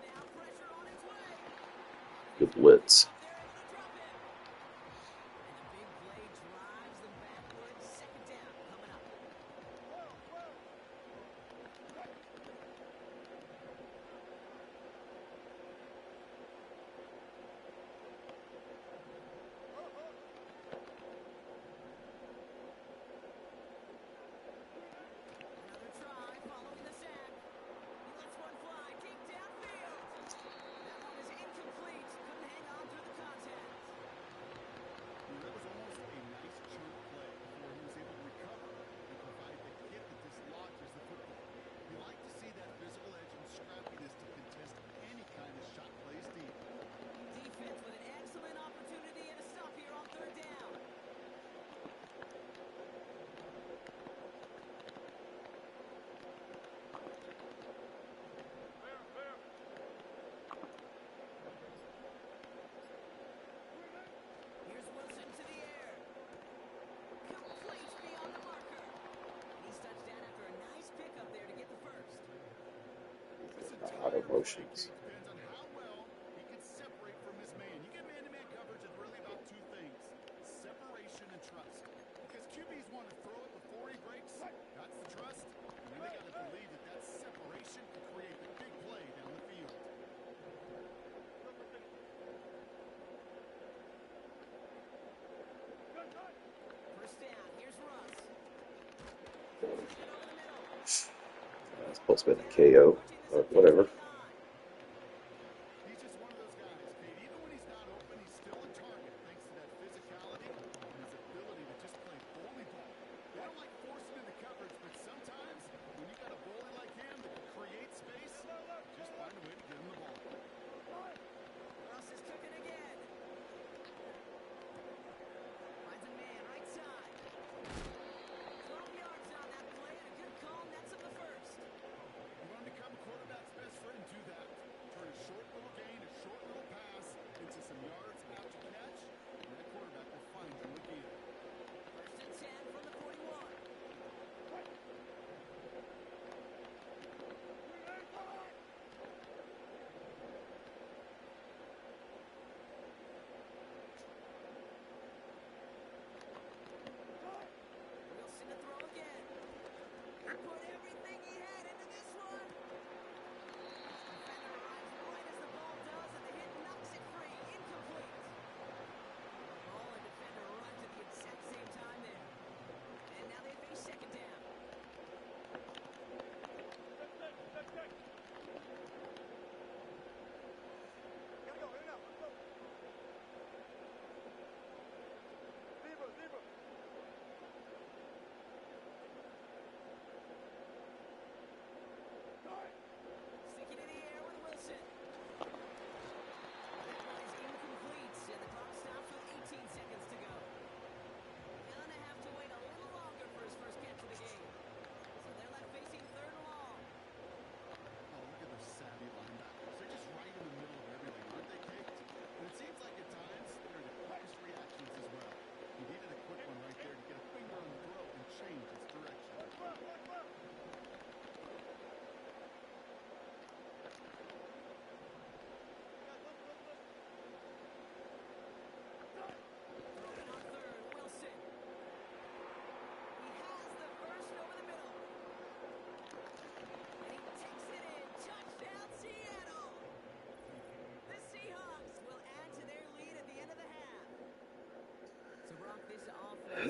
Now pressure on its way. Good blitz. They're able to drop him. And the big play drives them backwards. 2nd down coming up. Another try following the sack. He lets one fly deep downfield. That one is incomplete. Couldn't hang on through the contact. That was almost a nice chunk play before he was able to recover and provide the hit that dislodges the football. You like to see that physical edge and scrappiness to contest any kind of shot plays deep. Defense with an excellent opportunity and a stop here on 3rd down. Here's Wilson to the air. Complete beyond the marker. He's touched down after a nice pickup there to get the 1st. This entire Auto play motions. depends on how well he can separate from his man. You get man-to-man coverage, it's really about 2 things: separation and trust. Because QBs want to throw it before he breaks. That's the trust. And then they got to believe that that separation can create a big play down the field. First down. Here's Russ. Over the middle. It's supposed to be a KO, but whatever. He's just one of those guys, Kate. Even when he's not open, he's still a target thanks to that physicality and his ability to just play bully ball. They don't like forcing into coverage, but sometimes when you got a bully like him that can create space, just find a way to get him the ball. Russ is cooking again. Finds a man right side. 12 yards on that play and a good call nets him the 1st. You want to become a quarterback's best friend,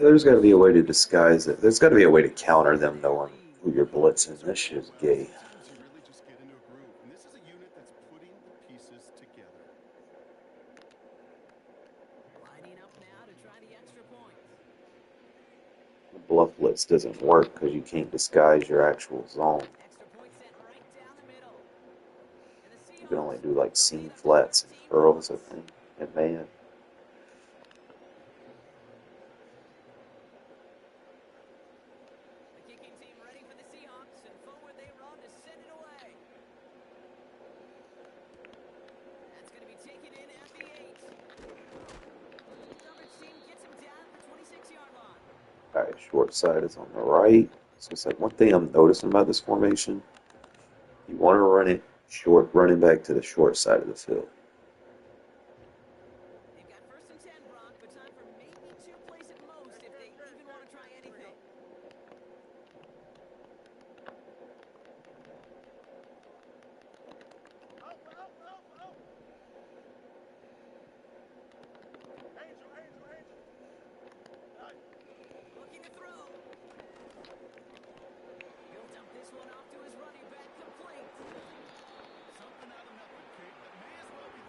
There's got to be a way to disguise it. There's got to be a way to counter them knowing who you're blitzing. This shit is gay. Sometimes you really just get into a groove, and this is a unit that's putting the pieces together. Lining up now to try the extra point. The bluff blitz doesn't work because you can't disguise your actual zone. Extra point sent right down the middle. And the You can only Seahawks do like pick the seam lead up to flats and 13 curls, I points. think, and man. The kicking team ready for the Seahawks, and forward they run to send it away. That's going to be taken in at the 8. Coverage team gets him down at the 26-yard line. Alright, short side is on the right. So it's like one thing I'm noticing about this formation. You want to run it short, running back to the short side of the field. They've got 1st and 10, Brock, but time for maybe 2 plays at most if they even want to try anything. Angel, Angel, Angel. Nice. Looking to throw. He'll dump this one off to his running back, complete. Something out of nothing, kid. That may as well be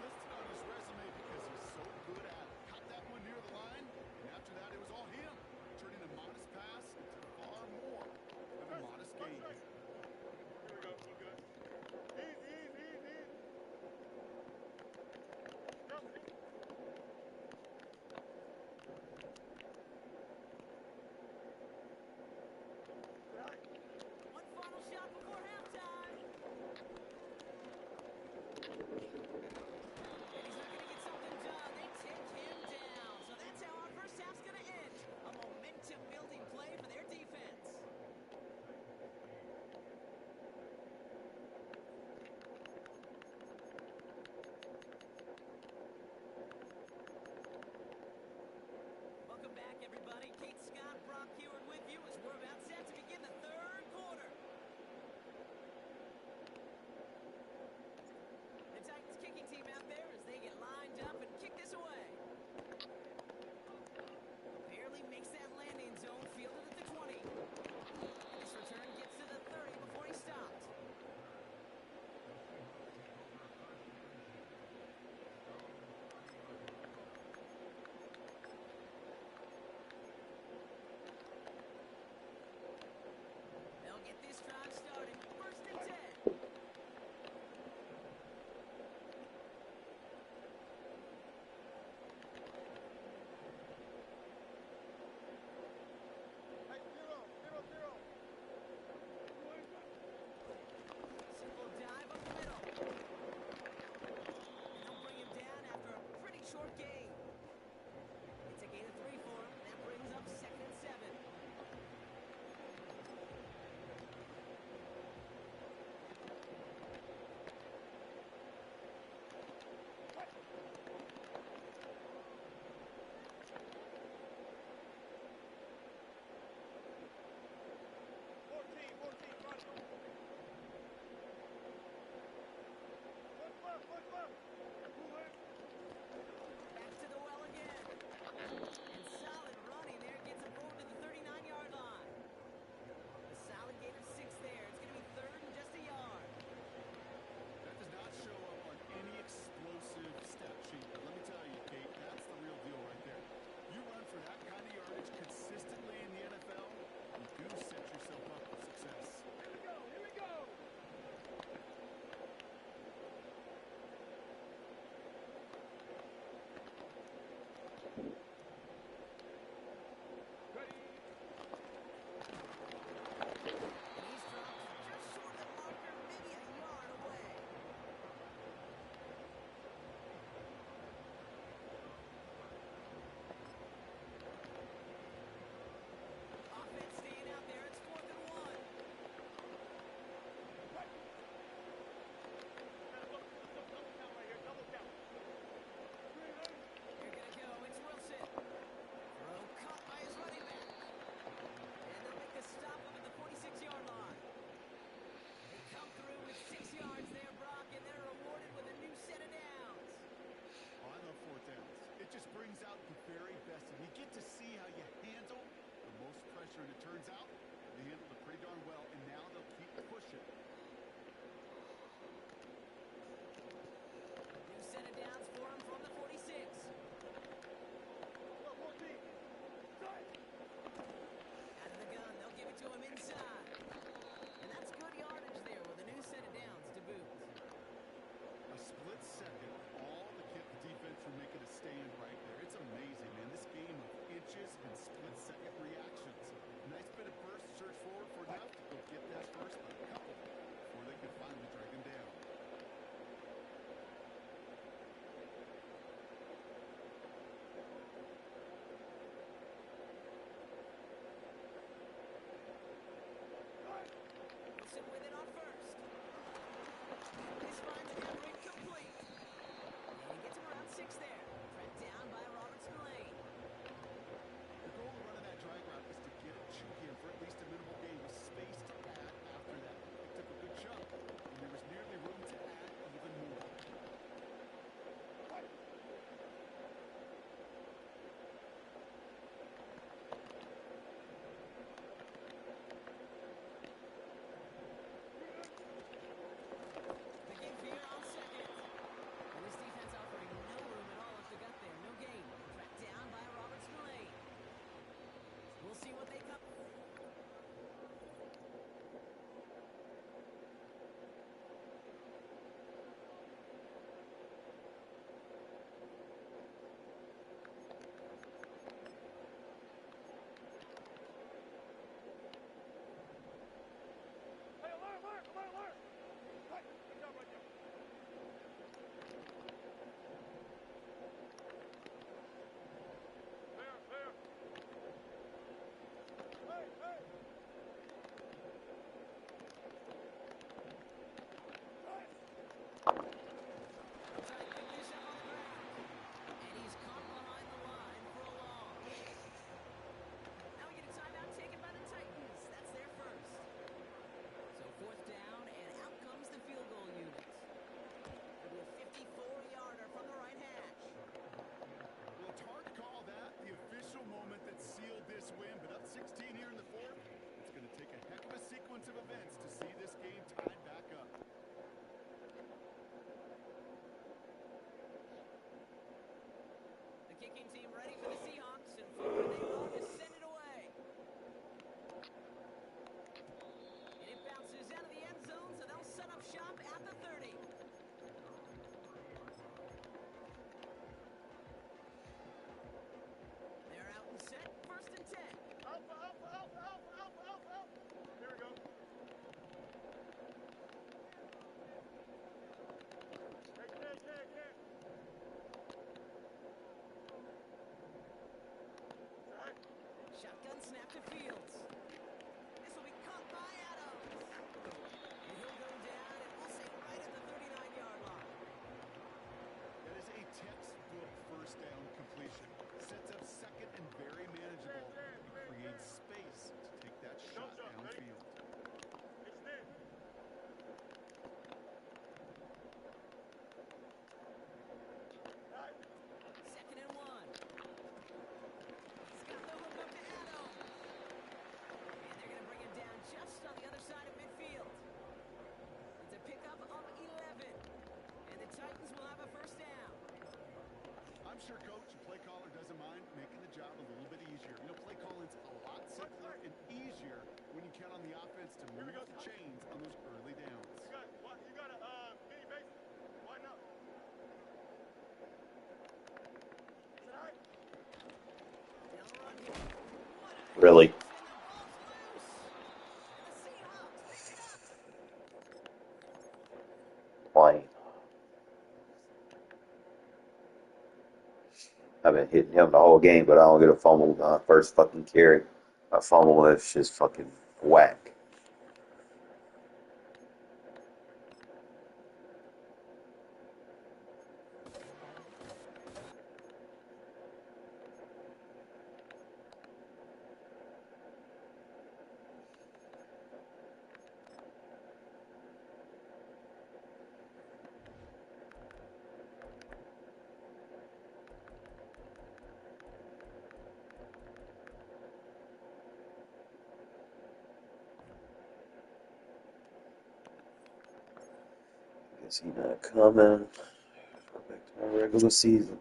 pressure, and it turns out they handled it pretty darn well, and now they'll keep pushing. New set of downs for him from the 46. Out of the gun, they'll give it to him inside. And that's good yardage there with a new set of downs to boot. A split second, all the defense were making a stand right there. It's amazing, man. This game of inches and split-second reactions. Nice bit of burst, search forward for enough to go get that first, but a couple before they could finally drag him down. Wilson with it on first. This finds Everett complete. And he gets him around 6 there. Tracked down by Robertson Lane. The goal of running that drag route is to get it to him for at least a minimal gain with space to add after that. Picked up a good chunk, and there was nearly room to add even more. The game for on second. And this defense offering no room at all if they got there. No gain. Tracked down by Robertson Lane. We'll see what they come. Hey, alert, alert, alert, alert! Right, good job right there. Fair, fair. Hey, hey! Tight finish up on the ground. And he's caught behind the line for a loss. Now we get a timeout taken by the Titans. That's their first. So 4th down, and out comes the field goal unit. It'll be a 54-yarder from the right hash. Well, it's hard to call that the official moment that sealed this win, but up 16 here in the 4th, it's going to take a heck of a sequence of events to see this game tied back up. The kicking team ready for the Seahawks, and forward they go to send it away. And it bounces out of the end zone, so they'll set up shop at the 30. They're out and set, 1st and 10. Alpha, alpha, alpha, alpha, alpha, alpha, alpha. Here we go. Hey, get. Right. Shotgun snap to Fields. This will be caught by Adams. And he'll go down, and we'll say right at the 39-yard line. That is a textbook first down completion. Sets up second and very manageable and creates space to take that shot downfield. It's this. Right. 2nd and 1. He's got the hook up to Adams. And they're going to bring him down just on the other side of midfield. It's a pickup of 11. And the Titans will have a first down. I'm sure coach and play caller doesn't mind making the job a little bit easier. You know, play calling's a lot simpler and easier when you count on the offense to move the chains on those early downs. You got a mini base. Why not? Is it all right? They'll run him. What a Really? and the ball's loose. And the Seahawks pick it up. Why? I've been hitting him the whole game, but I don't get a fumble first fucking carry. A fumble is just fucking whack. Guess he not coming. Go back to my regular season.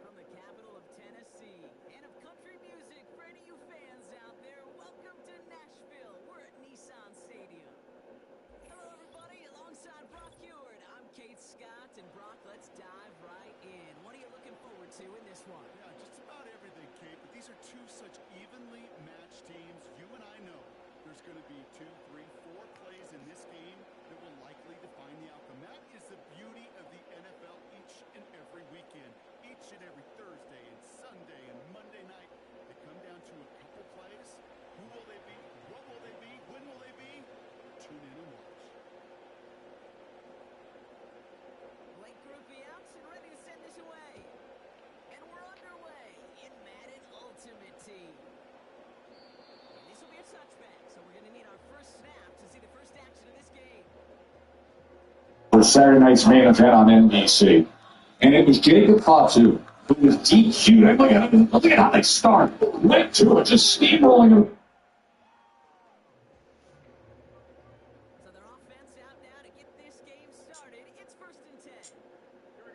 From the capital of Tennessee and of country music, for any of you fans out there, welcome to Nashville. We're at Nissan Stadium. Hello, everybody. Alongside Brock Heward, I'm Kate Scott, and Brock, let's dive right in. What are you looking forward to in this one? Yeah, just about everything, Kate, but these are two such evenly matched teams. You and I know there's going to be 2, 3, 4 plays in this game that will likely define the outcome. That is the beauty of the NFL each and every weekend. Each and every Thursday and Sunday and Monday night, they come down to a couple plays. Who will they be? What will they be? When will they be? Tune in and watch. Blake Groupie out and ready to send this away. And we're underway in Madden Ultimate Team. And this will be a touchback, so we're going to need our first snap to see the first action of this game. For Saturday night's main event on NBC. And it was Jacob Fatu who was deep shooting. Look at how they start. Right to it, just steamrolling him. So their offense out now to get this game started. It's 1st and 10. Here we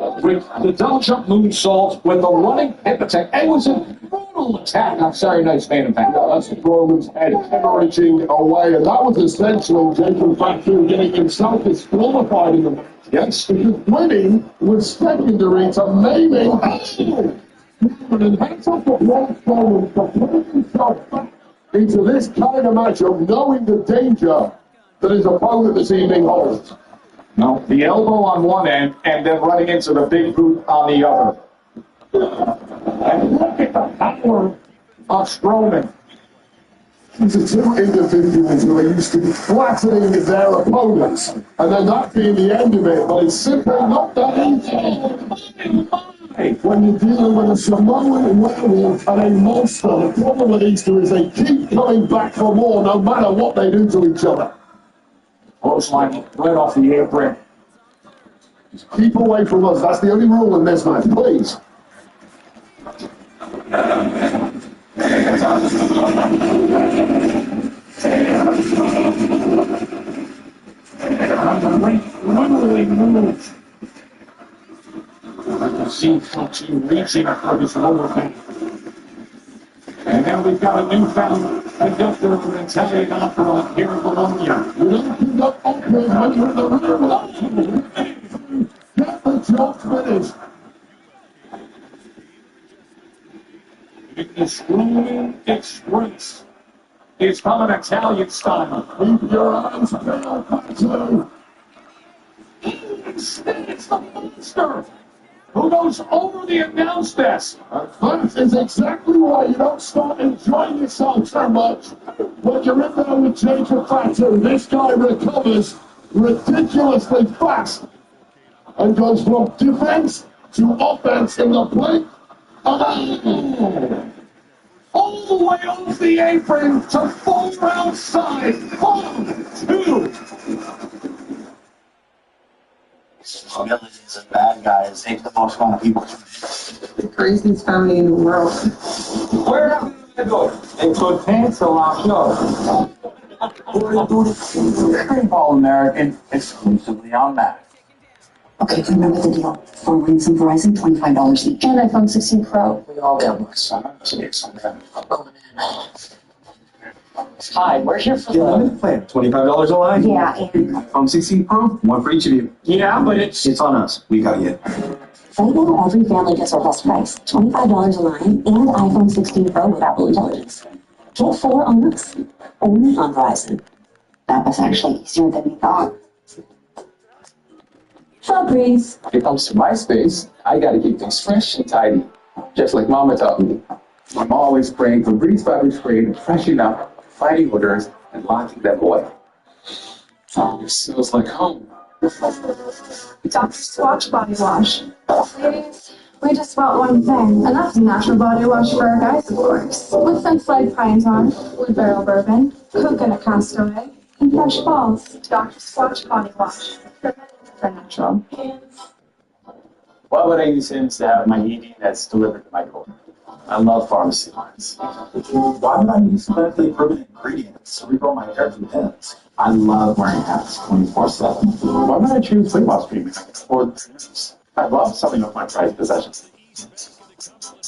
go. With the double jump moonsault, with the running hip attack. It was a brutal attack on Saturday night's main event. That's the Romans head hemorrhaging away, and that was essentially Jacob Fatu getting himself disqualified in the match. Yes. Because winning was secondary to maiming. And that's up what Ron Coleman to put himself back into this kind of matchup, knowing the danger that his opponent this evening holds. No, the elbow on one end, and then running into the big boot on the other. And look at the power of Strowman. These are two individuals who are used to flattening their opponents, and then that being the end of it, but it's simply not that easy. When you're dealing with a Samoan werewolf and a monster, the problem with these two is they keep coming back for more no matter what they do to each other. Clothesline right off the apron. Keep away from us, that's the only rule in this match, please. Literally move. I can see Fatu reaching for his lower back. And now we've got a newfound conductor for an Italian opera here in Bologna. You don't conduct operas when you're in the rear. Get the job finished. The Strowman Express. It's from an Italian style. Keep your eyes peeled, Fatu. It's the monster who goes over the announce desk. That is exactly why you don't start enjoying yourself so much when you're in there with Jacob Fatu. This guy recovers ridiculously fast and goes from defense to offense in the blink of an eye. All the way off the apron to far outside. 1, 2. Villains and bad guys ain't the most fun people. The craziest family in the world. Where am I going? In good pants or locked up? Screenball American, exclusively on Madden. Okay, remember the deal. 4 rings and Verizon, $25 each. And iPhone 16 Pro. We all got one son. I'm going in. Hi, we're here for the plan. $25 a line. Yeah, and iPhone 16 Pro, one for each of you. Yeah, but it's on us. We got you. right now every family gets our best price. $25 a line and iPhone 16 Pro with Apple Intelligence. Get 4 on us. Only on Verizon. That was actually easier than we thought. Febreze. When it comes to my space, I gotta keep things fresh and tidy. Just like Mama taught me. I'm always praying for Breeze Fabric Spray to freshen up, fighting odors, and locking them away. Oh, it smells like home. Dr. Swatch Body Wash. Ladies, We just bought one thing, and that's a natural body wash for our guys, of course. With scents like pine tar, wood barrel bourbon, coconut castaway, and fresh balls. Dr. Squatch body wash. For natural. Why would I use Hims to have my ED that's delivered to my door? I love pharmacy lines. Why would I use medically proven ingredients to regrow my hair from Hims? I love wearing hats 24/7. Why would I choose weight loss treatments to explore this business? I love selling off my prized possessions.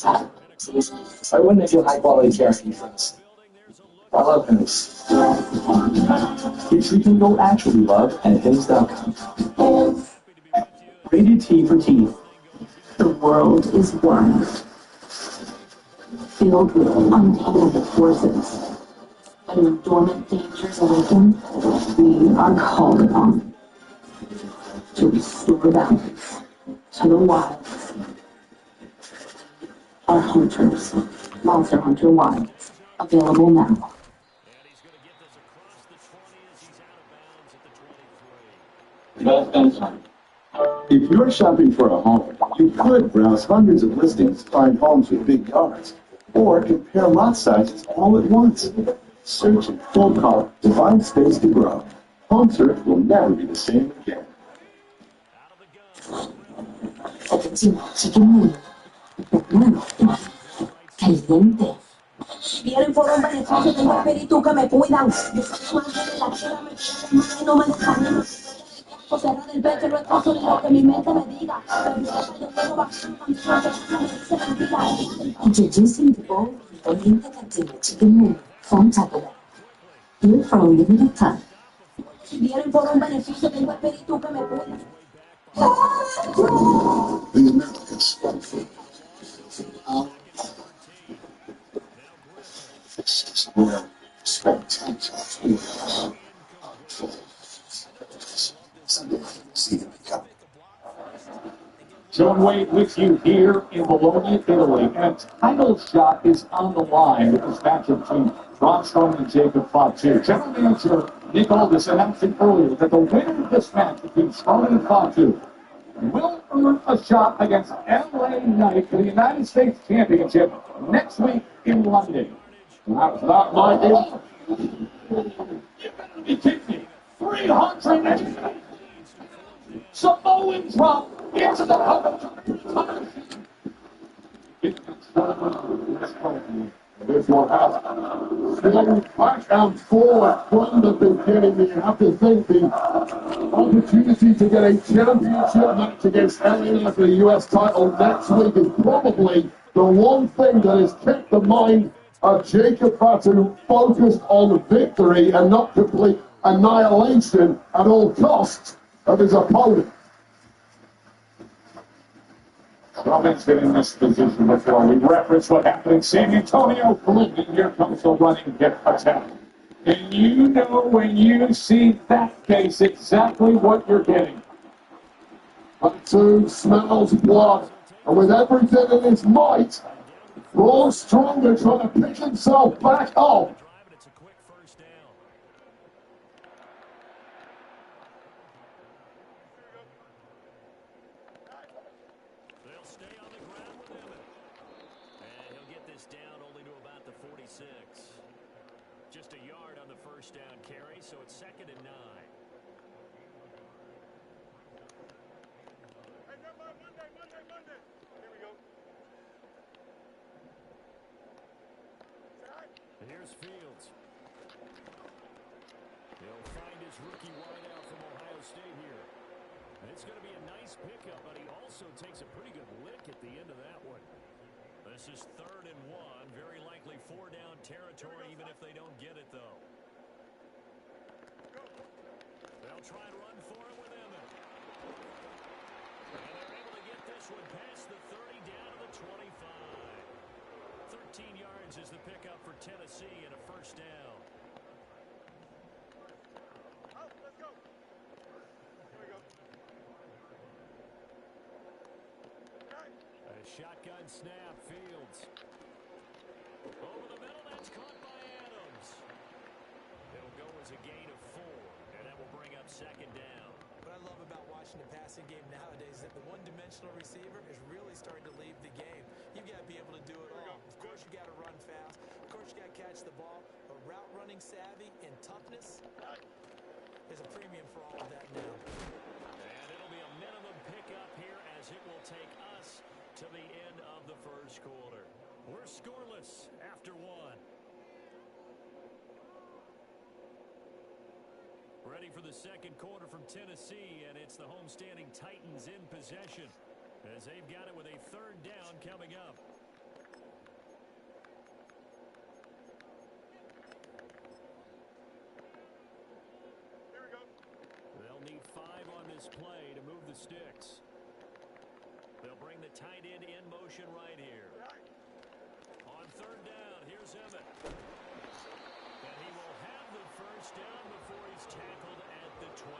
I wouldn't have you high quality care insurance. I love Hims. Get treatment you'll actually love at Hims.com. Rated T for teeth. The world is one, filled with untamable forces. But when dormant dangers awaken, we are called upon to restore balance to the wilds. Our hunters, Monster Hunter Wilds, available now. If you're shopping for a home, you could browse hundreds of listings to find homes with big yards, or compare lot sizes all at once. Search in full color to find space to grow. Home search will never be the same again. Caliente. Vienen por un beneficio, tengo espíritu que me cuidan. No me dejan. Cerrar el pecho, no es caso de lo que mi mente me diga. Yo tengo bastante introducing the bold and interconnected chicken wing from Taco Bell. Here for a limited time. Vienen por un beneficio, tengo espíritu que me cuida. The Americans. This is where spectacular. John Wade with you here in Bologna, Italy. And a title shot is on the line with this matchup between Ron Strowman and Jacob Fatu. General Manager Nick Aldis announcing earlier that the winner of this match between Strowman and Fatu will earn a shot against LA Knight for the United States Championship next week in London. And that was not my deal. You better be kidding me. 380 Samoan drop into the cover. This one has back and forward from the beginning. You have to think the opportunity to get a championship match against LA for the U.S. title next week is probably the one thing that has kept the mind of Jacob Fatu focused on victory and not complete annihilation at all costs of his opponent. Strowman's been in this position before. We referenced what happened in San Antonio. And here comes the running hip attack. And you know when you see that case exactly what you're getting. Fatu smells blood. And with everything in his might, Braun Strowman trying to pick himself back up. Just a yard on the first down carry, so it's 2nd and 9. Hey, Monday. Here we go. And here's Fields. He'll find his rookie wideout from Ohio State here. And it's going to be a nice pickup, but he also takes a pretty good lick at the end of that one. This is 3rd and 1. Very likely 4-down territory, even if they don't get it, though. They'll try and run for it with Emmett. And they're able to get this one past the 30 down to the 25. 13 yards is the pickup for Tennessee and a first down. Let's go. Here we go. A shotgun snap, Fields. Over the middle, that's caught by Adams. It'll go as a gain of 4, and that will bring up 2nd down. What I love about watching the passing game nowadays is that the one-dimensional receiver is really starting to leave the game. You've got to be able to do it all. Of course, you got to run fast. Of course, you got to catch the ball. But route running savvy and toughness is a premium for all of that now. And it'll be a minimum pickup here as it will take us to the end of the first quarter. We're scoreless after one. Ready for the second quarter from Tennessee, and it's the homestanding Titans in possession as they've got it with a third down coming up. Here we go. They'll need 5 on this play to move the sticks. They'll bring the tight end in motion right here. On third down, here's Emmett. And he will have the first down before he's tackled at the 12.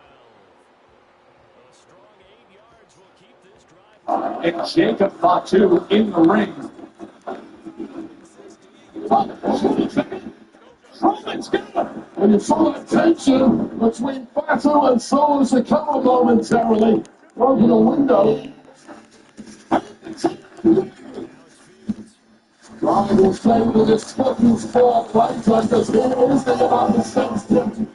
A strong 8 yards will keep this drive. And Jacob Fatu in the ring. Truman's got it. And you saw the tension between Fatu and Solis a couple momentarily. Broken a window. Ryan will say that it's fucking 4 points like this game is the United States team.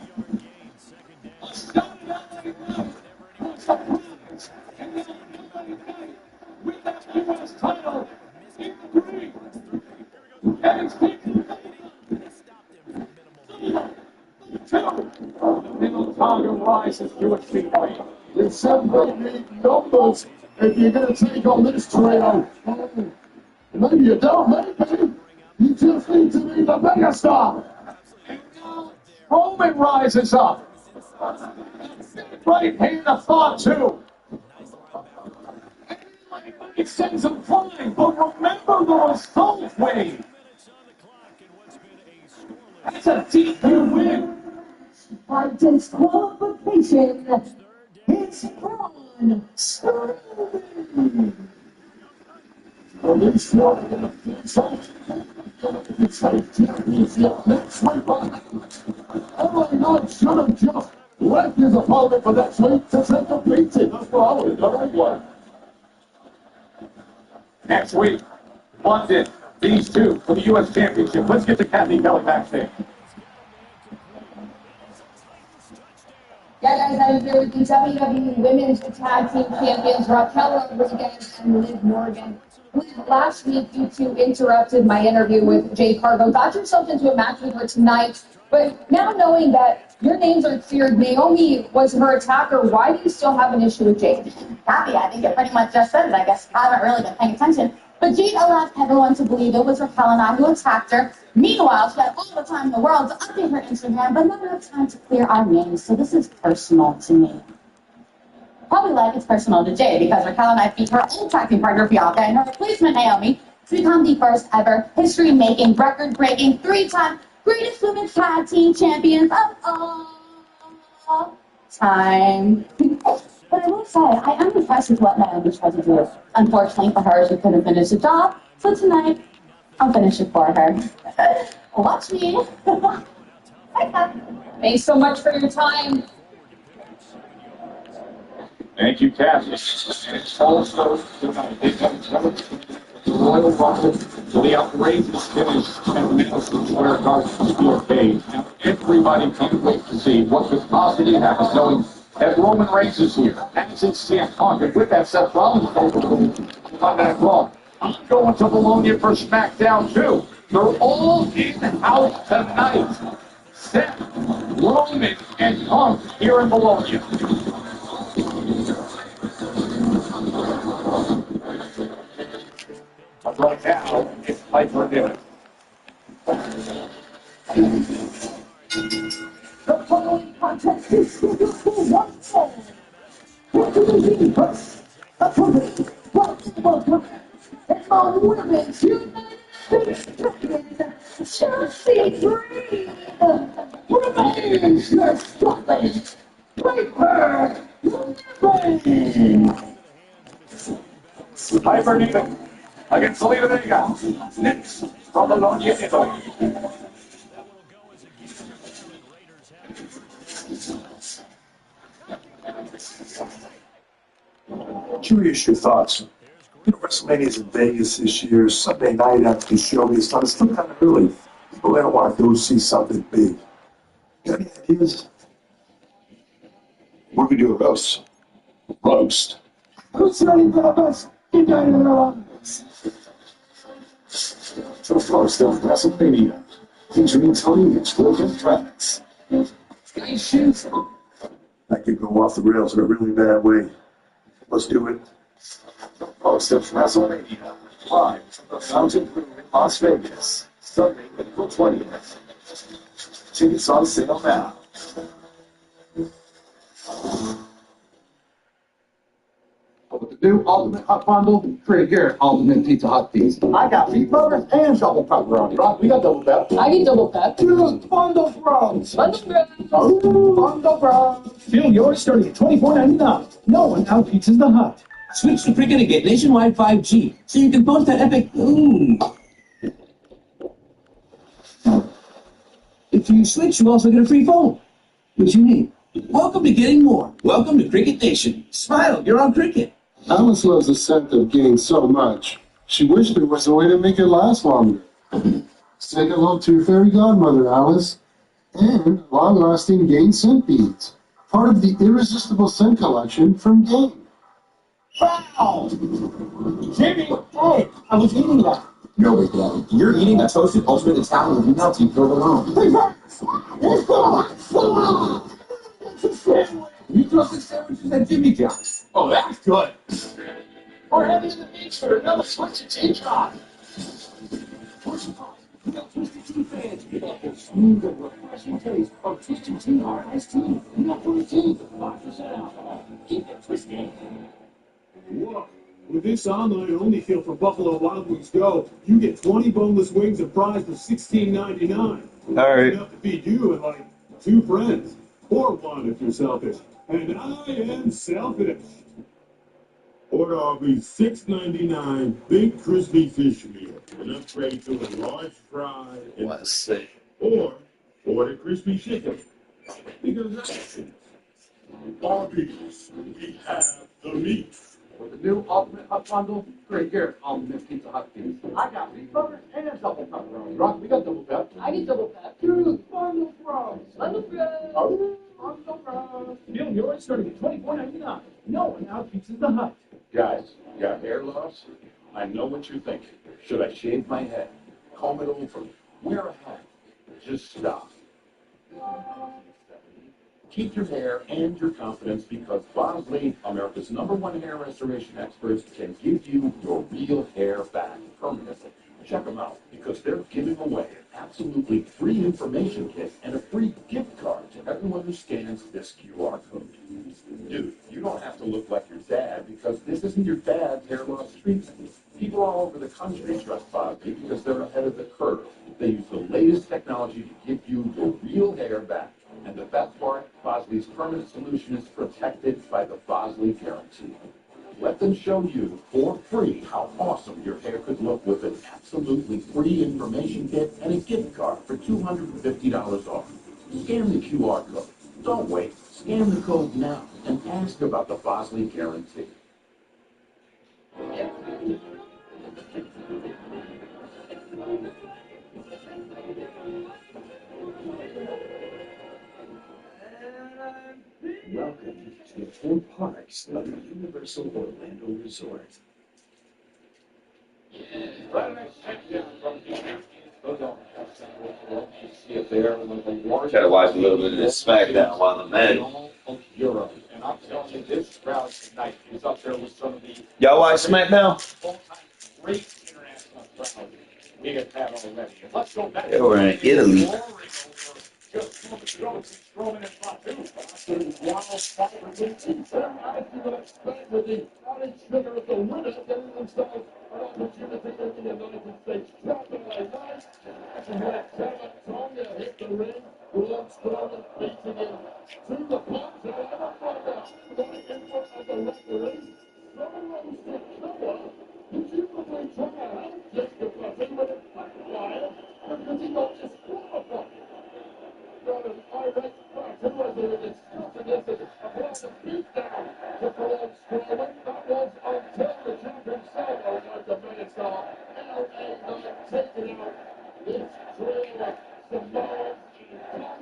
With that U.S. title in the ring. And it's Middle target rises to a cheap weight. You simply need numbers if you're going to take on this trio. Maybe you don't, maybe. You just need to be the megastar. And now Roman rises up. Right hand of thought, too. It sends him flying, but remember the result, Wade. That's a DQ win. By disqualification, it's Braun Strowman. Police wanted in the future. It's like championship next week. LA Knight should have just left his opponent for next week to take a beating. That's what I would have done anyway. Next week, London, these two for the U.S. Championship. Let's get to Kathy Kelly backstage. Yeah, guys, I'm here with the WWE Women's Tag Team Champions Raquel Rodriguez and Liv Morgan. Liv, last week you two interrupted my interview with Jay Cargo, got yourself into a match with her tonight, but now knowing that your names are cleared, Naomi was her attacker, why do you still have an issue with Jade? Kathy, I think it pretty much just said it. I guess I haven't really been paying attention. But Jade allowed everyone to believe it was Raquel and I who attacked her. Meanwhile, she had all the time in the world to update her Instagram, but never enough time to clear our names, so this is personal to me. Probably like it's personal to Jade, because Raquel and I beat her old tag team partner, Bianca, and her replacement, Naomi, to become the first ever history-making, record-breaking, 3-time greatest women's tag team champions of all time. But I will say, I am impressed with what Naomi tried to do. Unfortunately for her, she couldn't finish the job, so tonight, I'll finish it for her. Watch me. Thanks so much for your time. Thank you, Kathy. It's also the Royal Rumble to the outrageous finish at Madison Square Garden Steel Cage. Now, everybody can't wait to see what could possibly happen, knowing that Roman Reigns is here, as is CM Punk, and with that, Seth Rollins on that Raw. I'm going to Bologna for SmackDown, too. They're all in-house tonight. Seth, Roman, and Punk here in Bologna. But right now, it's Piper Niven. The following contest is scheduled for one fall. What do we need first? A company, welcome, and our women's United States champion, Chelsea Green, remains your Scotland, Piper Niven. Piper Niven against Selena Vega. Next from Bologna, Italy. Curious your thoughts. WrestleMania's in Vegas this year, Sunday night after the show. It's still kind of early. People don't want to go see something big. Got any ideas? We're going to do a roast. Roast. Who's ready for the best? You got it on. So first of WrestleMania, featuring Tony Explosion Tracks. Sky shoes. I could go off the rails in a really bad way. Let's do it. The first of WrestleMania, live from the Fountain Room in Las Vegas, Sunday, April 20th. Tickets on sale now. With the new Ultimate Hut Bundle, free here at Ultimate Pizza Hut Feast. I got beef burgers and double pepperoni. Rob, we got double pep. I get double pep. Dude, bundle bros. Bundle bros. Bundle bros. Feel yours starting at $24.99. No one outpizzas the Hut. Switch to Cricket and get nationwide 5G, so you can post that epic ooh. If you switch, you also get a free phone. What you need? Welcome to getting more. Welcome to Cricket Nation. Smile, you're on Cricket. Alice loves the scent of getting so much. She wished there was a way to make it last longer. Say hello to your fairy godmother, Alice. And long-lasting Gain scent beads. Part of the irresistible scent collection from Gain. Wow! Jimmy, hey, I was eating that. No way, Daddy. You're eating a toasted ultimate Italian with melty provolone. You toasted sandwiches at Jimmy John's. Oh, that's good. We're heading to the beach for another switch of tea time. We got Twisted Tea fans. You got the smooth and refreshing taste of Twisted Tea Hard Iced Tea. You got 5% alcohol. Keep it twisted. Look, with this online-only deal for Buffalo Wild Wings Go, you get 20 boneless wings and fries for $16.99. All right. Enough to feed you and like 2 friends. Or 1 if you're selfish. And I am selfish. Order of the $6.99 Big Crispy Fish Meal. And upgrade to a large fry. Let's see. Or order crispy chicken. Because that's it. Barbecues, we have the meat. With the new Ultimate Hut Bundle, free here at Ultimate Pizza Hut Feast. I got beef burgers and double pepperoni. Rob, we got double pep. I get double pep. Dude, bundle bros. Bundle bros. Bundle bros. Feel yours starting at $24.99. No one outpizzas the Hut. Guys, got hair loss? I know what you're thinking. Should I shave my head? Comb it over? Wear a hat? Just stop. Keep your hair and your confidence because Bosley, America's #1 hair restoration experts, can give you your real hair back permanently. Check them out because they're giving away an absolutely free information kit and a free gift card to everyone who scans this QR code. Dude, you don't have to look like your dad because this isn't your dad's hair loss treatment. People all over the country trust Bosley because they're ahead of the curve. They use the latest technology to give you your real hair back. And the best part, Bosley's permanent solution is protected by the Bosley Guarantee. Let them show you for free how awesome your hair could look with an absolutely free information kit and a gift card for $250 off. Scan the QR code. Don't wait. Scan the code now and ask about the Bosley Guarantee. Welcome to the 4 parks of the Universal Orlando Resort. Gotta watch a little bit of this SmackDown while I'm at it. And I'm telling you, this crowd tonight is up there with some of the Y'all watch SmackDown? great international crowds we have had already. And let's go back. They were in Italy.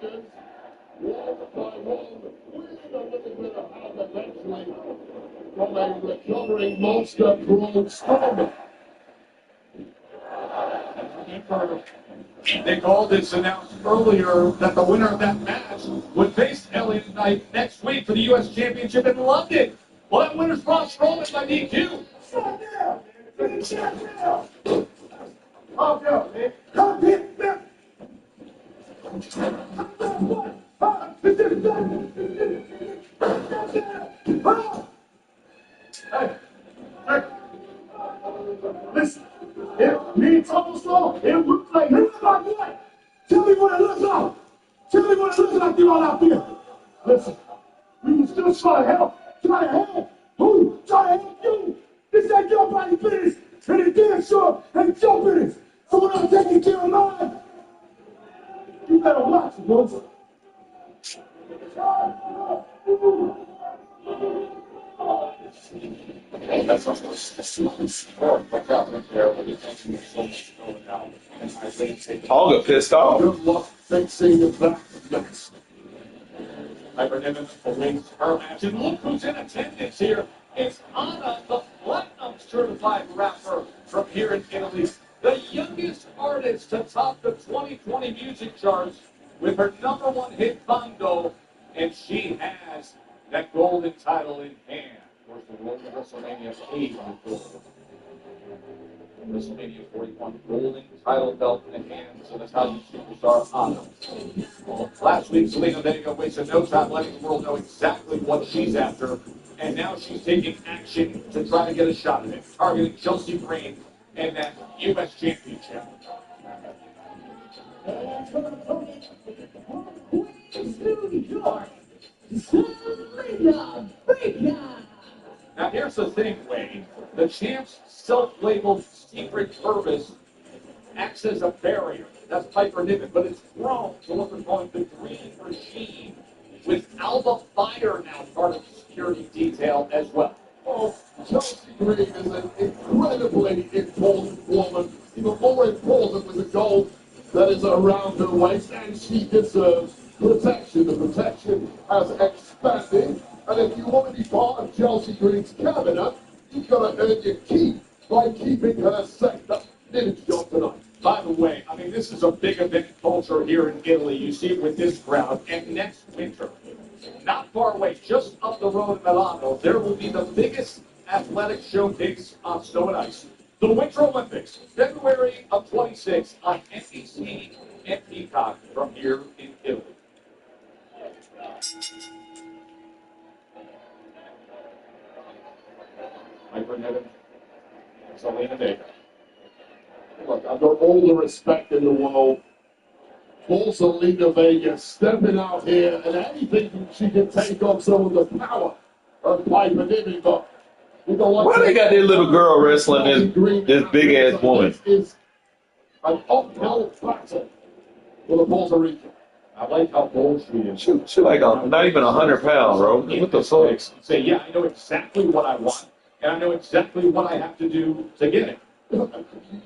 Tigers, one by one, with a little bit of help eventually from a recovering monster called Storm. Nick Aldis announced earlier that the winner of that match would face Elliott Knight next week for the U.S. Championship in London. Well, that winner's Braun Strowman by DQ. Oh, no, man. Come here, man. Hey, hey. Listen, if me and Trouble Slow, it looks like what? Tell me what it looks like. Tell me what it looks like you all out there. Listen, we can still try to help. Try to help. Who? Try to help you. This ain't your body business. And it damn sure ain't your business. So when I'm taking care of mine, you better watch it, boys. That's Olga pissed off. Good luck fixing it back next. Piper Niven awaits her match. And look who's in attendance here. It's Anna, the platinum certified rapper from here in Italy. The youngest artist to top the 2020 music charts with her #1 hit Bando. And she has that golden title in hand. Of course, the road to WrestleMania 8 on the gold. WrestleMania 41 golden title belt in the hands of Italian superstar Anna. Last week, Zelina Vega wasted no time letting the world know exactly what she's after. And now she's taking action to try to get a shot at it, targeting Chelsea Green and that U.S. Championship. Now, here's the thing, Wade. The champ's self-labeled secret purpose acts as a barrier. That's Piper Niven, but it's grown to what they're calling the Green Regime, with Alba Fire now part of the security detail as well. Oh, Chelsea Green is an incredibly important woman, even more important with the gold that is around her waist, and she deserves protection. The protection has expanded, and if you want to be part of Chelsea Green's cabinet, you've got to earn your keep by keeping her safe. That's Niven's job tonight. By the way, I mean, this is a big event culture here in Italy. You see it with this crowd. And next winter, not far away, just up the road in Milano, there will be the biggest athletic showcase on snow and ice. The Winter Olympics, February of 26 on NBC and Peacock from here in Italy. Piper Niven, Zelina Vega. Look, I've got all the respect in the world for Zelina Vega stepping out here and anything she can take on some of the power of Piper Niven, but why they got this little girl wrestling this big ass woman? This is an uphill battle for the Puerto Rican. I like how bold she is. She like not even 100 pounds, bro. What the fuck? Say, yeah, I know exactly what I want, and I know exactly what I have to do to get it.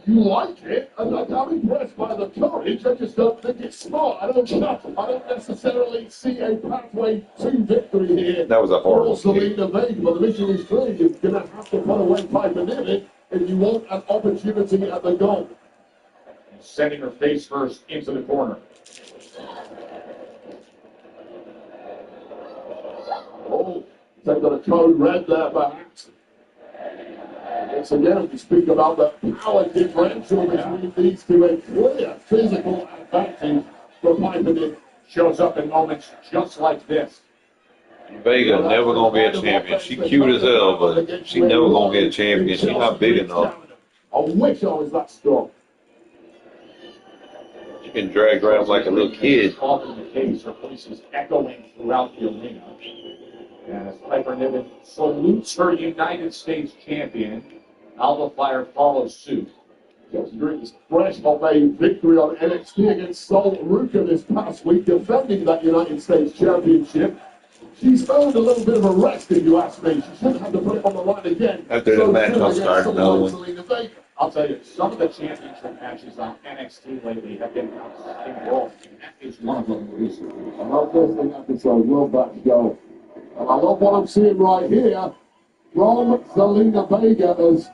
You like it, and I'm impressed by the courage. I just don't think it's smart. I don't necessarily see a pathway to victory here. That was a horrible for Zelina Vega, but the mission is clear. You're going to have to put away Piper Niven if you want an opportunity at the goal. Sending her face first into the corner. Oh, they've got a code red there, perhaps. Once again, we speak about the power differential between these two, a clear physical advantage for Piper Niven. Shows up in moments just like this. Vega never gonna be a champion. She cute as hell, but she never gonna be a champion. She's not big enough. I wish I was that strong. She can drag around like a little kid. Often the case, her voice is echoing throughout the arena. As Piper Niven salutes her United States champion, Alba Fire follows suit. Chelsea Green is fresh off a victory on NXT against Sol Ruka this past week, defending that United States Championship. She's earned a little bit of a rest, if you ask me. She shouldn't have to put it on the line again. After the match, I'll start another one. Zelina Vega. I'll tell you, some of the championship matches on NXT lately have been outstanding, and that is one of them recently. I love this episode. Love that show. And I love what I'm seeing right here from Zelina Vega as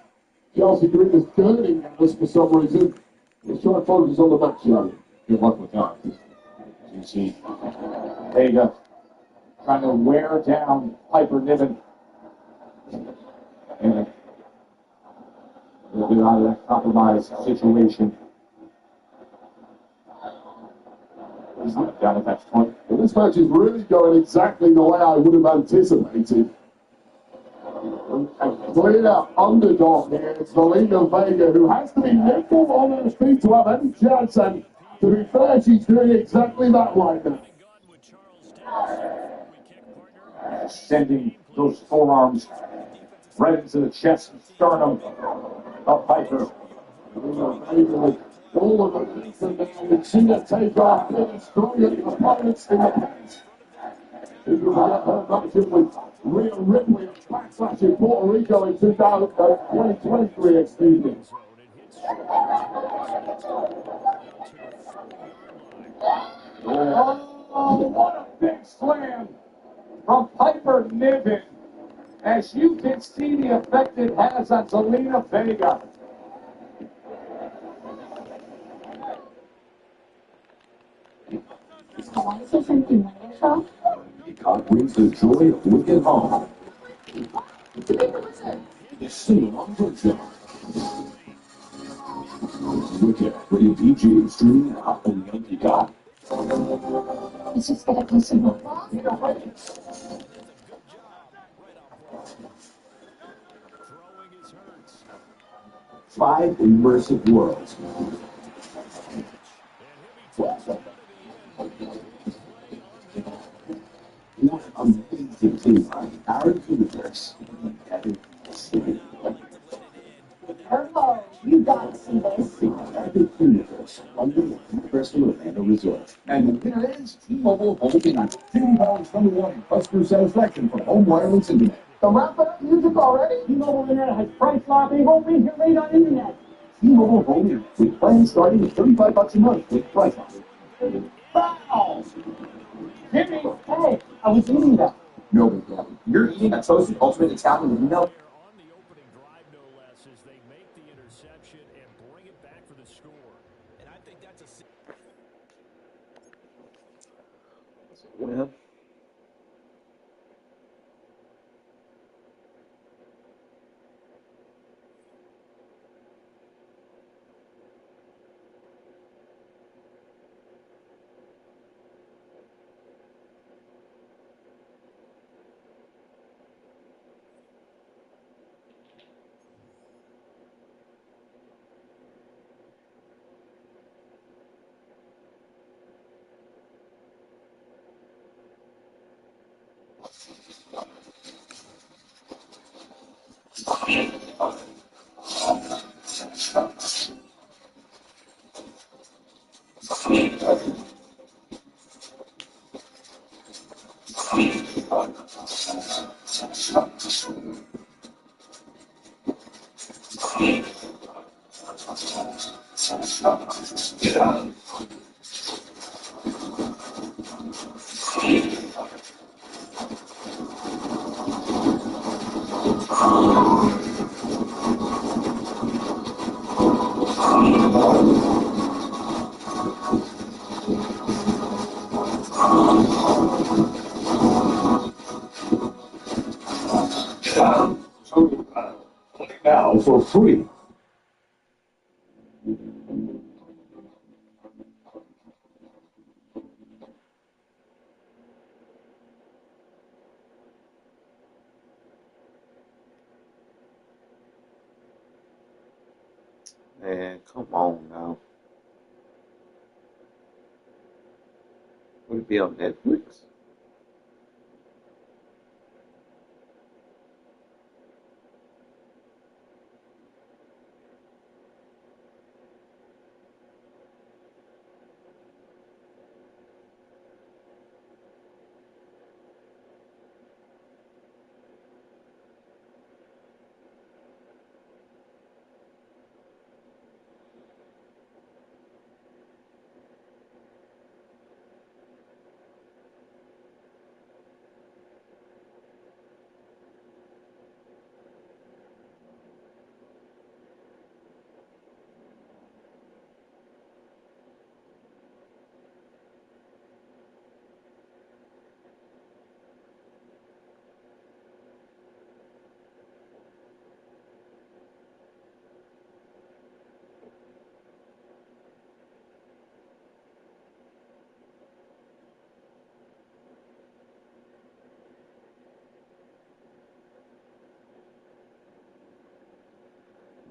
Chelsea Green is turning at us for some reason. Let's try to focus on the match, shall we? Good luck with that. You see Vega trying to wear down Piper Niven. And they'll get out of that compromise situation. He's not down at that point. Well, this match is really going exactly the way I would have anticipated. A clear underdog here. It's Zelina Vega, who has to be nimble on her feet to have any chance. And to be fair, she's doing exactly that right now. Sending those forearms right into the chest and sternum of Piper. All of the reason that we've seen her take off really strong opponents in the past. If you forget her matchup with Rhea Ripley at Backlash in Puerto Rico in 2023, excuse me. Oh, what a big slam from Piper Niven. As you can see the effect it has on Zelina Vega. Peacock brings the joy of wicked home. It's soon on Bridgestone. Wicked, rated PG, streaming now only on Peacock. It's just gonna be simple. 5 immersive worlds. What an amazing team. Aaron Universe. Kevin City. Hello, you gotta see this. Epic Universe, London Universal Orlando Resort. And the winner is T-Mobile Home Internet. $2.21 customer satisfaction from home wireless internet. The wrap up music already? T-Mobile Internet has price locking. Won't be here late on internet. T-Mobile Home Internet with plans starting at $35 a month with price lock. Foul! Jimmy, hey, I was eating that. No big problem. You're eating a toasted ultimate Italian with milk. On the opening drive, no less, as they make the interception and bring it back for the score. And I think that's a... Well, Play now for free. man, come on now. Would it be on Netflix?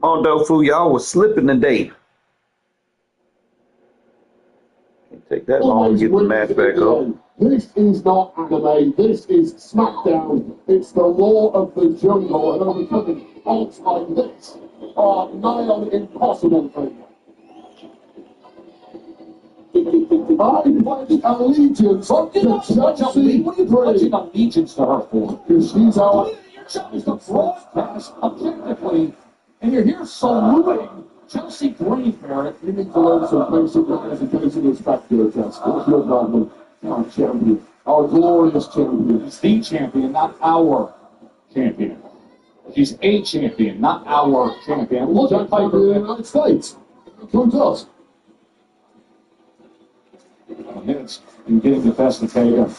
On Dofu, y'all was slipping today. Can't take that long to get the match back up. This is not anime. This is SmackDown. It's the law of the jungle, and overcoming odds like this are nigh on impossible for you. I pledge allegiance to Chelsea What are you pledging allegiance to her for? because she's our... Your job is to broadcast objectively, and you're here saluting Chelsea Greenberry. You need to learn some basic manners and basic respect here, Jess. What's your problem? Our champion. Our glorious champion. She's the champion, not our champion. She's a champion, not our champion. Look at Champion of the Piper. United States. Includes us. Minutes in getting the best of Vega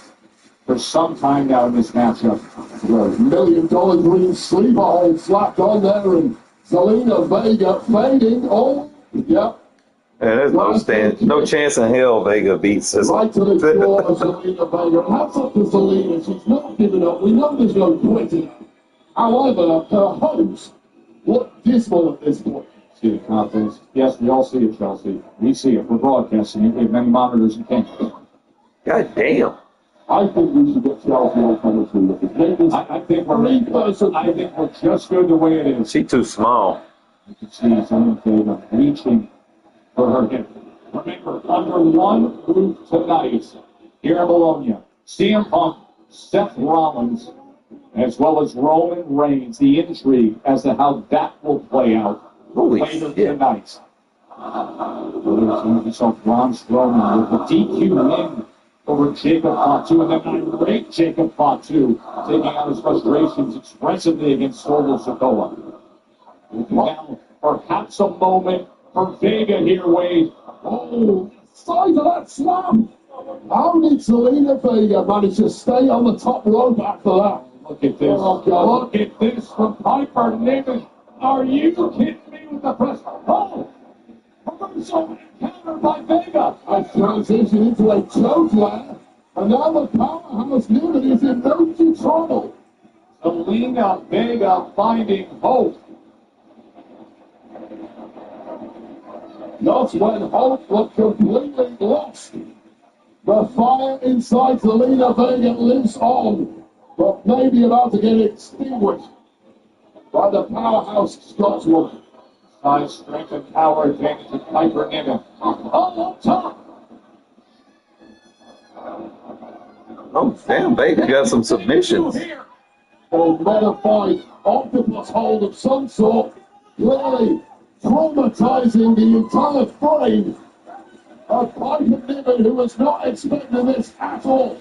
for some time now in this matchup. $1 million green sleeper hold slapped on there, and Zelina Vega fading. Oh, yeah. Yeah, there's no chance in hell Vega beats this. Right to the floor of Zelina Vega. Hats up to Zelina. She's not giving up. We know there's no quitting. However, her hopes look dismal at this point. See the confidence. Yes, we all see it, Chelsea. We see it. We're broadcasting it. We have many monitors and cameras. God damn. I think we should get Chelsea on chemistry. I think we're just good the way it is. She too small. You can see Zelina Vega reaching for her hip. Remember, under one roof tonight here in Bologna, CM Punk, Seth Rollins, as well as Roman Reigns. The intrigue as to how that will play out later tonight. We saw Braun Strowman with the DQ win over Jacob Fatu, and then irate Jacob Fatu, taking out his frustrations expressively against Solo Sikoa. Now, perhaps a moment for Vega here, Wade. Oh, side of that slam. How did Zelina Vega manage to stay on the top rope after that? Look at this. Oh, God. Look at this from Piper Niven. Are you kidding me with the press? Oh! Reversal countered by Vega. A transition into a choke slam. And now the powerhouse Niven is in major trouble. Zelina Vega finding hope. Not when hope looked completely lost. The fire inside Zelina Vega lives on, but maybe about to get extinguished by the powerhouse Scotswoman. Size, strength, and power advantage of Piper Niven. Oh, up top. Oh, damn, Vega got some submissions. A modified octopus hold of some sort, clearly traumatizing the entire frame of Piper Niven, who was not expecting this at all.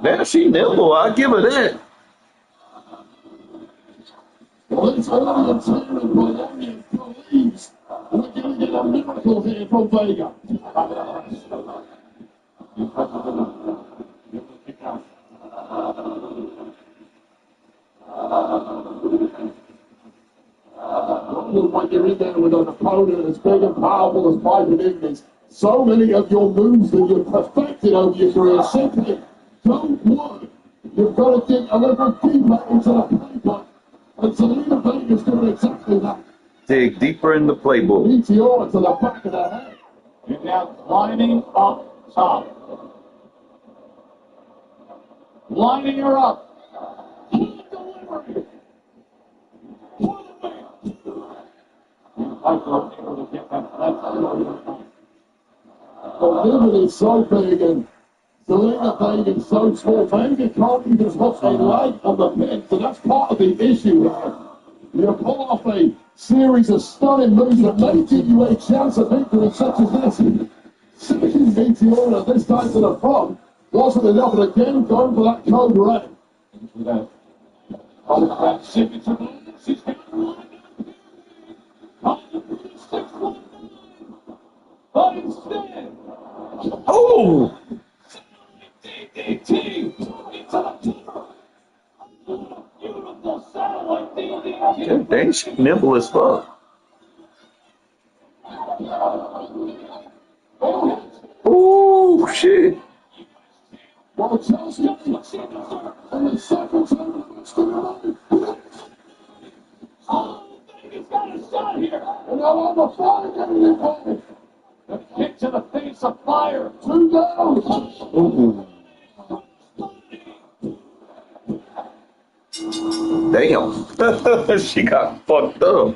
Man, she nimble. I'll give her that. Well, this audience here in Bologna believes we're going to get a miracle here from Vega. When you're in there with an opponent as big and powerful as Piper Niven is, so many of your moves that you've perfected over your career simply don't work. You've got to dig a little deeper into the playbook, and Zelina Vega's doing exactly that. Dig deeper in the playbook. Meteora to the back of the head. And now climbing up top. Lining her up. Delivery. The limit is so big and Zelina Vega is so small. Vega can't even put a leg on the pin, so that's part of the issue here. You pull off a series of stunning moves that may give you a chance of victory such as this. Sticking Meteora this time to the front wasn't enough, and again going for that code red. Oh! God dang, she nimble as fuck. Oh, shit. Well, Chelsea got the machine and the second time it's to the oh, he's got a shot here. And now on the fire, getting it home. The kick to the face of fire. 2 down. Damn. She got fucked up.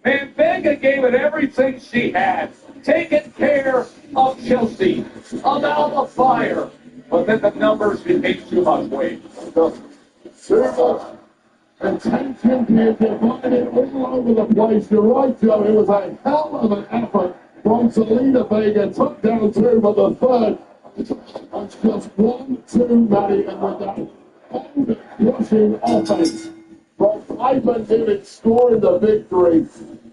Man, Vega gave it everything she had, taking care of Chelsea, of Alba Fire. But then the numbers became too much weight. Too much attention here, divided all over the place. You're right, Joe. It was a hell of an effort from Selena Vega. Took down 2, but the third was just 1 too many. And with that rushing offense from Piper Niven scoring the victory.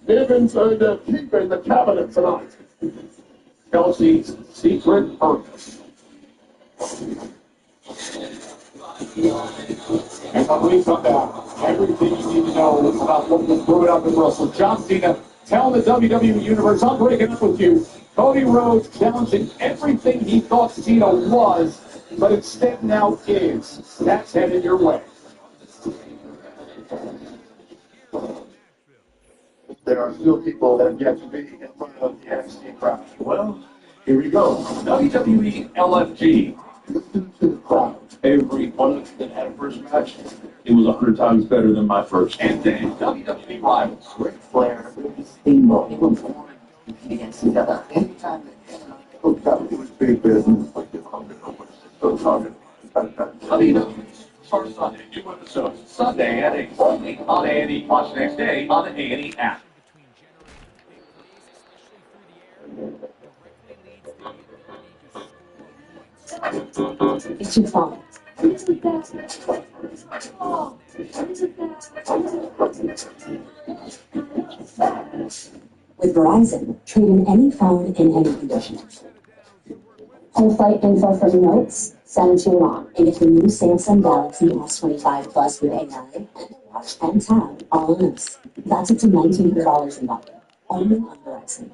Niven's earned a keep in the cabinet tonight. Chelsea's secret purpose. And when we come back, everything you need to know about what was brewing up in Russell. John Cena telling the WWE Universe, I'm breaking up with you. Cody Rhodes challenging everything he thought Cena was, but instead now is. That's headed your way. There are still people that have yet to be in front of the NXT crowd. Well, here we go. WWE LFG. Listen to the crowd. Every one that had a first match, it was 100 times better than my first. And then WWE Rivals. Ric Flair, Steamboat, they were born against each other. Anytime that hooked up, it was big business. Like this, so talking. WWE starts Sunday. New episodes Sunday at 8. Only on A&E. Watch next day on the A&E app. It's your phone. With Verizon, trade in any phone in any condition. Whole flight info for notes, send to mom, and get the new Samsung Galaxy S25 Plus with AI, and watch and tab all on us. That's up to $1,900 in value. Only on Verizon.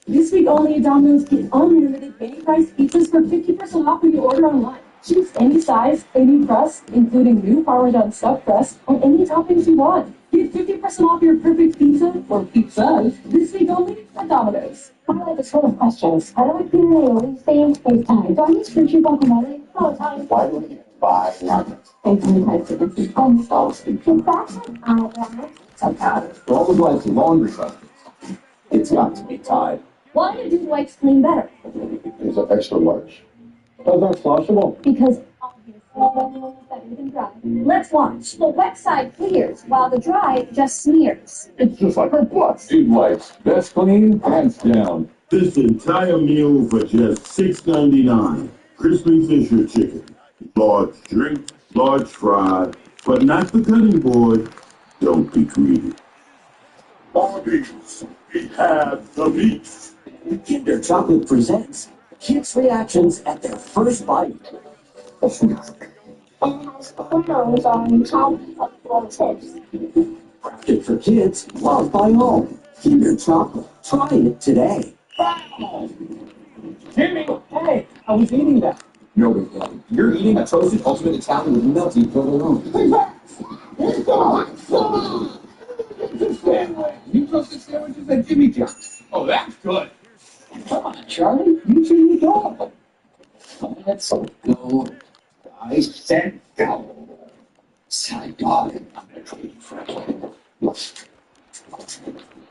This week only at Domino's, get unlimited any price pizzas for 50% off when you order online. Choose any size, any crust, including new Parmesan stuffed crust, and any toppings you want. Get 50% off your perfect pizza or pizzas this week only at Domino's. My life is full of questions. How do I clean my own thing? FaceTime. Do I need to chew guacamole? Oh, time. Why do we buy nuggets? FaceTime type fitness. Almost always. Can that's an eyebrow? Sometimes. For all of life's laundry buckets, it's got to be Tide. Why do dude wipes clean better? Is it extra large? How's that possible? Because obviously one is better than dry. Let's watch. The wet side clears, while the dry just smears. It's just like our butts. Dude wipes. Best clean, hands down. This entire meal for just $6.99. Crispy Fisher chicken. Large drink, large fry, but not the cutting board. Don't be greedy. Barbies, we have the meats. Kinder Chocolate presents kids' reactions at their first bite. It has hormones on top of the tips. Crafted for kids, loved by all. Kinder Chocolate. Try it today. Jimmy, hey, I was eating that. No big deal. You're eating a toasted ultimate Italian with melty provolone. You toasted sandwiches at Jimmy John's. Oh, that's good. Come on, Charlie. You two need dog. Let's go. I said go. Side dog. I'm going to trade you for a cat.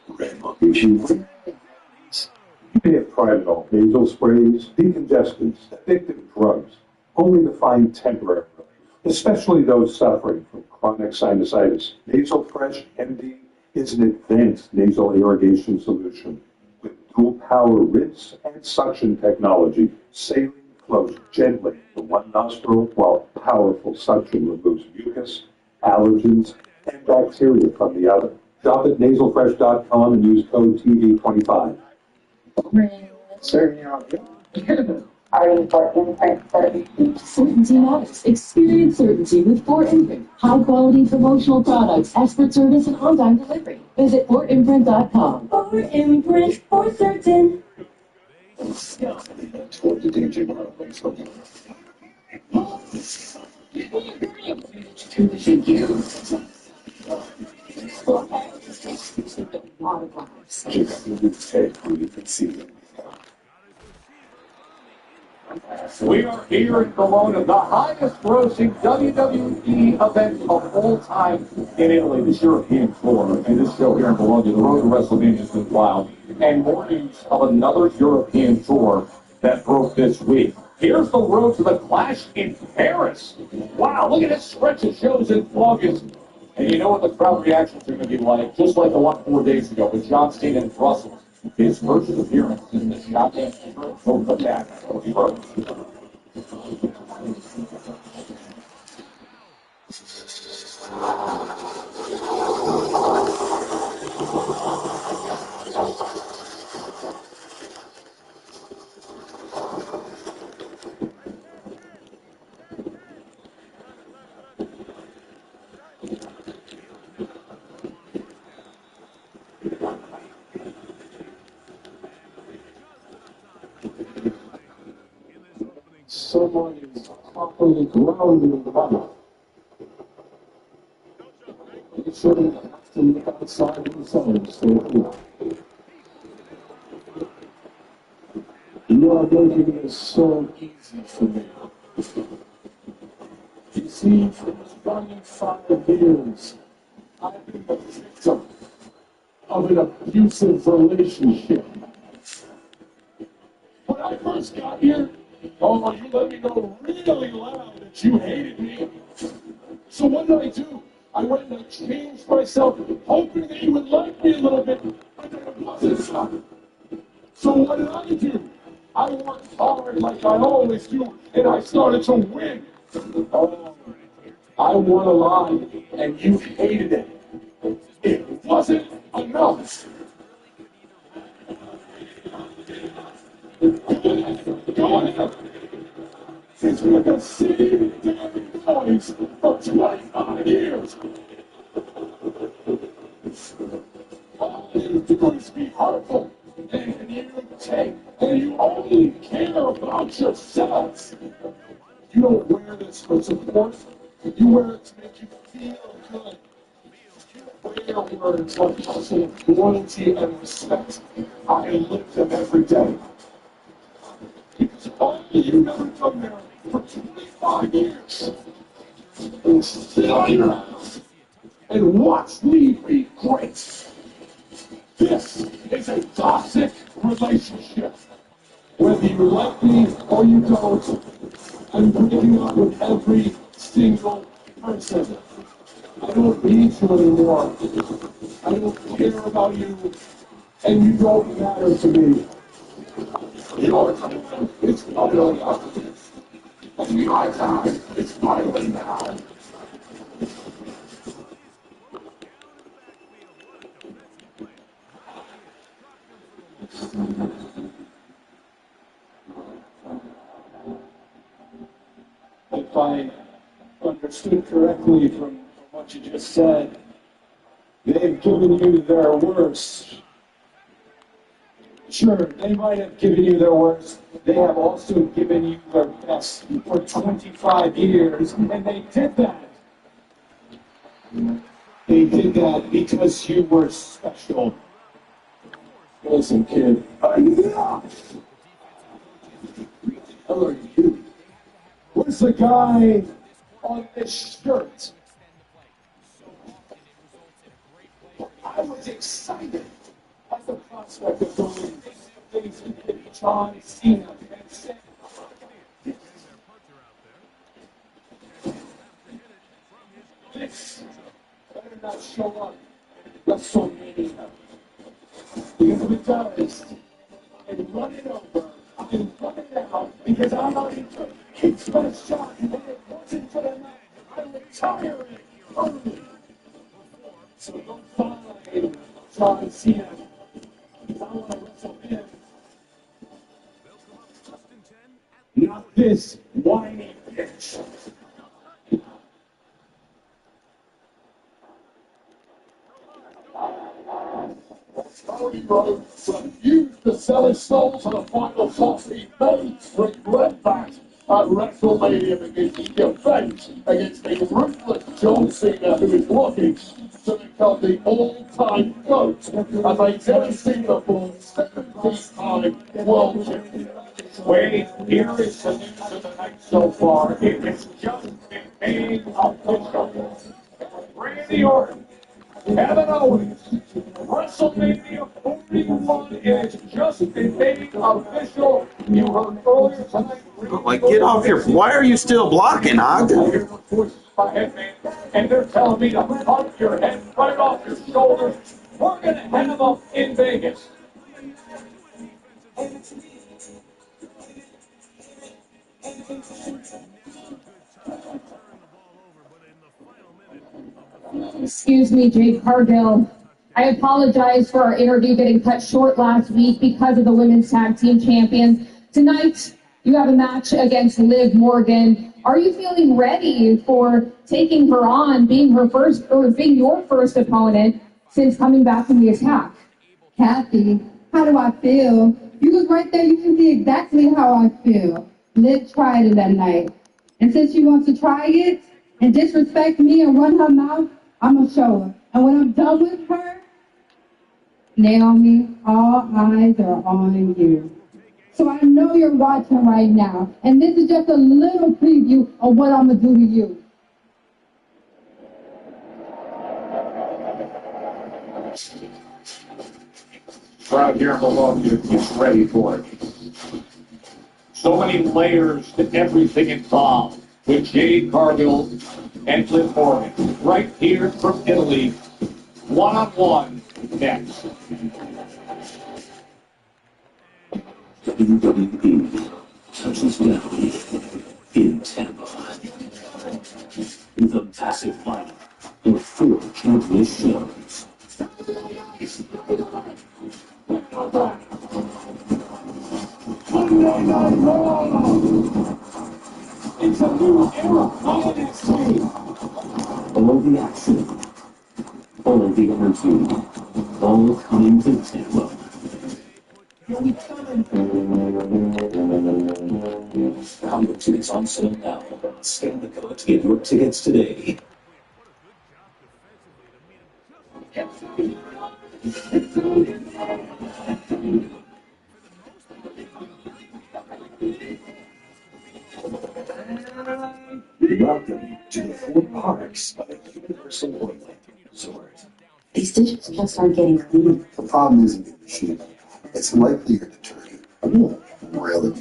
Red monkey shoes. You may have tried it all. Nasal sprays, decongestants, addictive drugs, only to find temporary relief, especially those suffering from chronic sinusitis. Nasal Fresh MD is an advanced nasal irrigation solution with dual power rinse and suction technology. Saline flows gently from one nostril while powerful suction removes mucus, allergens, and bacteria from the other. Shop at nasalfresh.com and use code TV25. Serving you out. Are you for imprint certainty? Certainty matters. Experience certainty with Fort Imprint. High quality promotional products, expert service, and on-time delivery. Visit FortImprint.com. Fort Imprint for certain. Toward the DJ Marlon. We are here in Bologna, the highest grossing WWE event of all time in Italy, this European tour. And this show here in Bologna, the road to WrestleMania has been wild. And more news of another European tour that broke this week. Here's the road to the Clash in Paris. Wow, look at this stretch of shows in August. And you know what the crowd reactions are going to be like, just like the one 4 days ago with John Cena in Brussels. His first appearance in this goddamn tour of attack. Someone is properly grounded in the body. They shouldn't have to look outside themselves for food. You are making this so easy for me. You see, for these running 5 years, I've been the victim of an abusive relationship. When I first got here, oh, you let me know really loud that you hated me. So what did I do? I went and I changed myself, hoping that you would like me a little bit, but then it wasn't so. So what did I do? I worked hard like I always do, and I started to win. Oh, I won a lot, and you hated it. It wasn't enough. Go ahead. Since we've been singing damn noise for 25 years, all you do is be hurtful, and you take, and you only care about yourselves. You don't wear this for support. You wear it to make you feel good. You wear words like hustle, loyalty, and respect. I live them every day. Because all you never done there for 25 years is sit on your ass and watch me be great. This is a toxic relationship. Whether you like me or you don't, I'm breaking up with every single person. I don't need you anymore. I don't care about you, and you don't matter to me. Your time is finally up, and my time is finally now. If I understood correctly from what you just said, they've given you their worst. Sure, they might have given you their worst. They have also given you their best for 25 years, and they did that. They did that because you were special. Listen, kid. Hell are you? Where's the guy on this shirt? I was excited at the prospect of going face to face with John Cena and saying, this better not show up at WrestleMania. Because if it does, and run it over, and run it out, because I'm not even Keith's best shot, and it wasn't for the night. I'm retiring early. So don't find John Cena, because I want to wrestle him. this whiny pitch. Cody Rhodes refused to sell his soul for the final boss. He made regret that at WrestleMania because he defends against a ruthless John Cena who is looking to become the all-time GOAT as a Tennessee before 17-time world champion. Wait, here is the news of the night so far. It has just been made official. Randy Orton, Kevin Owens, WrestleMania 41 is just been made official. You heard earlier tonight. Like, get off your... Why are you still blocking, Hog? And they're telling me to pump your head right off your shoulders. We're going to have them in Vegas. Excuse me, Jade Cargill. I apologize for our interview getting cut short last week because of the women's tag team champions. Tonight, you have a match against Liv Morgan. Are you feeling ready for taking her on, being your first opponent since coming back from the attack? Kathy, how do I feel? You was right there. You can see exactly how I feel. Liv tried it that night. And since she wants to try it and disrespect me and run her mouth, I'm going to show her. And when I'm done with her, Naomi, all eyes are on you. So I know you're watching right now. And this is just a little preview of what I'm going to do to you. Crowd here in Milwaukee is ready for it. So many layers to everything involved with Jade Cargill and Liv Morgan. Right here from Italy, one-on-one next. WWE touches down in Tampa with a massive lineup of 4 countless shows. Monday Night Raw! It's a new era of NXT. All the action, all the energy, all coming to Tampa. Combo tickets on sale now. Scan the code to get your tickets today. Welcome to the 4 parks of a Universal Orlando Resort. These dishes just aren't getting clean. The problem isn't the machine. It's likelier to turn. Really?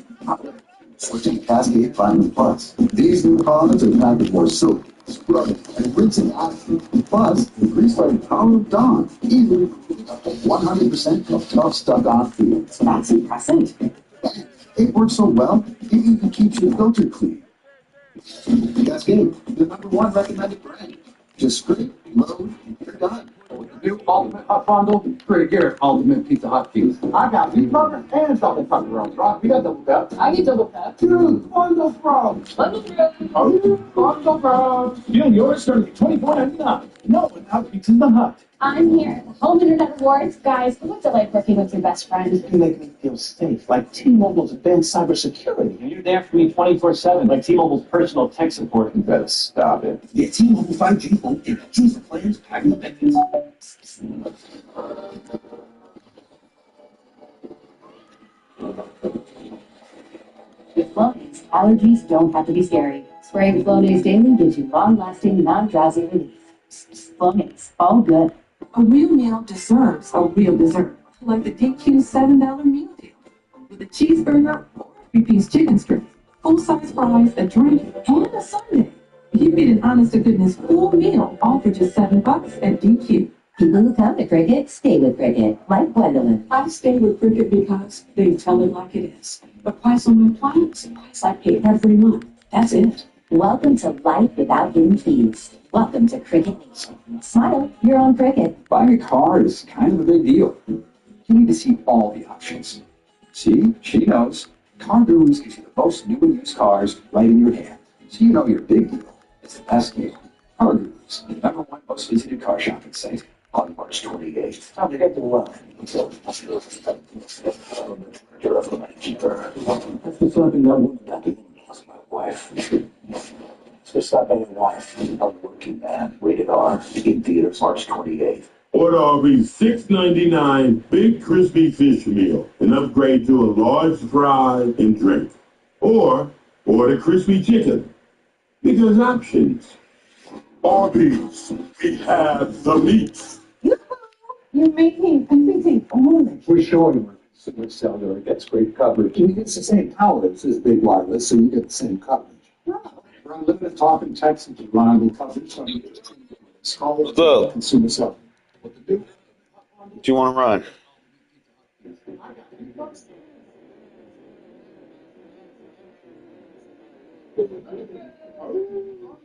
Switching to Cascade Platinum Plus. These new products are packed with more soap, scrub, and rinsing action. Plus, increased by the power of Dawn, even up to 100% of tough stuck-on fields. That's impressive. It works so well, it even keeps your filter clean. Cascade, the #1 recommended brand. Just scrape, load, you're done. New Ultimate Hot Bundle, Greg Garrett Ultimate Pizza Hot Piece. I got beef burger and chocolate pepperoni. Rock, we got double pep. I need double pep. Dude, bundle fries. Bundle fries. Bundle fries. Deal yours starting at $24.99. No one out Pizza in the Hut. I'm here at the Home Internet Awards. Guys, what's it like working with your best friend? You make me feel safe, like T-Mobile's advanced cybersecurity. And you're there for me 24/7, like T-Mobile's personal tech support. You better stop it. Get T-Mobile 5G phone and choose the plans packing the benefits. With Flonase, allergies don't have to be scary. Spraying Flonase daily gives you long-lasting, non-drowsy relief. Flonase, all good. A real meal deserves a real dessert, like the DQ $7 meal deal. With a cheeseburger or 3-piece chicken strip, full-size fries, a drink, and a sundae. You get an honest-to-goodness full meal, all for just $7 at DQ. People who come to Cricket stay with Cricket, like Gwendolyn. I stay with Cricket because they tell it like it is. The price on my plan is the price I pay every month. That's it. Welcome to life without hidden fees. Welcome to Cricket Nation. Smile, you're on Cricket. Buying a car is kind of a big deal. You need to see all the options. See, she knows. Car Gurus gives you the most new and used cars right in your hand, so you know your big deal is the best deal. Car Gurus, the #1 most visited car shopping site on March 28th. Time to get to work. Cheaper. That's the something that wouldn't happen. My wife. Just like my wife. I'm a working man. Rated R. In theaters March 28th. Order RB $6.99 Big Crispy Fish Meal and upgrade to a large fry and drink. Or order crispy chicken. Because options. Arby's. We have the meats. You're making everything orange. We're showing you consumer cellular gets great coverage. And it's the same towers as Big Wireless, so you get the same coverage. For unlimited talk and text and reliable coverage, so you get the What's up? consumer cellular. What to do? What you want to run?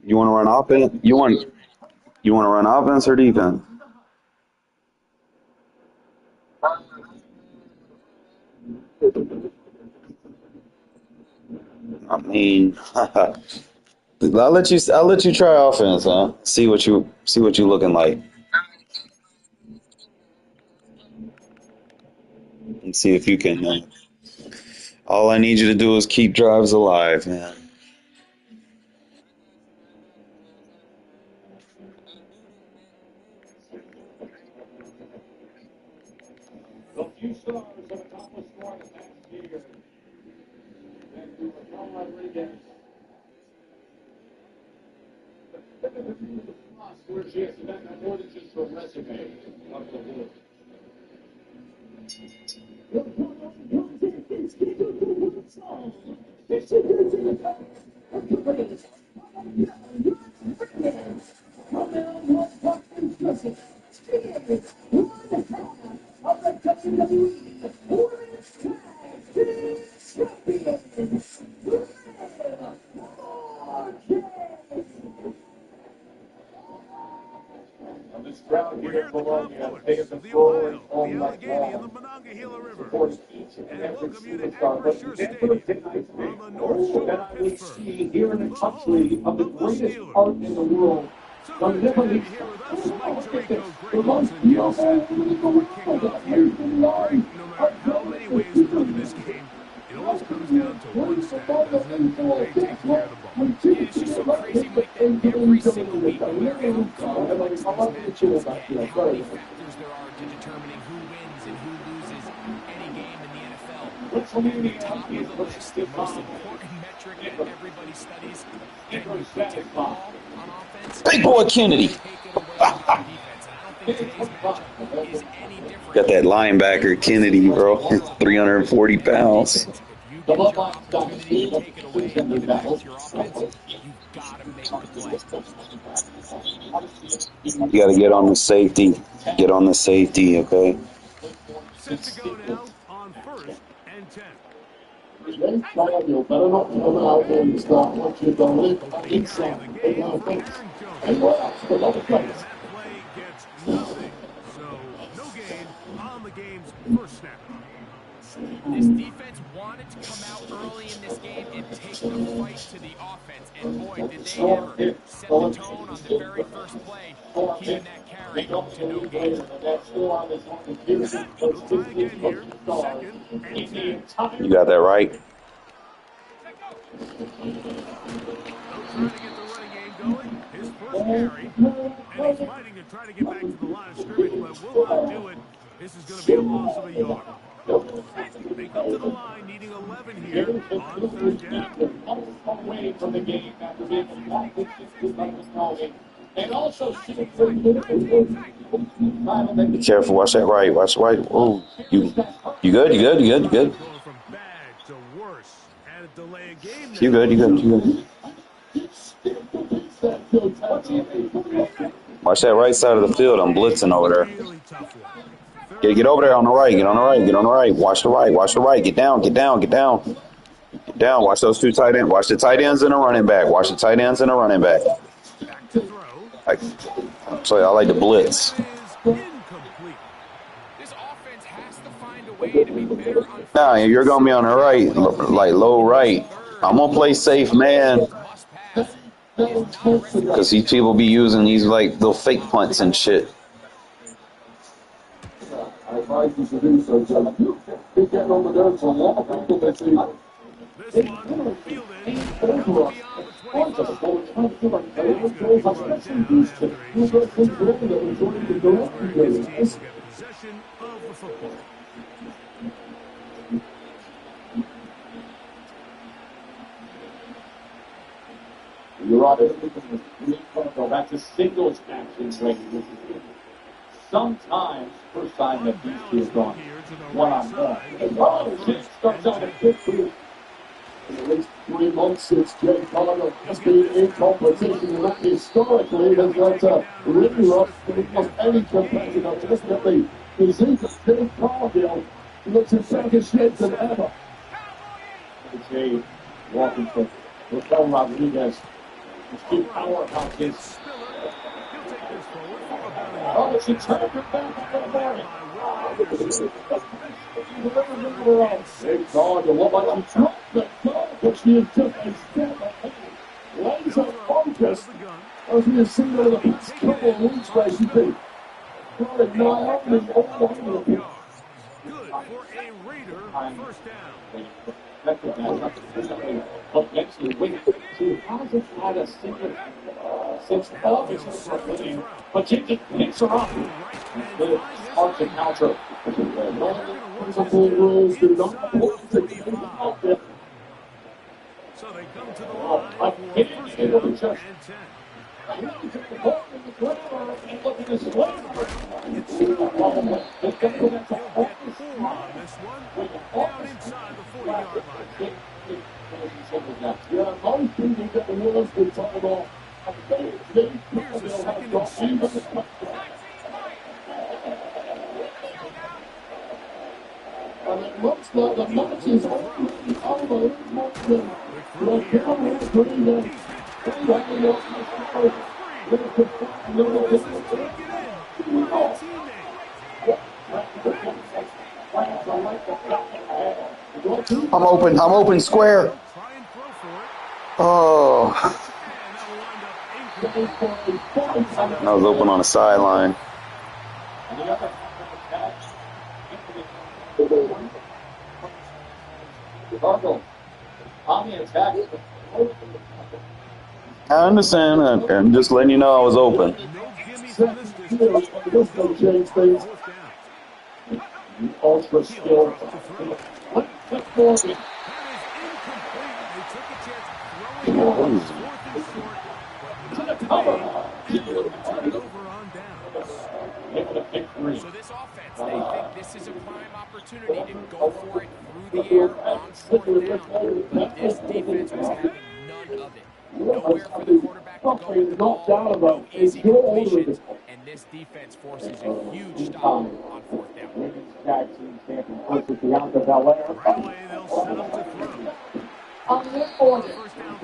You want to run offense? You want to run offense or defense? I mean, I'll let you try offense, huh? See what you looking like, and see if you can. All I need you to do is keep drives alive, man. The few stars have accomplished more in the past year than Raquel Rodriguez. Where she has done more than just her resume of the world. This crowd here in Bologna has taken the floor all night long. Supports each and every superstar. But never tonight's game. And I will see here in the country of the greatest art in the world. The Middle East. Look at this. The most beautiful kickoff here. Right? No matter how many ways we look at this game, it always comes down to one stat, doesn't it? They take care of the ball. Yeah, it's just so crazy, Mike, that every single week, no matter how complex these matchups get, and how many factors there are to determining who wins and who loses any game in the NFL. The top of the list, the most important metric that everybody studies, and you protect the ball on offense. Big boy Kennedy. Got that linebacker Kennedy, bro. 340 pounds. The ball box got to take it away and leave it back to your offense. You've got to make the play. You got to get on the safety. Get on the safety, okay? Set to go now on 1st and 10. You better not come out and start watching the lip inside. And what else? Another place. That play gets nothing. So, no gain on the game's first snap. This defense wanted to come out early in this game and take the fight to the offense. And boy, did they ever set the tone on the very first play, keeping that carry to no gain. You got that right. Trying to get the running game going. His first carry. And he's fighting to try to get back to the line of scrimmage, but will not do it. This is going to be a loss of a yard. They come to the line, needing 11 here on 3rd down. Away from the game after being impacted and also Be careful. Watch that right. Watch the right. Oh, you good? You good? You good? You good? Going from bad to worse. And a delay a game now. You good? You good? You good? Watch that right side of the field. I'm blitzing over there. Get over there on the right. Get on the right. Get on the right. Watch the right. Watch the right. Get down. Get down. Get down. Get down. Watch those two tight ends. Watch the tight ends and the running back. Watch the tight ends and the running back. I like the blitz. This offense has to find Nah, you're gonna be on the right, like low right. I'm gonna play safe, man. Because these people be using these like little fake punts and shit. I advise you to do so, John. You can get on the dirt to a lot of people this evening. This one, fielded, over us. Once a sport, especially these two. You get things wrong that will join the direction game. Possession of the football. You're right. That's a singles action training. Sometimes, first time that these two have gone one-on-one. Oh, Jake starts out at 50. In at least 3 months since Jay Carter has been in competition, and that historically has led to really rough almost any competitor. Just at the physique of Jay Cargill, he looks in better shape than ever. Jay walking to Raquel Rodriguez. Two powerhouses. Oh, she turned her back on the morning. Jay Cargill, what like she dropped the goal, but she is just a step ahead. Laser focused, as we have seen over the past couple of weeks where she's been throwing Naomi all over the place. Good for a Raider first down. She hasn't had a single since August of winning, but she just picks her up. It's hard to counter. Principal rules do not apply to Jay Cargill. So they come to the line for first down and 10. Down inside the 40-yard line. Yeah, most people get the worst with time off. Here's a second and 6. And it looks like the match is already over. I'm open square. Oh. I was open on the sideline. I understand. I'm just letting you know I was open. Ultra skilled. So this offense, they think this is a prime opportunity to go for it through the air on fourth down. But this defense was having none of it. Nowhere for the quarterback to go with the ball, no easy completions, and this defense forces a huge stop on fourth down. Right away, they'll set up to throw. First down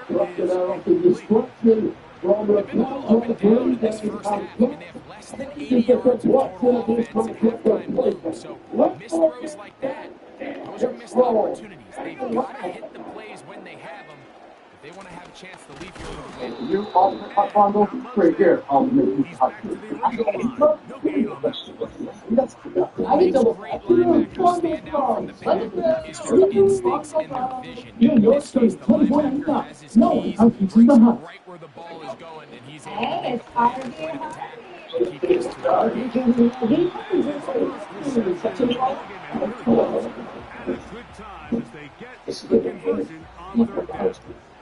throw there is incomplete. They've been a little up and down in this first half. I mean, they have less than 80 yards of total offense at halftime boom. So missed throws like that, those are missed opportunities. They've got to hit the plays when they have them if they want to have a chance to leave here with a win. You right here. What makes great linebackers stand out from the pack is their instincts and their vision. In this case, the linebacker has his keys, breaks right where the ball is going, and he's able to make a play at the point of attack and keep this to a At a good time as they get the conversion on third down.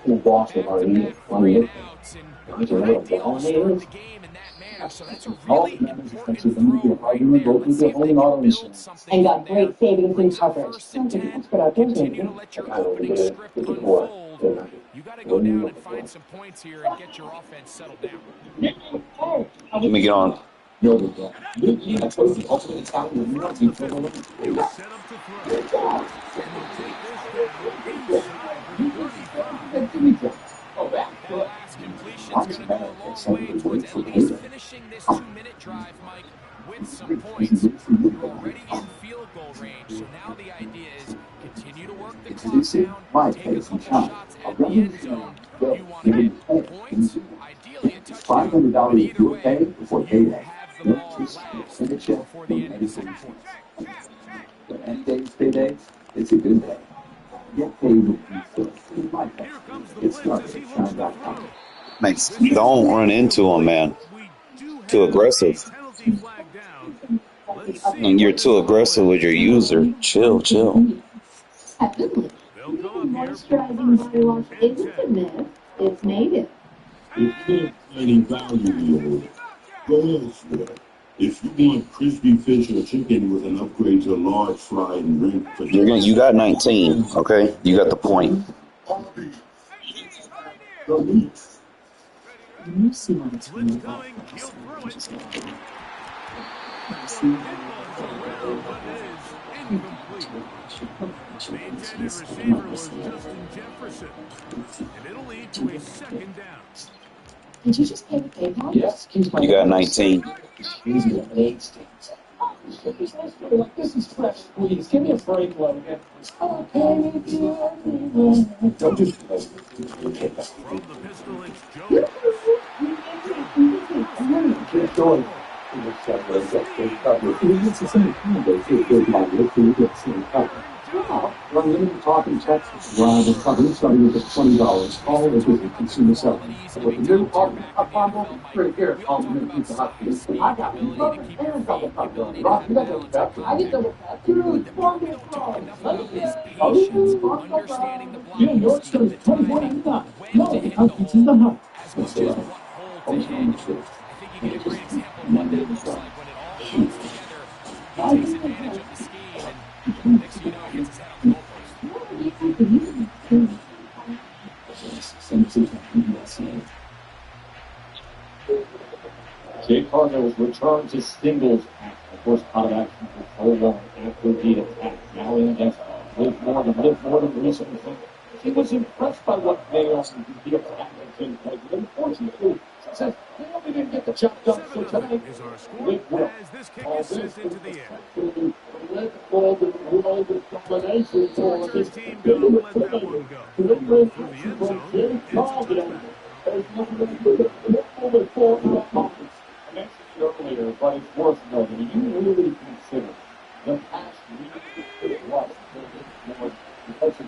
Back-to-back 3 and outs, and ideal to start the game in that manner. So that's a really important throw right there. Let's see if they can build something And got great savings and coverage. First and 10, continue to let your opening script unfold. You got to go down and find some points here and get your offense settled down. Let me get on. Set up to throw. And they'll take this down inside the 35. That last completion's going to go a long way towards at least finishing this 2-minute drive, Mike, with some points. You're already in field field goal range. So now the idea is continue to work the clock Introducing down, My take a Pay from couple Chime, shots a at the end zone. revolutionary You want to giving get pay points, easy. ideally a It's touchdown, but $500 of either your way, pay before you payday. have the No ball twist, last send a check before from the end of the Medical second quarter. Insurance. But any day's payday, it's a good day. Get paid with ease. My Pay. It starts at Chime.com. Max, don't run into him, man. Too aggressive. And you're too aggressive with your user. Chill, chill. Heavenly. Moisturizing body wash isn't a myth, it's native. If you're finding value deal, go elsewhere. If you want crispy fish or chicken with an upgrade to large fried and drink for You got 19, okay? You got the point. You see what it's really about. The intended receiver was Justin Jefferson, and it'll lead to a second down. Did you just pay with PayPal? Yes. You got 19. This is fresh, please. Give me a break, Logan. Don't just From the pistol, it's Jones. Keep going. It's the same thing, but it's good money. You get the same coverage. Unlimited talk and text with coverage starting with just $20. All of it is consumer selling. With the new Ultimate bundle, right here, Ultimate Pizza Hut. I got you covered and double covered. Rock, you got double covered. I get double covered. Dude, fucking Understanding the yeah, blocking your scheme, story the is 24 timing, and done. when No, to hit because the it's in the hole, hut. as much as what hole to hit. I think you get a great example of what that looks like when it all comes together. He takes advantage of the scheme, and next thing you know, he gets his head on the goalpost. Jay Cardinals return to singles action. Of course, out of action for so long after the attack. Now in against Liv Morgan. Liv Morgan recently said she was impressed by what they offered to the attack. But unfortunately, she says they only didn't get the job done. So tonight, Liv will. As this kick is sent into the air. Red Morgan world domination for His team gonna let that one go. Through the end zone, it's Cardinals. As number 4 opponents. I mentioned it earlier, but it's worth noting. You really consider the past week it was because of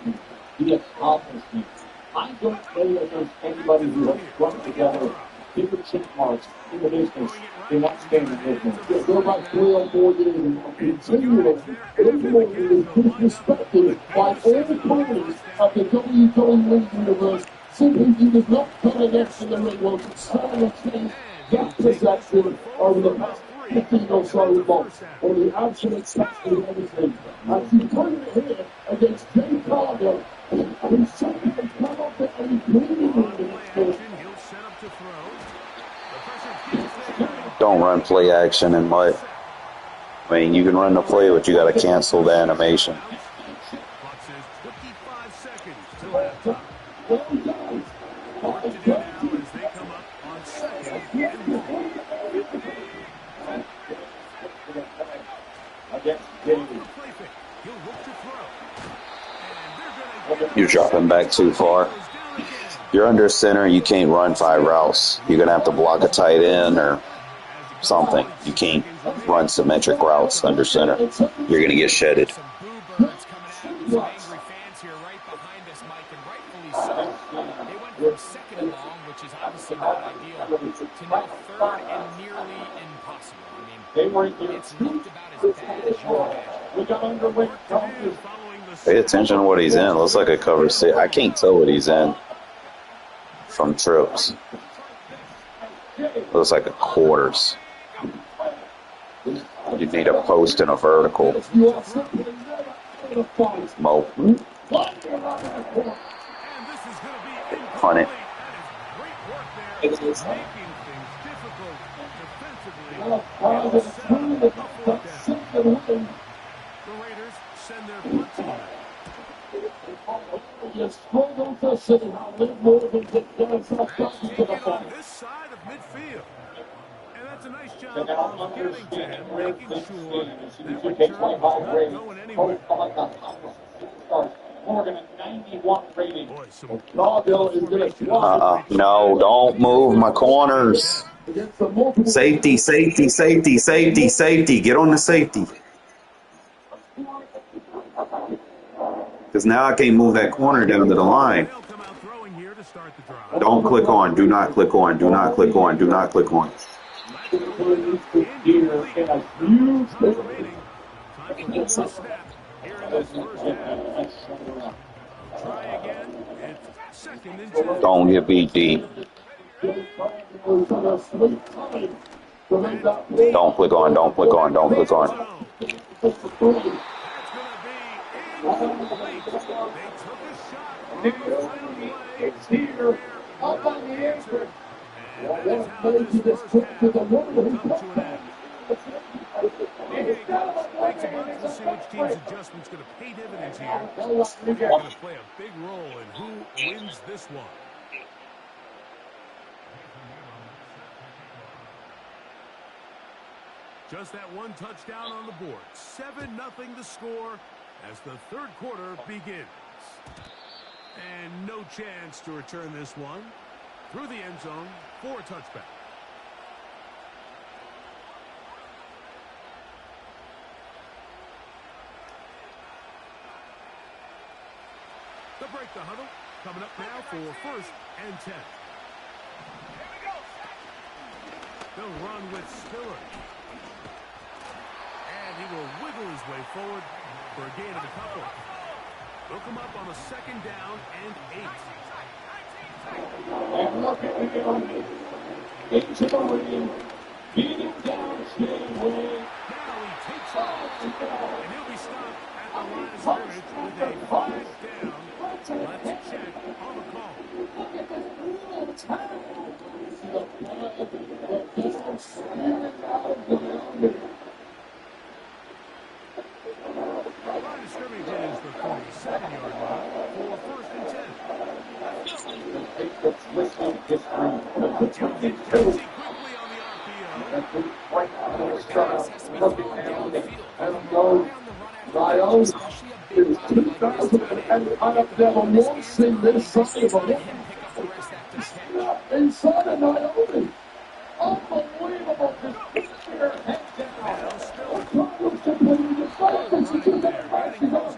the accomplishment. I don't know that there's anybody who has strung together bigger check marks in the business in that standing business. They're like 3 or 4 years and continually, everyone is disrespected by all parties of the WWE universe. Simply, he was not coming next in the ring. Well, trying to change that perception over the past 15 or so months, or the absolute best of everything. As he put it here against Jay Cargill, who certainly has come up with a bleeding in this game. Don't run play action and what? I mean, you can run the play, but you got to cancel the animation. You're dropping back too far. You're under center, you can't run 5 routes. You're going to have to block a tight end or something. You can't run symmetric routes under center. You're going to get shedded. From second and long, which is obviously not ideal, to now third and nearly impossible. I mean, it's looked about as bad as you can imagine. Pay attention to what he's in. Looks like a cover 6. I can't tell what he's in from trips. Looks like a quarters. You need a post and a vertical. Mo. Punt it. You struggle to see how Liv Morgan gets down to the front to the ball. This side of midfield. And that's a nice Nice job of getting to him, making sure that return was not going anywhere. Morgan at 91 rating. Boy, some Caudill is going to No, don't move my corners. Safety, safety, safety, safety, safety. Get on the safety. Because now I can't move that corner down to the line. Don't click on. Do not click on. Do not click on. Do not click on. Don't get beat, D. Don't click on. Don't click on. Don't click on. It's here, up on the apron. What made you this quick to the woman who We'll see which team's adjustment's going to pay dividends here. They're going to play a big role in who wins this one. Just that one touchdown on the board. 7-0 the score as the third quarter begins. And no chance to return this one. Through the end zone for a touchback. They'll break the huddle. Coming up now for 1st and 10. They'll run with Spiller. And he will wiggle his way forward for a gain of a couple. They'll come up on a 2nd down and 8. And look at him into the ring, beating down Stingway. Now he takes off, and he'll be stopped at the line of scrimmage with a 5th down. Let's check on the call. Look at this brutal tackle. The line of scrimmage is the 47-yard line for 1st and 10. Lyons is 2000 and I've never once seen this side of a woman. Inside of Naomi. Unbelievable. Just keep your head down. Problems completely deflected. She's going to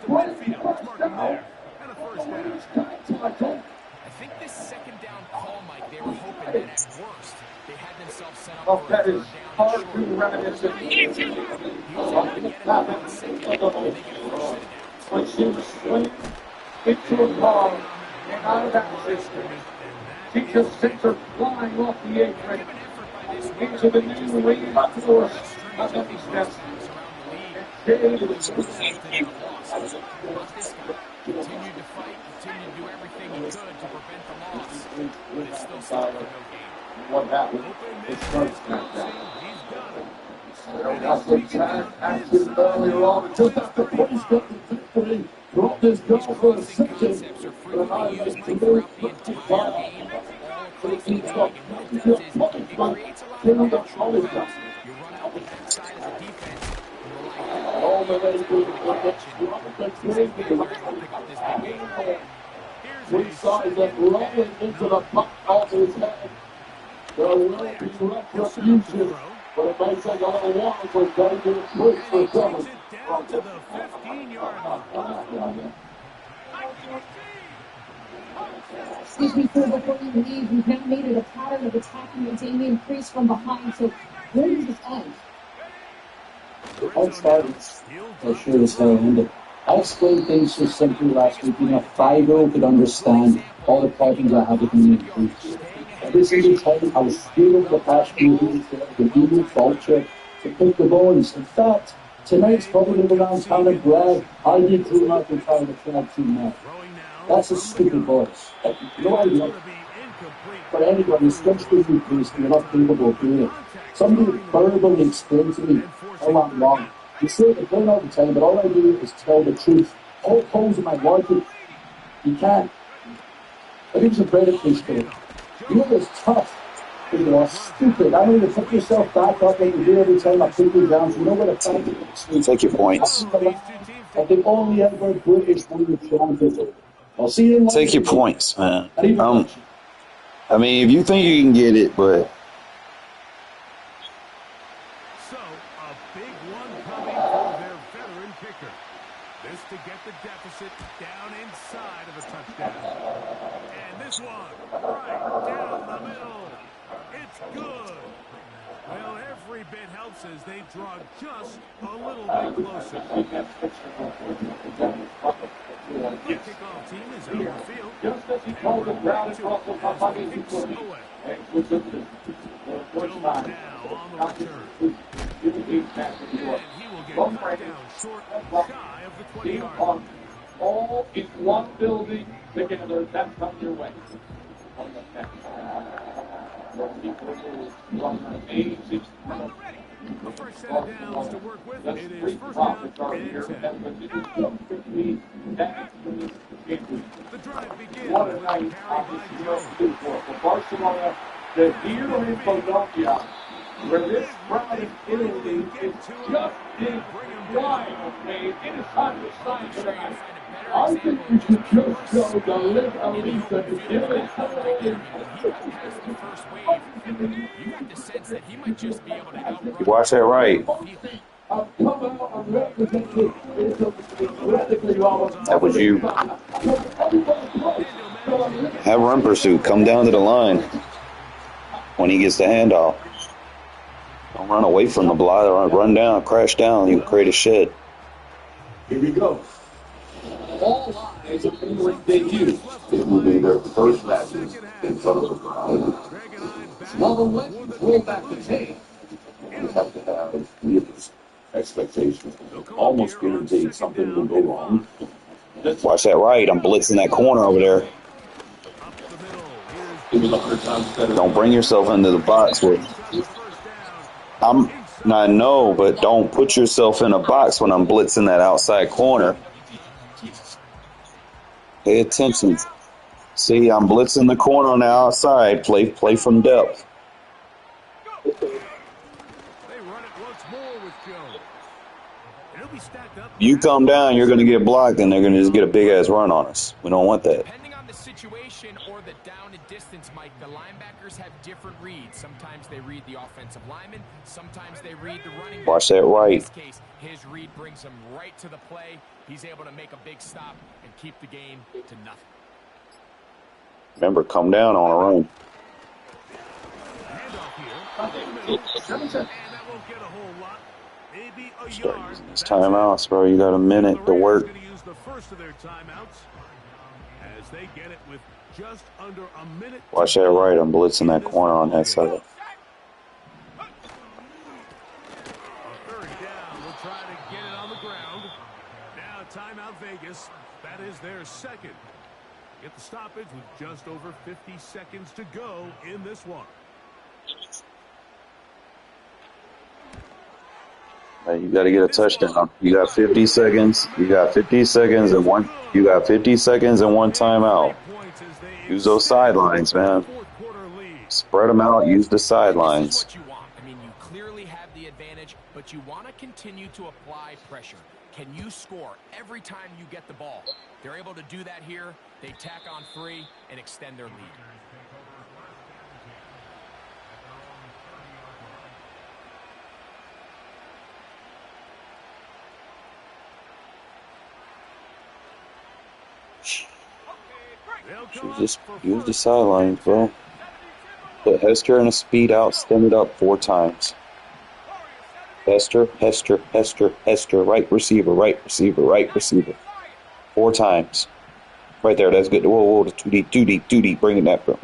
break the first down. And a 1st down. I think this 2nd down call, Mike, they were hoping that at worst they had themselves set up Oh, for that a is 3rd down. hard to reminiscent. When she was swinging into a ball and out of bounds, she just sends her flying off the apron into the new lead force of the steps. Continued to fight, continued to do everything he could to prevent the loss, but it's still solid for no gain. What happened? It's first down. Action earlier on, just after police got the victory, dropped his goal for a second. But I think to move throughout the game, all across the league, and what it does is it creates a lot of pressure. You run out the backside as a defense, and rely all the way to the we saw that rolling into the puck off his head. There will be retribution, but it may take a little while for dangerous switch for someone. Down to the 15-yard line. Excuse me, sir, before you leave, we've now made it a pattern of attacking the Damian Priest from behind, so where does this end? Hard starts are sure as hell end it. I explained things so simply last week, a 5-year-old could understand all the problems I have with me and Priest. Every single time I was scared over the past few weeks that the evil vulture to pick the boys. In fact, tonight's probably going to go around town and brag, I did Drew Mark and try to tag team now. That's a stupid voice. No idea. For anyone, especially you, Priest, you're not capable of doing it. Somebody verbally explained to me how I'm wrong. You say it again all the time, but all I do is tell the truth. All holes in my logic. You can't. I think it's a better place for it. You know it's tough. You are stupid. I don't even put yourself back up like you do every time I put you down. So you know what a fact is. Take your points. Of the only ever British women champion. I'll see you in Take your points, man. I mean, if you think you can get it, but So, a big one coming for their veteran kicker. This to get the deficit down inside of a touchdown. And this one, right down the middle. It's good. Well, every bit helps as they draw just a little bit closer. The kickoff team is out of the field. Just as he called it down across the body, Kicks away. Jones now on the return. And he will get knocked down short, shy of the 20-yard line. All in one building together. That's coming your way. The first set of downs to work with. It is first down and 10. The drive begins What a with a night carry by Jones. for Barcelona to here in Bologna, where this crowd in Italy is just in wild, man. It is time to sign tonight. I think we should just show the Live Elisa to give it watch that right. That was you. Have run pursuit. Come down to the line when he gets the handoff. Don't run away from the block. Run down, crash down. You create a shed. Here we go. All eyes are on the debut. It will be their first matches in front of the crowd. While the legends roll back the tape. You have to have realistic expectations. Almost guaranteed something will go wrong. Watch that right. I'm blitzing that corner over there. Don't bring yourself into the box with. I know, but don't put yourself in a box when I'm blitzing that outside corner. Pay attention. See, I'm blitzing the corner on the outside. Play from depth. You come down, you're going to get blocked, and they're going to just get a big-ass run on us. We don't want that. Depending on the situation or the down and distance, Mike, the linebackers have different reads. Sometimes they read the offensive lineman. Sometimes they read the running back. Watch that right. In this case, his read brings him right to the play. He's able to make a big stop and keep the game to nothing. Remember, come down on a run. It's timeouts, bro. You got a minute to work. Watch that right. I'm blitzing that corner on that side. Timeout Vegas. That is their second. Get the stoppage with just over 50 seconds to go in this one. Hey, you got to get a touchdown. You got 50 seconds. You got 50 seconds and one. You got 50 seconds and one timeout. Use those sidelines, man. Spread them out. Use the sidelines. I mean, you clearly have the advantage, but you want to continue to apply pressure. Can you score every time you get the ball? They're able to do that here. They tack on 3 and extend their lead. Use the sidelines, bro. Put Hester in a speed out. Stand it up 4 times. Hester, right receiver, right receiver, right receiver. 4 times. Right there, that's good. Whoa, too deep. Bring it back. A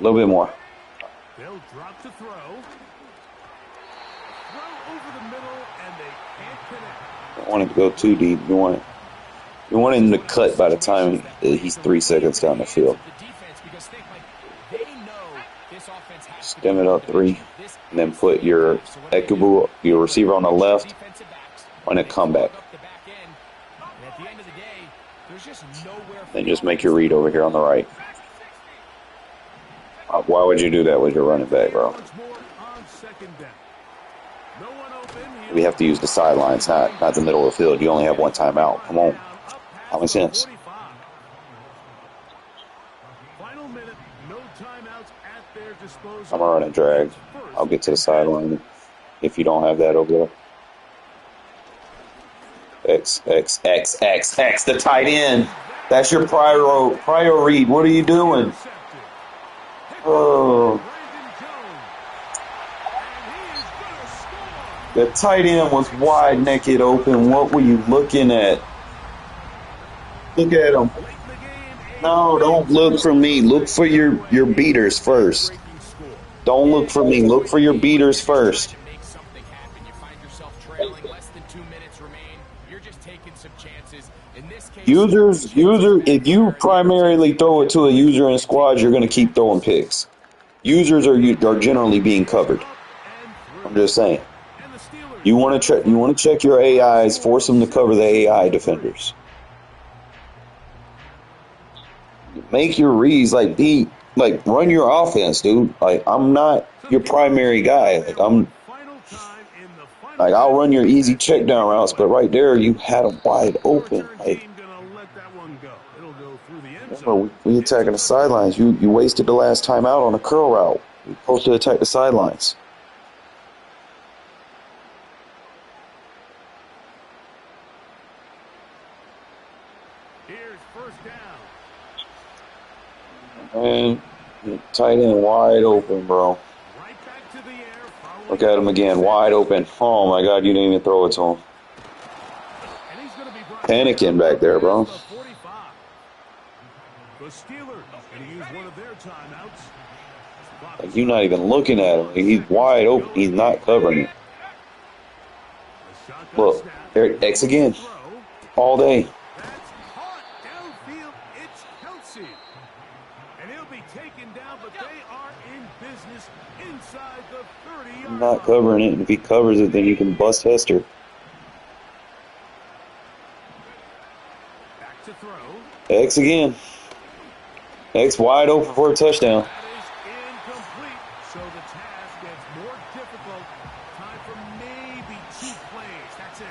little bit more. They'll drop to throw. Throw over the middle, and they can't connect. Don't want it to go too deep. You want him to cut by the time he's 3 seconds down the field. Stem it up 3, and then put your Ekubu, your receiver on the left, on a comeback. Then just make your read over here on the right. Why would you do that with your running back, bro? We have to use the sidelines, not the middle of the field. You only have one timeout. Come on. Common sense. I'm going to run a drag. I'll get to the sideline if you don't have that over there. X, the tight end. That's your prior read. What are you doing? Oh. The tight end was wide naked open. What were you looking at? Look at him. No, don't look for me. Look for your beaters first. Don't look for me. Look for your beaters first. If you primarily throw it to a user in squad, you're going to keep throwing picks. Users are generally being covered. I'm just saying. You want to check your AIs, force them to cover the AI defenders. Make your reads run your offense, dude. Like, I'm not your primary guy. I'll run your easy check down routes, but right there you had them wide open. Remember, we attacking the sidelines. You wasted the last time out on a curl route. You're supposed to attack the sidelines. Here's first down. And tight end wide open, bro. Look at him again, wide open. Oh my God, you didn't even throw it to him. Panicking back there, bro. Like, you're not even looking at him. He's wide open. He's not covering it. Look, there, X again. All day. I'm not covering it. And if he covers it, then you can bust Hester. X again. X wide open for a touchdown. So the task gets more difficult. Time for maybe 2 plays. That's it.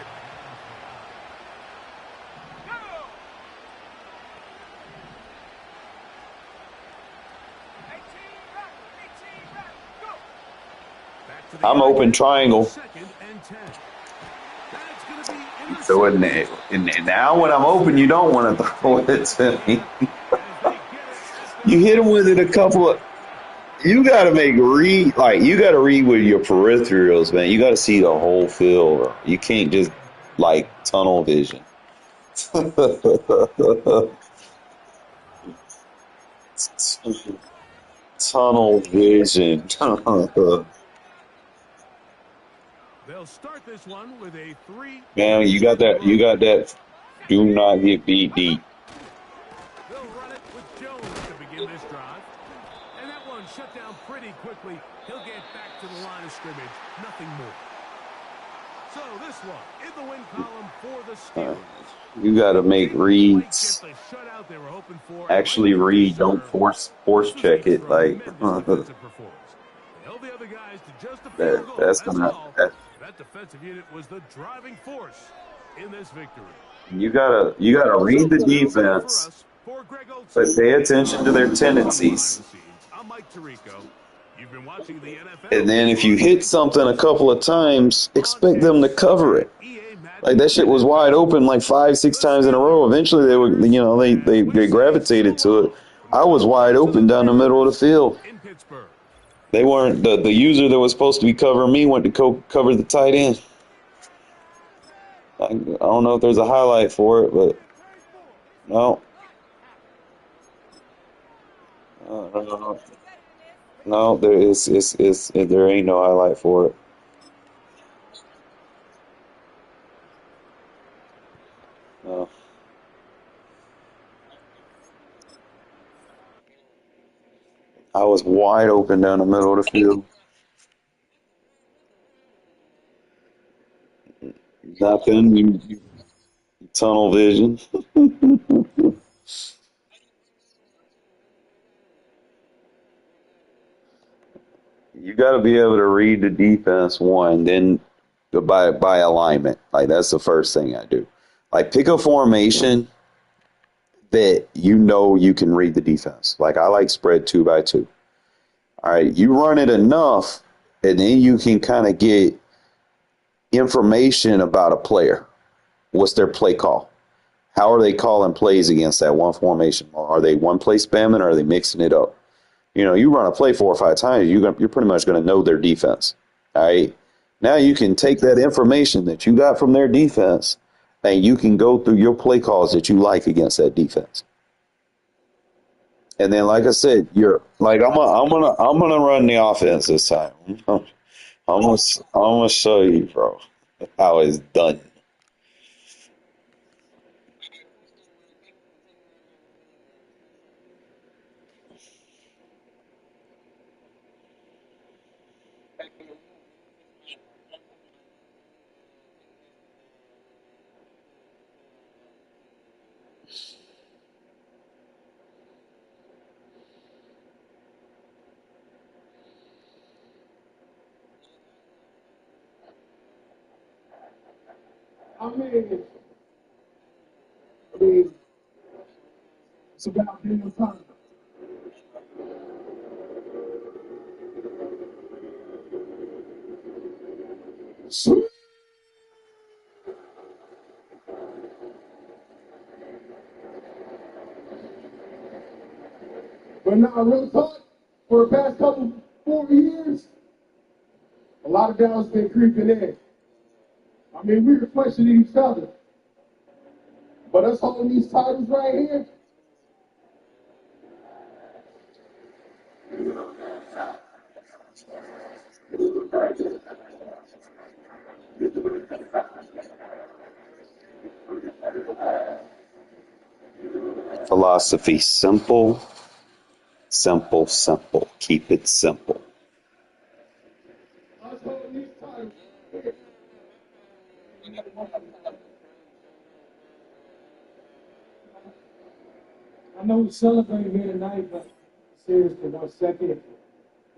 I'm open triangle. So now when I'm open, you don't want to throw it to me. You hit him with it a couple of. You got to you got to read with your peripherals, man. You got to see the whole field. You can't just tunnel vision. Tunnel vision. They'll start this one with a 3. Man, you got that. Do not get beat deep. They'll run it with Jones to begin this drive. And that one shut down pretty quickly. He'll get back to the line of scrimmage. Nothing more. So this one in the win column for the Steelers. You got to make reads. Actually read. Don't force check it. That's gonna. That defensive unit was the driving force in this victory. You gotta read the defense, but pay attention to their tendencies. And then if you hit something a couple of times, expect them to cover it. Like, that shit was wide open 5-6 times in a row. Eventually they were, they gravitated to it. I was wide open down the middle of the field. They weren't, the user that was supposed to be covering me went to cover the tight end. I don't know if there's a highlight for it, but no. No, there ain't no highlight for it. No. I was wide open down the middle of the field. Nothing. You tunnel vision. got to be able to read the defense, one, then by alignment. Like, that's the first thing I do. Like, pick a formation that you can read the defense. Like, I like spread 2x2. All right, you run it enough, and then you can kind of get information about a player. What's their play call? How are they calling plays against that one formation? Are they one play spamming, or are they mixing it up? You run a play 4 or 5 times, you're pretty much going to know their defense. All right, now you can take that information that you got from their defense, and you can go through your play calls that you like against that defense. And then, like I said, I'm gonna run the offense this time. I'm gonna show you, bro, how it's done. I mean, it's about damn time. But now, real talk, for the past 4 years, a lot of guys been creeping in. I mean, we were questioning each other. But us holding these titles right here, Philosophy: simple, simple, simple. Keep it simple. us holding these titles. I know we celebrate here tonight, but seriously, 1 second,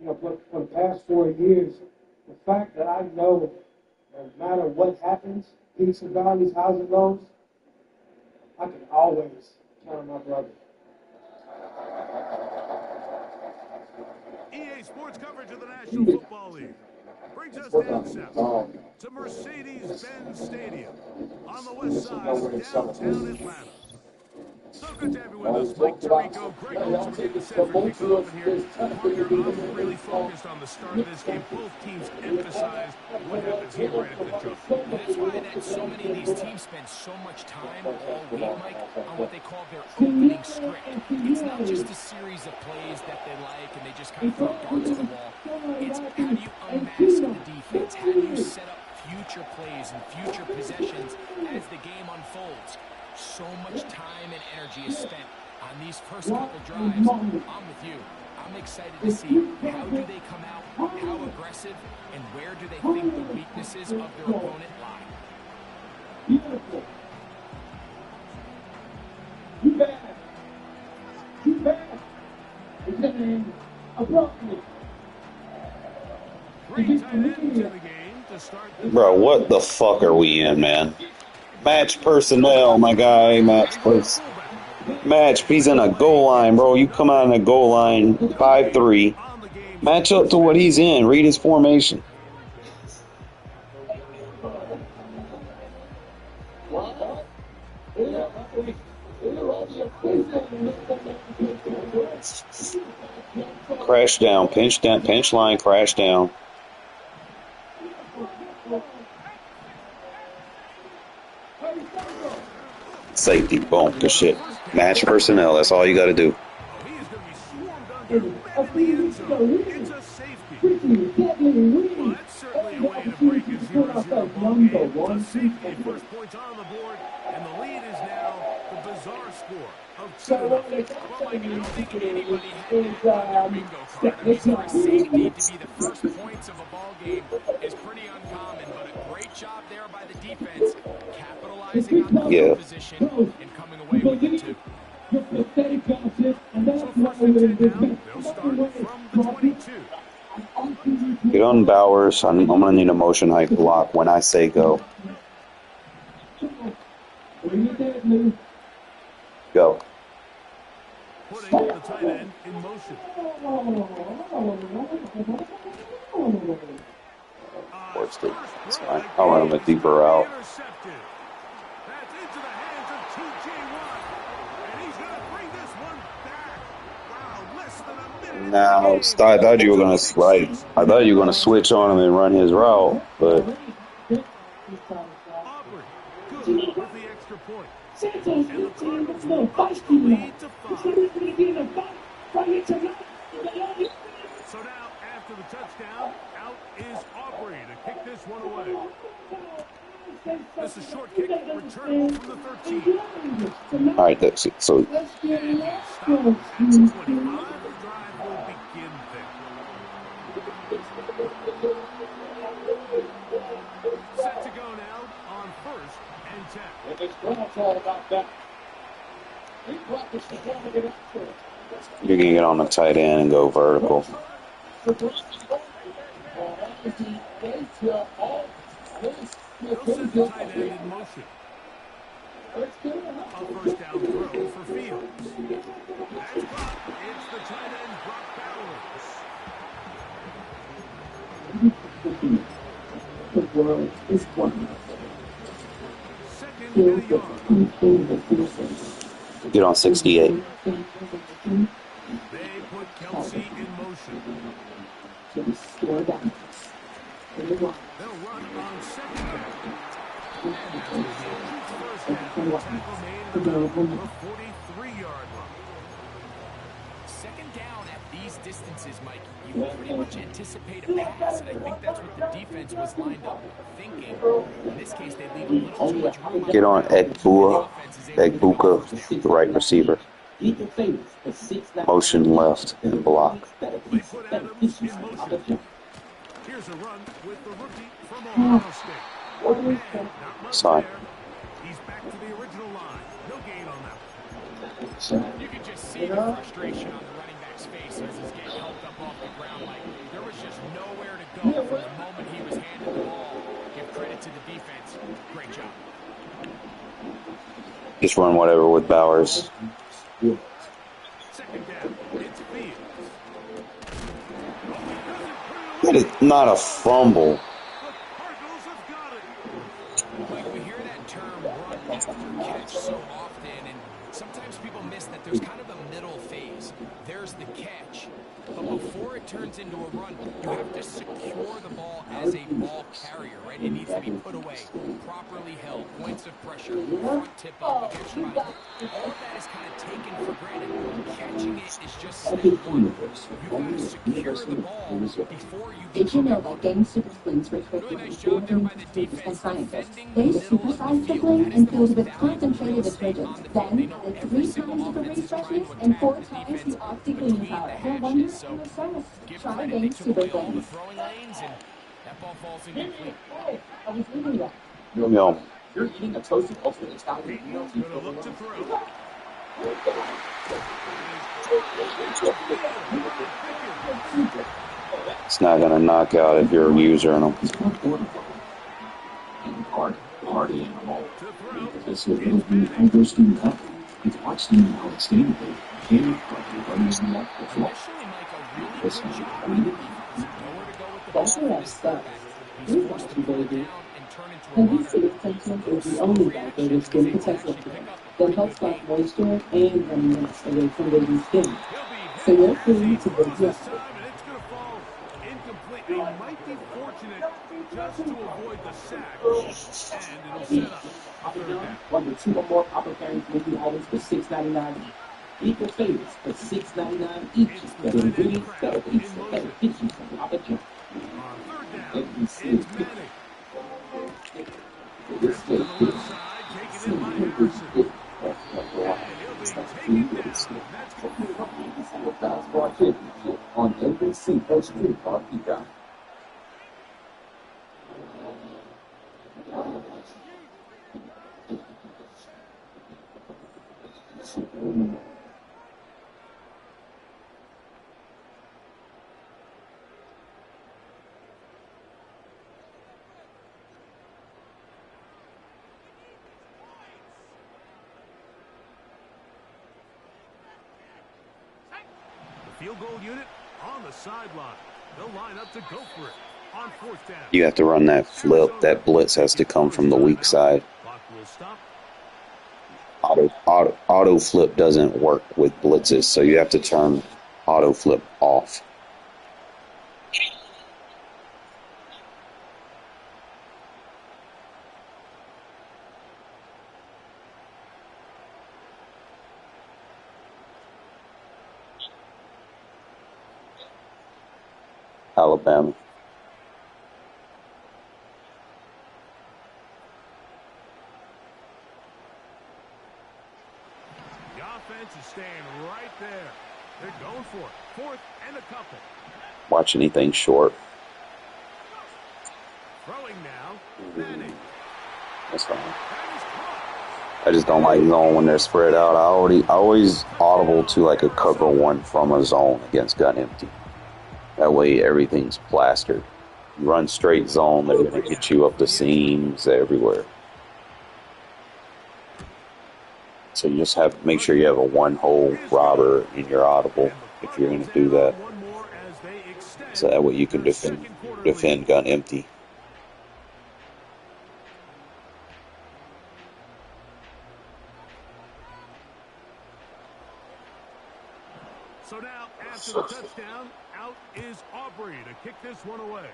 for the past 4 years, the fact that I know no matter what happens, peaks and valleys, highs and lows, I can always count on my brother. EA Sports coverage of the National Football League brings us down south to Mercedes-Benz Stadium on the west side of downtown Atlanta. So good to have you with us, Mike Tirico, Greg Olson. We're getting set for kickoff in here. Partner, I'm really focused on the start of this game. Both teams emphasize what happens here right at the jump. And that's why that so many of these teams spend so much time all week, Mike, on what they call their opening script. It's not just a series of plays that they like and they just kind of throw darts at the wall. It's how do you unmask the defense? How do you set up future plays and future possessions as the game unfolds? So much time and energy is spent on these first couple drives. I'm with you. I'm excited to see how do they come out, how aggressive, and where do they think the weaknesses of their opponent lie. Beautiful. You bad. You bad. It's getting abruptly. Great tight end to the game to start the Bro, what the fuck are we in, man? Match personnel, my guy. Match, he's in a goal line, bro. You come out in a goal line, 5-3. Match up to what he's in. Read his formation. Crash down, pinch line, crash down. Safety, boom, good shit. Match personnel, that's all you got to do. It's a safety. Well, that's certainly a way to break a 0-0 ball game. A safety, first points on the board, and the lead is now the bizarre score of 2-0. Well, Mike, I don't think anybody had that on their bingo card. I mean, for a safety to be the first points of a ball game is pretty uncommon, but a great job there by the defense, capitalizing on the field position and coming away with it too. So first and 10 now, they'll start from the 22. Get on Bowers. I'm going to need a motion height block when I say go. Go. Putting the tight end in motion. Forced it. It's fine. I'll run him a deeper route. That's into the hands of T.J. Watt. And he's going to bring this one back. Wow, less than a minute. Now, I thought you were going to I thought you were going to switch on him and run his route, but Aubrey, good with the extra point. And the Cardinals move up the lead to 5. So now, after the touchdown, out is Aubrey to kick this one away. This is a short kick, returnable from the 13. all right, that's it. So And he stops at the 25. The drive will begin there. Set to go now on 1st and 10. It's all about that. you're going to get on the tight end and go vertical. They'll set the tight end in motion. A first down throw for Fields. That's caught. It's the tight end, Brock Bowers. The world is one. Second and a yard. Get on 68. They put Kelsey in motion. They'll run on second down. And that will be a first down. Tackle made at the 43-yard line. Second down at these distances, Mike, you pretty much anticipate a pass, and I think that's what the defense was lined up thinking. In this case, they leave a little too much room. Get on Egbuka, the right receiver. Motion left and block. They put Adams in motion. Here's a run with the rookie from Ohio State. And not much Sorry. there. He's back to the original line. No gain on that. You can just see the frustration on the running back's face as he's getting helped up off the ground. Like, there was just nowhere to go from the moment he was handed the ball. Give credit to the defense. Great job. Just run whatever with Bowers. Second down. It's Fields. That is not a fumble. Cardinals have got it. Like, we hear that term run after catch so often, and sometimes people miss that there's kind of a middle phase. There's the catch, but before it turns into a run, you have to secure the ball as a ball carrier, right? It needs to be put away, properly held, points of pressure, front tip up against your body. All of that is kind of taken for granted. Catching it is just step one. You've got to secure the ball before you Did you know that game super splints were really nice job there by the defense scientists? defending They the middle of supersized the the field. plane That is and the filled most with valuable concentrated real estate detergent. on the field. Then They know added every 3 single times the offense is trying refreshes to and attack 4 the times defense the OxyClean between power. the No wonder hashes. So you're famous. give Try credit, they game took super away all the things. throwing lanes, and that ball falls incomplete. Hey, I was reading that. Yo, You're eating a toasted ultimate Italian meal. Peyton's going to look to throw. it's not going to knock out if you're using them. Party animal. To throw. This is going to be Hydro Steam Cup. It's watch steam outstandingly. Candy, but runs in that before. Initially, Mike, a really good job by the defense. Nowhere to go with the ball for this quarterback. He's forced to pull it down and turn into a And runner. these civic sensors is the only diaper with skin protection that helps block moisture and remnants away from baby's skin. So you're free to go This yes. time, and it's going to fall incomplete. They might be fortunate just to avoid the sack. And it'll set up a third down. Wonder 2 or more Papa Pairings menu items for $6.99 each. Eat your favorites for $6.99 each. Better ingredients, better pizza, better kitchen from Papa John's. On third down, Every it's single Manning. This To the left side, taken in by Harrison. And he'll be taken down. That's Basketball championship on NBC First Street on Peacock. field goal unit on the sideline. They'll line up to go for it on 4th down. You have to run that flip. That blitz has to come from the weak side. Clock will stop. Auto flip doesn't work with blitzes, so you have to turn auto flip off. Alabama. The offense is staying right there. They're going for it. 4th and a couple. Watch anything short. Throwing now. Manning. That's fine. I just don't like zone when they're spread out. I always audible to like a cover one from a zone against gun empty. That way everything's plastered. You run straight zone, they're going to get you up the seams everywhere. So you just have to make sure you have a one-hole robber in your audible if you're going to do that. So that way you can defend gun empty. So now, after the touchdown, out is Aubrey to kick this one away.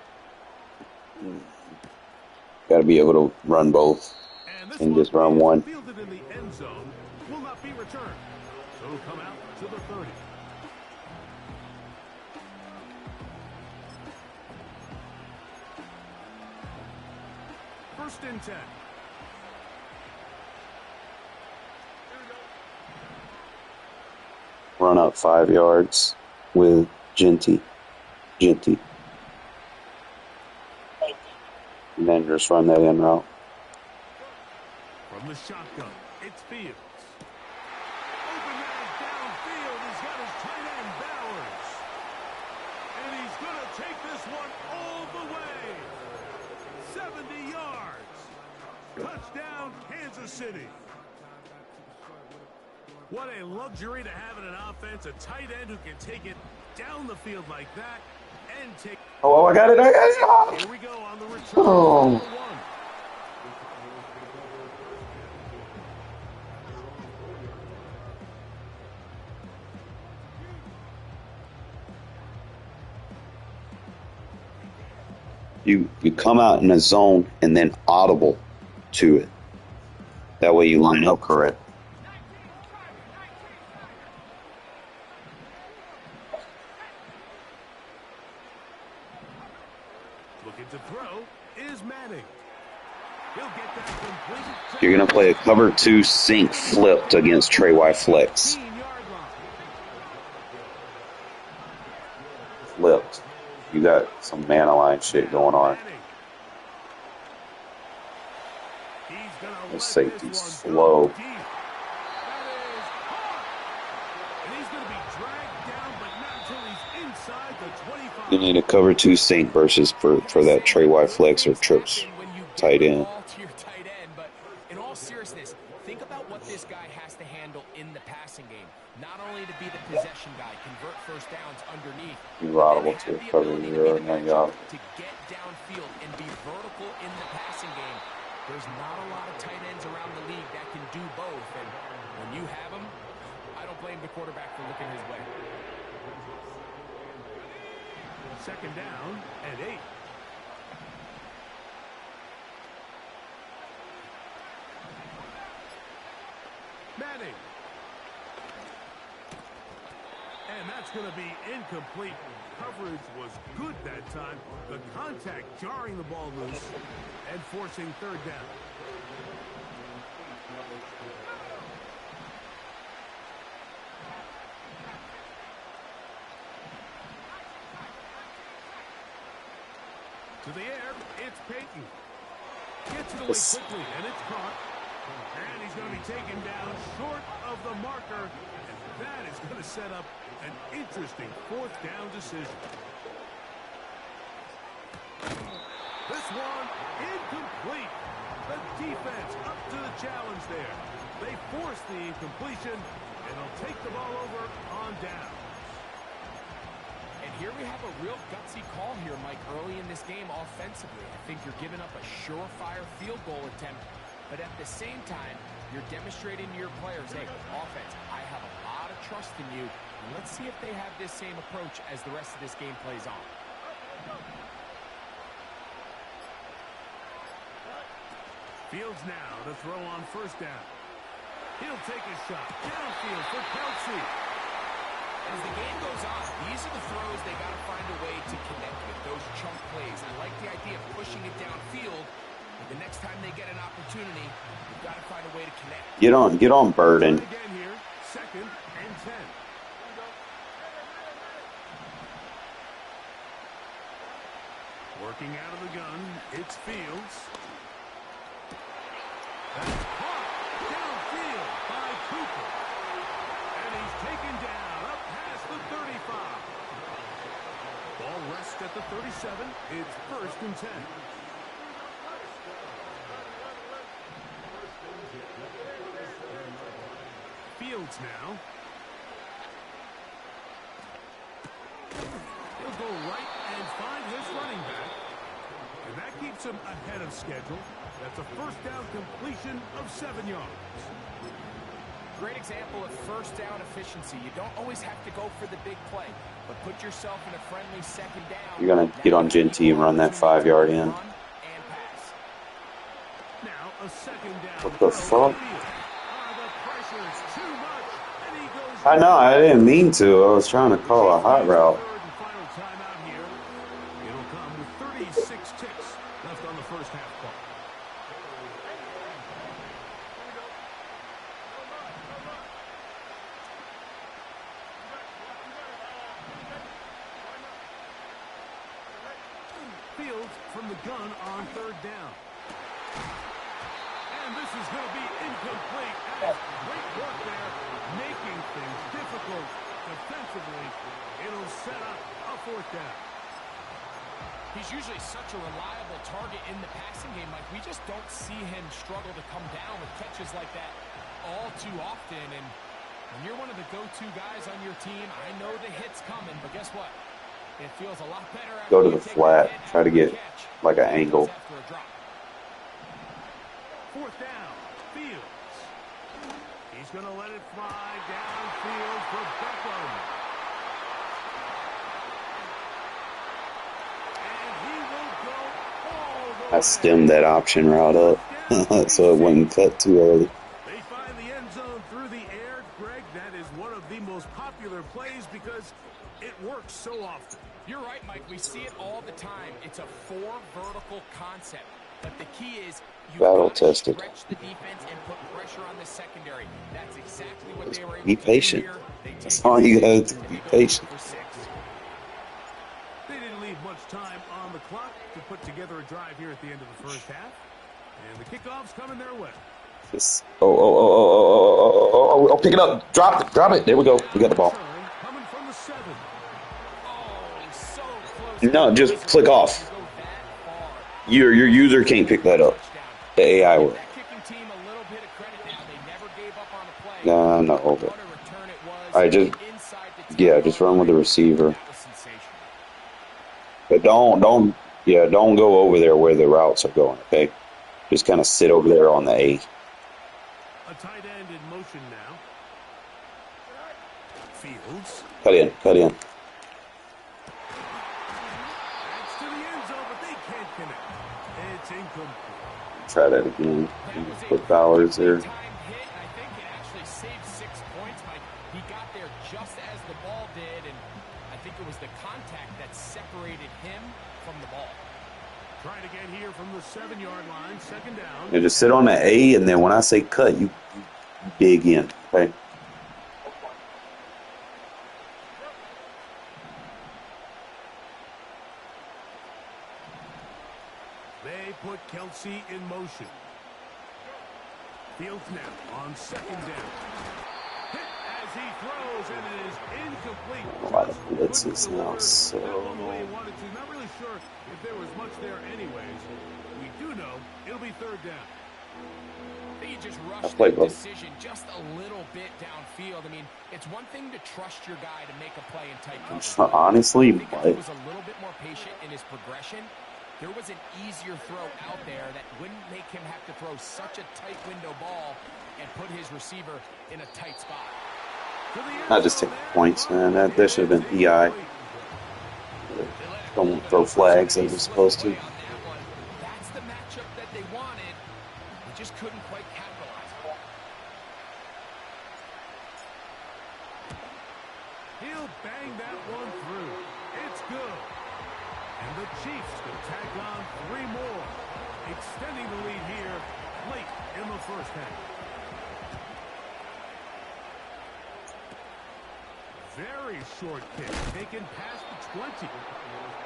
Got to be able to run both and just run one. Fielded in the end zone, will not be returned. So it'll come out to the 30. First and 10. Run up 5 yards with Genty. And then just run that in route. From the shotgun, it's Fields. Open man downfield. He's got his tight end Bowers. And he's going to take this one all the way. 70 yards. Touchdown, Kansas City. What a luxury to have in an offense, a tight end who can take it down the field like that and take. Oh, I got it. Here we go on the return. Oh. You come out in a zone and then audible to it. That way you line up correct. Looking to throw is Madden. He'll get that complete. You're going to play a cover 2 sink flipped against Trey Y flex. Flipped. You got some mana line shit going on. The safety's slow. You need a cover 2 sink versus for that Trey Y flex or trips tight end. But in all seriousness, think about what this guy has to handle in the passing game. Not only to be the possession guy, convert first downs underneath. You audible to cover your 9 yards. To get downfield and be vertical in the passing game. There's not a lot of tight ends around the league that can do both. And when you have them, I don't blame the quarterback for looking his way. Second down and 8. Manning. And that's going to be incomplete. Coverage was good that time. The contact jarring the ball loose and forcing third down. To the air, it's Peyton. Gets it away quickly, and it's caught. And he's going to be taken down short of the marker. And that is going to set up an interesting 4th down decision. This one, incomplete. The defense up to the challenge there. They force the incompletion, and they'll take the ball over on down. here we have a real gutsy call here, Mike, early in this game offensively. I think you're giving up a surefire field goal attempt, but at the same time, you're demonstrating to your players, hey, offense, I have a lot of trust in you, and let's see if they have this same approach as the rest of this game plays on. Fields now to throw on first down. He'll take a shot downfield for Kelsey. As the game goes on, these are the throws they got to find a way to connect with, those chunk plays. I like the idea of pushing it downfield, but the next time they get an opportunity, you've got to find a way to connect. Get on Burden. Again here, 2nd and 10. Working out of the gun, it's Fields. That's caught downfield by Cooper. And he's taken down up past the 35. Ball rests at the 37. It's 1st and 10. Fields now. He'll go right and find his running back. And that keeps him ahead of schedule. That's a first down completion of 7 yards. Great example of first down efficiency. You don't always have to go for the big play, but put yourself in a friendly second down. You're going to get on Genty and run that 5-yard in. Now a second down. What the fuck? I know, I didn't mean to. I was trying to call a hot route. Final timeout here. It'll come with 36 ticks left on the first half clock. Fields from the gun on 3rd down. And this is going to be incomplete. Great work there, making things difficult defensively. It'll set up a 4th down. He's usually such a reliable target in the passing game. Like, we just don't see him struggle to come down with catches like that all too often. And when you're one of the go-to guys on your team, I know the hit's coming, but guess what? It feels a lot better. Go to the flat. Try to get like an angle. 4th down. Fields. He's going to let it fly downfield for Beckham. And he will go all the way. I stemmed that option route up so it wouldn't cut too early. They find the end zone through the air. Greg, that is one of the most popular plays because it works so often. You're right, Mike. We see it all the time. It's a 4 vertical concept. But the key is you Battle gotta tested. stretch the defense and put pressure on the secondary. That's exactly what they were able Be to patient. do here. That's all you got to be patient. They didn't leave much time on the clock to put together a drive here at the end of the first half. And the kickoff's coming their way. Oh, pick it up. Drop it. There we go. We got the ball. Coming from the 7. No, just click off. Your user can't pick that up. The AI will. No, over. Alright, just run with the receiver. But don't go over there where the routes are going, okay? Just kind of sit over there on the A. A tight end in motion now. Fields. Cut in. That's to the end zone, but they can't connect. It's incomplete. Try that again. Put Bowers there. Just as the ball did, and I think it was the contact that separated him from the ball. Trying to get here from the 7-yard line, 2nd down. And just sit on the A, and then when I say cut, you dig in, okay? They put Kelsey in motion. Fields now on 2nd down. As he throws, and it is incomplete. A lot of blitzes now, so... Not really sure if there was much there anyways. We do know it'll be 3rd down. He just I rushed play that both. decision just a little bit downfield. I mean, it's one thing to trust your guy to make a play in tight coverage. Honestly, I think if he was a little bit more patient in his progression, there was an easier throw out there that wouldn't make him have to throw such a tight window ball and put his receiver in a tight spot. I just take the points, man. That should have been PI. Don't throw flags like we're supposed to. That's the matchup that they wanted. They just couldn't quite capitalize. He'll bang that one through. It's good. And the Chiefs will tack on 3 more, extending the lead here late in the first half. Very short kick, taken past the 20.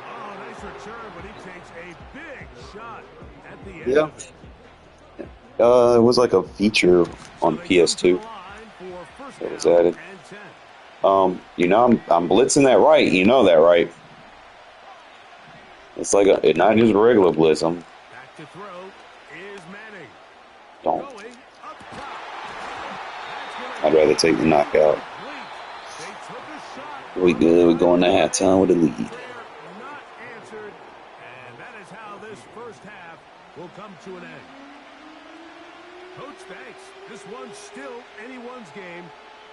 Oh, nice return, but he takes a big shot at the end of it. It was like a feature on PS2 that was added. You know, I'm blitzing that right. You know that, right? It's like not just a regular blitz. Back to throw is Manning. Don't. I'd rather take the knockout. We good. We're going to halftime with a lead. Not answered, and that is how this first half will come to an end. Coach, thanks. This one's still anyone's game.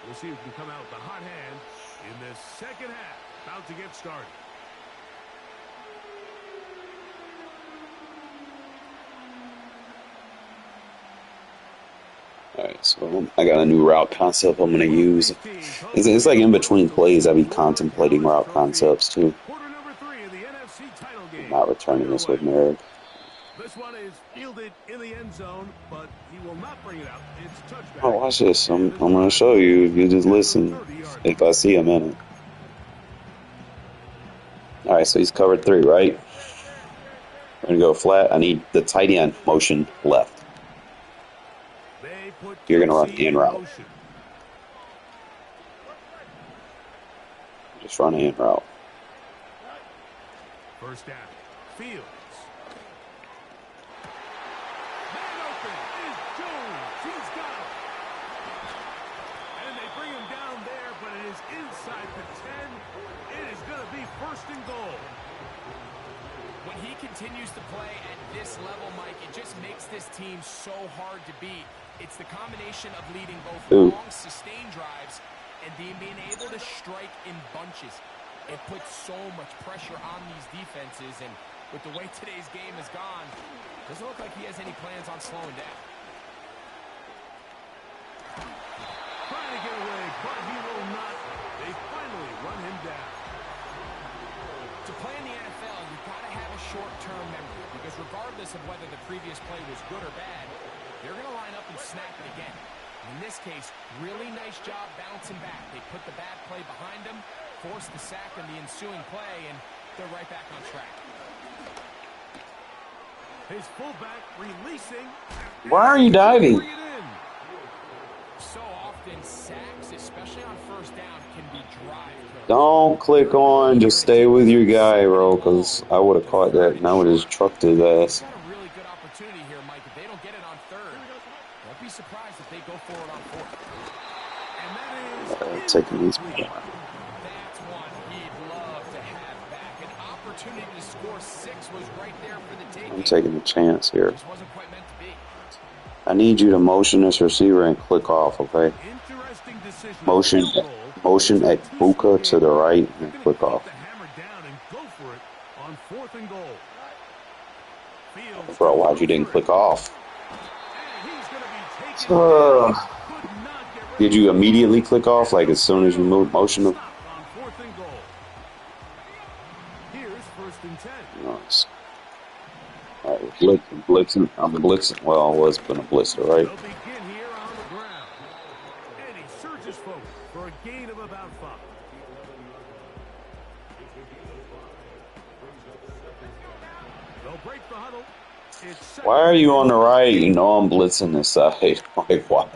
We'll see who can come out with the hot hand in this second half. About to get started. Alright, so I got a new route concept I'm going to use. It's like in between plays, I'll be contemplating route concepts too. I'm not returning this with Merrick. This one is fielded in the end zone, but he will not bring it out. It's touchback. Oh, watch this. I'm going to show you if you just listen if I see him in it. Alright, so he's covered 3, right? We're going to go flat. I need the tight end motion left. You're going to run in route. Just run in route. First down. Fields. Man open is Jones. He's got it. And they bring him down there, but it is inside the 10. It is going to be first and goal. When he continues to play at this level, Mike, it just makes this team so hard to beat. It's the combination of leading both long, sustained drives and being able to strike in bunches. It puts so much pressure on these defenses, and with the way today's game has gone, doesn't look like he has any plans on slowing down. Trying to get away, but he will not. They finally run him down. To play in the NFL, you've got to have a short-term memory, because regardless of whether the previous play was good or bad, they're going to line up and snap it again. In this case, really nice job bouncing back. They put the bad play behind them, forced the sack in the ensuing play, and they're right back on track. His fullback releasing. Why are you diving? So often, sacks, especially on first down, can be drive killers. Don't click on, just stay with your guy, bro, because I would have caught that and I would have just trucked his ass. Surprised if they go forward on 4th. Taking these. That's one he'd love to have back. An opportunity to score 6 was right there for the taking. I'm taking a chance here. Just wasn't quite meant to be. I need you to motion this receiver and click off, okay? Motion at Buka to the right and click off. Bro, why'd you didn't click off? Did you immediately click off, like as soon as you moved motion? Nice. All right, blitzing. I'm blitzing. Well, I was gonna blitz it, right? Why are you on the right? You know I'm blitzing this side. Like, why?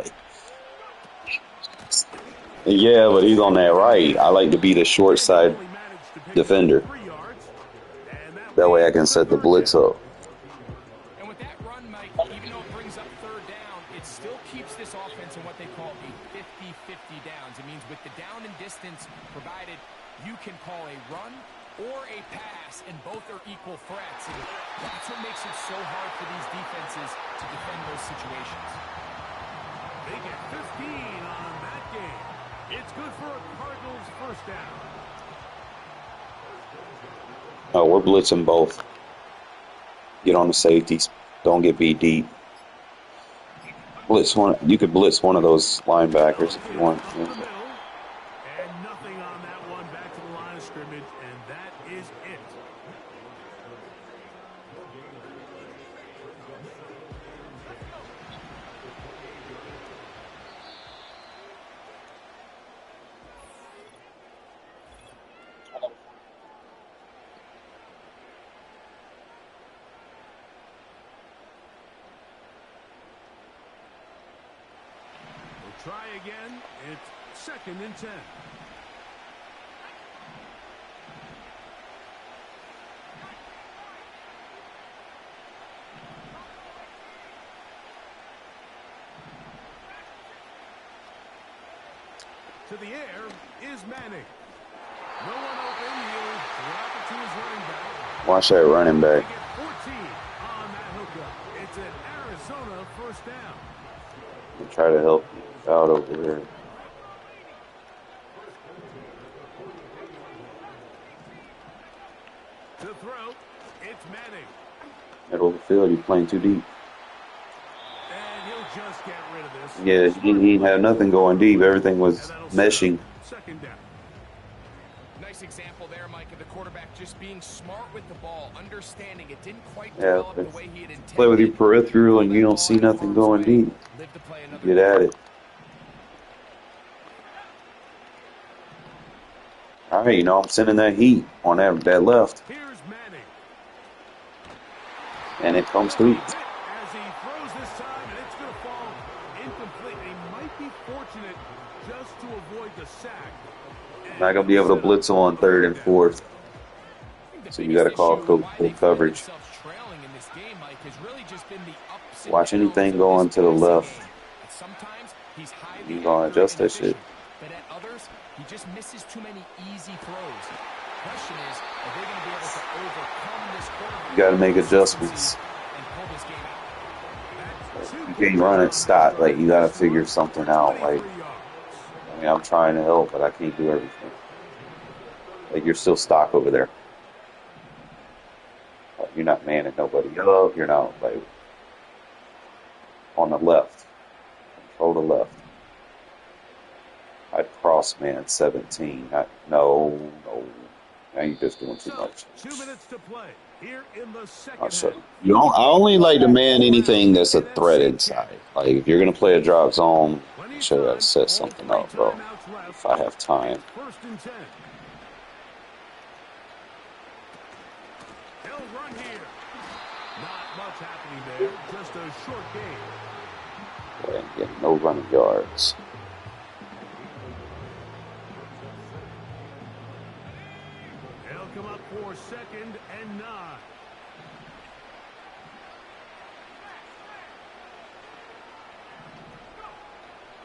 Yeah, but he's on that right. I like to be the short side defender. That way I can set the blitz up. And with that run, Mike, even though it brings brings up third down, it still keeps this offense in what they call a 50-50 downs. It means with the down and distance provided, you can call a run or a pass, and both are equal threats. And that's what makes it so hard for these defenses to defend those situations. They get 15 on that game. It's good for a Cardinals first down. Oh, we're blitzing both. Get on the safeties. Don't get beat deep. Blitz one. You could blitz one of those linebackers if you want. And nothing on that one. Back to the line of scrimmage, and that is it. Try again. It's 2nd and 10. To the air is Manning. No one open. He'll drop it to his running back. Watch that running back. 14 on that hookup. It's an Arizona first down. I'll try to help you out over here. To throw, it's Manning. Middle of the field, you're playing too deep. And he'll just get rid of this. Yeah, he didn't have nothing going deep. Everything was meshing. 2nd down. Nice example there, Mike, of the quarterback just being smart with the ball, understanding it didn't quite Yeah, develop the way he had intended. play with your peripheral and you don't see nothing going deep. Get at it. All right, I'm sending that heat on that left. Here's Manning. And it comes through. As he throws this time, and it's going to fall incomplete. He might be fortunate just to avoid the sack. Not going to be able to blitz on 3rd and 4th. So you got to call full coverage. Watch anything going to the left. You're going to adjust that shit. But at others, he just misses too many easy throws. The question is, are they going to be able to overcome this quarterback? You got to make adjustments. You can't run it, stop. Like, you got to figure something out. Like, I mean, I'm trying to help, but I can't do everything. Like, you're still stuck over there. Like, you're not manning nobody up. You're not, like, on the left. Control the left. I'd cross man 17. No. Now you're just doing too much. 2 minutes to play here in the second half. I only like to man anything that's a threat inside. Like, if you're going to play a drop zone, you should have to set something up, bro. If I have time. 1st and 10. He'll run here. Not much happening there. Just a short game. And get no running yards. They'll come up for 2nd and 9.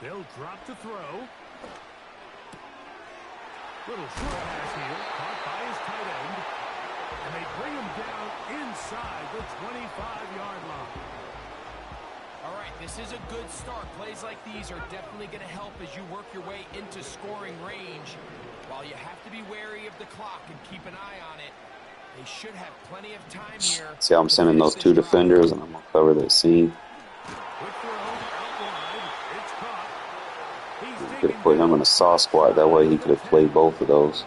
They'll drop to throw. Little short pass here, caught by his tight end. And they bring him down inside the 25-yard line. All right, this is a good start. Plays like these are definitely going to help as you work your way into scoring range. While you have to be wary of the clock and keep an eye on it, they should have plenty of time here. See how I'm sending those 2 defenders, and I'm going to cover that seam. Could have put him in a soft squad. That way he could have played both of those.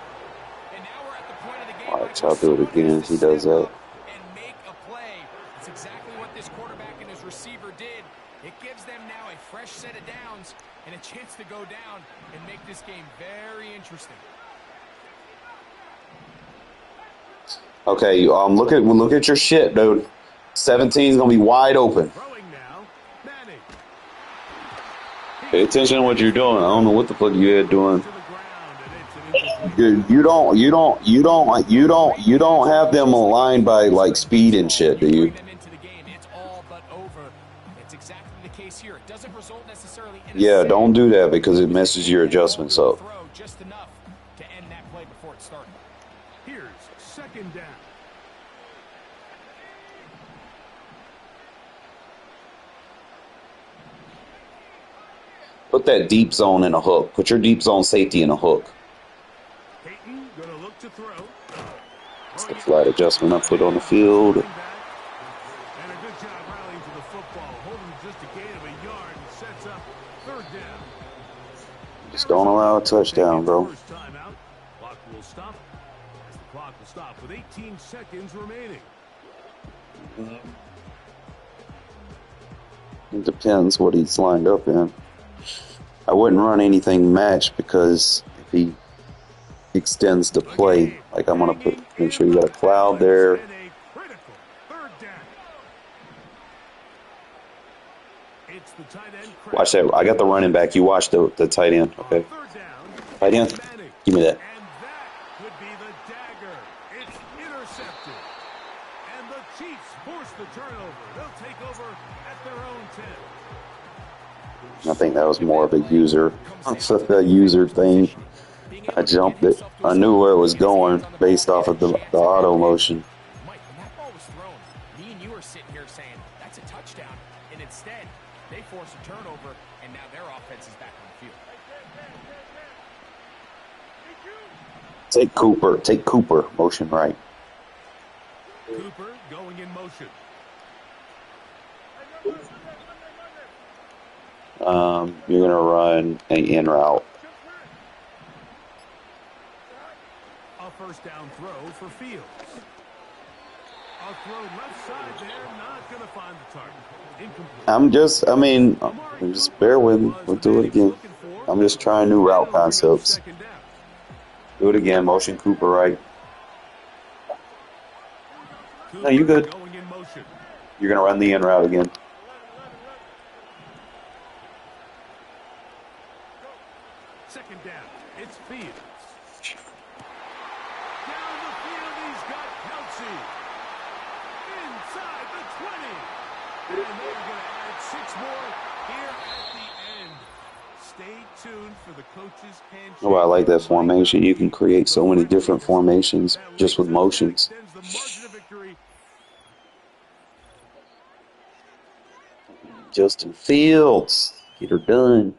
Watch, I'll do it again if he does that. And make a play. It's exactly what this quarterback and his receiver did. It gives them now a fresh set of downs and a chance to go down and make this game very interesting. Okay, look at your shit, dude. 17 is gonna be wide open. Pay attention to what you're doing. I don't know what the fuck you had doing. You don't have them aligned by like speed and shit, do you? exactly the case here. It doesn't result necessarily in Yeah, don't do that because it messes your adjustments up. throw just enough to end that play before it started. Here's second down. Put that deep zone in a hook. Put your deep zone safety in a hook. Peyton gonna look to throw. That's the flat adjustment I put on the field. And a good job rallying to the football, holding just a gain of a yard and sets up third down. Just don't allow a touchdown, bro. First time out. Clock will stop. As the clock will stop with 18 seconds remaining. It depends what he's lined up in. I wouldn't run anything matched because if he extends the play, like I'm gonna make sure you got a cloud there. Watch that. I got the running back. You watch the tight end. Okay. Tight end. Give me that. Could be the dagger. It's intercepted. And the Chiefs force the turnover. They'll take over at their own 10. I think that was more of a user thing. I jumped it. I knew where it was going based off of the auto motion. Mike, when that ball was thrown, me and you were sitting here saying, that's a touchdown. And instead, they force a turnover, and now their offense is back on the field. Take Cooper. Take Cooper. Motion right. Cooper going in motion. You're going to run an in route. A first down throw for Fields. A throw left side there, not going to find the target. Incomplete. Just bear with me. We'll do it again. I'm just trying new route concepts. Do it again. Motion Cooper right. No, you good. You're going to run the in route again. Second down, it's Fields. Down the field, he's got Kelsey. Inside the 20. And they're going to add 6 more here at the end. Stay tuned for the coach's handshake. Oh, I like that formation. You can create so many different formations just with motions. Justin Fields. Get her done.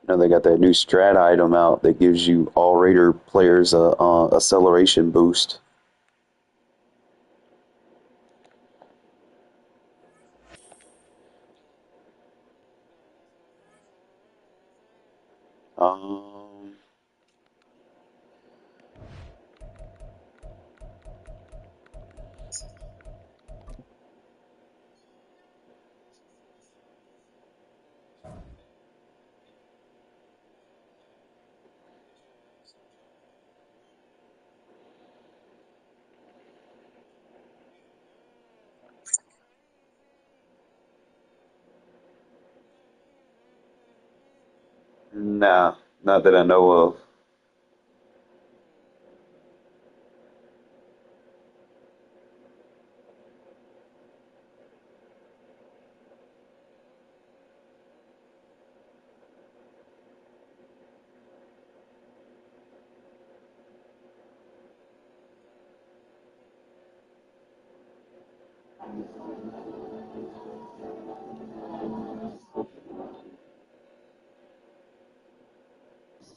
Now they got that new strat item out that gives you all Raider players a acceleration boost. Nah, not that I know of.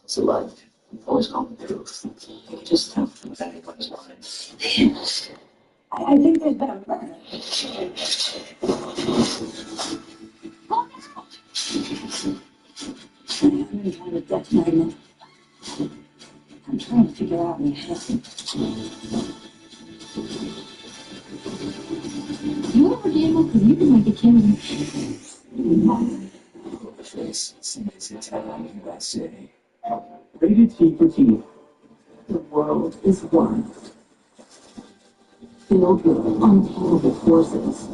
It's a life. Always come the truth. You can just tell from anybody's mind. Yes. I think there's been a murder. I'm in kind of death magnet. I'm trying to figure out what happened. You ever gamble? Because you can make a killing. Poker face. Somebody's in town, USA. Rated T for T. The world is wild, filled with untamable forces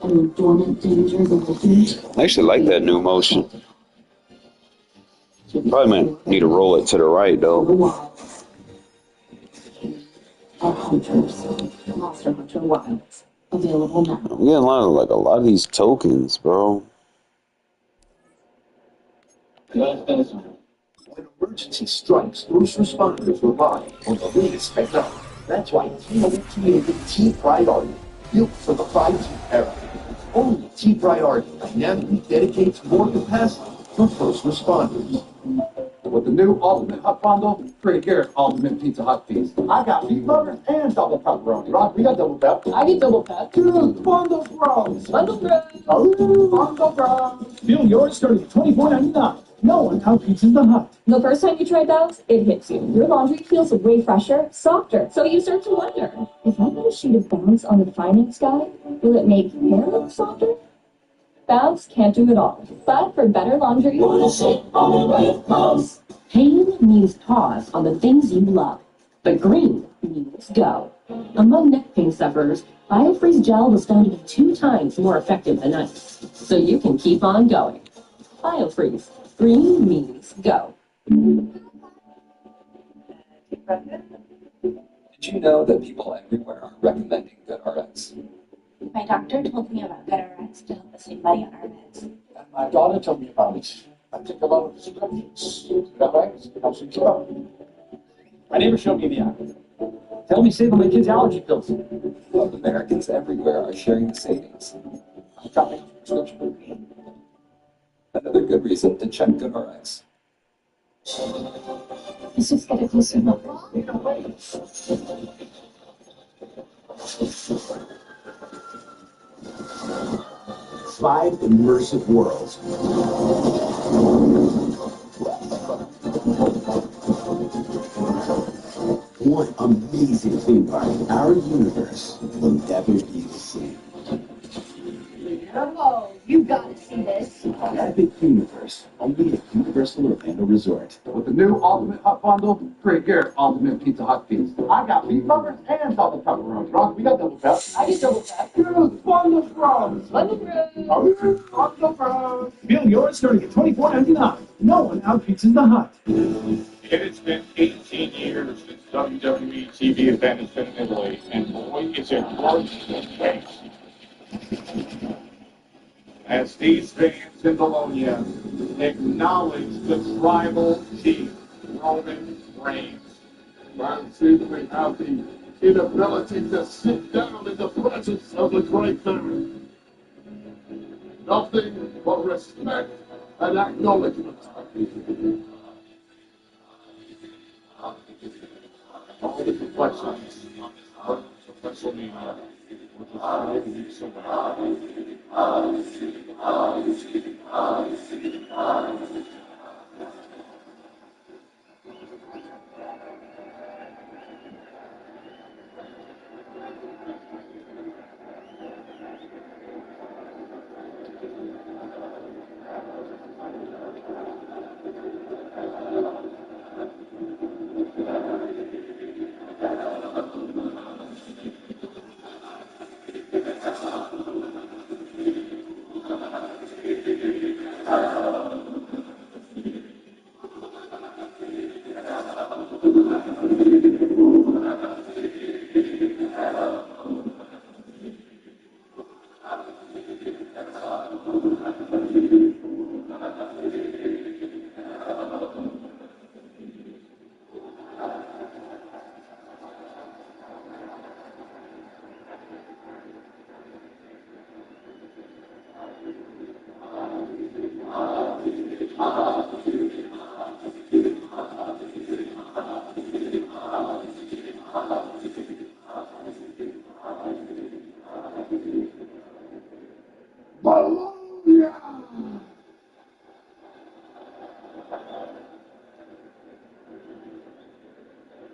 and dormant dangers awakened. I actually like that new motion. Probably might need to roll it to the right though. are hunters. Monster Hunter Wilds. Available now. I'm getting a lot of these tokens, bro. When emergency strikes, first responders rely on the latest technology. That's why T-Mobile created T-Priority, built for the 5G era. Only T-Priority dynamically dedicates more capacity for first responders. With the new Ultimate Hut Bundle, pretty good Ultimate Pizza Hut feast. I got beef burgers and double pepperoni. Rock, we got double pep. I get double pep. Dude, Bundle Bros. Bundle Bros. Oh, Bundle Bros. Feel yours starting at $24.99. No one outpizzas the Hut. The first time you try those, it hits you. Your laundry feels way fresher, softer. So you start to wonder, if I put a sheet of Bounce on the Finance Guide, will it make hair look softer? Bounce can't do it all. But for better laundry, Pain means pause on the things you love. But green means go. Among neck pain sufferers, BioFreeze gel was found to be 2 times more effective than ice. So you can keep on going. BioFreeze. Green means go. Did you know that people everywhere are recommending GoodRx? My doctor told me about GoodRx to help us save money on our meds. And my daughter told me about it. I take a lot of prescriptions. GoodRx helps me keep up. My neighbor showed me the app. Tell me save on my kids' allergy pills. Well, Americans everywhere are sharing the savings. I'm dropping a prescription. Another good reason to check GoodRx. Let's just get a closer look. 5 immersive worlds. One amazing theme park. Our universe will never be the same. Oh, you gotta see this. Epic Universe, only at Universal Orlando Resort. With the new Ultimate Hut Bundle, pretty good Ultimate Pizza Hut feast. I got beef burgers and double pepperoni. Rock, we got double pep. I get double pep. Dude, Bundle Bros. Bundle Bros. Bundle Bros. Feel yours starting at $24.99. No one outpizzas the Hut. It's been 18 years since WWE TV event has been in Italy, and boy, is it worth the pace. As these fans in Bologna acknowledge the tribal chief, Roman Reigns. Man seems to have the inability to sit down in the presence of the great man. Nothing but respect and acknowledgement. All the complexions of WrestleMania were just really so bad.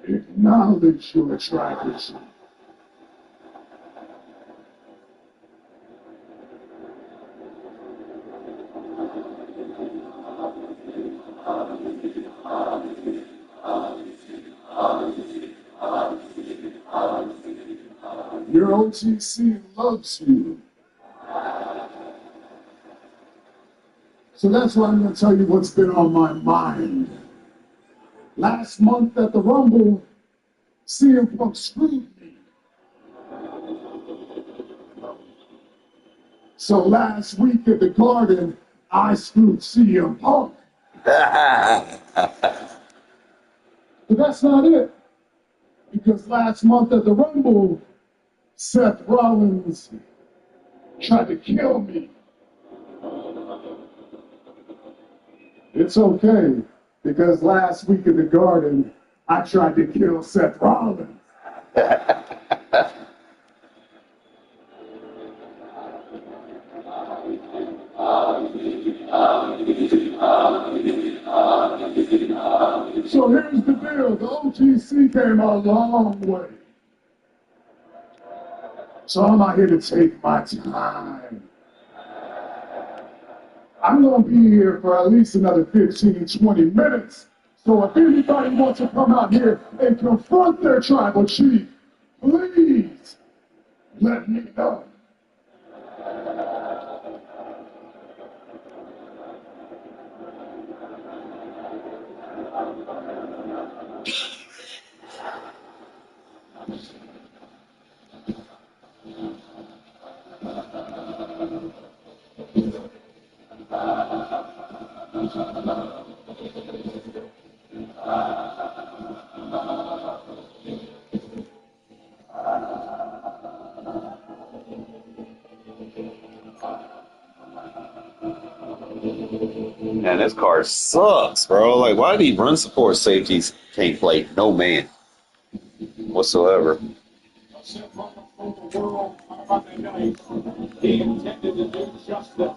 Acknowledge your tribalism. Your OTC loves you. So that's why I'm going to tell you what's been on my mind. Last month at the Rumble, CM Punk screwed me. So last week at the Garden, I screwed CM Punk. But that's not it. Because last month at the Rumble, Seth Rollins tried to kill me. It's okay, because last week at the Garden, I tried to kill Seth Rollins. So here's the deal. The OGC came a long way. So I'm out here to take my time. I'm going to be here for at least another 15, 20 minutes. So if anybody wants to come out here and confront their tribal chief, please let me know. Man, this car sucks, bro. Like, why do these run support safeties can't play no man whatsoever? He intended to do justice.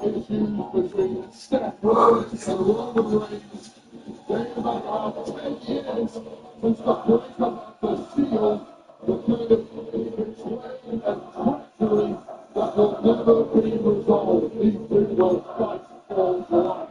Issues between Steph Rollins and Roman Reigns. Dating about 10 years since the breakup of the Shield, the kind of betrayal and treachery that will never be resolved. These two will fight for life.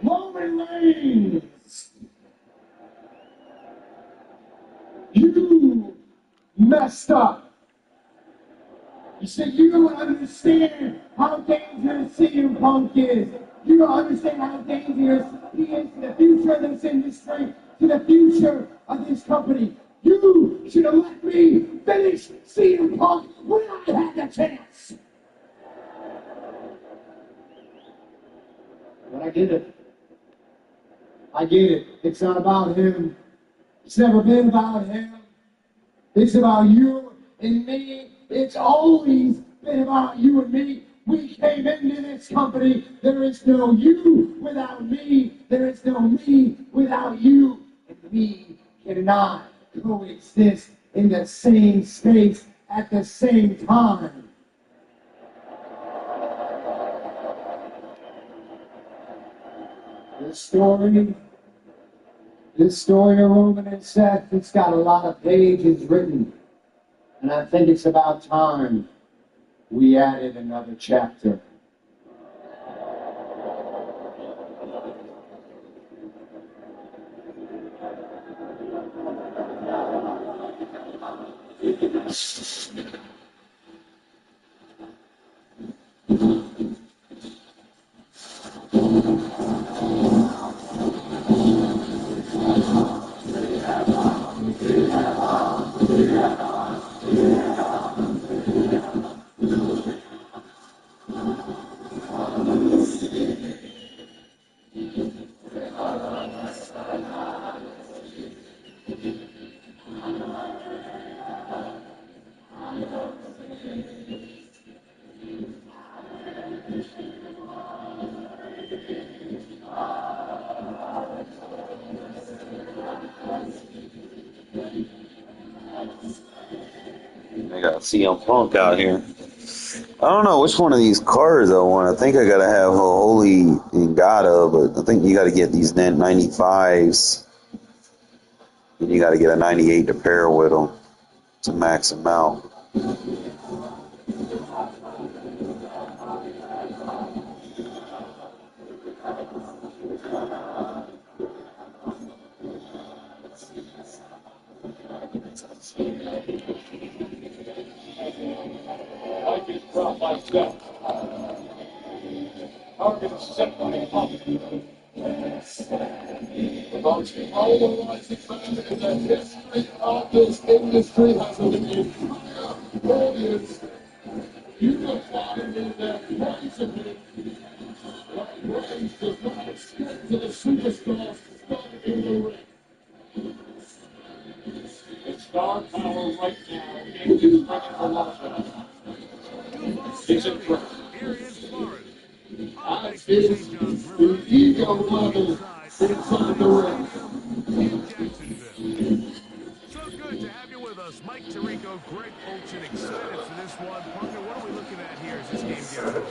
Roman Reigns, you messed up. You see, you don't understand how dangerous CM Punk is. You don't understand how dangerous he is to the future of this industry, to the future of this company. You should have let me finish CM Punk when I had the chance. But I get it. I get it. It's not about him. It's never been about him. It's about you and me. It's always been about you and me. We came into this company. There is no you without me. There is no me without you. And we cannot coexist in the same space at the same time. This story of Roman and Seth, it's got a lot of pages written. And I think it's about time we added another chapter. I got CM Punk out here. I don't know which one of these cards I want. I think I gotta have a Holy Ngata, but I think you gotta get these 95s. And you gotta get a 98 to pair with them to max them out. Like that. Target set by up. The most polarizing man in the history of this industry has an entire audience unifying in their praise of him. Like praise does not extend to the superstars stuck in the ring. The star power right now in this ring for Las Vegas. It's incredible. As is the ego level inside the ring. So good to have you with us. Mike Tirico, Greg Olson, excited for this one. Parker, what are we looking at here as this game gets rolling?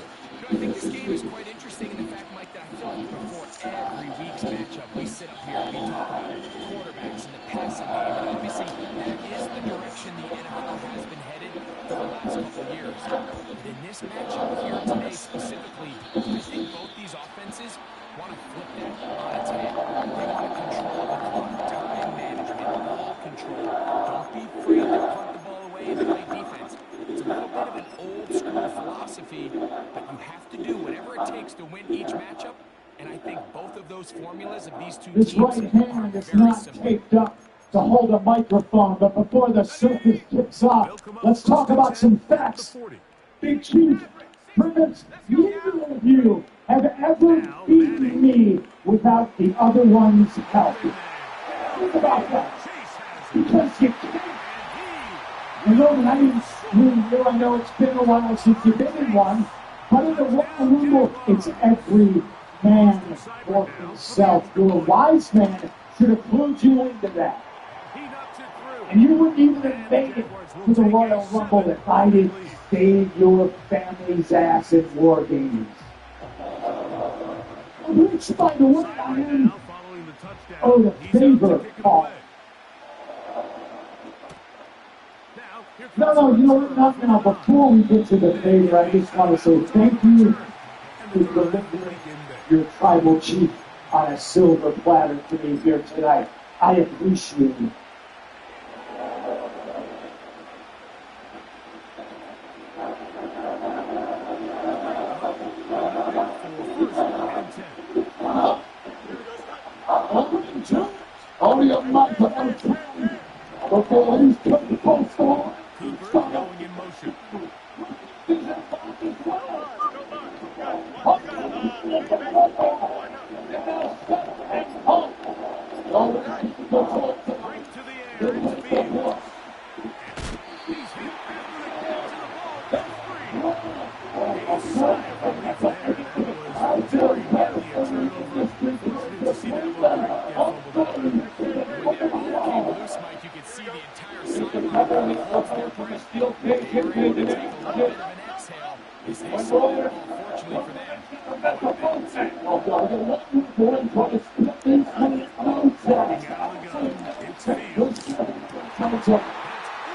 I think this game is quite interesting in the fact, Mike, that I feel like before every week's matchup, we sit up here and we talk about quarterbacks and the passing game. And obviously, that is the direction the NFL has been headed for the last couple years. But in this matchup here today specifically, I think both these offenses want to flip that on its head. They want to control the clock, time management, ball control. Don't be afraid to punt the ball away and play defense. It's a little bit of an old-school philosophy, but you have to do whatever it takes to win each matchup, and I think both of those formulas of these two This teams right hand is not simple. taped up to hold a microphone, but before the circus kicks off, let's talk about some facts. Big Chief, Primus, neither of you have ever beaten me without the other one's help. Think about that. Because you can't. I know that I didn't screw you. I know it's been a while since you've been in one. But in the Royal Rumble, it's every man for himself. You're a wise man should have clued you into that. And you wouldn't even have made it to the Royal Rumble if I didn't save your family's ass in War Games. Which, by the way, I am the favor call. No, you know what? Not now. Before we get to the favor, I just want to say thank you for delivering your tribal chief on a silver platter to me here tonight. I appreciate it. Only a month before he's put the post on. Cooper going in motion.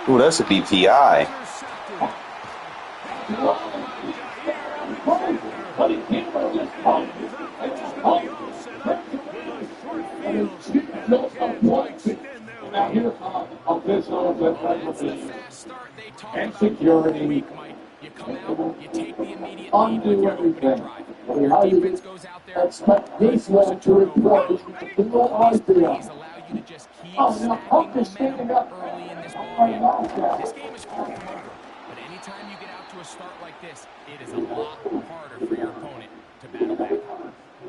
Ooh, that's a BPI. But he can't resist one. His offense is going to be all set up with a short field. And the Cavs will extend their lead. Now here come officials and referees. And Week, security. Mike. You come out, you take the immediate lead with Undo your opening everything. drive. Your defense goes out there, Expect this one to impress. these plays allow you to just keep stacking momentum early in this ballgame. This game is far from over, but anytime you get out to a start like this, it is a lot harder for your opponent to battle back.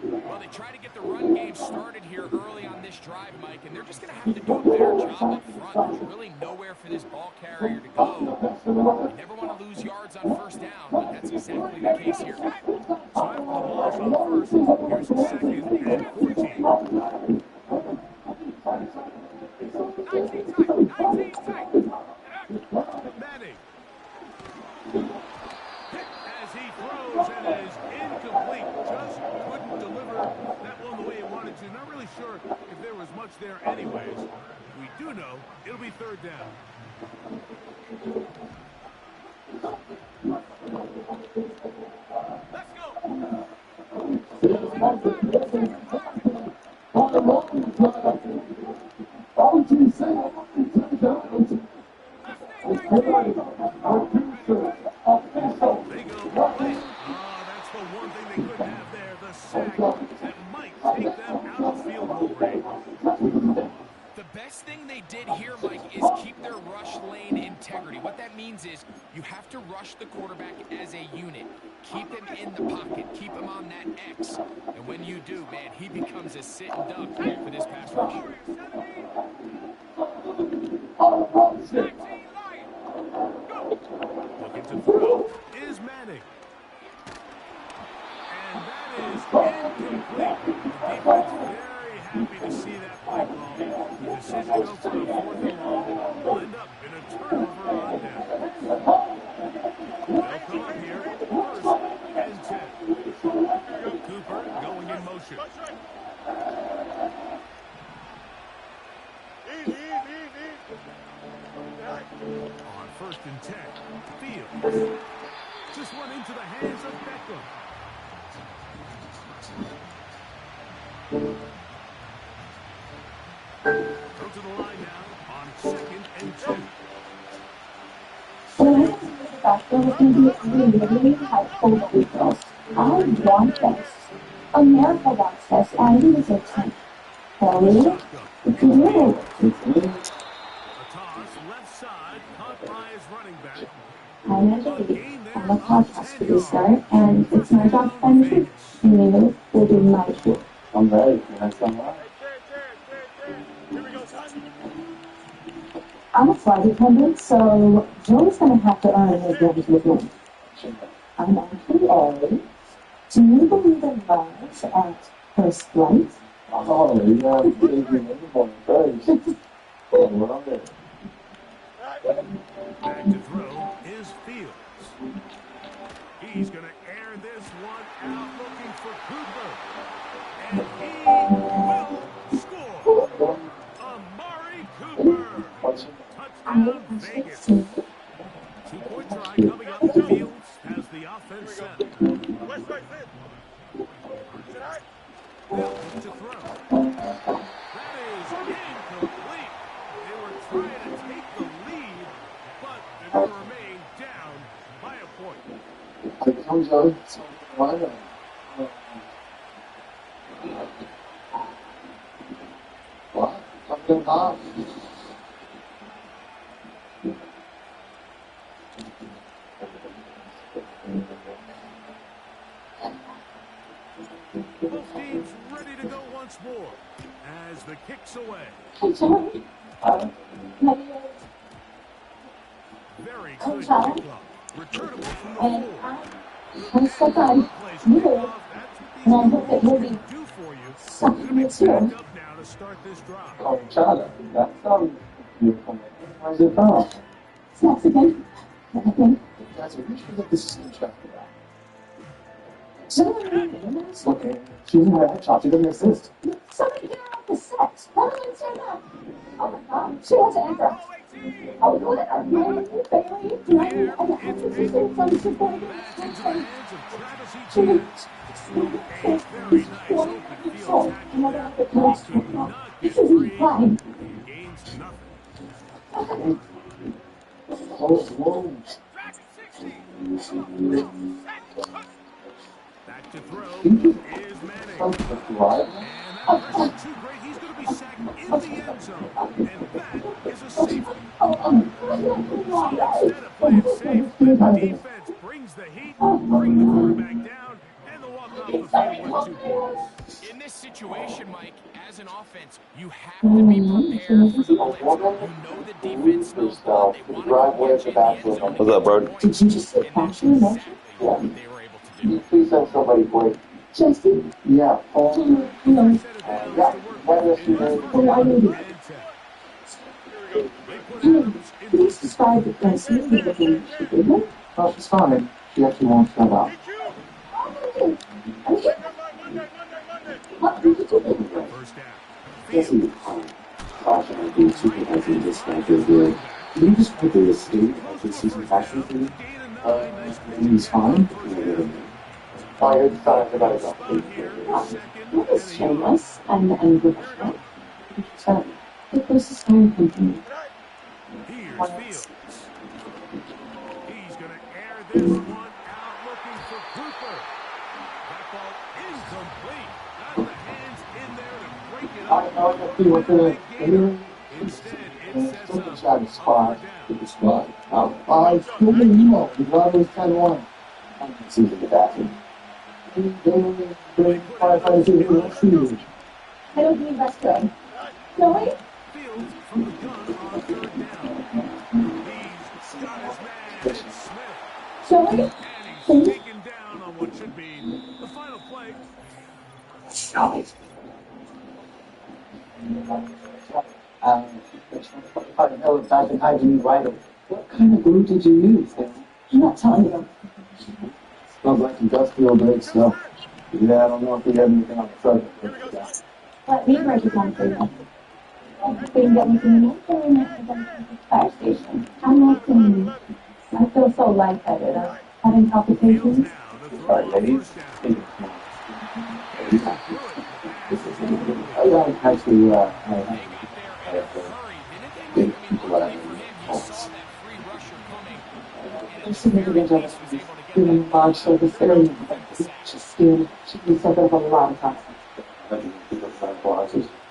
Well, they try to get the run game started here early on this drive, Mike, and they're just going to have to do a better job up front. There's really nowhere for this ball carrier to go. You never want to lose yards on first down, but that's exactly the case here. So after the loss on first, here's second and 14. 19 tight. Manning. As he throws and is incomplete. Just couldn't deliver that one the way he wanted to. Not really sure if there was much there anyways. We do know it'll be third down. Let's go. That's the one thing they couldn't have there. The sack that might take them out of field goal range. The best thing they did here, Mike, is keep their rush lane integrity. What that means is you have to rush the quarterback as a unit. Keep him in the pocket. Keep him on that X. And when you do, man, he becomes a sit and duck for this pass rush. Looking to throw is Manning. And that is incomplete. The defense very happy to see that play call. The decision to go for a 4th and long will end up in a turnover on down. They'll come up here, 1st and 10. Cooper going in motion. On 1st and 10, Fields. Just went into the hands of Beckham. Go to the line now on 2nd and 2. When I was in the doctor was going to be really helpful details. I want this. America wants this, and we deserve it. Hurry. It's you. I'm Angelina. I'm a podcast producer, and it's my job to find the truth. And you will do my truth. I'm ready. Next time around. I'm a flight attendant, so Joe's going to have to earn his wins with me. I'm actually A. Do you believe in love at first flight? Oh, yeah. Back to throw is Fields. He's going to air this one out looking for Cooper. And he will score. Amari Cooper. Touchdown Vegas. 2-point try coming up. Fields has the offense set. Fields to throw. That is incomplete. They were trying to take the lead, but they will remain down by a point. Comes out to one. What? Something hot. Both teams ready to go once more as the kick's away. Hey, Joey. Very good kickoff. Returnable from the And floor. I'm so glad you did. And I hope that you'll be something this year. Back up now to start this drive. Conchada. That sounds beautiful. Where's it from? It's Mexican. I think. Guys, are you sure that this is Conchada? Joey. Okay. She's in her headshot. She doesn't exist. Somebody get her off the set. Let her stand up. Oh my God, she has an address. Oh, what? My name is Bailey. And I have to say from supporting That's into the hands of Travis she Etienne. A very was nice 20 open years field old. tackle And I there. got the He cost. could not This get isn't free fun. and gains nothing. Back to throw is Manning. And that pressure too great. He's going to be sacked in the end zone. And that is a safety. So instead of playing safe, the defense brings the heat, bring the quarterback down, and they'll walk off the field with 2 points. In this situation, Mike, as an offense, you have to be prepared for the blitz. You know the defense smells blood. They want to go get you in the end zone to What's get up, 2 bro? points. Did you just say And that's fashion emotion? exactly what they were able to do. Please send somebody for it. Jesse? Yeah, Paul. No. Set of downs Yeah, to work that with is in this the first down and 10. They put Adams in Please motion. describe the first movie with him. Oh, she's fine. She actually won't shut up. What did you do? First down. Jesse, Fields. gosh, I do supervising this guy good. Can you describe the state of the season fashion for me? Gain of 9. Nice pitch He's again on fine. first down. Oh, you're fine. I gotta Spot go. here, second That and is a yard. shameless and unprofessional. It was a stone company. Here's Fields. He's going to air this one out looking for Cooper. That ball incomplete. Got the hands in there to break it up. And a big gainer. Instead, it sets up a third down. Spot. I still get an email. The driver is 10-1. It's in the bathroom. Firefighters are here. Let's see you. I don't think that's good. No, wait. Fields from the gun on third down. He's got his man. It's Smith. Joey? And he's taken down on what should be the final play. What kind of glue did you use? I'm not telling you. Smells like industrial grade stuff. Yeah, I don't know if we have anything on the subject. Let me break it down for you. We can get me some milk or we might have them at the fire station. I'm not kidding you. I feel so lightheaded. I'm having palpitations. Sorry, ladies. I actually, There's significant evidence human large surface area. Just skin. Should be set up a lot of times.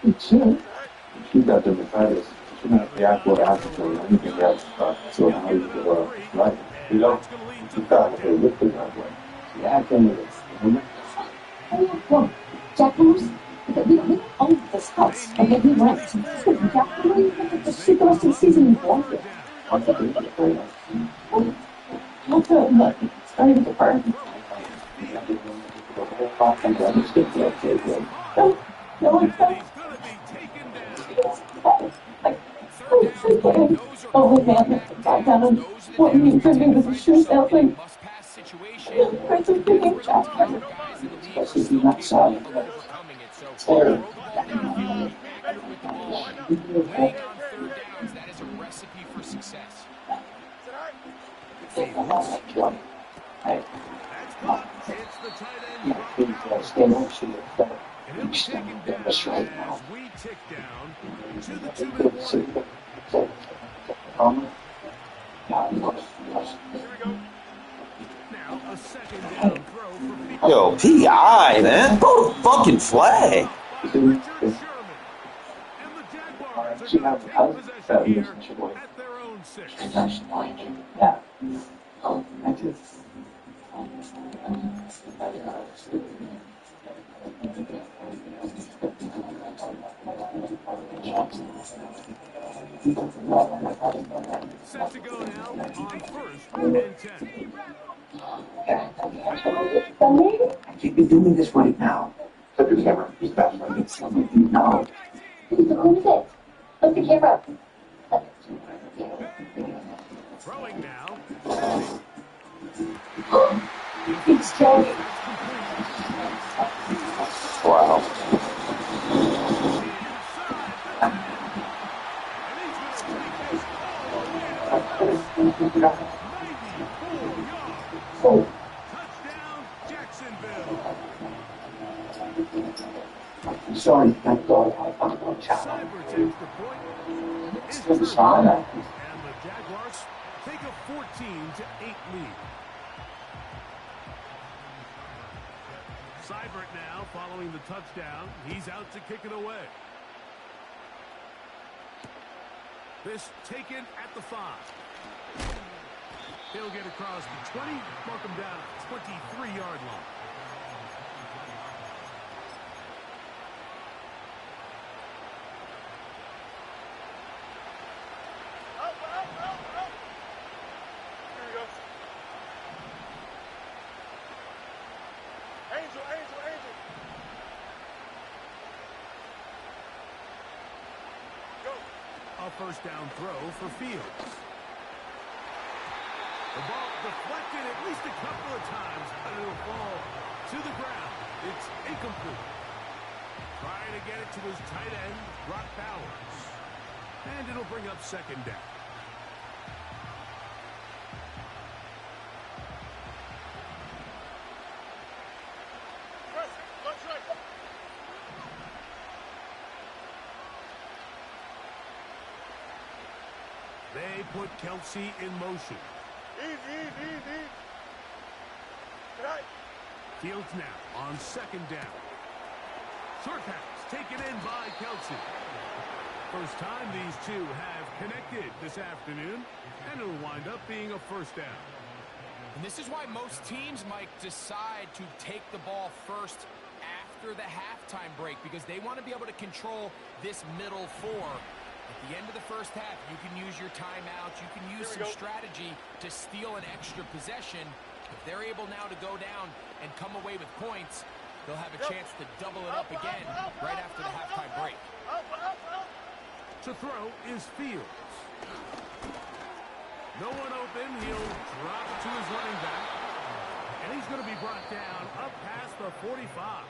It should. She got dermatitis. She not react with acid or anything else. So how you get her right? You know, you got her lifted that way. She acting with it. Look, Jack Bruce, we don't own this house. Okay, we rent. Jack, where do you think that the rest of the season is going to? What's it going to be? Not good, but it's very different. No, it's not. Oh man, back down on what me for me was a shoe salesman. Chris is thinking Jack. This is not solid. Overcoming it. So throw the ball downfield, be accurate with the ball. Winning on third downs, that is a recipe for success. Fields. That's caught. It's the tight end drop back. And he'll be taken down as we tick down to the 2-minute warning. Now a second down throw for Fields. Yo, PI, man. Throw the fucking flag. Richard Sherman. And the Jaguars are going to take possession here at their own 6. Yeah. I just. Set to go now on first and 10. I can't be doing this right now. Set your camera. He's back. I need some of you now. Who's it? Look the camera. Throwing now. It's Joey. Wow. Touchdown, Jacksonville. Sorry, thank God I'm not Cyber takes the point. Is true. And the Jaguars take a 14-8 lead. Seibert now following the touchdown. He's out to kick it away. This taken at the 5. He'll get across the 20, mark him down at the 23-yard line. A first down throw for Fields. The ball deflected at least a couple of times, but it'll fall to the ground. It's incomplete. Trying to get it to his tight end, Brock Bowers. And it'll bring up second down. They put Kelsey in motion. Easy. Fields now on second down. Short pass taken in by Kelsey. First time these two have connected this afternoon, and it'll wind up being a first down. And this is why most teams, Mike, decide to take the ball first after the halftime break, because they want to be able to control this middle four. At the end of the first half, you can use your timeouts. You can use some strategy to steal an extra possession. If they're able now to go down and come away with points, they'll have a chance to double it up again right after the halftime break. To throw is Fields. No one open. He'll drop it to his running back. And he's going to be brought down up past the 45.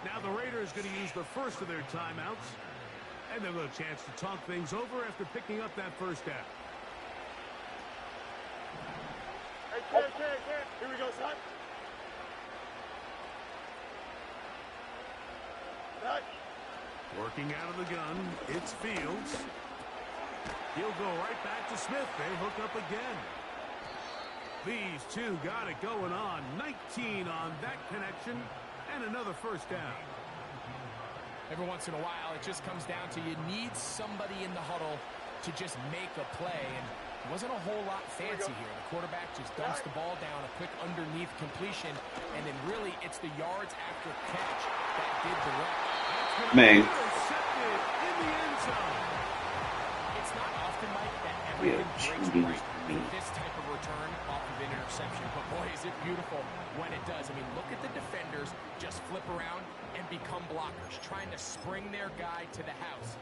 Now the Raiders going to use the first of their timeouts. And they'll have a chance to talk things over after picking up that first down. Hey, here we go, son. Working out of the gun, it's Fields. He'll go right back to Smith. They hook up again. These two got it going on. 19 on that connection, and another first down. Every once in a while, it just comes down to you need somebody in the huddle to just make a play. And it wasn't a whole lot fancy here. The quarterback just dumps the ball down, a quick underneath completion, and then really it's the yards after catch that did the rest. Man. In the end zone. It's not often, Mike, that everything breaks right with this type of return off of an interception. But boy, is it beautiful when it does. I mean, look at the defenders just flip around and become blockers, trying to spring their guy to the house.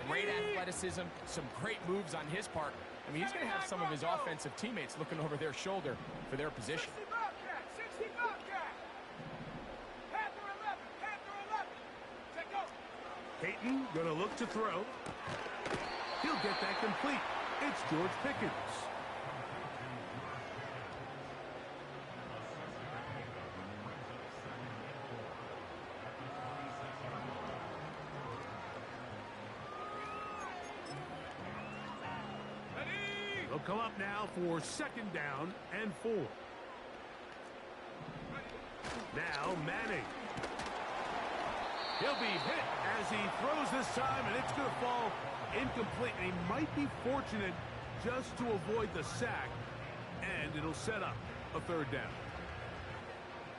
Great athleticism, some great moves on his part. I mean, he's going to have some of his offensive teammates looking over their shoulder for their position. Peyton going to look to throw. He'll get that complete. It's George Pickens. They'll come up now for second down and 4. Now Manning. He'll be hit as he throws this time, and it's going to fall incomplete. And he might be fortunate just to avoid the sack, and it'll set up a third down.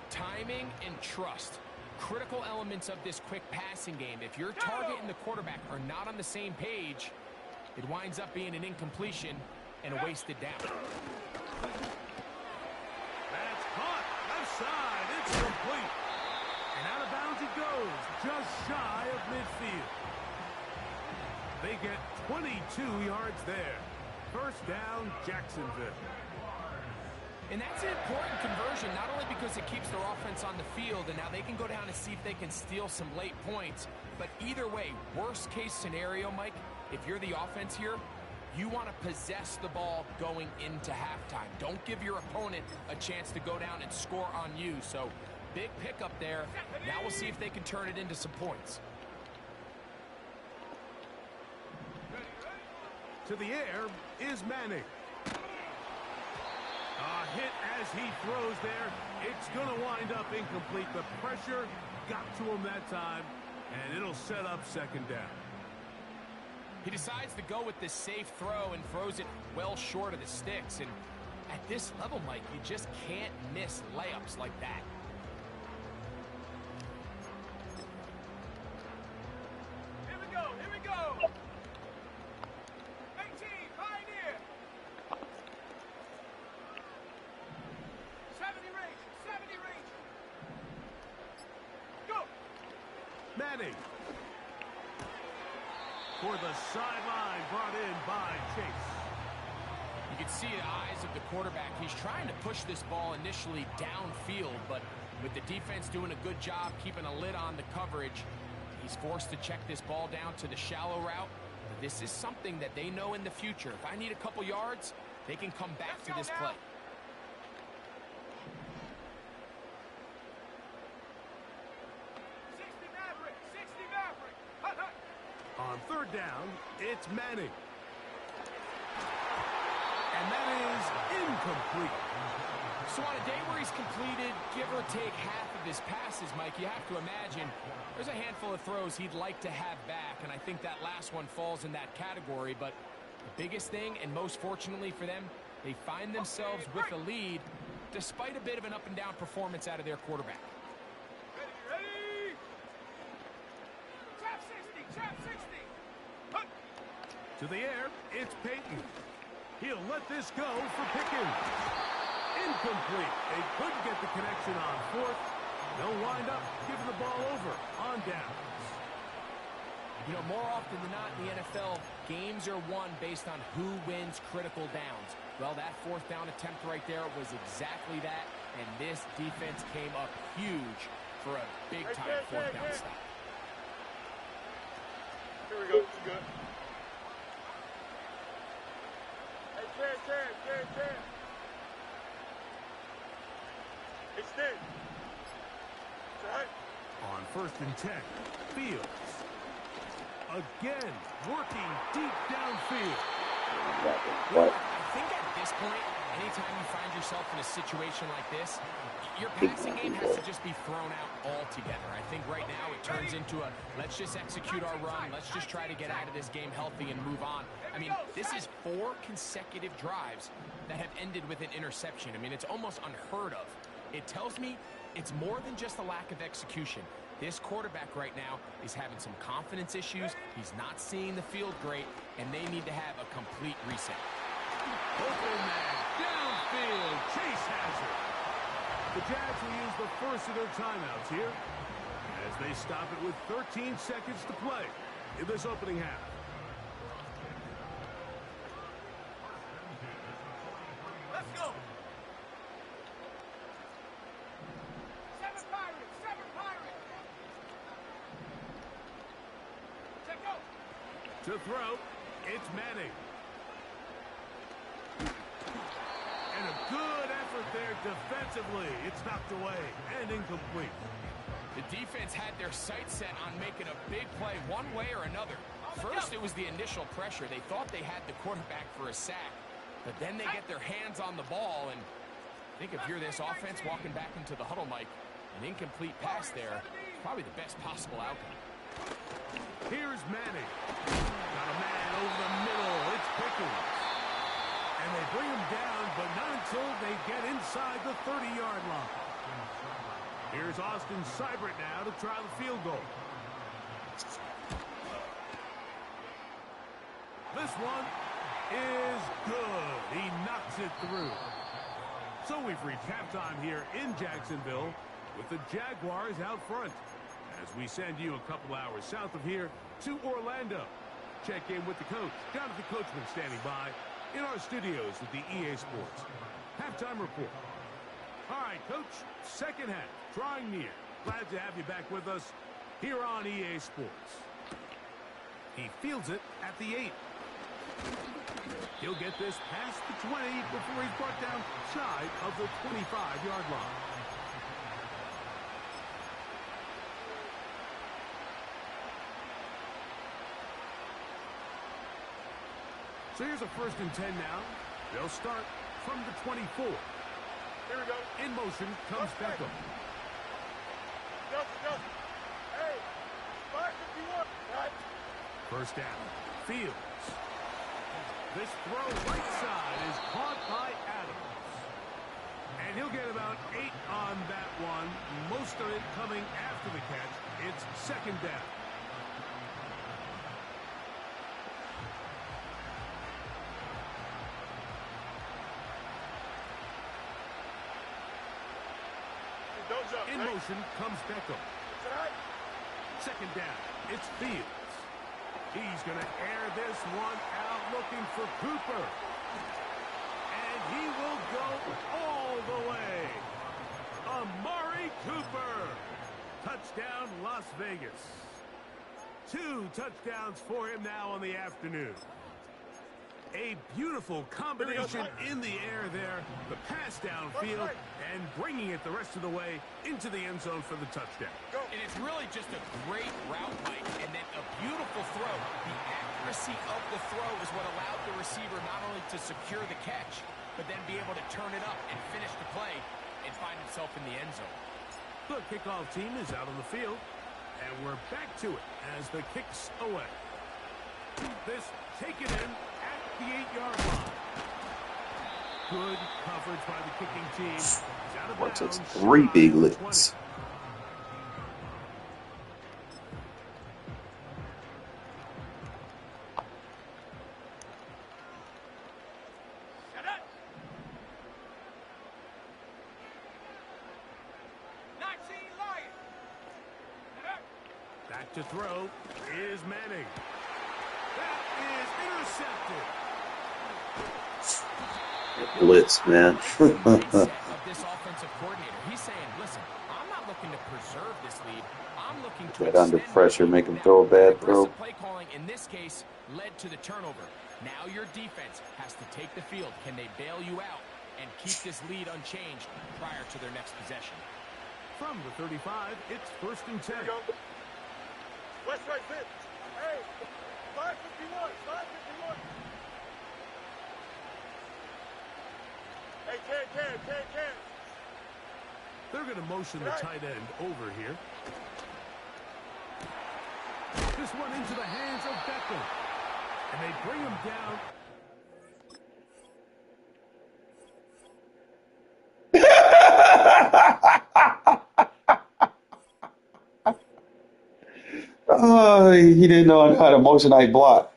Timing and trust, critical elements of this quick passing game. If your target and the quarterback are not on the same page, it winds up being an incompletion and a wasted down. That's caught. Left side. It's complete. And out of bounds it goes, just shy of midfield. They get 22 yards there. First down, Jacksonville. And that's an important conversion, not only because it keeps their offense on the field, and now they can go down and see if they can steal some late points, but either way, worst case scenario, Mike, if you're the offense here, You want to possess the ball going into halftime. Don't give your opponent a chance to go down and score on you. So, big pickup there. Now we'll see if they can turn it into some points. To the air is Manning. A hit as he throws there. It's going to wind up incomplete. The pressure got to him that time, and it'll set up second down. He decides to go with this safe throw and throws it well short of the sticks. And at this level, Mike, you just can't miss layups like that. Here we go, here we go. 18, Pioneer. 70 range, 70 range. Go. Manning. For the sideline, brought in by Chase. You can see the eyes of the quarterback. He's trying to push this ball initially downfield, but with the defense doing a good job keeping a lid on the coverage, he's forced to check this ball down to the shallow route. But this is something that they know in the future. If I need a couple yards, they can come back to this play. On third down, it's Manning. And that is incomplete. So on a day where he's completed, give or take half of his passes, Mike, you have to imagine there's a handful of throws he'd like to have back, and I think that last one falls in that category. But the biggest thing, and most fortunately for them, they find themselves with a lead despite a bit of an up-and-down performance out of their quarterback. Ready? Trap 60, trap 60. To the air, it's Peyton. He'll let this go for Pickens. Incomplete. They couldn't get the connection on fourth. They'll wind up giving the ball over on downs. You know, more often than not in the NFL, games are won based on who wins critical downs. Well, that fourth down attempt right there was exactly that, and this defense came up huge for a big-time fourth down stop. Here we go. This is good. Hey, Ted. It's dead. It's all right. On 1st and 10, Fields. Again, working deep downfield. I think at this point, anytime you find yourself in a situation like this, your passing game has to just be thrown out altogether. I think right now it turns into a let's just execute our run, let's just try to get out of this game healthy and move on. I mean, this is 4 consecutive drives that have ended with an interception. I mean, it's almost unheard of. It tells me it's more than just a lack of execution. This quarterback right now is having some confidence issues. He's not seeing the field great, and they need to have a complete reset. Open man, downfield, Chase has it. The Jags will use the first of their timeouts here as they stop it with 13 seconds to play in this opening half. Let's go. 7 Pirates, 7 Pirates. Check out. To throw, it's Manning. And a good effort there defensively. It's knocked away and incomplete. The defense had their sights set on making a big play one way or another. First, it was the initial pressure. They thought they had the quarterback for a sack, but then they get their hands on the ball, and I think if you're this offense walking back into the huddle, Mike, an incomplete pass there is probably the best possible outcome. Here's Manning. Got a man over the middle. It's Pickens. And they bring him down, but not until they get inside the 30-yard line. Here's Austin Seibert now to try the field goal. This one is good. He knocks it through. So we've reached halftime here in Jacksonville with the Jaguars out front as we send you a couple hours south of here to Orlando. Check in with the coach, down at the coachman standing by in our studios with the EA Sports halftime report. All right, Coach, second half, drawing near. Glad to have you back with us here on EA Sports. He fields it at the 8. He'll get this past the 20 before he's brought down shy of the 25-yard line. So here's a 1st and 10 now. They'll start from the 24. Here we go. In motion comes Beckham. Hey, 551. Right. 1st down. Fields. This throw right side is caught by Adams. And he'll get about 8 on that one. Most of it coming after the catch. It's 2nd down. In motion comes Beckham. 2nd down. It's Fields. He's going to air this one out looking for Cooper. And he will go all the way. Amari Cooper. Touchdown, Las Vegas. 2 touchdowns for him now on the afternoon. A beautiful combination in the air there. The pass downfield and bringing it the rest of the way into the end zone for the touchdown. And it's really just a great route, Mike, and then a beautiful throw. The accuracy of the throw is what allowed the receiver not only to secure the catch, but then be able to turn it up and finish the play and find himself in the end zone. The kickoff team is out on the field, and we're back to it as the kick's away. This taken in at the 8-yard line. Good coverage by the kicking team. He's out of bounds. Takes 3 big licks. Back to throw is Manning. That is intercepted. Blitz, man. Of this offensive coordinator, he's saying, listen, I'm not looking to preserve this lead. I'm looking to Get under pressure, make him throw a bad throw. play calling in this case led to the turnover. Now your defense has to take the field. Can they bail you out and keep this lead unchanged prior to their next possession? From the 35, it's 1st and 10. West right fit. Hey, 551. 551. Hey, can. They're going to motion the tight end over here. This one into the hands of Beckham. And they bring him down. Oh, he didn't know how to motion I block.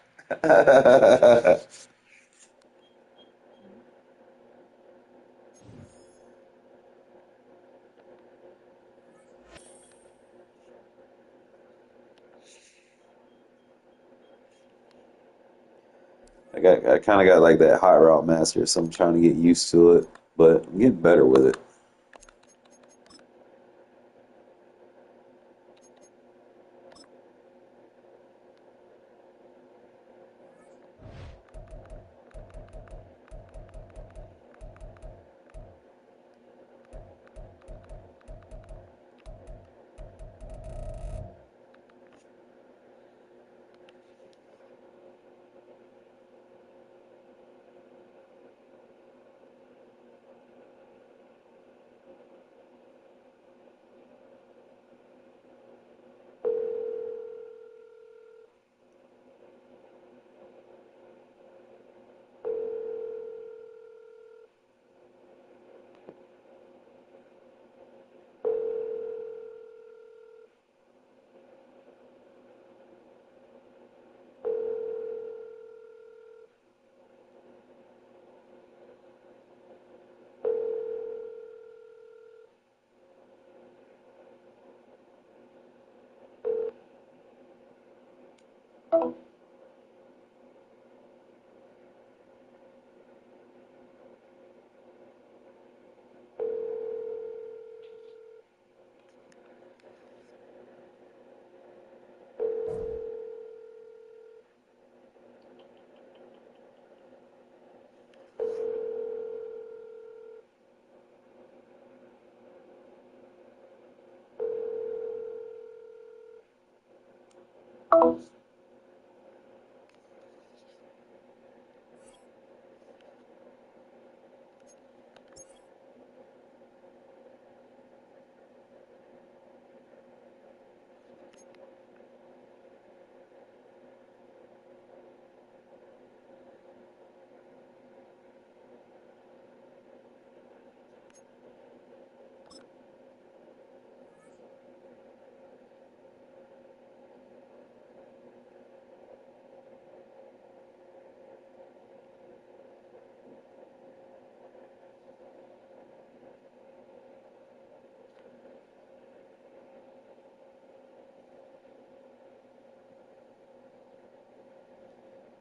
I kind of got like that hot route master, so I'm trying to get used to it, but I'm getting better with it.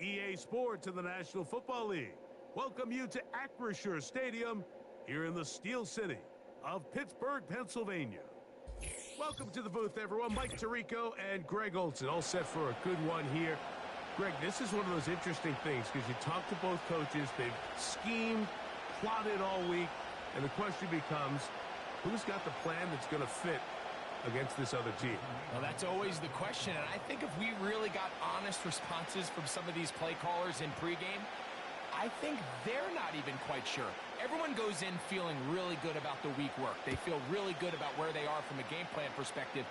EA Sports and the National Football League welcome you to Acrisure Stadium here in the Steel City of Pittsburgh, Pennsylvania. Welcome to the booth, everyone. Mike Tirico and Greg Olson all set for a good one here. Greg, this is one of those interesting things because you talk to both coaches. They've schemed, plotted all week, and the question becomes, who's got the plan that's going to fit against this other team? Well, that's always the question, and I think if we really got honest responses from some of these play callers in pregame, I think they're not even quite sure. Everyone goes in feeling really good about the week work. They feel really good about where they are from a game plan perspective.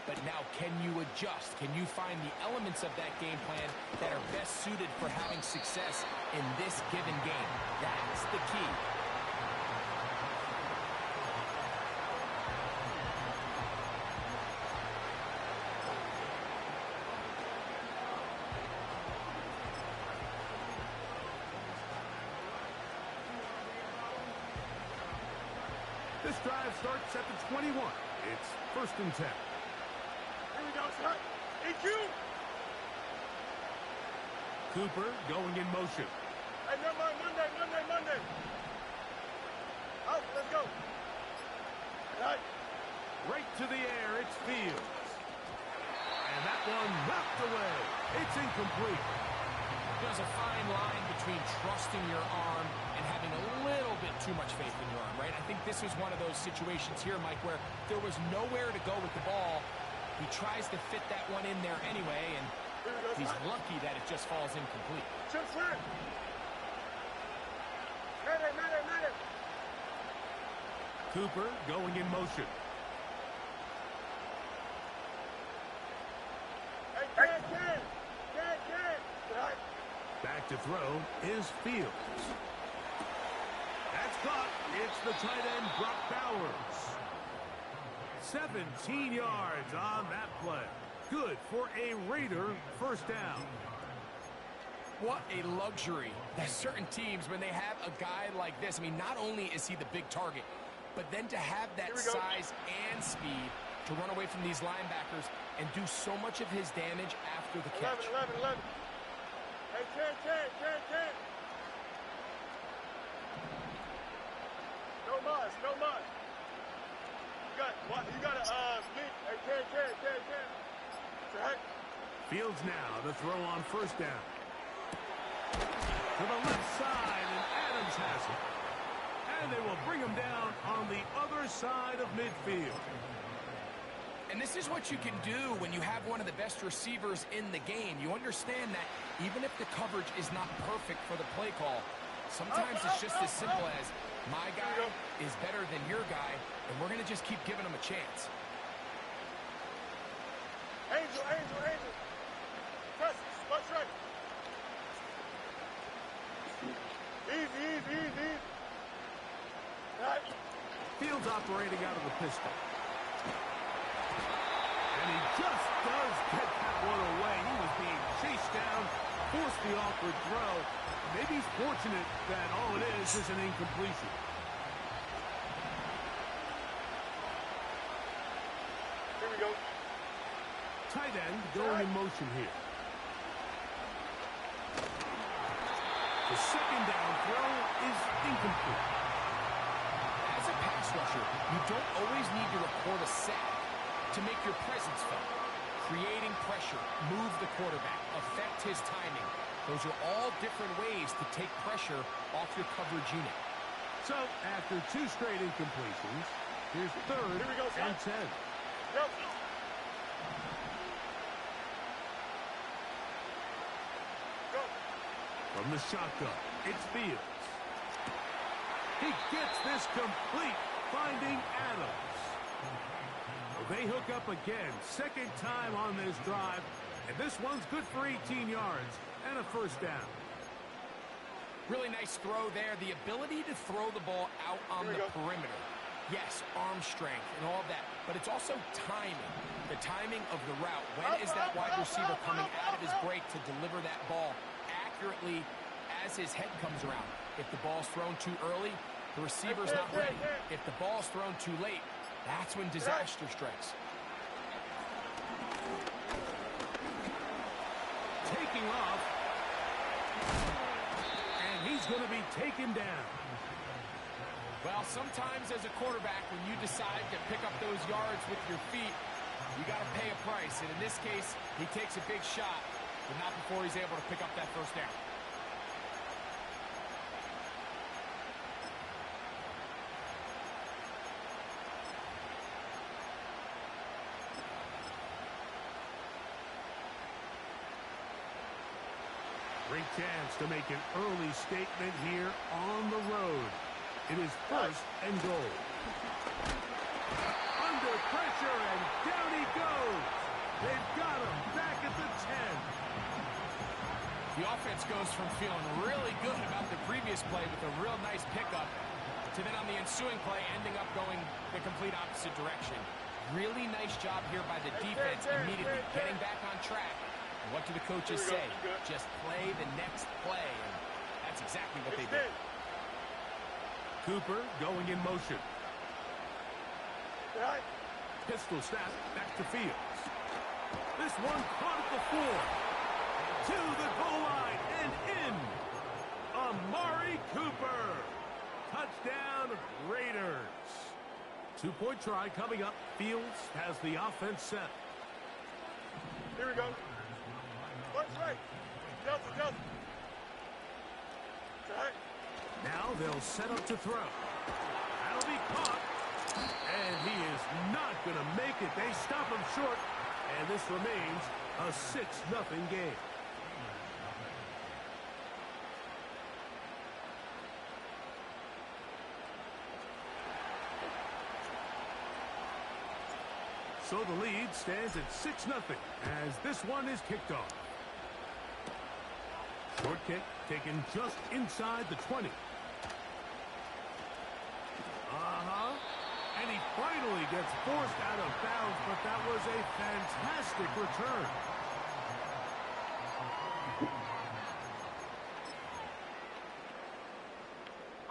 But now, can you adjust? Can you find the elements of that game plan that are best suited for having success in this given game? That's the key. This drive starts at the 21. It's 1st and 10. Here we go, son. EQ. Cooper going in motion. Hey, never mind. Monday. Out, let's go. Right. Right to the air, it's Fields. And that one knocked away. It's incomplete. There's a fine line between trusting your arm and having a little bit too much faith in your arm, right? I think this was one of those situations here, Mike, where there was nowhere to go with the ball. He tries to fit that one in there anyway, and he's lucky that it just falls incomplete. Cooper going in motion. Back to throw is Fields. That's caught. It's the tight end, Brock Bowers. 17 yards on that play. Good for a Raider first down. What a luxury that certain teams, when they have a guy like this, I mean, not only is he the big target, but then to have that size and speed to run away from these linebackers and do so much of his damage after the catch. 11. Hey, 10. No mas. You got a speed. Hey, 10. Right. Fields now the throw on first down. To the left side, and Adams has it. And they will bring him down on the other side of midfield. And this is what you can do when you have one of the best receivers in the game. You understand that even if the coverage is not perfect for the play call, sometimes it's just as simple as my guy is better than your guy, and we're going to just keep giving him a chance. Angel. Press. Watch right. Easy. Right. Fields operating out of the pistol. And he just does get that one away. He was being chased down, forced the awkward throw. Maybe he's fortunate that all it is an incompletion. Here we go. Tight end going in motion here. The second down throw is incomplete. As a pass rusher, you don't always need to record a sack to make your presence felt. Creating pressure, move the quarterback, affect his timing. Those are all different ways to take pressure off your coverage unit. So, after 2 straight incompletions, here's 3rd and 10. Yep. From the shotgun, it's Fields. He gets this complete, finding Adams. Well, they hook up again, second time on this drive, and this one's good for 18 yards and a first down. Really nice throw there. The ability to throw the ball out on the perimeter. Yes, arm strength and all of that, but it's also timing. The timing of the route. When is that wide receiver coming out of his break to deliver that ball accurately as his head comes around? If the ball's thrown too early, the receiver's not ready. If the ball's thrown too late, that's when disaster strikes. Taking off. And he's going to be taken down. Well, sometimes as a quarterback, when you decide to pick up those yards with your feet, you got to pay a price. And in this case, he takes a big shot, but not before he's able to pick up that first down. Great chance to make an early statement here on the road. It is first and goal. Under pressure, and down he goes. They've got him back at the 10. The offense goes from feeling really good about the previous play with a real nice pickup to then on the ensuing play ending up going the complete opposite direction. Really nice job here by the defense immediately getting back on track. And what do the coaches say? Just play the next play. And that's exactly what they did. Cooper going in motion. Pistol snap back to Fields. This one caught at the 4. To the goal line and in. Amari Cooper. Touchdown Raiders. 2-point try coming up. Fields has the offense set. Here we go. What's right? Delta. Right. Now they'll set up to throw. That'll be caught. And he is not going to make it. They stop him short. And this remains a 6-0 game. So the lead stands at 6-0 as this one is kicked off. Short kick taken just inside the 20. And he finally gets forced out of bounds, but that was a fantastic return.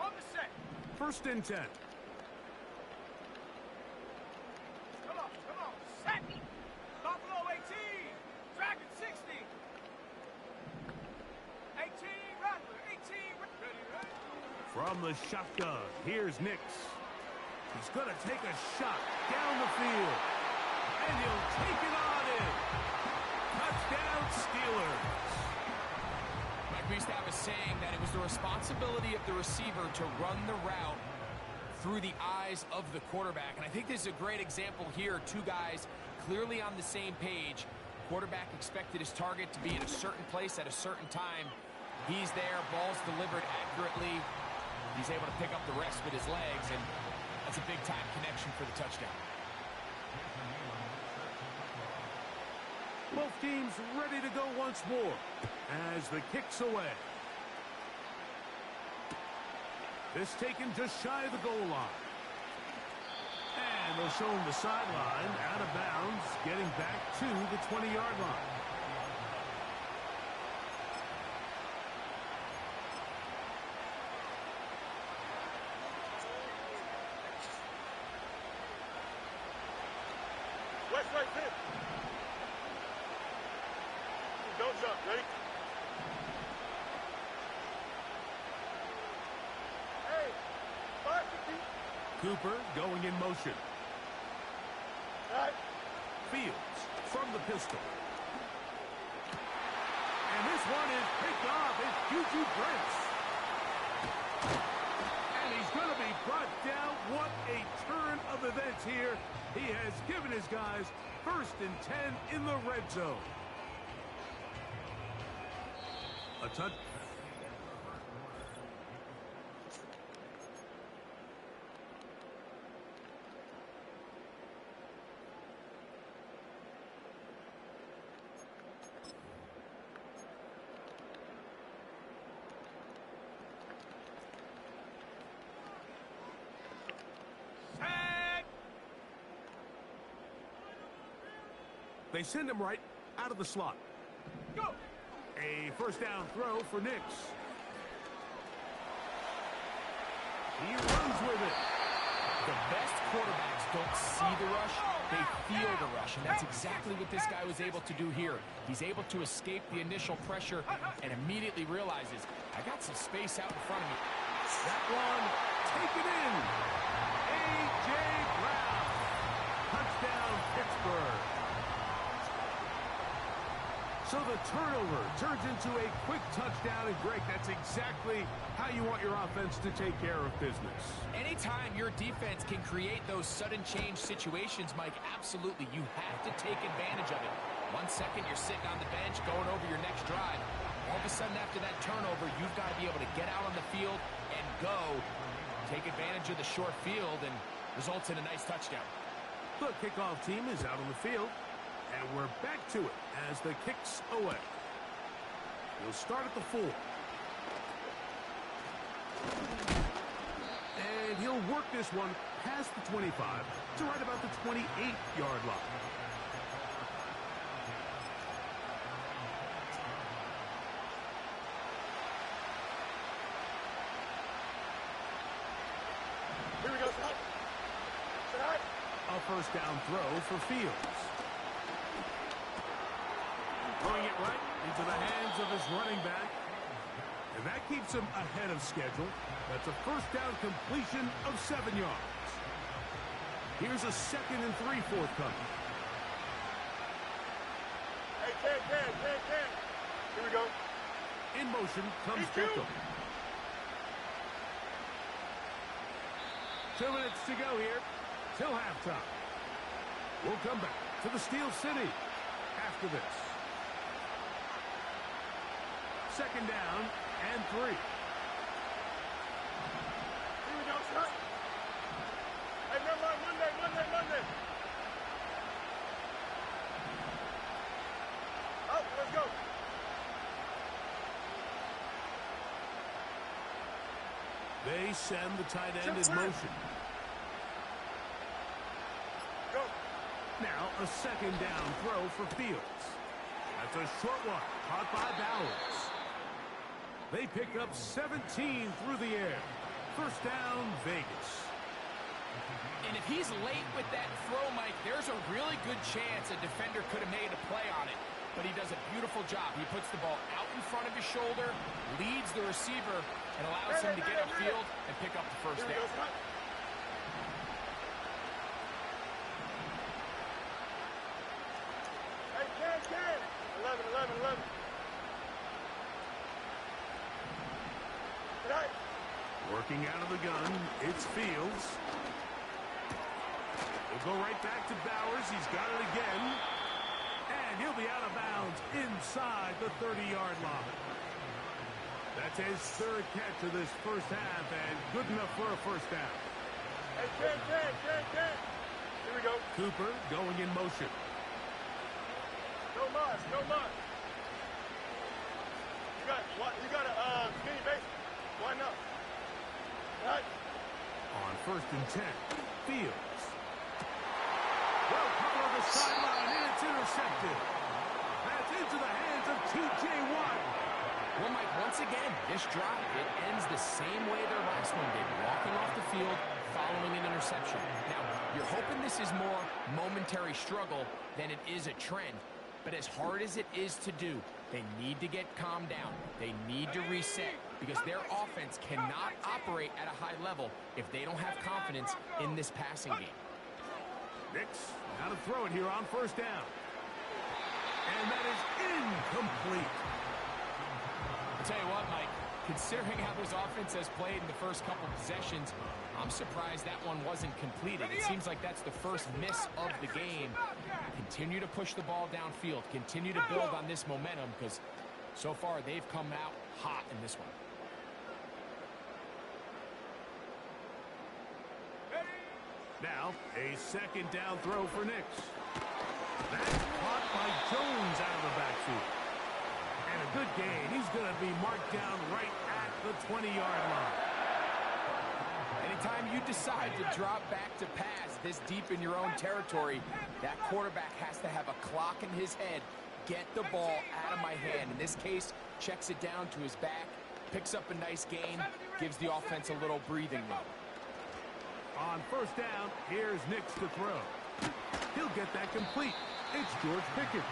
On the set. First and 10. Come on. Set. Buffalo 18. Dragon 60. 18 Rattler. 18. Ready. From the shotgun, here's Nix. He's going to take a shot down the field. And he'll take it on in. Touchdown Steelers. Mike, we used to have a saying that it was the responsibility of the receiver to run the route through the eyes of the quarterback. And I think this is a great example here. Two guys clearly on the same page. Quarterback expected his target to be in a certain place at a certain time. He's there, ball's delivered accurately. He's able to pick up the rest with his legs, and that's a big-time connection for the touchdown. Both teams ready to go once more as the kick's away. This taken just shy of the goal line. And they'll show him the sideline, out of bounds, getting back to the 20-yard line. West right pin. Don't jump. Ready? Hey, 550. Cooper going in motion. Right. Fields from the pistol. And this one is picked off. It's Juju Brents. And he's going to be brought down. What a turn of events here. He has given his guys first and 10 in the red zone. A touch. They send him right out of the slot. Go! A first down throw for Nix. He runs with it. The best quarterbacks don't see the rush, they feel the rush, and that's exactly what this guy was able to do here. He's able to escape the initial pressure and immediately realizes, I got some space out in front of me. That one, taken in. A.J. Brown. Touchdown, Pittsburgh. So the turnover turns into a quick touchdown, and Greg, that's exactly how you want your offense to take care of business. Anytime your defense can create those sudden change situations, Mike, absolutely, you have to take advantage of it. 1 second, you're sitting on the bench going over your next drive. All of a sudden, after that turnover, you've got to be able to get out on the field and go. Take advantage of the short field, and results in a nice touchdown. The kickoff team is out on the field. And we're back to it as the kick's away. He'll start at the 4. And he'll work this one past the 25 to right about the 28-yard line. Here we go, Scott. A first down throw for Fields. Throwing it right into the hands of his running back. And that keeps him ahead of schedule. That's a first down completion of 7 yards. Here's a 2nd and 3 forthcoming. Hey, Ken. Here we go. In motion comes Beckham. 2 minutes to go here till halftime. We'll come back to the Steel City after this. 2nd down and 3. Here we go, Scott. Hey, never mind. Monday. Oh, let's go. They send the tight end in motion. Go. Now a 2nd down throw for Fields. That's a short one, caught by Bowers. They pick up 17 through the air. First down, Vegas. And if he's late with that throw, Mike, there's a really good chance a defender could have made a play on it. But he does a beautiful job. He puts the ball out in front of his shoulder, leads the receiver, and allows him to get upfield and pick up the first down. Hey, Ken. 11. Working out of the gun, it's Fields. He'll go right back to Bowers. He's got it again. And he'll be out of bounds inside the 30-yard line. That's his 3rd catch of this first half, and good enough for a first down. Hey, Ken. Here we go. Cooper going in motion. No mas. You got a skinny base. Why not? Right. On 1st and 10, Fields. Well covered on the sideline, and it's intercepted. That's into the hands of T.J. Watt. Well, Mike, once again, this drive, it ends the same way their last one did, walking off the field, following an interception. Now, you're hoping this is more momentary struggle than it is a trend. But as hard as it is to do, they need to get calmed down. They need to reset because their offense cannot operate at a high level if they don't have confidence in this passing game. Nix, now to throw it here on 1st down. And that is incomplete. I'll tell you what, Mike, considering how this offense has played in the first couple possessions, I'm surprised that one wasn't completed. It seems like that's the first miss of the game. Continue to push the ball downfield. Continue to build on this momentum because so far they've come out hot in this one. Now, a 2nd down throw for Nix. That's caught by Jones out of the backfield. And a good gain. He's going to be marked down right at the 20-yard line. Anytime you decide to drop back to pass this deep in your own territory, that quarterback has to have a clock in his head. Get the ball out of my hand. In this case, checks it down to his back, picks up a nice gain, gives the offense a little breathing room. On first down, here's Nix to throw. He'll get that complete. It's George Pickens.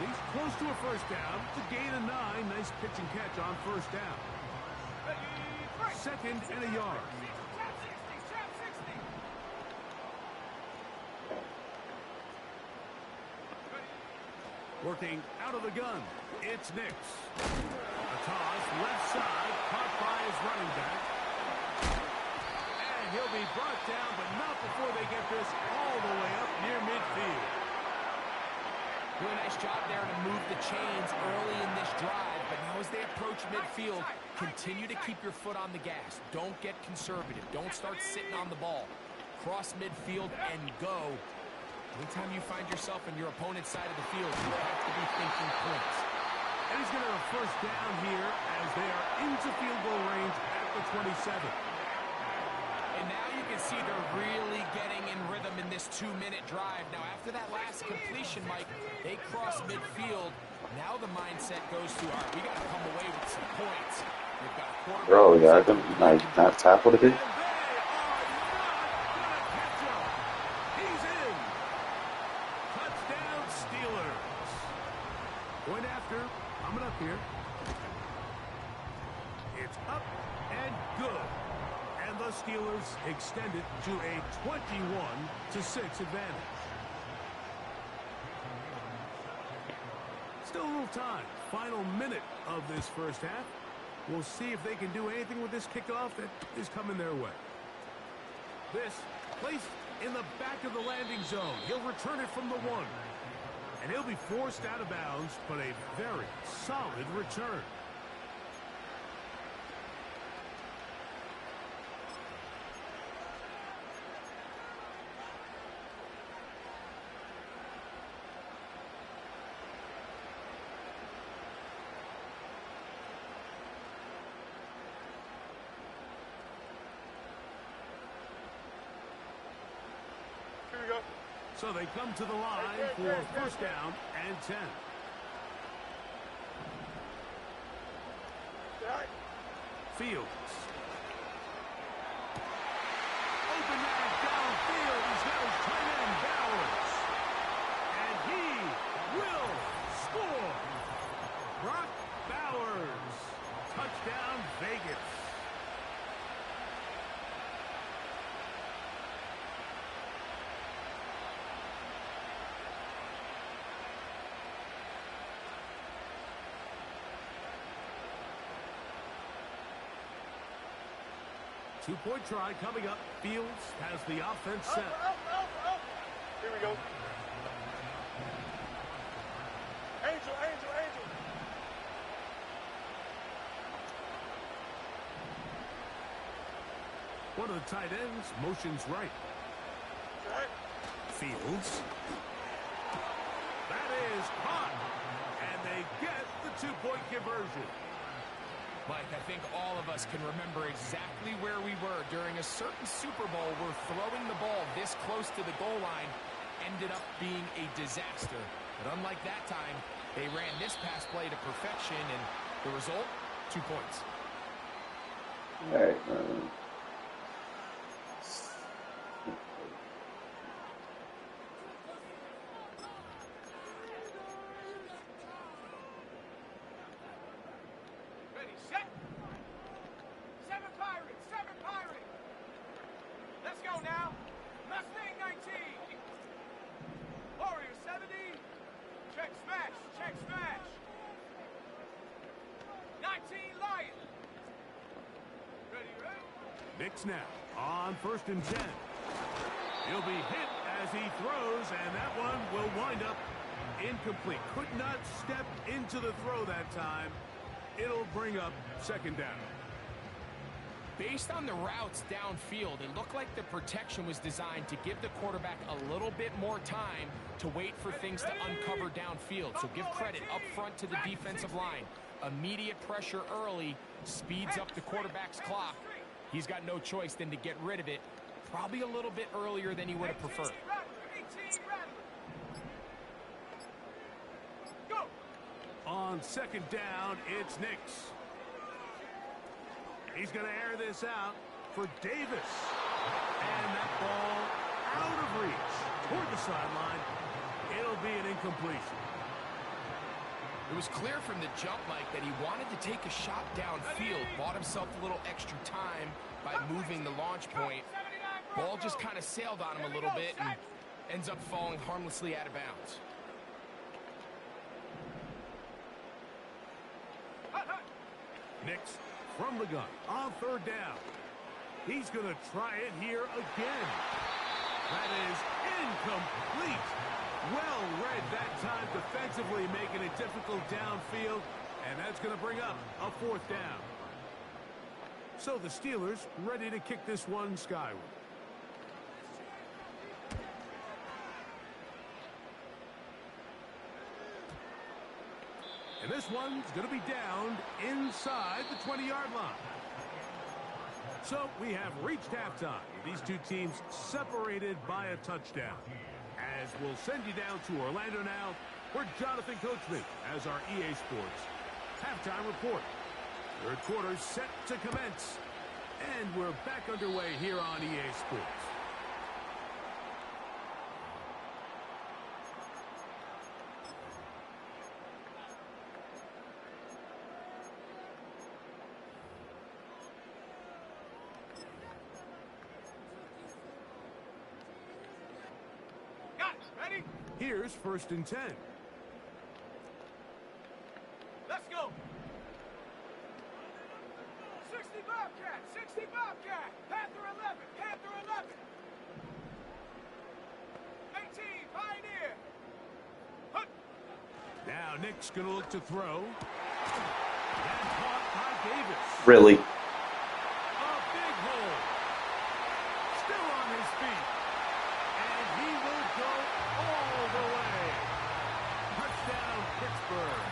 He's close to a first down. To gain a 9. Nice pitch and catch on first down. Second and a yard. Working out of the gun. It's Nix. A toss left side. Caught by his running back. And he'll be brought down, but not before they get this all the way up near midfield. Doing a nice job there to move the chains early in this drive, but now as they approach midfield, continue to keep your foot on the gas. Don't get conservative. Don't start sitting on the ball. Cross midfield and go. Anytime you find yourself on your opponent's side of the field, you have to be thinking points. And he's going to have a first down here as they are into field goal range at the 27. And now you can see they're really getting in rhythm in this 2-minute drive. Now, after that last completion, Mike, they cross midfield. Now the mindset goes to, all right, we got to come away with some points. They've got a quarterback. Bro, yeah, I can not tackle it. He's in. Touchdown, Steelers. Point after, coming up here. It's up and good. And the Steelers extend it to a 21-6 advantage. Still a little time. Final minute of this first half. We'll see if they can do anything with this kickoff that is coming their way. This placed in the back of the landing zone. He'll return it from the 1. And he'll be forced out of bounds, but a very solid return. So they come to the line for first down and 10. Fields. Open man downfield. He's got his tight end Bowers. And he will score. Brock Bowers. Touchdown, Vegas. Two-point try coming up. Fields has the offense set. Here we go. Angel. One of the tight ends motions right. Fields. That is caught. And they get the two-point conversion. Mike, I think all of us can remember exactly where we were during a certain Super Bowl where throwing the ball this close to the goal line ended up being a disaster. But unlike that time, they ran this pass play to perfection, and the result, 2 points. All right, Nix now on first and 10. He'll be hit as he throws, and that one will wind up incomplete. Could not step into the throw that time. It'll bring up second down. Based on the routes downfield, it looked like the protection was designed to give the quarterback a little bit more time to wait for things to uncover downfield. So give credit up front to the defensive line. Immediate pressure early speeds up the quarterback's clock. He's got no choice than to get rid of it, probably a little bit earlier than he would have preferred. On second down, it's Nix. He's going to air this out for Davis. And that ball out of reach toward the sideline. It'll be an incompletion. It was clear from the jump, Mike, that he wanted to take a shot downfield, bought himself a little extra time by moving the launch point. Ball just kind of sailed on him a little bit and ends up falling harmlessly out of bounds. Nix from the gun on third down. He's going to try it here again. That is incomplete. Well read that time defensively, making it difficult downfield, and that's going to bring up a fourth down. So the Steelers ready to kick this one skyward. And this one's going to be down inside the 20-yard line. So we have reached halftime. These two teams separated by a touchdown. As we'll send you down to Orlando now, where Jonathan Coachman has our EA Sports halftime report. Third quarter set to commence. And we're back underway here on EA Sports. Ready? Here's 1st and 10. Let's go. 60 Bobcat, 60 Bobcat. Panther 11, Panther 11. 18, Pioneer. Hunt. Now Nick's going to look to throw. And caught by Davis. Really? A big hole. Still on his feet. And he will go all the way. Touchdown, Pittsburgh.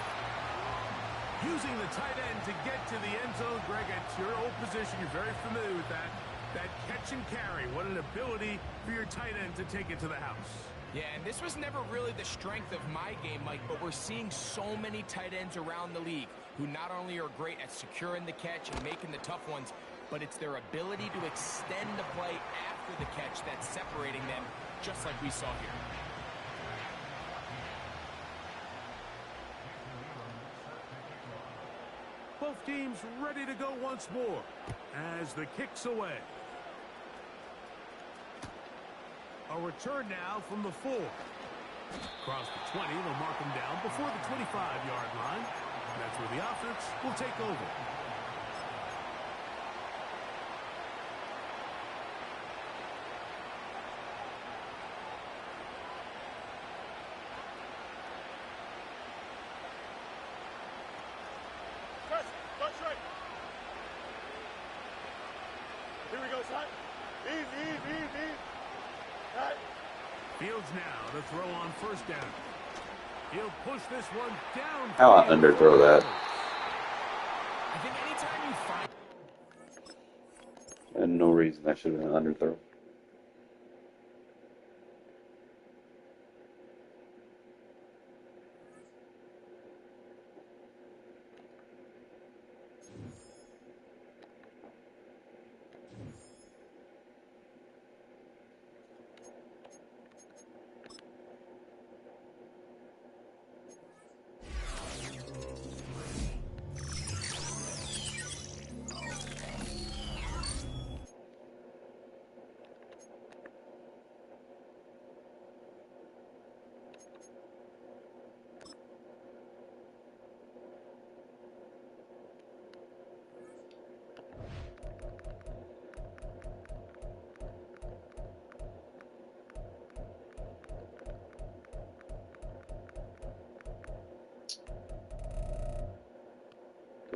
Using the tight end to get to the end zone, Greg, at your old position, you're very familiar with that. That catch and carry, what an ability for your tight end to take it to the house. Yeah, and this was never really the strength of my game, Mike, but we're seeing so many tight ends around the league who not only are great at securing the catch and making the tough ones, but it's their ability to extend the play after the catch that's separating them, just like we saw here. Both teams ready to go once more as the kick's away. A return now from the 4. Across the 20, they'll mark him down before the 25-yard line. That's where the offense will take over. Touch right. Here we go, son. Easy. Right. Fields now to throw on 1st down. He'll push this one down. How I underthrow that? I think anytime you find... And no reason that should have been an underthrow.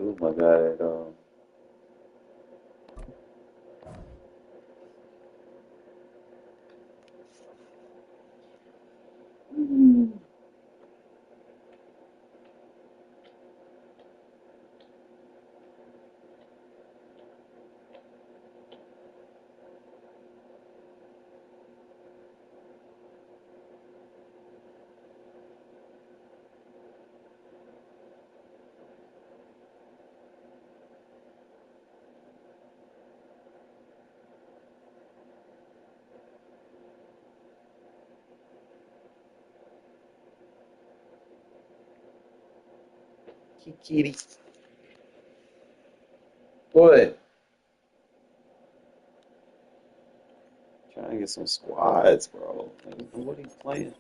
Oh my God. Kitty. What? Trying to get some squads, bro. There's nobody playing.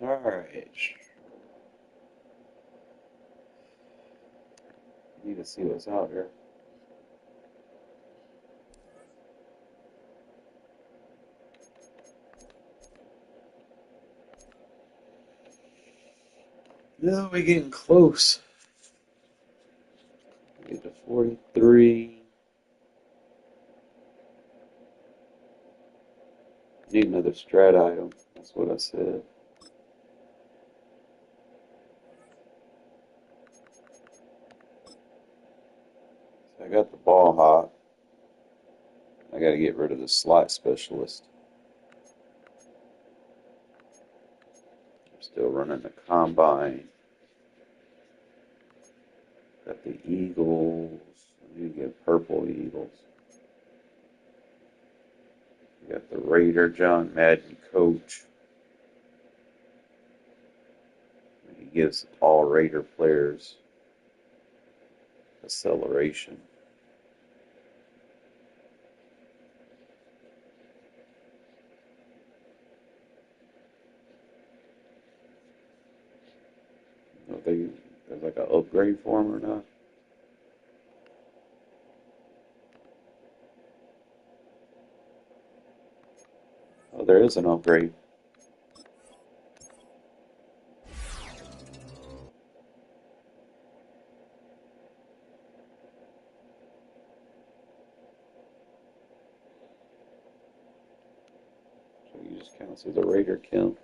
All right. Need to see what's out here. No, we're getting close. We get to 43. Need another strat item. That's what I said. So I got the ball hot. I got to get rid of the slot specialist. I'm still running the combine. Got the Eagles. I need to get purple Eagles. We got the Raider John Madden coach. He gives all Raider players acceleration. I don't think there's like an upgrade for him or not. Oh, there is an upgrade. So he just counts as a Raider kill.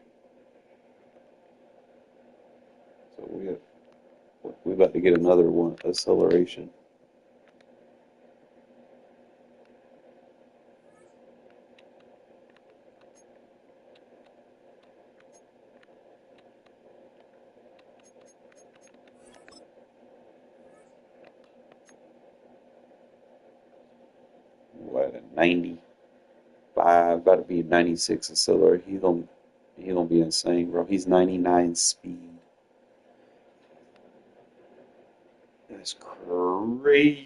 So we about to get another one, acceleration. What, a 95, about to be 96 accelerator. He gonna be insane, bro. He's 99 speed. That's crazy.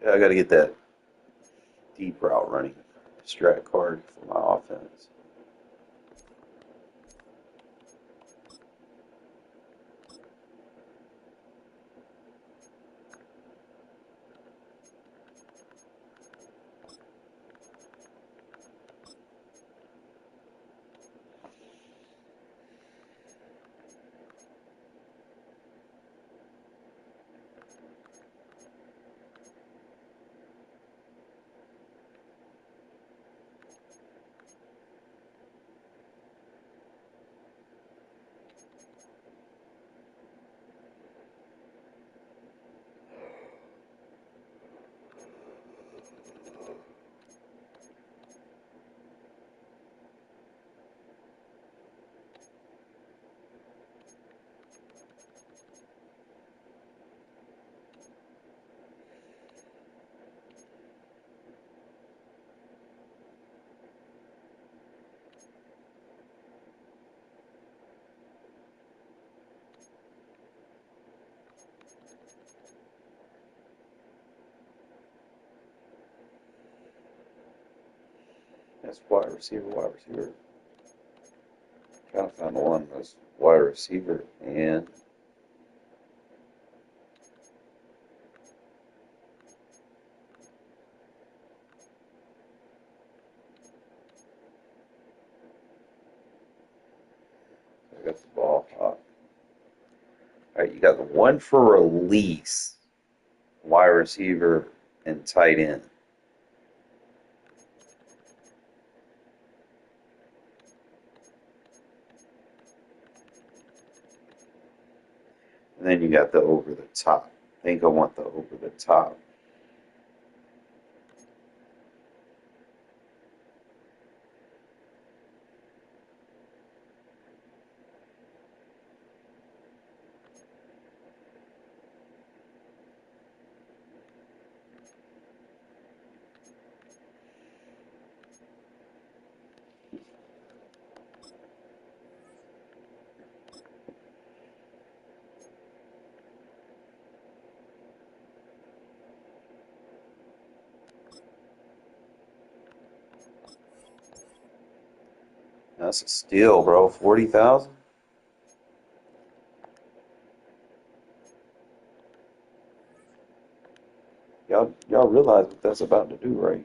Yeah, I gotta get that deep route running strat card for my offense. That's wide receiver, wide receiver. Trying to find one that's wide receiver and I got the ball. All right, you got the one for release, wide receiver, and tight end. And then you got the over the top. I think I want the over the top. That's a steal, bro. 40,000. Y'all realize what that's about to do, right?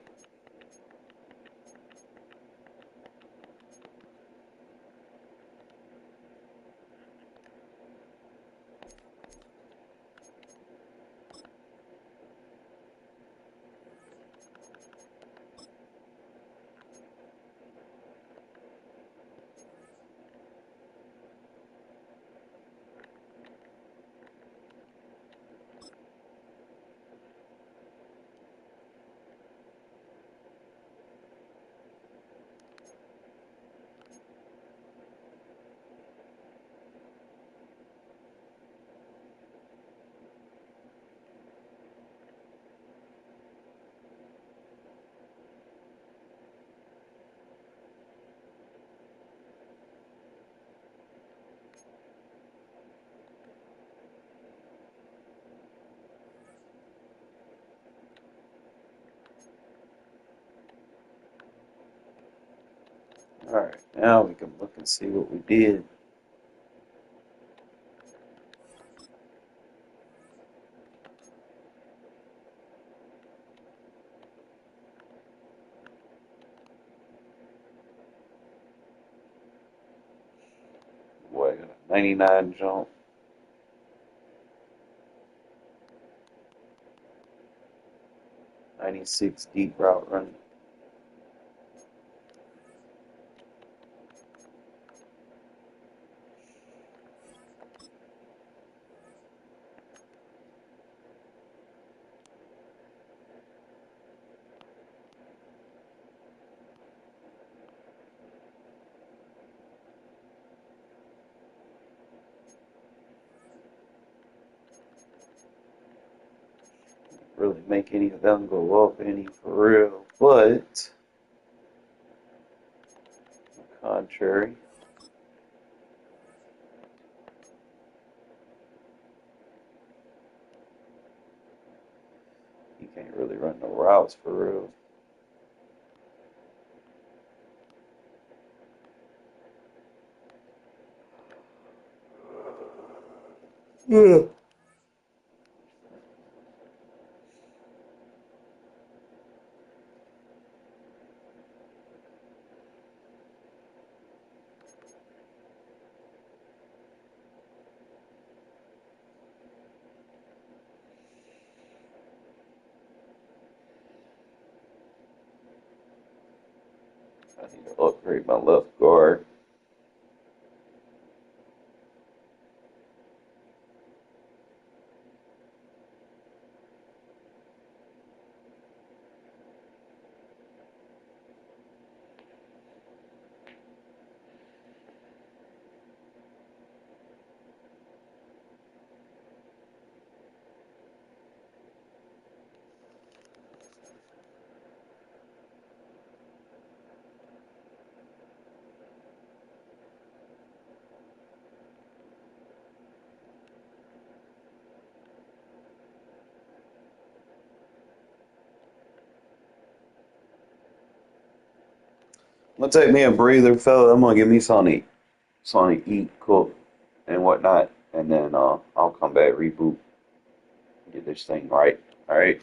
Alright, now we can look and see what we did. Boy, I got a 99 jump. 96 deep route running. Really make any of them go up any for real, but on the contrary, you can't really run no routes for real. Yeah. I need to upgrade my left guard. I'm gonna take me a breather, fella. I'm gonna give me something to eat, cook, and whatnot, and then I'll come back, reboot, get this thing right. All right.